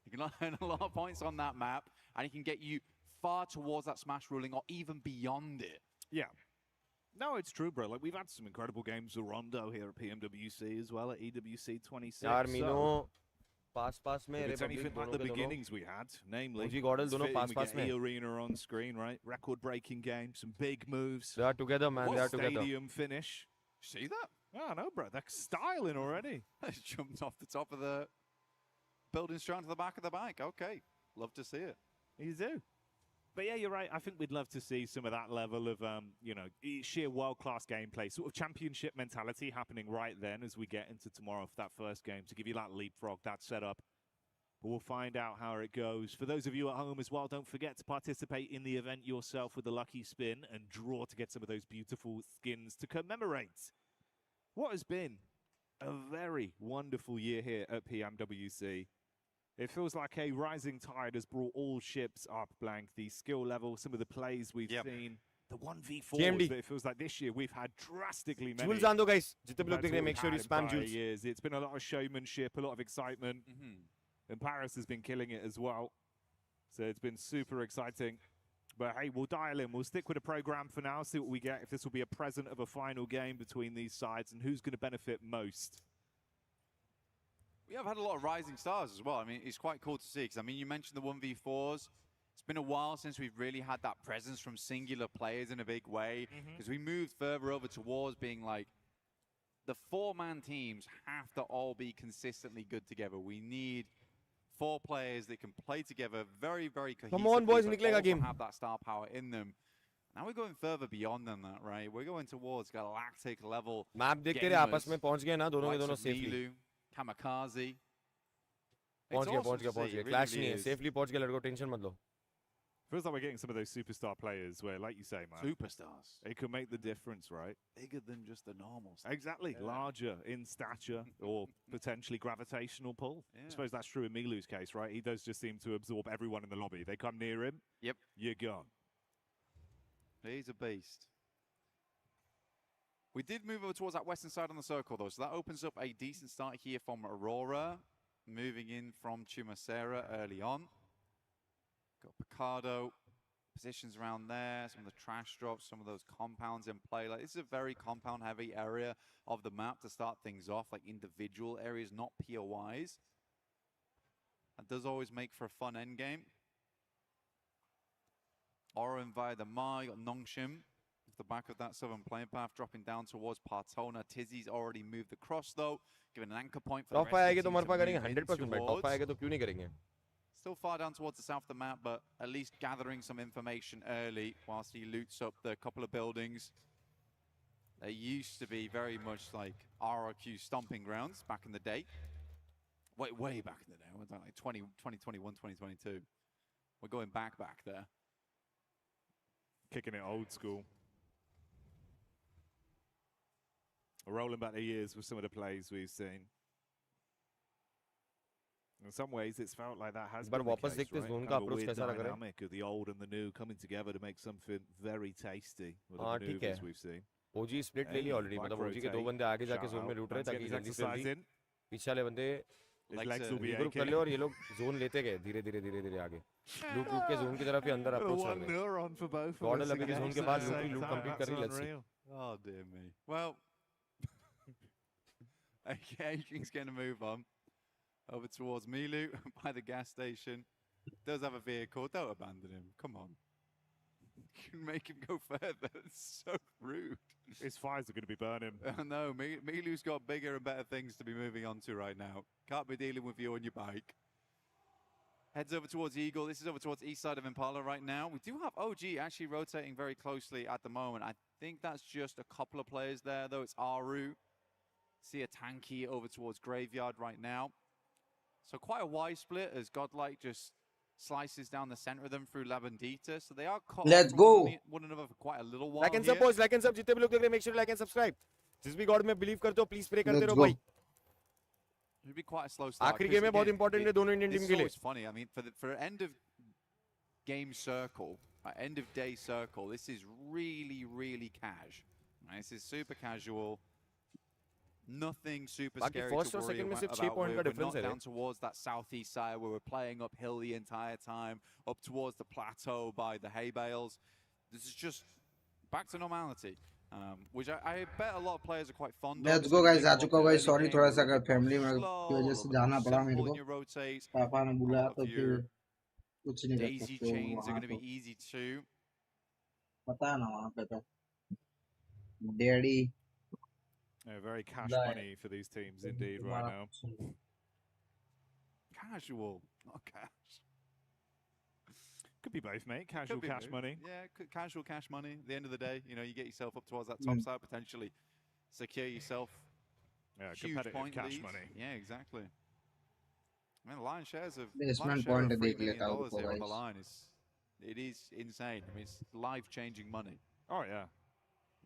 You can earn a lot of points on that map, and it can get you far towards that smash ruling or even beyond it. Yeah. No, it's true, bro. Like, we've had some incredible games with Rondo here at PMWC as well, at EWC 26. यार मीनो पास में it's anything like the beginnings we had, namely, OG Gordon दोनों पास में E-Arena on screen, right? Record-breaking game, some big moves. They are together, man. They are together. Stadium finish. See that? Yeah, I know, bro. They're styling already. Jumped off the top of the building straight to the back of the bike. Okay, love to see it. You do. But yeah, you're right. I think we'd love to see some of that level of, you know, sheer world-class gameplay, sort of championship mentality happening right then as we get into tomorrow for that first game to give you that leapfrog, that setup. But we'll find out how it goes. For those of you at home as well, don't forget to participate in the event yourself with the lucky spin and draw to get some of those beautiful skins to commemorate what has been a very wonderful year here at PMWC. It feels like a rising tide has brought all ships up, Blank. The skill level, some of the plays we've seen, the 1v4s that it feels like this year we've had drastically many. Jules आंदो guys, जितने भी लोग देख रहे हैं, make sure you spam Jules. Years. It's been a lot of showmanship, a lot of excitement. And Paris has been killing it as well. So it's been super exciting. But hey, we'll dial in. We'll stick with the program for now, see what we get, if this will be a present of a final game between these sides and who's going to benefit most. We have had a lot of rising stars as well. I mean, it's quite cool to see because, I mean, you mentioned the 1v4s. It's been a while since we've really had that presence from singular players in a big way because we moved further over towards being like the 4-man teams have to all be consistently good together. We need 4 players that can play together very, very cohesively. Come on, boys, but niklega also game. have that star power in them. Now we're going further beyond than that, right? We're going towards galactic level. Map देख के आपस में पहुंच गए ना दोनों के दोनों safely. Kamikaze. पहुंच गया. Clash नहीं है. Safely पहुंच गया लड़कों, tension मत लो. Feels like we're getting some of those superstar players where, like you say, man, superstars. It could make the difference, right? Bigger than just the normals. Exactly. Yeah. Larger in stature or potentially gravitational pull. Yeah. I suppose that's true in Milu's case, right? He does just seem to absorb everyone in the lobby. They come near him. Yep. You're gone. He's a beast. We did move over towards that western side on the circle, though, so that opens up a decent start here from Aurora, moving in from Chumacera early on. Got Picardo, positions around there, some of the trash drops, some of those compounds in play. Like, this is a very compound-heavy area of the map to start things off, like individual areas, not POIs. That does always make for a fun endgame. Oren via the Ma, you got Nongshim off the back of that southern plane path, dropping down towards Partona. Tizzy's already moved across, though, giving an anchor point for the rest of the team to move 100%. Top आएगा तो क्यों नहीं करेंगे? Still far down towards the south of the map, but at least gathering some information early whilst he loots up the couple of buildings. They used to be very much like RRQ stomping grounds back in the day. Way back in the day. We're like 2021, 2022. We're going back there. Kicking it old school. We're rolling back the years with some of the plays we've seen. In some ways, it's felt like that has been the case, right? Kind of a weird dynamic of the old and the new coming together to make something very tasty with the maneuvers we've seen. OG split ले ली already. मतलब OG के 2 बंदे आगे जाके zone में लूट रहे ताकि जल्दी से पीछे वाले बंदे group कर ले और ये लोग zone लेते गए धीरे आगे. लूट के zone की तरफ ही अंदर approach कर रहे. Gordon अभी के zone के बाद लूट complete कर रही. Let's see. Oh dear me. Well, okay, King's going to move on. Over towards Milu by the gas station. Does have a vehicle. Don't abandon him. Come on. You can make him go further. It's so rude. His fires are going to be burning. No, Milu's got bigger and better things to be moving on to right now. Can't be dealing with you on your bike. Heads over towards Eagle. This is over towards east side of Impala right now. We do have OG actually rotating very closely at the moment. I think that's just a couple of players there, though. It's Aru. See a tanky over towards Graveyard right now. So quite a wide split as Godlike just slices down the center of them through Labandita. So they are caught one another for quite a little while. Like and sub, boys, like and sub. जितने भी लोग देख रहे हैं, make sure to like and subscribe. जिस भी God में believe करते हो, please pray करते रहो भाई. It'll be quite a slow start. आखिरी game में बहुत important है दोनों Indian team के लिए. It's funny. I mean, for end of game circle, end of day circle, this is really cash. Right? This is super casual. Nothing super scary to worry about. We're not down towards that southeast side where we're playing uphill the entire time, up towards the plateau by the hay bales. This is just back to normality, which I bet a lot of players are quite fond of. Let's go guys, आ चुका भाई. Sorry थोड़ा सा अगर family में की वजह से जाना पड़ा मेरे को. पापा ने बुलाया तो फिर कुछ नहीं कर सकते. Daisy chains are going to be easy too. पता है ना वहाँ पे तो. Daddy. Yeah, very cash money for these teams indeed right now. Casual, not cash. Could be both, mate. Casual cash money. Yeah, casual cash money. At the end of the day, you know, you get yourself up towards that top side, potentially secure yourself huge competitive cash leads. money. Yeah, exactly. I mean, the lion shares of Basement $3 point million देख लेता हूँ here on the guys. line it is insane. I mean, it's life-changing money. Oh yeah.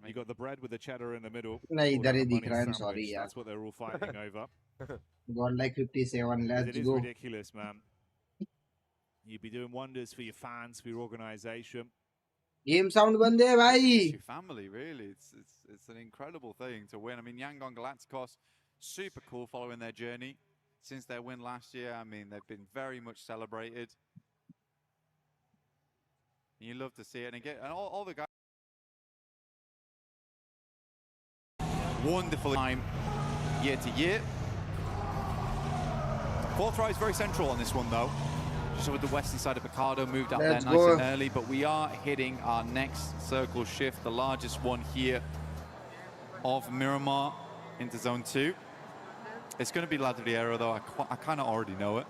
You got the bread with the cheddar in the middle. नहीं Call इधर that he a दिख money रहा है. sandwich. Sorry यार. That's what they're all fighting over. Got like 57. Let's It is go. ridiculous, man. You'd be doing wonders for your fans, for your organization. Game sound बंद है भाई. It's your family, really. It's an incredible thing to win. I mean, Yangon Galacticos, super cool following their journey since their win last year. I mean, they've been very much celebrated. And you love to see it. And again, and all the guys. Wonderful time year to year. Fourth try is very central on this one, though. Just with the western side of Picardo, moved up there nice and early, but we are hitting our next circle shift, the largest one here of Miramar into zone 2. It's going to be Ladriero, though. I kind of already know it.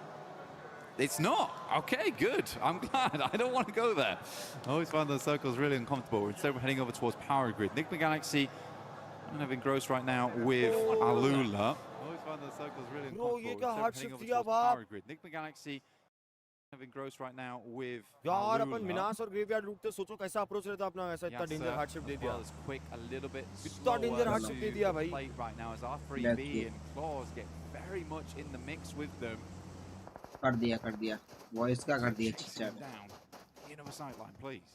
It's not. Okay, good. I'm glad. I don't want to go there. I always find those circles really uncomfortable. Instead, we're heading over towards Power Grid. Nick Galaxy kind of engrossed right now with Alula. I always find those circles really uncomfortable. Instead, we're heading over towards Power Grid. Nick Galaxy engrossed right now with यार अपन मिनास और graveyard लूटते सोचो कैसा approach रहता अपना ऐसा इतना danger hardship दे दिया quick a little bit इतना डेंजर हार्डशिप दे दिया भाई right now as R3B and Claws get very much in the mix with them कर दिया वॉइस का कर दिया चिच्चा in over sideline please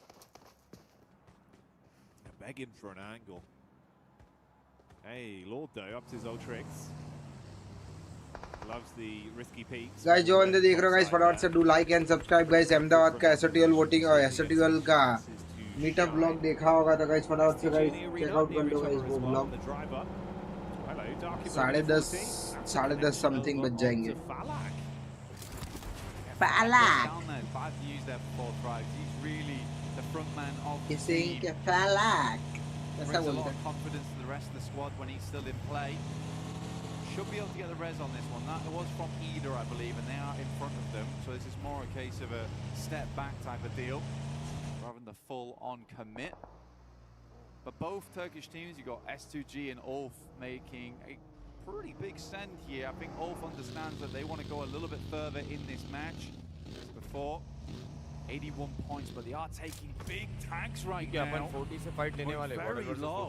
begging for an angle. Hey Lord though up to his old tricks. Loves the risky peaks. Guys जो बंदे देख रहे हो guys फटाफट से do like and subscribe guys. Ahmedabad का SOTL वोटिंग और SOTL का मीटअप ब्लॉग देखा होगा तो guys फटाफट से guys चेक आउट कर लो guys वो ब्लॉग. 10:30 समथिंग बज जाएंगे. Falak. Kissing Falak. Brings a lot of confidence to the rest of the squad when he's still in play. Should be able to get the res on this one. That was from Ida, I believe, and they are in front of them. So this is more a case of a step back type of deal, rather than the full-on commit. But both Turkish teams, you got S2G and Ulf making a pretty big send here. I think Ulf understands that they want to go a little bit further in this match. Before 81 points, but they are taking big tags right now. अपन 40 से fight लेने वाले हैं.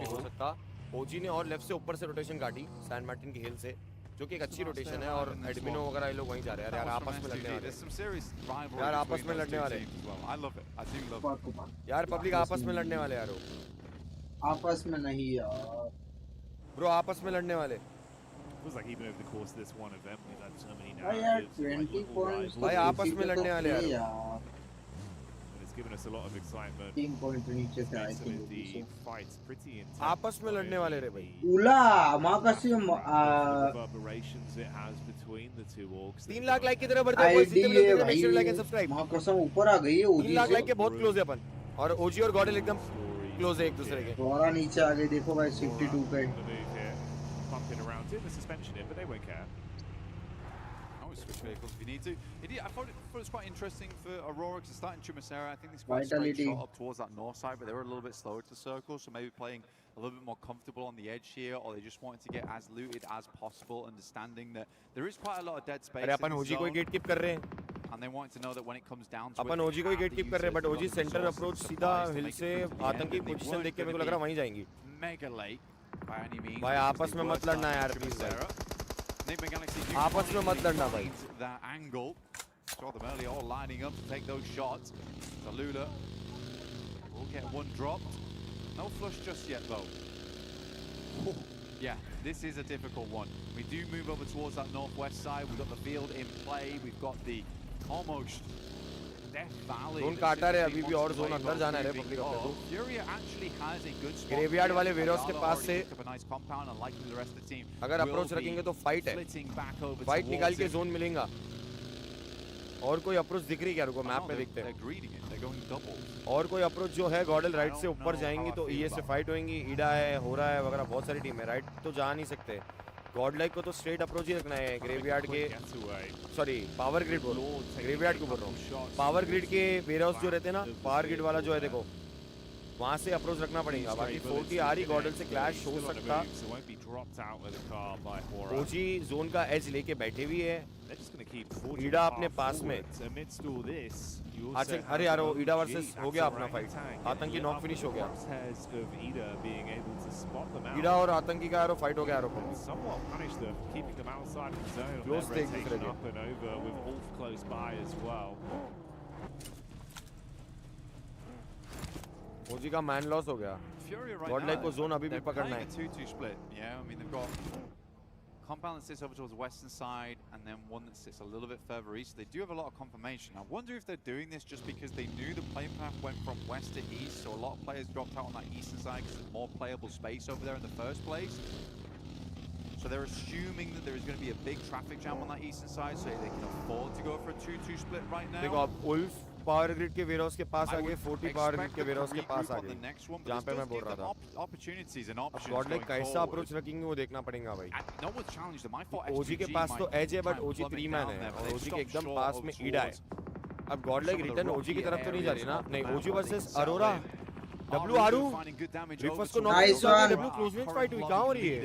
हो सकता ओजी ने और left से ऊपर से रोटेशन काटी सैन मार्टिन की हिल से जो कि एक अच्छी रोटेशन है और एडमिनो वगैरह ये लोग वहीं जा रहे हैं यार आपस में लड़ने वाले यार आपस में लड़ने वाले यार पब्लिक आपस में लड़ने वाले यार आपस में नहीं यार ब्रो आपस में लड़ने वाले यार 20 पॉइंट्स भाई आपस में लड़ने वाले यार given us a lot of excitement. 3 point नीचे से आए थे the fights pretty intense. आपस में लड़ने वाले रे भाई उला मां का से reverberations it has between the two orgs. 3 lakh like की तरह बढ़ते हैं बॉयज जितने लोग make sure like and subscribe मां कसम ऊपर आ गई है ओजी 3 लाख लाइक के बहुत क्लोज है अपन और ओजी और गॉडल एकदम क्लोज है एक दूसरे के थोड़ा नीचे आ गए देखो भाई 52 पे bumping around in the suspension in but they won't care. Switch vehicles if you need to. I thought it was quite interesting for Aurora to start in Chumacera. I think this quite straight shot up towards that north side, but they were a little bit slower to circle, so maybe playing a little bit more comfortable on the edge here, or they just wanted to get as looted as possible, understanding that there is quite a lot of dead space. अरे अपन ओजी को gate keep कर रहे हैं. And they wanted to know that when it comes down to अपन ओजी को gate keep कर रहे हैं, but OG centre approach सीधा हिल से आतंकी पोजीशन देख के मेरे को लग रहा है वहीं जाएंगी. Mega late by any means. भाई आपस में मत लड़ना यार प्लीज भाई. आपस में मत लड़ना भाई. That angle, saw them early, all lining up to take those shots. Tallulah will get one dropped. No flush just yet though. Yeah, this is a difficult one. We do move over towards that northwest side. We've got the field in play. We've got the almost Death Valley. Zone काटा रहे अभी भी और zone अंदर जाना है public अपने को. Furia actually has a good spot. Graveyard वाले वेरोस के पास से अगर अप्रोच रखेंगे तो फाइट है. फाइट निकाल के जोन मिलेगा. और कोई अप्रोच दिख रही है क्या? रुको मैप में देखते हैं. और कोई अप्रोच जो है गॉडल राइट से ऊपर जाएंगी तो ईए से फाइट होएंगी. ईडा है हो रहा है वगैरह बहुत सारी टीम है. राइट तो जा नहीं सकते. गॉडलाइक को तो स्ट्रेट अप्रोच ही रखना है ग्रेवयार्ड के, सॉरी पावर ग्रिड बोल रहा हूँ, ग्रेवयार्ड को बोल रहा हूँ, पावर ग्रिड के वेयरहाउस जो रहते हैं ना, पावर ग्रिड वाला जो है देखो वहाँ से अप्रोच रखना पड़ेगा। बाकी 40 आ रही गॉडल से क्लैश हो सकता। ओजी जोन का एज लेके बैठे हुए है, ईडा अपने पास में। अरे यार वो ईडा वर्सेस हो गया अपना फाइट, आतंकी नॉक फिनिश हो गया। ईडा और आतंकी का यार फाइट हो गया यार, क्लोज थे एक दूसरे के। ओजी का मैन लॉस हो गया। गॉडलाइक को जोन अभी भी पकड़ना है। 2-2 split. Yeah, I mean they've got compound that sits over towards the western side and then one that sits a little bit further east. They do have a lot of confirmation. I wonder if they're doing this just because they knew the play path went from west to east, so a lot of players dropped out on that eastern side because there's more playable space over there in the first place. So they're assuming that there is going to be a big traffic jam on that eastern side, so they can afford to go for a 2-2 split right now. देखो अब Ulf power grid के warehouse के पास आ गए, 40 power grid के warehouse के पास आ गए, जहाँ पे मैं बोल रहा था। गॉडलाइक कैसा अप्रोच रखेंगे वो देखना पड़ेगा भाई। ओजी के पास तो एज है बट ओजी 3 मैन है और ओजी के एकदम पास में ईडा है। अब गॉडलाइक रिटर्न ओजी की तरफ तो नहीं जा रही ना, नहीं ओजी वर्सेस अरोरा, डब्ल्यू आरू रिफर्स को नॉक किया, डब्ल्यू क्लोज रेंज फाइट हुई, कहां हो रही है?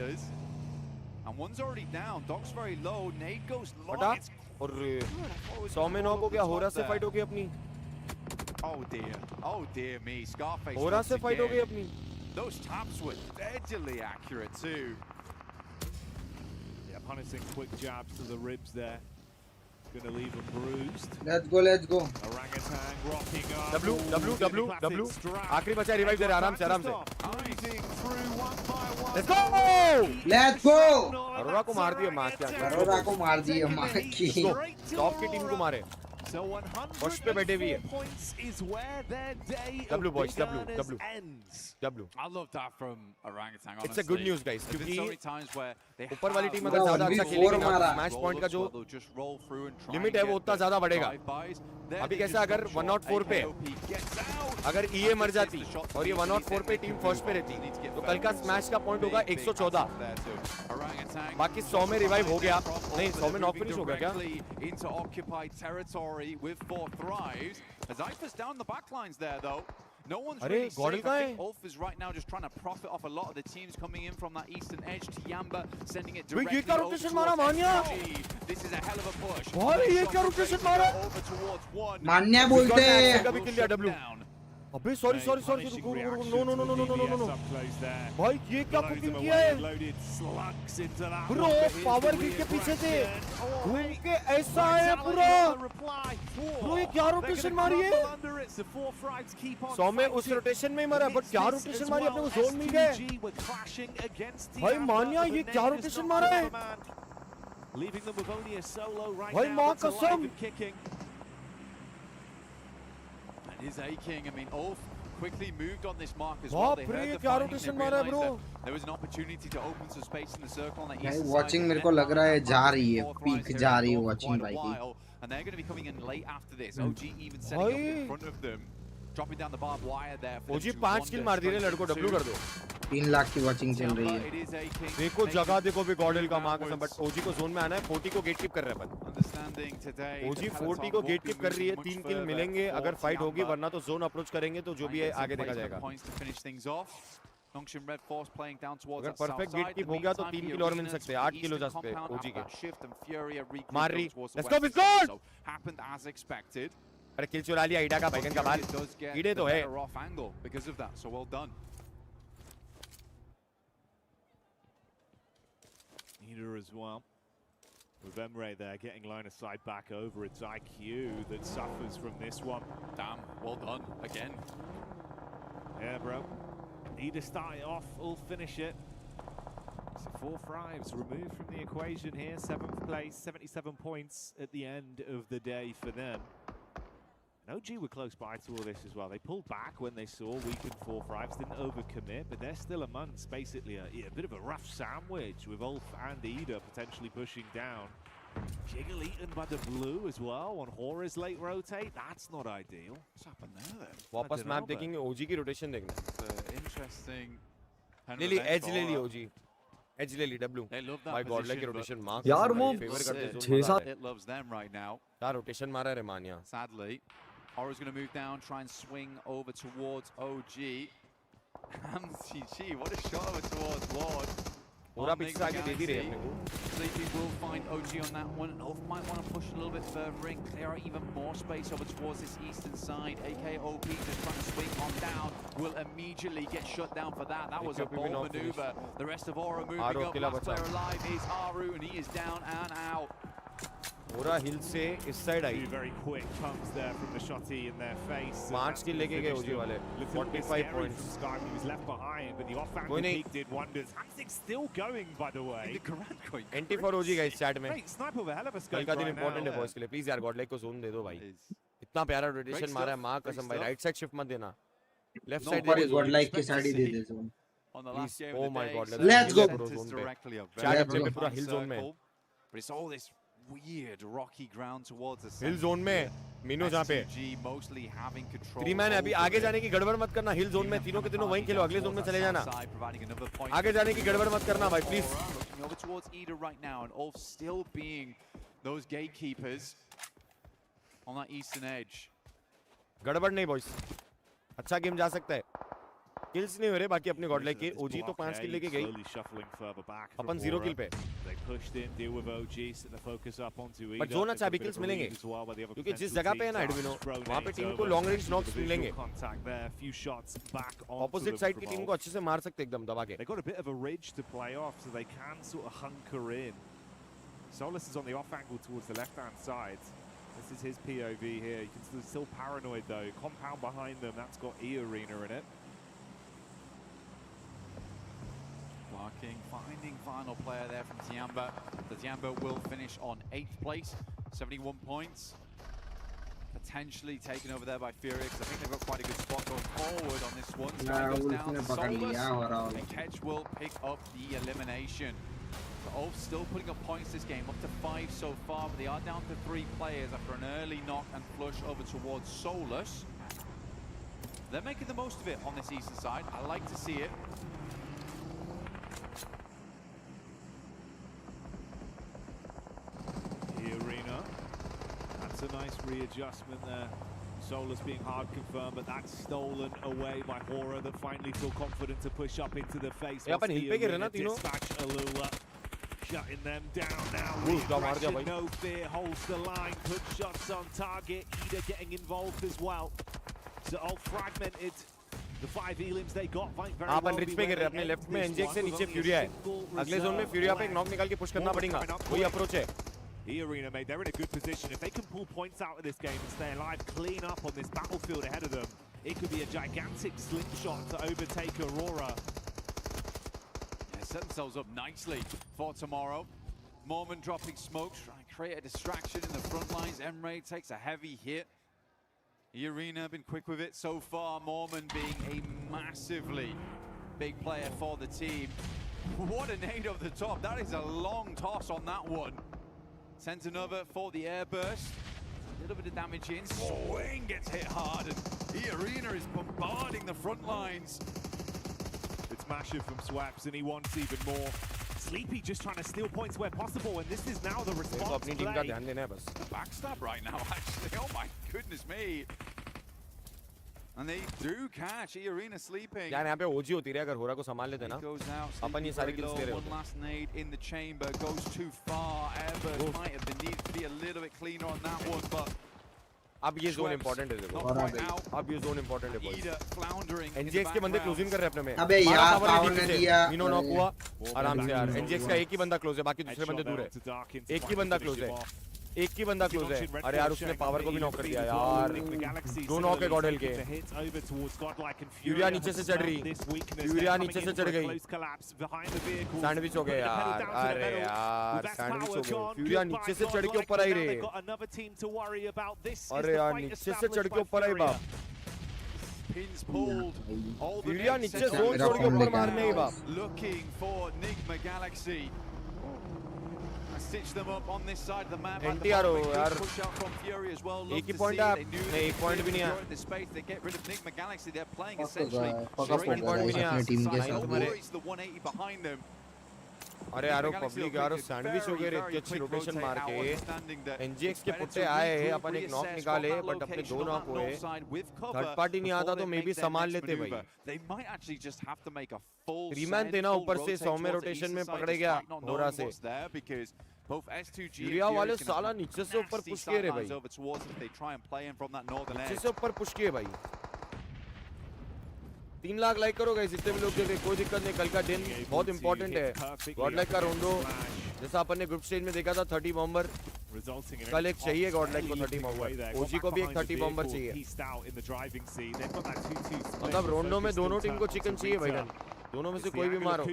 And one's already down. Doc's very low. Nade goes long. और 100 में नॉक हो गया, होरा से फाइट हो गई अपनी। Oh dear me, Scarface. होरा से फाइट हो गई अपनी। Those taps were deadly accurate too. Yeah, punishing quick jabs to the ribs there. Gonna leave him bruised. Let's go, let's go. Orangutan rocking up. W आखिरी बचा, revive दे रहा आराम से आराम से। Let's go! Let's go! Arora को मार दिया मार के, अरोरा को मार दिया मार की। टॉप की टीम को मारे। फर्स्ट पे बैठे हुए हैं। W boys, W. I love that from Orangutan. It's a good news guys, There's been so many times where they ऊपर वाली टीम अगर ज्यादा अच्छा खेलेगी ना, मैच पॉइंट का जो लिमिट है वो उतना ज्यादा बढ़ेगा। अभी कैसा अगर 104 पे अगर ईए मर जाती और ये 104 पे टीम फर्स्ट पे रहती तो कल का स्मैश का पॉइंट होगा 114। बाकी 100 में रिवाइव हो गया, नहीं 100 में नॉक फिनिश हो गया क्या? Into occupied territory with 4 thrives. As Ifa's down the backlines there though. No one's really safe. I think Ulf is right now just trying to profit off a lot of the teams coming in from that eastern edge. Tiamba sending it directly over towards SG. This is a hell of a push. Over towards one. मान्या बोलते हैं। अबे sorry no भाई ये क्या cooking किया है bro? Power grid के पीछे से घूम के ऐसा है पूरा ब्रो, ये क्या रोटेशन मारी है? 100 में उस रोटेशन में ही मरा बट क्या रोटेशन मारी, अपने को जोन मिल गए भाई। मानिया ये क्या रोटेशन मारा है भाई, मां कसम। Is aching. I mean, Ulf quickly moved on this mark as well. They heard the fighting. They realized that there was an opportunity to open some space in the circle on the east side. Watching मेरे को लग रहा है जा रही है, peak जा रही है watching भाई की। And they're going to be coming in late after this. OG even setting up in front of them, dropping down the barbed wire there. OG 5 किल मार दिए लड़को, W कर दो। 3 लाख की वाचिंग चल रही है। देखो जगह देखो भी गॉडल का मां कसम, बट ओजी को जोन में आना है। 40 को गेट कीप कर रहे हैं अपन। ओजी 40 को गेट कीप कर रही है, 3 किल मिलेंगे अगर फाइट होगी, वरना तो जोन अप्रोच करेंगे तो जो भी है आगे देखा जाएगा। अगर परफेक्ट गेट कीप हो गया तो 3 किल और मिल सकते हैं, 8 किल हो जा सकते हैं ओजी के। मार रही, लेट्स गो बिस्कुट। अरे किल चुरा लिया ईडा का बैगन का बाल, ईडे तो है। As well. With Emre there getting line of sight back over, it's IQ that suffers from this one. Damn, well done again. Yeah, bro. Either start it off or finish it. So 4 thrives removed from the equation here. 7th place, 77 points at the end of the day for them. And OG were close by to all this as well. They pulled back when they saw weakened 4 thrives, didn't overcommit, but they're still amongst basically a bit of a rough sandwich with Ulf and Ida potentially pushing down. Jiggle eaten by the blue as well on Hora's late rotate. That's not ideal. What's happened there then? वापस map देखेंगे, OG की rotation देखना। Interesting. ले ली as, ले ली OG। As ले ली W भाई गॉडले की rotation mark यार वो फेवर करते हैं 6-7 It loves them right now. क्या रोटेशन मारा है रेमानिया Sadly, Horror's going to move down, try and swing over towards OG. And GG, what a shot over towards Lord. पूरा पीछे से आगे दे दी रहे अपने को Sleepy will find OG on that one. Ov might want to push a little bit further in, clear out even more space over towards this eastern side. AKOP just trying to swing on down, will immediately get shut down for that. That was a bold maneuver. The rest of Aura moving up. Last player alive is Aru, and he is down and out. पूरा हिल से इस side I Very quick pumps there from the shotty in their face. 5 किल लेके गए ओजी वाले 45 points. He was left behind, but the off-angle peak did wonders. Hamsik still going, by the way. Anti for OG guys chat में Great sniper with a hell of a कल scope का दिन right important है now. Boys के लिए please यार Godlike को zone दे दो भाई इतना प्यारा रोटेशन मारा है मां कसम भाई राइट साइड शिफ्ट मत देना लेफ्ट साइड दे दो गॉडलाइक की side he they they zone On the last game oh of my the god day, let's go chat अपने पे पूरा हिल जोन में but it's all this weird rocky ground towards the hill zone में मीनू जहां पे mostly having control. 3 man अभी आगे जाने की गड़बड़ मत करना हिल जोन में तीनों के तीनों वहीं खेलो अगले जोन में चले जाना आगे जाने की गड़बड़ मत करना भाई please Over towards Ida right now, and all still being those gatekeepers on that eastern edge. गड़बड़ नहीं बॉयज अच्छा गेम जा सकता है किल्स नहीं हो रहे बाकी अपने गॉडलाइक के ओजी तो 5 किल लेके गई अपन 0 किल पे बट जोन अच्छा अभी किल्स मिलेंगे क्योंकि जिस जगह पे है ना एडविनो वहां पे टीम को लॉन्ग रेंज नॉक्स मिलेंगे ऑपोजिट साइड की टीम को अच्छे से मार सकते एकदम दबा के They got a bit of a ridge to play off, so they can sort of hunker in. Solus is on the off angle towards the left-hand side. This is his POV here. You can still paranoid though. Compound behind them, that's got E-Arena in it. Marking, finding final player there from Tiamba. The Tiamba will finish on 8th place, 71 points. Potentially taken over there by Fury, because I think they've got quite a good spot going forward on this one. So it goes down to Solus, and Ketch will pick up the elimination. So Ulf still putting up points this game, up to 5 so far, but they are down to 3 players after an early knock and flush over towards Solus. They're making the most of it on this eastern side. I like to see it. E-Arena. That's a nice readjustment there. Solus being hard confirmed, but that's stolen away by Hora that finally feel confident to push up into the face. Dispatch Alula, shutting them down now. Regression, no fear, holds the line, puts shots on target. Ida getting involved as well. So all fragmented. The 5 elims they got fight very well. Upon rich पे गिर रहे अपने left में एनजेक्स से नीचे फ्यूरिया है अगले zone में फ्यूरिया पे एक नॉक निकाल के पुश करना पड़ेगा वही अप्रोच है E-Arena, mate, they're in a good position. If they can pull points out of this game and stay alive, clean up on this battlefield ahead of them, it could be a gigantic slingshot to overtake Aurora. Yeah, set themselves up nicely for tomorrow. Mormon dropping smokes, trying to create a distraction in the front lines. Emre takes a heavy hit. E-Arena been quick with it so far. Mormon being a massively big player for the team. What a nade over the top. That is a long toss on that one. Sends another for the air burst. A little bit of damage in. Swing gets hit hard, and E-Arena is bombarding the front lines. It's massive from Swaps, and he wants even more. Sleepy just trying to steal points where possible, and this is now the response play. Backstab right now, actually. Oh my goodness me. And they do catch E-Arena sleeping. यार यहाँ पे ओजी होती रही अगर होरा को संभाल लेते ना अपन ये सारे किल्स ले रहे होते. One last nade in the chamber goes too far. Ever might have been needed to be a little bit cleaner on that one, but अब ये जोन इंपॉर्टेंट है देखो अब ये जोन इंपॉर्टेंट है बॉयज एनजीएक्स के बंदे क्लोजिंग कर रहे हैं अपने में अबे यार पावर ने दिया मीनो नॉक हुआ आराम से यार एनजीएक्स का एक ही बंदा क्लोज है बाकी दूसरे बंदे दूर है एक ही बंदा क्लोज है एक ही बंदा क्लोज है अरे यार उसने पावर को भी नॉक कर दिया यार दो नॉक है गॉडल के फ्यूरिया नीचे से चढ़ रही फ्यूरिया नीचे से चढ़ गई सैंडविच हो गए यार अरे यार सैंडविच हो गए फ्यूरिया नीचे से चढ़ के ऊपर आई रे अरे यार नीचे से चढ़ के ऊपर आई बाप फ्यूरिया नीचे जोन छोड़ के ऊपर मारने ही बाप looking for Nigma Galaxy. Stitch them up on this side of the map. NTR यार push out from Fury as well. एक ही पॉइंट है नहीं एक पॉइंट भी नहीं है the space they get rid of Nigma Galaxy. They're playing essentially point भी नहीं है तुम्हारे the 180 behind them. अरे यार पब्लिक यार सैंडविच हो गए रे, इतनी अच्छी रोटेशन मार के एनजीएक्स के पुट्टे आए, अपन एक नॉक निकाले बट अपने 2 नॉक हुए। थर्ड पार्टी नहीं आता तो मे भी संभाल लेते भाई। 3 मैन थे ना ऊपर से 100 में रोटेशन में पकड़े गया होरा से। यूरिया वाले साला नीचे से ऊपर पुश किए रे भाई, नीचे से ऊपर पुश किए भाई। 3 लाख लाइक करो गाइस, जितने भी लोग देख रहे हैं, कोई दिक्कत नहीं। कल का दिन बहुत इंपॉर्टेंट है। गॉडलाइक का रोंडो जैसा अपन ने ग्रुप स्टेज में देखा था 30 बॉम्बर, कल एक चाहिए गॉडलाइक को 30 बॉम्बर, ओजी को भी एक 30 बॉम्बर चाहिए। मतलब रोंडो में दोनों टीम को चिकन चाहिए भाई, दोनों में से कोई भी मारो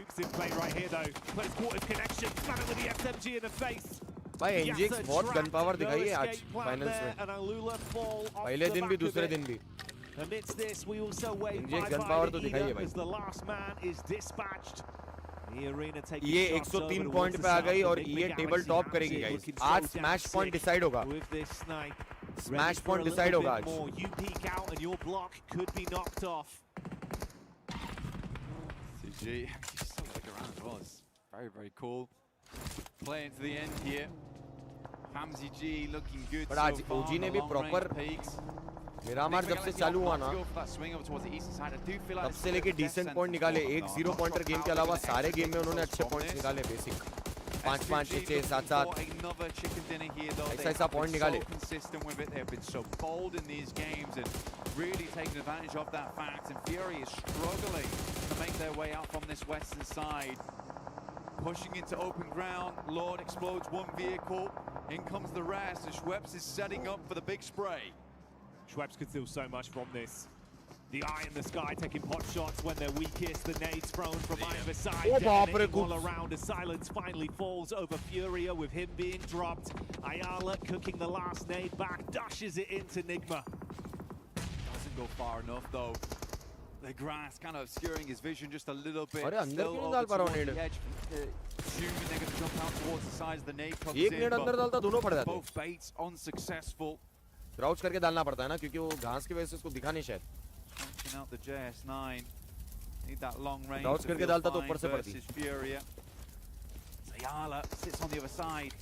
भाई। एनजीएक्स बहुत गन पावर दिखाई है आज फाइनल्स में, पहले दिन भी दूसरे दिन भी। Amidst this, we also wait NGX gun power तो दिखाई है भाई। as the last man is dispatched. ये 103 पॉइंट पे आ गई और ये टेबल टॉप करेगी गाइस। आज स्मैश पॉइंट डिसाइड होगा, स्मैश पॉइंट डिसाइड होगा आज। You peek out and your block could be knocked off. CG, still like around as well. It's very, very cool. Playing to the end here. Hamzy G looking good but आज so far. ओजी ने भी proper Miramar जब से चालू हुआ ना तब से लेके डिसेंट पॉइंट निकाले। एक 0 पॉइंटर गेम के अलावा सारे गेम में उन्होंने अच्छे पॉइंट्स निकाले। बेसिक 5-5, 6-6, 7-7 ऐसा पॉइंट निकाले। Really taking advantage of that fact, and Fury is struggling to make their way out from this western side. Pushing into open ground, Lord explodes one vehicle, in comes the rest, and Schweppes is setting up for the big spray. Schweppes could steal so much from this. The eye in the sky taking pot shots when they're weakest. The nades thrown from either side. Detonating all around as silence finally falls over Furia with him being dropped. Ayala cooking the last nade back, dashes it into Nigma. Doesn't go far enough though. The grass kind of obscuring his vision just a little bit. अरे अंदर क्यों नहीं डाल पा रहा हूँ नेड? Assuming they're going to jump out towards the sides of the nade comes एक नेड अंदर डालता दोनों पड़ जाते। Both baits unsuccessful. क्राउच करके डालना पड़ता है ना, क्योंकि वो घास की वजह से उसको दिखा नहीं शायद। Out the JS9. Need that long range. Crouch करके डालता तो ऊपर से पड़ती। Ayala sits on the other side.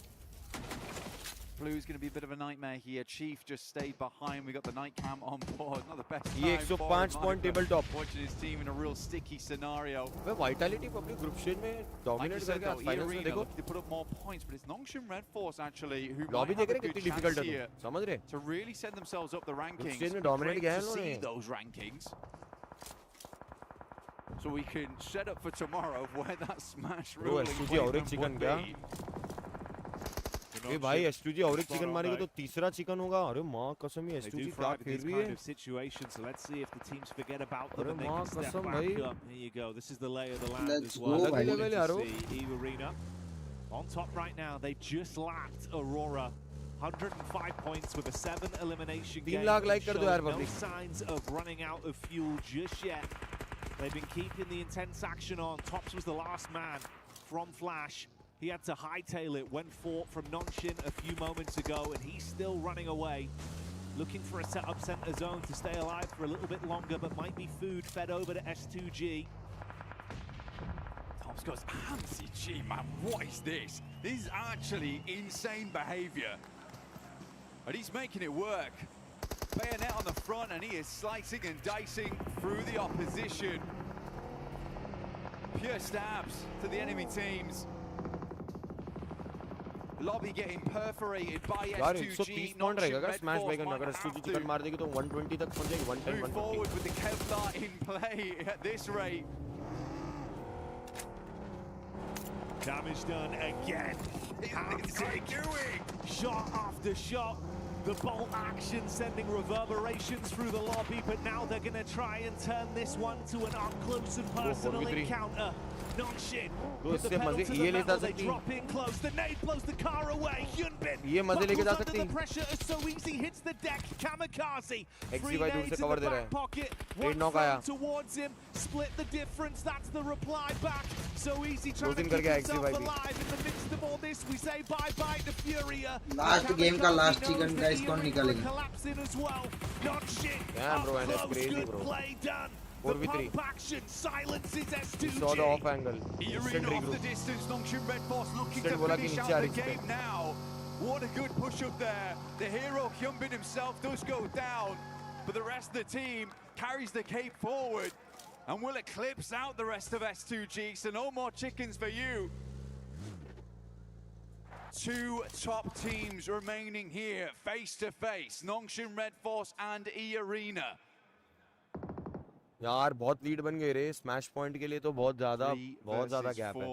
Blue's going to be a bit of a nightmare here. Chief just stayed behind. We got the night cam on board. Not the best time. ये 105 point table top. Watching his team in a real sticky scenario. Way Vitality public group stage में dominate करके आज finals में देखो। They put up more points, but it's Nongshan Red Force actually who lobby might देख have रहे a कितनी good difficult chance है here समझ रहे? to really set themselves up the rankings. Stage में डोमिनेट किया है Great to उन्होंने। see those rankings. So we can set up for tomorrow where that smash ruling would be. ए भाई एसटूजी और एक चिकन मारेगा तो तीसरा चिकन होगा। अरे मां कसम, ये एसटूजी क्या खेल रही है। अरे मां कसम भाई। Let's go भाई लेवल यारो। On top right now, they just lapped Aurora. 105 points with a 7 elimination game. 3 lakh like कर दो यार No public. signs of running out of fuel just yet. They've been keeping the intense action on. Tops was the last man from Flash. He had to hightail it when fought from Nonshin a few moments ago, and he's still running away. Looking for a set-up center zone to stay alive for a little bit longer, but might be food fed over to S2G. Tops goes, MCG, man, what is this? This is actually insane behavior. But he's making it work. Bayonet on the front, and he is slicing and dicing through the opposition. Pure stabs to the enemy teams. Lobby getting perforated by यार S2G. 130 point रहेगा क्या smash बैगन? अगर एसटूजी chicken मार देगी तो 120 तक पहुंच जाएगी। 110 Move forward with the Kevlar in play at this rate. Damage done again. Shot after shot. The bolt action sending reverberations through the lobby, but now they're going to try and turn this one to an up-close and personal encounter. Nonshin with the pedal to the metal, they drop in close. The nade blows the car away. Yunbin buckles under the pressure as So Easy hits the deck. Kamikaze. 3 nades in the back pocket. One thrown towards him. Split the difference. That's the reply back. So Easy trying to keep himself alive. In the midst of all this, we say bye-bye to Furia. Last game का last chicken guys कौन निकालेगा? Collapsing as well. Nonshin Damn bro, and that's crazy bro. play done. 4v3. Action silences S2G. He saw the off angle. Instant Instant off the regroup. distance. Nongshin Red Force looking Instant to bola ki finish niche aa out the rahi game now. What a good push up there. The hero Hyunbin himself does go down, but the rest of the team carries the cape forward and will eclipse out the rest of S2G. So no more chickens for you. Two top teams remaining here face to face. Nongshin Red Force and E Arena. यार बहुत lead बन गए रे smash point के लिए तो बहुत ज्यादा गैप है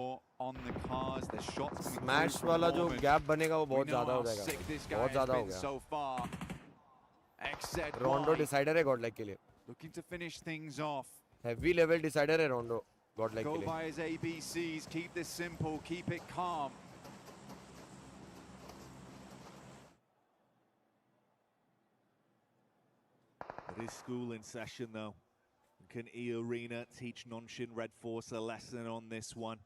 स्मैश वाला जो गैप बनेगा वो बहुत ज्यादा हो जाएगा बहुत ज्यादा हो गया रोंडो डिसाइडर है गॉडलाइक के लिए Looking to finish things off. Heavy level decider है रोंडो गॉडलाइक के Go लिए by his ABCs, keep this simple, keep it calm. It is school in session though. Can E Arena teach Nongshin Red Force a lesson on this one?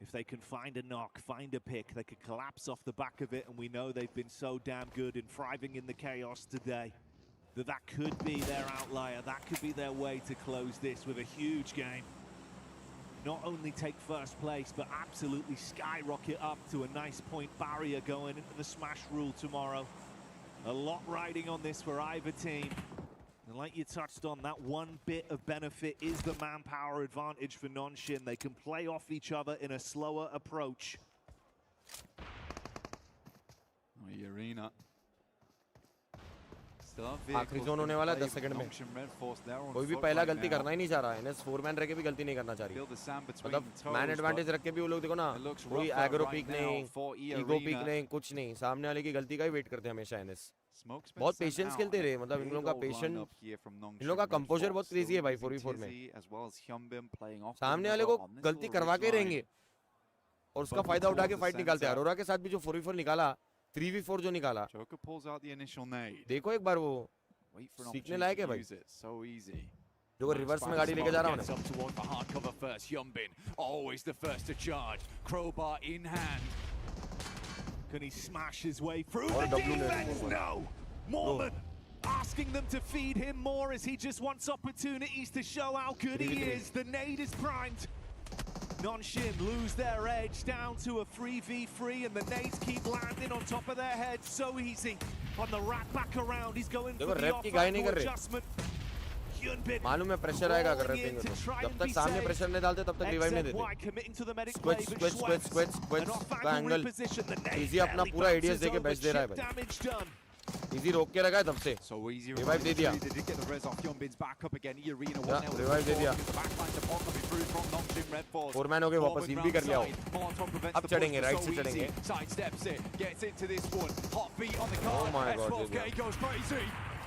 If they can find a knock, find a pick, they could collapse off the back of it, and we know they've been so damn good in thriving in the chaos today. That could be their outlier, that could be their way to close this with a huge game. Not only take first place, but absolutely skyrocket up to a nice point barrier going into the Smash rule tomorrow. A lot riding on this for either team. And like you touched on, that one bit of benefit is the manpower advantage for Nongshin. They can play off each other in a slower approach. Arena. आखिरी zone होने वाला है 10 second में कोई भी पहला गलती करना ही नहीं चाह रहा है एनएस 4 मैन रह के भी गलती नहीं करना चाह रही मतलब मैन एडवांटेज रख के भी वो लोग देखो ना कोई एग्रो पीक नहीं ईगो पीक नहीं कुछ नहीं सामने वाले की गलती का ही वेट करते हैं हमेशा एनएस बहुत पेशेंस खेलते रहे मतलब इन लोगों का पेशेंस इन लोगों का कंपोजर बहुत क्रेजी है भाई 4v4 में सामने वाले को गलती करवा के रहेंगे और उसका फायदा उठा के फाइट निकालते हैं अरोरा के साथ भी जो 4v4 निकाला 3v4 जो निकाला देखो एक बार वो सीखने लायक है भाई जो रिवर्स में गाड़ी लेके जा रहा हूं Can he smash his way through the defense? No! Mormon asking them to feed him more as he just wants opportunities to show how good he is. The nade is primed. Nongshin lose their edge down to a 3v3 and the nades keep landing on top of their heads so easy. On the rat back around, he's going for the off-angle adjustment. मालूम है pressure आएगा अगर wrapping तो जब तक सामने pressure नहीं डालते तब तक रिवाइव नहीं देते स्क्विच का एंगल इजी अपना पूरा एडीएस देके बेस्ट दे रहा है भाई इजी रोक के रखा है तब से रिवाइव दे दिया रिवाइव दे दिया फोरमैन हो गए वापस हील भी कर लिया हो अब चढ़ेंगे राइट से चढ़ेंगे oh my god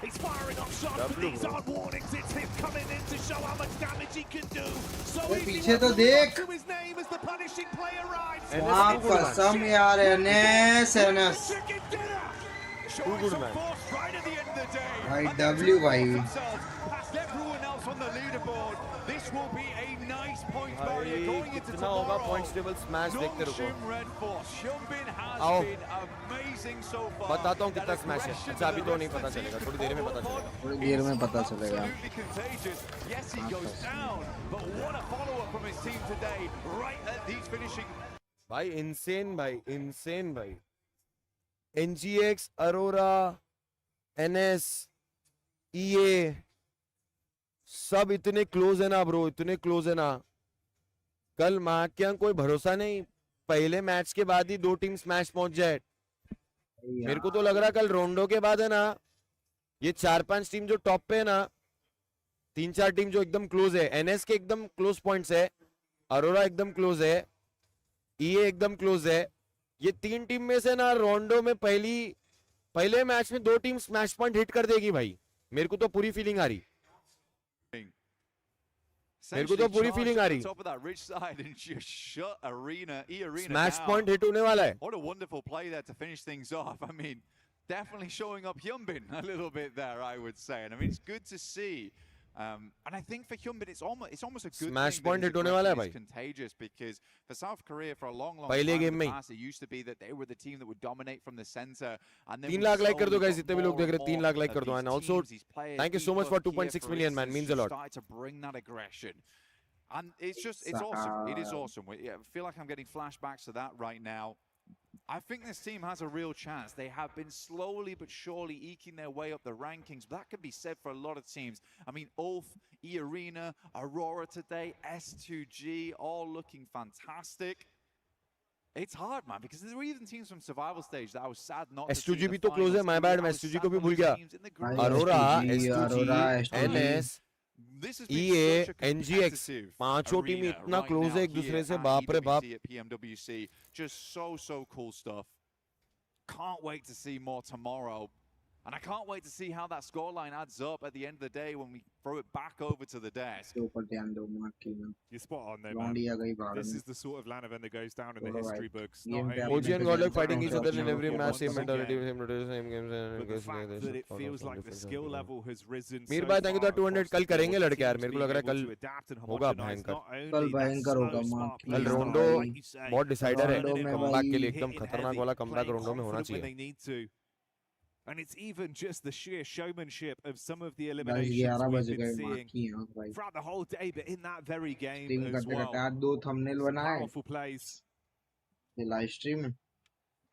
He's firing off shots, but these aren't warnings. It's him coming in to show how much damage he can do. So पीछे तो देख to his name as the punishing play arrives. वहाँ कसम यार NS Too good man. Right at the end of the day. भाई W भाई Past everyone else on the leaderboard. This will be a nice point barrier going into कितना होगा points table smash देखते रुको आओ बताता हूँ कितना स्मैश है अच्छा अभी तो नहीं पता चलेगा थोड़ी देर में पता चलेगा थोड़ी देर में पता चलेगा भाई इंसेन भाई एनजीएक्स अरोरा एनएस ईए सब इतने क्लोज है ना ब्रो इतने क्लोज है ना कल मां क्या कोई भरोसा नहीं पहले मैच के बाद ही 2 टीम स्मैश पहुंच जाए मेरे को तो लग रहा कल रोंडो के बाद है ना ये 4-5 टीम जो टॉप पे है ना 3-4 टीम जो एकदम क्लोज है एनएस के एकदम क्लोज पॉइंट्स है अरोरा एकदम क्लोज है ईए एकदम क्लोज है ये 3 टीम में से ना रोंडो में पहले मैच में 2 टीम स्मैश पॉइंट हिट कर देगी भाई मेरे को तो पूरी फीलिंग आ रही मेरे को तो पूरी फीलिंग आ रही स्मैश पॉइंट हिट होने वाला है What a wonderful play there to finish things off. I mean, definitely showing up Hyunbin a little bit there, I would say. And I mean, it's good to see And I think for Hyunbin, it's almost a good Smash thing point that his hit होने वाला है aggression is भाई. contagious, because for South Korea for a long पहले time game in में the he. past, it used to be that they were the team that would dominate from the center, and then 3 we lakh like कर दो slowly guys, got जितने भी लोग more देख रहे and 3 more lakh like of कर दो. these And also teams, these players, thank you so much Deepak for here, 2.6 for million, man, instance, means a who lot. started to bring that aggression. And it's awesome. It is awesome. I feel like I'm getting flashbacks to that right now. I think this team has a real chance. They have been slowly but surely eking their way up the rankings, but that could be said for a lot of teams. I mean, Ulf, E-Arena, Aurora today, S2G, all looking fantastic. It's hard, man, because there were even teams from survival stage that I was sad not to see S2G the भी तो close है, finals. my bad, I मैं was S2G sad को भी for भूल those गया. teams in the group. Aurora, S2G, S2G, NS, This has been EA, such a NGX, competitive पांचों team arena इतना right close now है एक दूसरे here से, at बाप रे बाप. EWC, at PMWC. Just so cool stuff. Can't wait to see more tomorrow. And I can't wait to see how that scoreline adds up at the end of the day when we throw it back over to the desk. You're spot on there, man. This is the sort of LAN event that goes down in the history books. Not only OG and Godlike fighting each other in every once match, same again, mentality, same rotation, same games. but the fact that it feels like the skill level has risen Mir so भाई thank you far तो 200 across कल the करेंगे board, लड़के यार. teams मेरे को being लग रहा है able कल to adapt and होगा homogenize भयंकर. not only कल that भयंकर slow, होगा smart मार्की. play कल style, रोंडो like you say, बहुत डिसाइडर है. रोंडो में कमबैक के लिए hitting एकदम खतरनाक heavy, वाला कमबैक playing रोंडो में होना confident when चाहिए. they need to. And it's even just the sheer showmanship of some of the 10 eliminations 11 we've बज been गए seeing मार्की यहाँ भाई. throughout the whole day, but in that very game stream as करते well. करते आज 2 thumbnail Some बनाए. powerful plays. ये live stream है.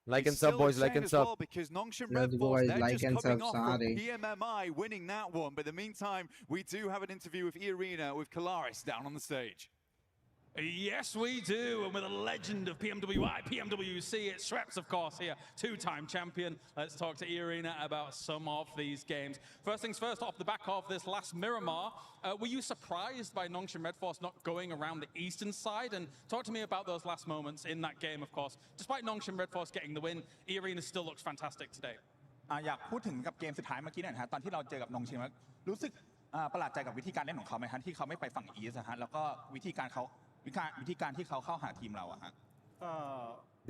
Like and It's sub still boys, like insane and as sub. well because Nongshim Let's Red go Force, guys, they're like just and coming sub, off from sorry. PMMI winning that one. But in the meantime, we do have an interview with E-Arena with Kalaris down on the stage. Yes, we do. And with a legend of PMWI, PMWC, it's Shreps, of course, here, two-time champion. Let's talk to E-Arena about some of these games. First things first, off the back of this last Miramar, were you surprised by Nongshim Red Force not going around the eastern side? And talk to me about those last moments in that game, of course. Despite Nongshim Red Force getting the win, E-Arena still looks fantastic today. อยากพูดถึงกับเกมสุดท้ายเมื่อกี้หน่อยนะฮะตอนที่เราเจอกับนงชิมรู้สึกประหลาดใจกับวิธีการเล่นของเขาไหมฮะที่เขาไม่ไปฝั่งอีสฮะแล้วก็วิธีการที่เขาเข้าหาทีมเราอะฮะ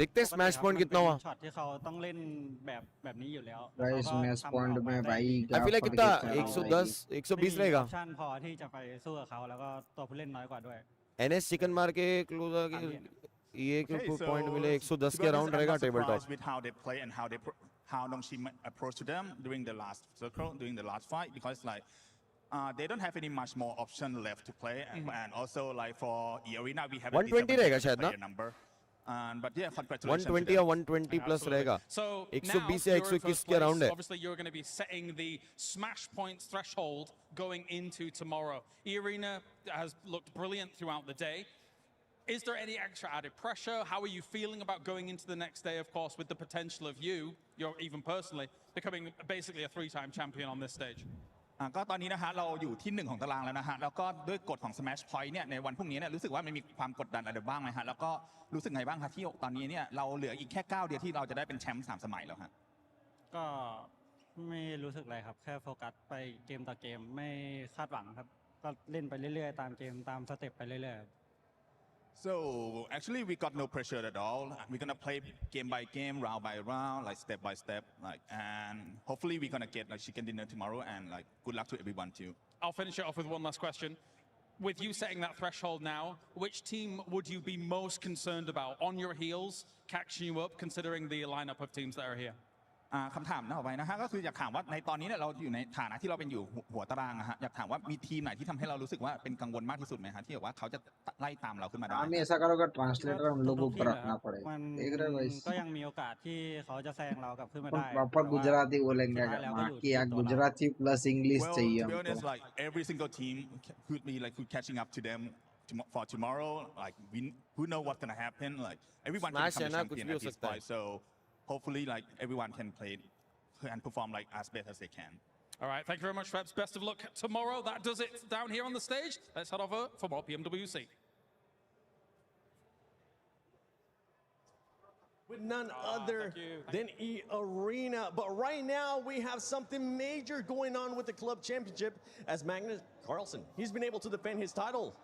देखते हैं smash point कितना हुआ. ช็อตที่เขาต้องเล่นแบบนี้อยู่แล้ว भाई smash point में भाई I feel like कितना 110 120 रहेगा. ชั่นพอที่จะไปสู้กับเขาแล้วก็ตัวผู้เล่นน้อยกว่าด้วย NS chicken मार के क्लोज आके ये के पॉइंट मिले 110 के अराउंड रहेगा table top. with how they play and how Nongshim approached them during the last circle, during the last fight, because like they don't have any much more option left to play, and also like for E-Arena we have 120 रहेगा शायद ना. number. But yeah, congratulations. 120 या 120 plus रहेगा. So 120 या 121 के around है. Obviously, you're going to be setting the smash points threshold going into tomorrow. E-Arena has looked brilliant throughout the day. Is there any extra added pressure? How are you feeling about going into the next day, of course, with the potential of you're even personally, becoming basically a 3-time champion on this stage? ก็ตอนนี้นะฮะเราอยู่ที่1ของตารางแล้วนะฮะแล้วก็ด้วยกฎของ Smash Point เนี่ยในวันพรุ่งนี้เนี่ยรู้สึกว่ามันมีความกดดันอะไรบ้างไหมฮะแล้วก็รู้สึกไงบ้างครับที่ตอนนี้เนี่ยเราเหลืออีกแค่9เดียวที่เราจะได้เป็นแชมป์3สมัยแล้วฮะ ก็ไม่รู้สึกอะไรครับแค่โฟกัสไปเกมต่อเกมไม่คาดหวังครับก็เล่นไปเรื่อยๆตามเกมตามสเต็ปไปเรื่อยๆ So actually we got no pressure at all. We're gonna play game by game, round by round, like step by step, like, and hopefully we're gonna get like chicken dinner tomorrow, and like good luck to everyone too. I'll finish it off with one last question. With you setting that threshold now, which team would you be most concerned about on your heels, catching you up, considering the lineup of teams that are here? คำถามต่อไปนะฮะก็คืออยากถามว่าในตอนนี้เนี่ยเราอยู่ในฐานะที่เราเป็นอยู่หัวตารางนะฮะอยากถามว่ามีทีมไหนที่ทำให้เรารู้สึกว่าเป็นกังวลมากที่สุดไหมฮะที่แบบว่าเขาจะไล่ตามเราขึ้นมาได้ हमें ऐसा करोगे translator हम लोगों को रखना पड़ेगा. มัน देख रहे हो भाई. ก็ยังมีโอกาสที่เขาจะแซงเรากลับขึ้นมาได้ प्रॉपर गुजराती बोलेंगे मार्की या गुजराती प्लस इंग्लिश चाहिए to be honest, हमको. like every single team could be like catching up to them for tomorrow. Like who know what's gonna happen? Like everyone can Smash become है a ना, कुछ champion भी हो at this सकता है. point. So hopefully, like everyone can play and perform like as best as they can. All right, thank you very much, Febs. Best of luck tomorrow. That does it down here on the stage. Let's head over for more PMWC. With none other than E-Arena. But right now, we have something major going on with the club championship as Magnus Carlsen. He's been able to defend his title.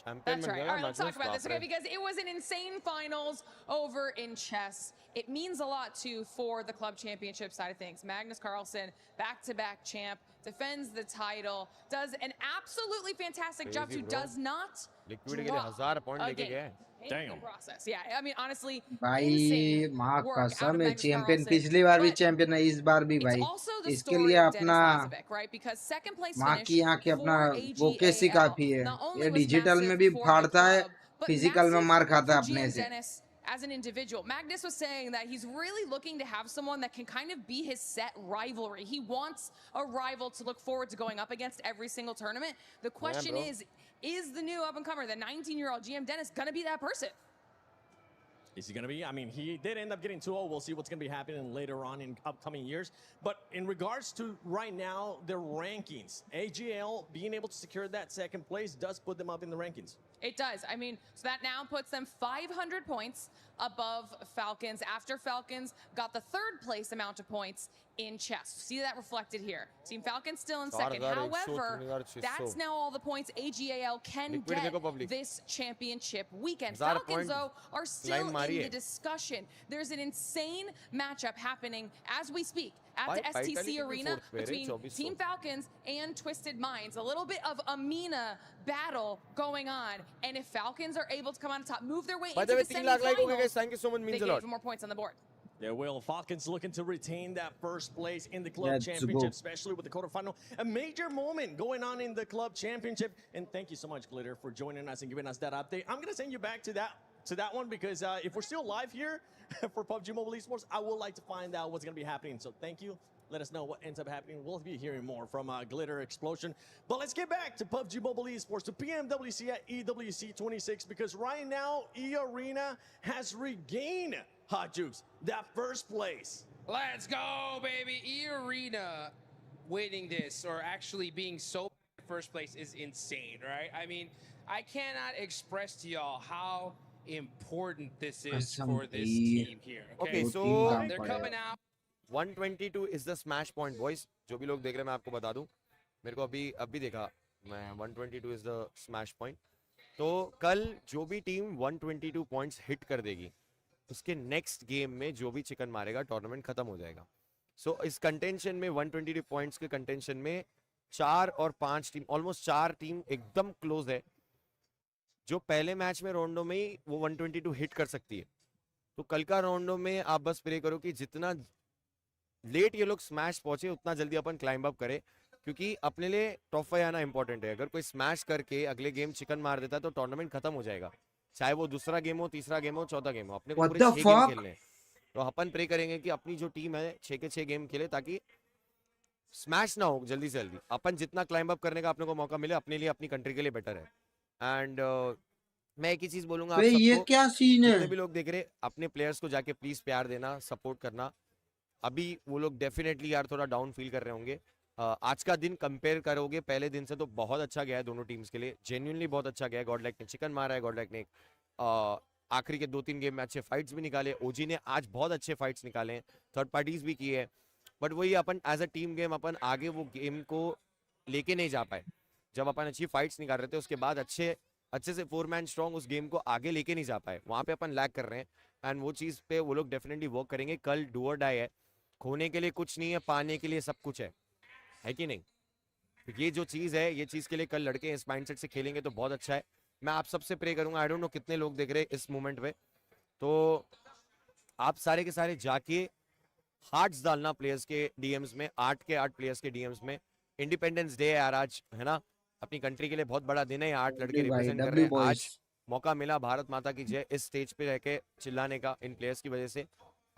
That's right. All right, let's talk about this, okay? Because it was an insane finals over in chess. It means a lot, too, for the club championship side of things. Magnus Carlsen, back-to-back champ, defends the title, does an absolutely fantastic job, too, does not drop a game in the process. Yeah, I mean, honestly, भाई माँ work out कसम of है Magnus champion Carlsen. पिछली बार भी But champion है इस बार भी it's भाई also the इसके story लिए of अपना Dennis Lazovic, right? Because second place माँ finish की आंखें अपना for वोकेसी AGAL काफी है not only ये was डिजिटल में massive भी for the फाड़ता है club, but फिजिकल में massive मार खाता for है अपने GM से Dennis as an individual. Magnus was saying that he's really looking to have someone that can kind of be his set rivalry. He wants a rival to look forward to going up against every single tournament. The question is the new up-and-comer, the 19-year-old GM Dennis, going to be that person? Is he going to be? I mean, he did end up getting 2-0. We'll see what's going to be happening later on in upcoming years. But in regards to right now, their rankings, AGL being able to secure that second place does put them up in the rankings. It does. I mean, so that now puts them 500 points above Falcons after Falcons got the third place amount of points in chess. See that reflected here. Team Falcons still in second. However, that's now all the points AGAL can get this championship weekend. Falcons, though, are still in the discussion. There's an insane matchup happening as we speak at the STC Arena between Team Falcons and Twisted Minds. A little bit of a Mina battle going on. And if Falcons are able to come on top, move their way into the semifinals, thank you so much, they means get a lot. even more points on the board. They will. Falcons looking to retain that first place in the club championship, especially with the quarterfinal. A major moment going on in the club championship. And thank you so much, Glitter, for joining us and giving us that update. I'm going to send you back to that one because if we're still live here for PUBG Mobile Esports, I would like to find out what's going to be happening. So thank you. Let us know what ends up happening. We'll be hearing more from Glitter Explosion. But let's get back to PUBG Mobile Esports, to PMWC at EWC 26, because right now, E-Arena has regained, Hot Jukes, that first place. Let's go, baby. E-Arena winning this, or actually being so first place, is insane, right? I mean, I cannot express to y'all how important this is for this team here. Okay, so they're coming out. 122 is the smash point, boys. जो भी लोग देख रहे हैं मैं आपको बता दूं, मेरे को अभी देखा मैं 122 is the smash point. तो कल जो भी टीम 122 पॉइंट्स हिट कर देगी उसके नेक्स्ट गेम में जो भी चिकन मारेगा टूर्नामेंट खत्म हो जाएगा. सो इस कंटेंशन में 122 पॉइंट्स के कंटेंशन में 4 और 5 टीम, ऑलमोस्ट 4 टीम एकदम क्लोज है जो पहले मैच में राउंडो में ही वो 122 हिट कर सकती है. तो कल का राउंडो में आप बस प्रे करो कि जितना लेट ये लोग स्मैश पहुंचे उतना जल्दी अपन क्लाइंब अप करें, क्योंकि अपने लिए टॉप 5 आना इंपॉर्टेंट है. अगर कोई स्मैश करके अगले गेम चिकन मार देता है तो टूर्नामेंट खत्म हो जाएगा, चाहे वो दूसरा गेम हो, तीसरा गेम हो, चौथा गेम हो. अपने को पूरे 6 गेम खेलने हैं. तो अपन प्रे करेंगे कि अपनी जो टीम है 6 के 6 गेम खेले ताकि स्मैश ना हो जल्दी से जल्दी. अपन जितना क्लाइंब अप करने का अपने को मौका मिले अपने लिए, अपनी कंट्री के लिए बेटर है. एंड मैं एक ही चीज बोलूंगा आप सबको, ये क्या सीन है? जितने भी लोग देख रहे अपने प्लेयर्स को जाके प्लीज प्यार देना, सपोर्ट करना. अभी वो लोग डेफिनेटली यार थोड़ा डाउन फील कर रहे होंगे. आज का दिन कंपेयर करोगे पहले दिन से तो बहुत अच्छा गया है दोनों टीम्स के लिए, जेन्युइनली बहुत अच्छा गया है. गॉडलाइक ने चिकन मारा है, गॉडलाइक ने आखिरी के 2-3 गेम में अच्छे फाइट्स भी निकाले, ओजी ने आज बहुत अच्छे फाइट्स निकाले हैं, थर्ड पार्टीज भी की है. बट वही अपन एज अ टीम गेम अपन आगे वो गेम को लेके नहीं जा पाए. जब अपन अच्छी फाइट्स निकाल रहे थे उसके बाद अच्छे से 4 मैन स्ट्रॉन्ग उस गेम को आगे लेके नहीं जा पाए, वहाँ पे अपन लैग कर रहे हैं. एंड वो चीज़ पे वो लोग डेफिनेटली वर्क करेंगे. कल डू और डाई है, खोने के लिए कुछ नहीं है, पाने के लिए सब कुछ है कि नहीं. ये जो चीज़ है, ये चीज़ के लिए कल लड़के इस माइंडसेट से खेलेंगे तो बहुत अच्छा है. मैं आप सबसे प्रे करूंगा, आई डोंट नो कितने लोग देख रहे हैं इस मोमेंट पे, तो आप सारे के सारे जाके हार्ट्स डालना प्लेयर्स के डीएम्स में, 8 के 8 प्लेयर्स के डीएम्स में. इंडिपेंडेंस डे है यार आज, है ना, अपनी कंट्री के लिए बहुत बड़ा दिन है. 8 लड़के रिप्रेजेंट कर रहे हैं. आज मौका मिला भारत माता की जय इस स्टेज पे रह के चिल्लाने का इन प्लेयर्स की वजह से.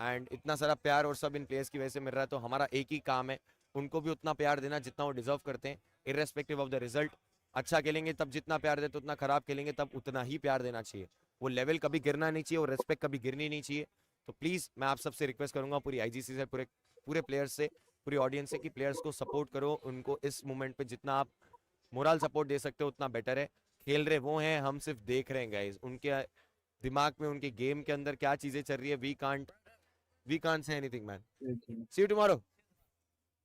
एंड इतना सारा प्यार और सब इन प्लेयर्स की वजह से मिल रहा है. तो हमारा एक ही काम है, उनको भी उतना प्यार देना जितना वो डिजर्व करते हैं, इर्रेस्पेक्टिव ऑफ द रिजल्ट. अच्छा खेलेंगे तब जितना प्यार देते, उतना खराब खेलेंगे तब उतना ही प्यार देना चाहिए. वो लेवल कभी गिरना नहीं चाहिए, और रेस्पेक्ट कभी गिरनी नहीं चाहिए. तो प्लीज मैं आप सबसे रिक्वेस्ट करूंगा, पूरी आईजीसी से, पूरे प्लेयर्स से, पूरी ऑडियंस से, कि प्लेयर्स को सपोर्ट करो. उनको इस मोमेंट पे जितना आप मोरल सपोर्ट दे सकते हो उतना बेटर है. खेल रहे वो हैं, हम सिर्फ देख रहे हैं गाइस. उनके दिमाग में, उनके गेम के अंदर क्या चीजें चल रही है, we can't say anything man. See you tomorrow.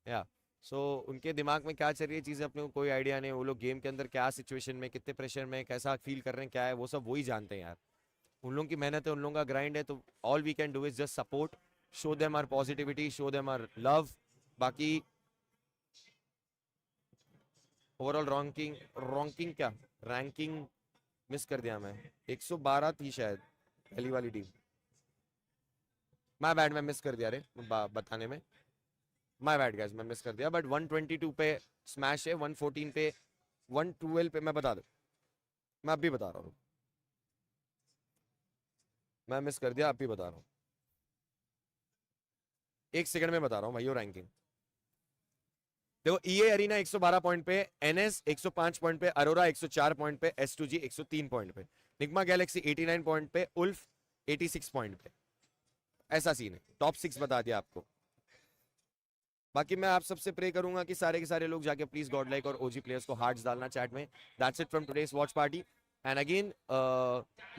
या सो उनके दिमाग में क्या चल रही है चीज़ें अपने को कोई आइडिया नहीं, वो लोग गेम के अंदर क्या सिचुएशन में, कितने प्रेशर में, कैसा फील कर रहे हैं, क्या है, वो सब वही जानते हैं यार। उन लोगों की मेहनत है, उन लोगों का ग्राइंड है, तो all we can do is just support, show them our positivity, show them our love. बाकी ओवरऑल रैंकिंग मिस कर दिया मैं, 112 थी शायद पहली वाली टीम। माय बैड, मैं मिस कर दिया रे बताने में, माय बैड गाइस, मैं मिस कर दिया। बट 122 पे स्मैश है, 114 पे, 112 पे मैं बता दूं, मैं अब भी बता रहा हूँ, मैं मिस कर दिया, अब भी बता रहा हूँ, 1 सेकंड में बता रहा हूँ भाइयों रैंकिंग। देखो ईए अरीना 112 पॉइंट पे, एनएस 105 पॉइंट पे, अरोरा 104 पॉइंट पे, S2G 103 पॉइंट पे, निग्मा गैलेक्सी 89 पॉइंट पे, उल्फ 86 पॉइंट पे। ऐसा सीन है, टॉप 6 बता दिया आपको। बाकी मैं आप सबसे प्रे करूंगा कि सारे के सारे लोग जाके प्लीज गॉड लाइक और ओजी प्लेयर्स को हार्ट्स डालना चैट में। That's it from today's watch party. And again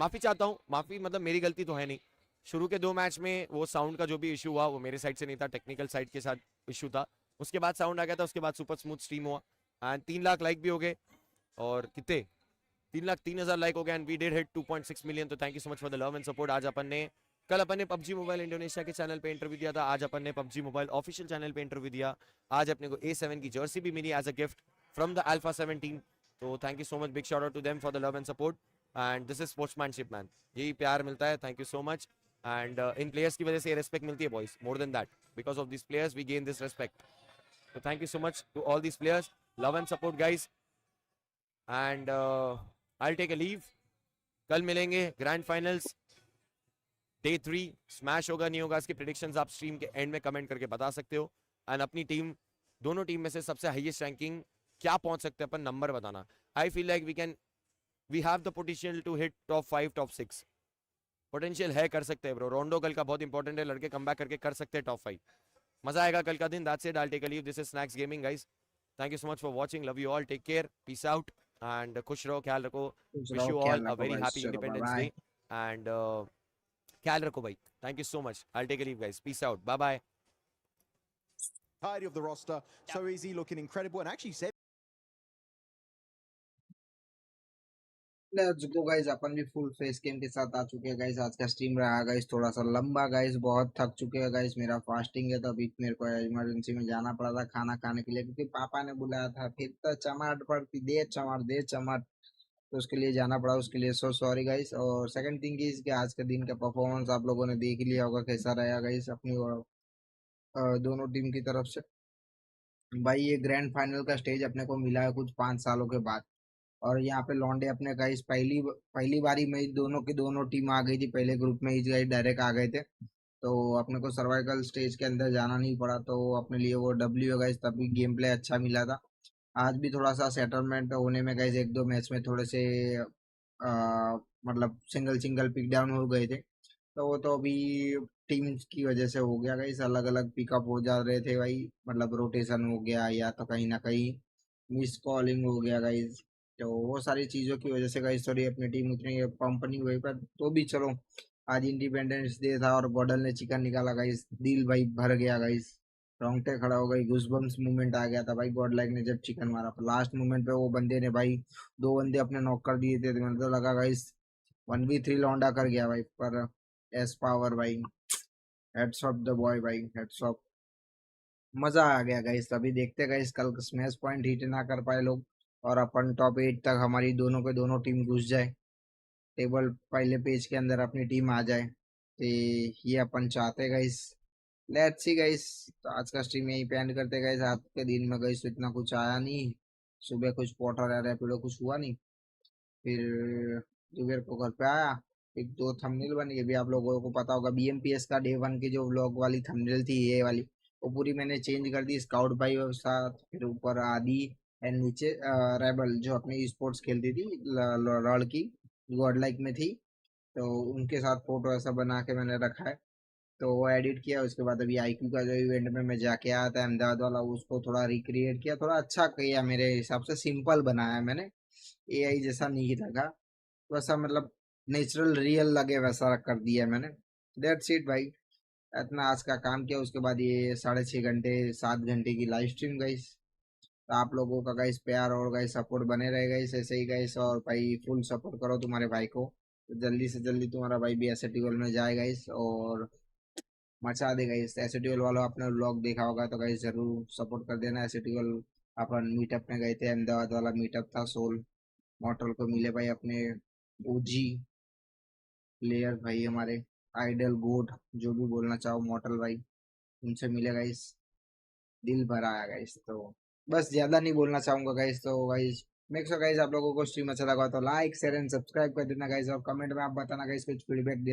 माफी चाहता हूँ, माफी मतलब मेरी गलती तो है नहीं, शुरू के 2 मैच में वो साउंड का जो भी इशू हुआ वो मेरे साइड से नहीं था, टेक्निकल साइड के साथ इशू था। उसके बाद साउंड आ गया था, उसके बाद सुपर स्मूथ स्ट्रीम हुआ एंड 3 लाख लाइक भी हो गए, और कितने 3,03,000 लाइक हो गए and we did hit 2.6 million. तो thank you so much for the love and support. आज अपन ने कल अपन ने PUBG मोबाइल इंडोनेशिया के चैनल पे इंटरव्यू दिया था, आज अपन ने PUBG मोबाइल ऑफिशियल चैनल पे इंटरव्यू दिया। आज अपने को A7 की जर्सी भी मिली as a gift from the alpha 17। तो thank you so much, big shout out to them for the love and support and this is sportsmanship man, यही प्यार मिलता है। Thank you so much and इन players की वजह से respect मिलती है boys, more than that, because of this players we gain this respect. So thank you so much to all these players, love and support guys, and I'll take a leave. कल मिलेंगे grand finals day 3, smash होगा नहीं होगा इसकी predictions आप stream के and में comment करके बता सकते हो। एंड अपनी टीम, दोनों टीम में से सबसे हाईएस्ट रैंकिंग क्या पहुंच सकते हैं अपन, नंबर बताना। I feel like we have the potential to hit top 5 top 6, potential है, कर सकते हैं ब्रो। रोंडो कल का बहुत इंपॉर्टेंट है, लड़के कम बैक करके कर सकते हैं टॉप 5, मजा आएगा कल का दिन। That's it, I take a leave, this is snacks gaming guys, thank you so much for watching, love you all, take care, peace out and खुश रहो, ख्याल रखो, wish you all a very happy Independence Day and ख्याल रखो भाई, thank you so much, I take a leave guys, peace out, bye bye. Entirety of the roster, so easy, looking incredible, and actually said let's go guys, अपन भी full face game के साथ आ चुके हैं guys. आज का stream रहा guys थोड़ा सा लंबा गाइस, बहुत थक चुके हैं गाइस, मेरा फास्टिंग है तो अभी मेरे को इमरजेंसी में जाना पड़ा था खाना खाने के लिए, क्योंकि पापा ने बुलाया था, फिर तो चमाट पड़ती, दे चमाट, तो उसके लिए जाना पड़ा, उसके लिए सो सॉरी गाइस। और सेकंड थिंग इज कि आज के दिन का परफॉर्मेंस आप लोगों ने देख लिया होगा कैसा रहा गाइस अपनी दोनों टीम की तरफ से। भाई ये ग्रैंड फाइनल का स्टेज अपने को मिला है कुछ 5 सालों के बाद, और यहाँ पे लौंडे अपने गाइस पहली बारी में दोनों की दोनों टीम आ गई थी, पहले ग्रुप में ही गाइस डायरेक्ट आ गए थे, तो अपने को सर्वाइकल स्टेज के अंदर जाना नहीं पड़ा, तो अपने लिए वो डब्ल्यू है गाइस, तभी गेम प्ले अच्छा मिला था। आज भी थोड़ा सा सेटलमेंट होने में गाइस 1-2 मैच में थोड़े से मतलब सिंगल पिक डाउन हो गए थे, तो वो तो अभी टीम्स की वजह से हो गया गाइस, अलग अलग पिकअप हो जा रहे थे भाई, मतलब रोटेशन हो गया या तो कहीं ना कहीं मिस कॉलिंग हो गया गाइस, तो वो सारी चीज़ों की वजह से गाइस थोड़ी अपनी टीम उतनी पंप नहीं हुई, पर तो भी चलो, आज इंडिपेंडेंस डे था और गॉडल ने चिकन निकाला गाइस, दिल भाई भर गया गाइस, रोंगटे खड़ा हो गई, गूज़बम्स मूवमेंट आ गया था भाई गॉड लाइक ने जब चिकन मारा, लास्ट मोमेंट पे वो बंदे ने भाई 2 बंदे अपने नॉक कर दिए थे, तो मुझे तो लगा गाइस 1v3 लौंडा कर गया भाई, पर एस पावर भाई, हेड्स ऑफ द बॉय भाई, हेड्स ऑफ, मजा आ गया गाइस। अभी देखते गाइस कल स्मैश पॉइंट हिट ना कर पाए लोग और अपन टॉप 8 तक हमारी दोनों के दोनों टीम घुस जाए, टेबल पहले पेज के अंदर अपनी टीम आ जाए, तो ये अपन चाहते गाइस। लेट्स सी गाइस, तो आज का स्ट्रीम यहीं पे एंड करते गाइस। आज के दिन में गाइस इतना कुछ आया नहीं, सुबह कुछ पोर्टर या रैपिडो कुछ हुआ नहीं, फिर दोपहर को घर पे आया, एक 2 थंबनेल बन गई, भी आप लोगों को पता होगा BMPS का डे 1 की जो व्लॉग वाली थंबनेल थी ये वाली, वो पूरी मैंने चेंज कर दी, स्काउट भाई और साथ, फिर ऊपर आदि एंड नीचे रेबल जो अपनी स्पोर्ट्स खेलती थी लड़की गॉड लाइक में थी, तो उनके साथ फोटो ऐसा बना के मैंने रखा है, तो वो एडिट किया। उसके बाद अभी IQ का जो इवेंट में मैं जाके आया था अहमदाबाद वाला, उसको थोड़ा रिक्रिएट किया, थोड़ा अच्छा किया, मेरे हिसाब से सिंपल बनाया मैंने, AI जैसा नहीं रखा, वैसा मतलब नेचुरल रियल लगे वैसा कर दिया मैंने। दैट्स इट भाई, इतना आज का काम किया, उसके बाद ये 6.5 घंटे 7 घंटे की लाइव स्ट्रीम गाइस। तो आप लोगों का गाइस प्यार और गाइस सपोर्ट बने रहे गाइस, ऐसे ही गाइस, और भाई फुल सपोर्ट करो तुम्हारे भाई को, तो जल्दी से जल्दी तुम्हारा भाई भी ऐसे टीवल में जाए गाइस और मचा दे गाइस। ऐसे टीवल वालों आपने व्लॉग देखा होगा तो गाइस जरूर सपोर्ट कर देना। ऐसे टीवल अपन मीटअप में गए थे, अहमदाबाद वाला मीटअप था, सोल मॉडल को मिले भाई अपने ओजी प्लेयर भाई, हमारे आइडल गोड जो भी बोलना चाहो मॉडल भाई, उनसे मिले गाइस, दिल भर आया गाइस। तो बस ज्यादा नहीं बोलना चाहूंगा गाइस। तो गाइस मेक श्योर गाइस आप लोगों को स्ट्रीम अच्छा लगा तो लाइक शेयर एंड सब्सक्राइब कर देना गाइस, और कमेंट में आप बताना गाइस कुछ फीडबैक देना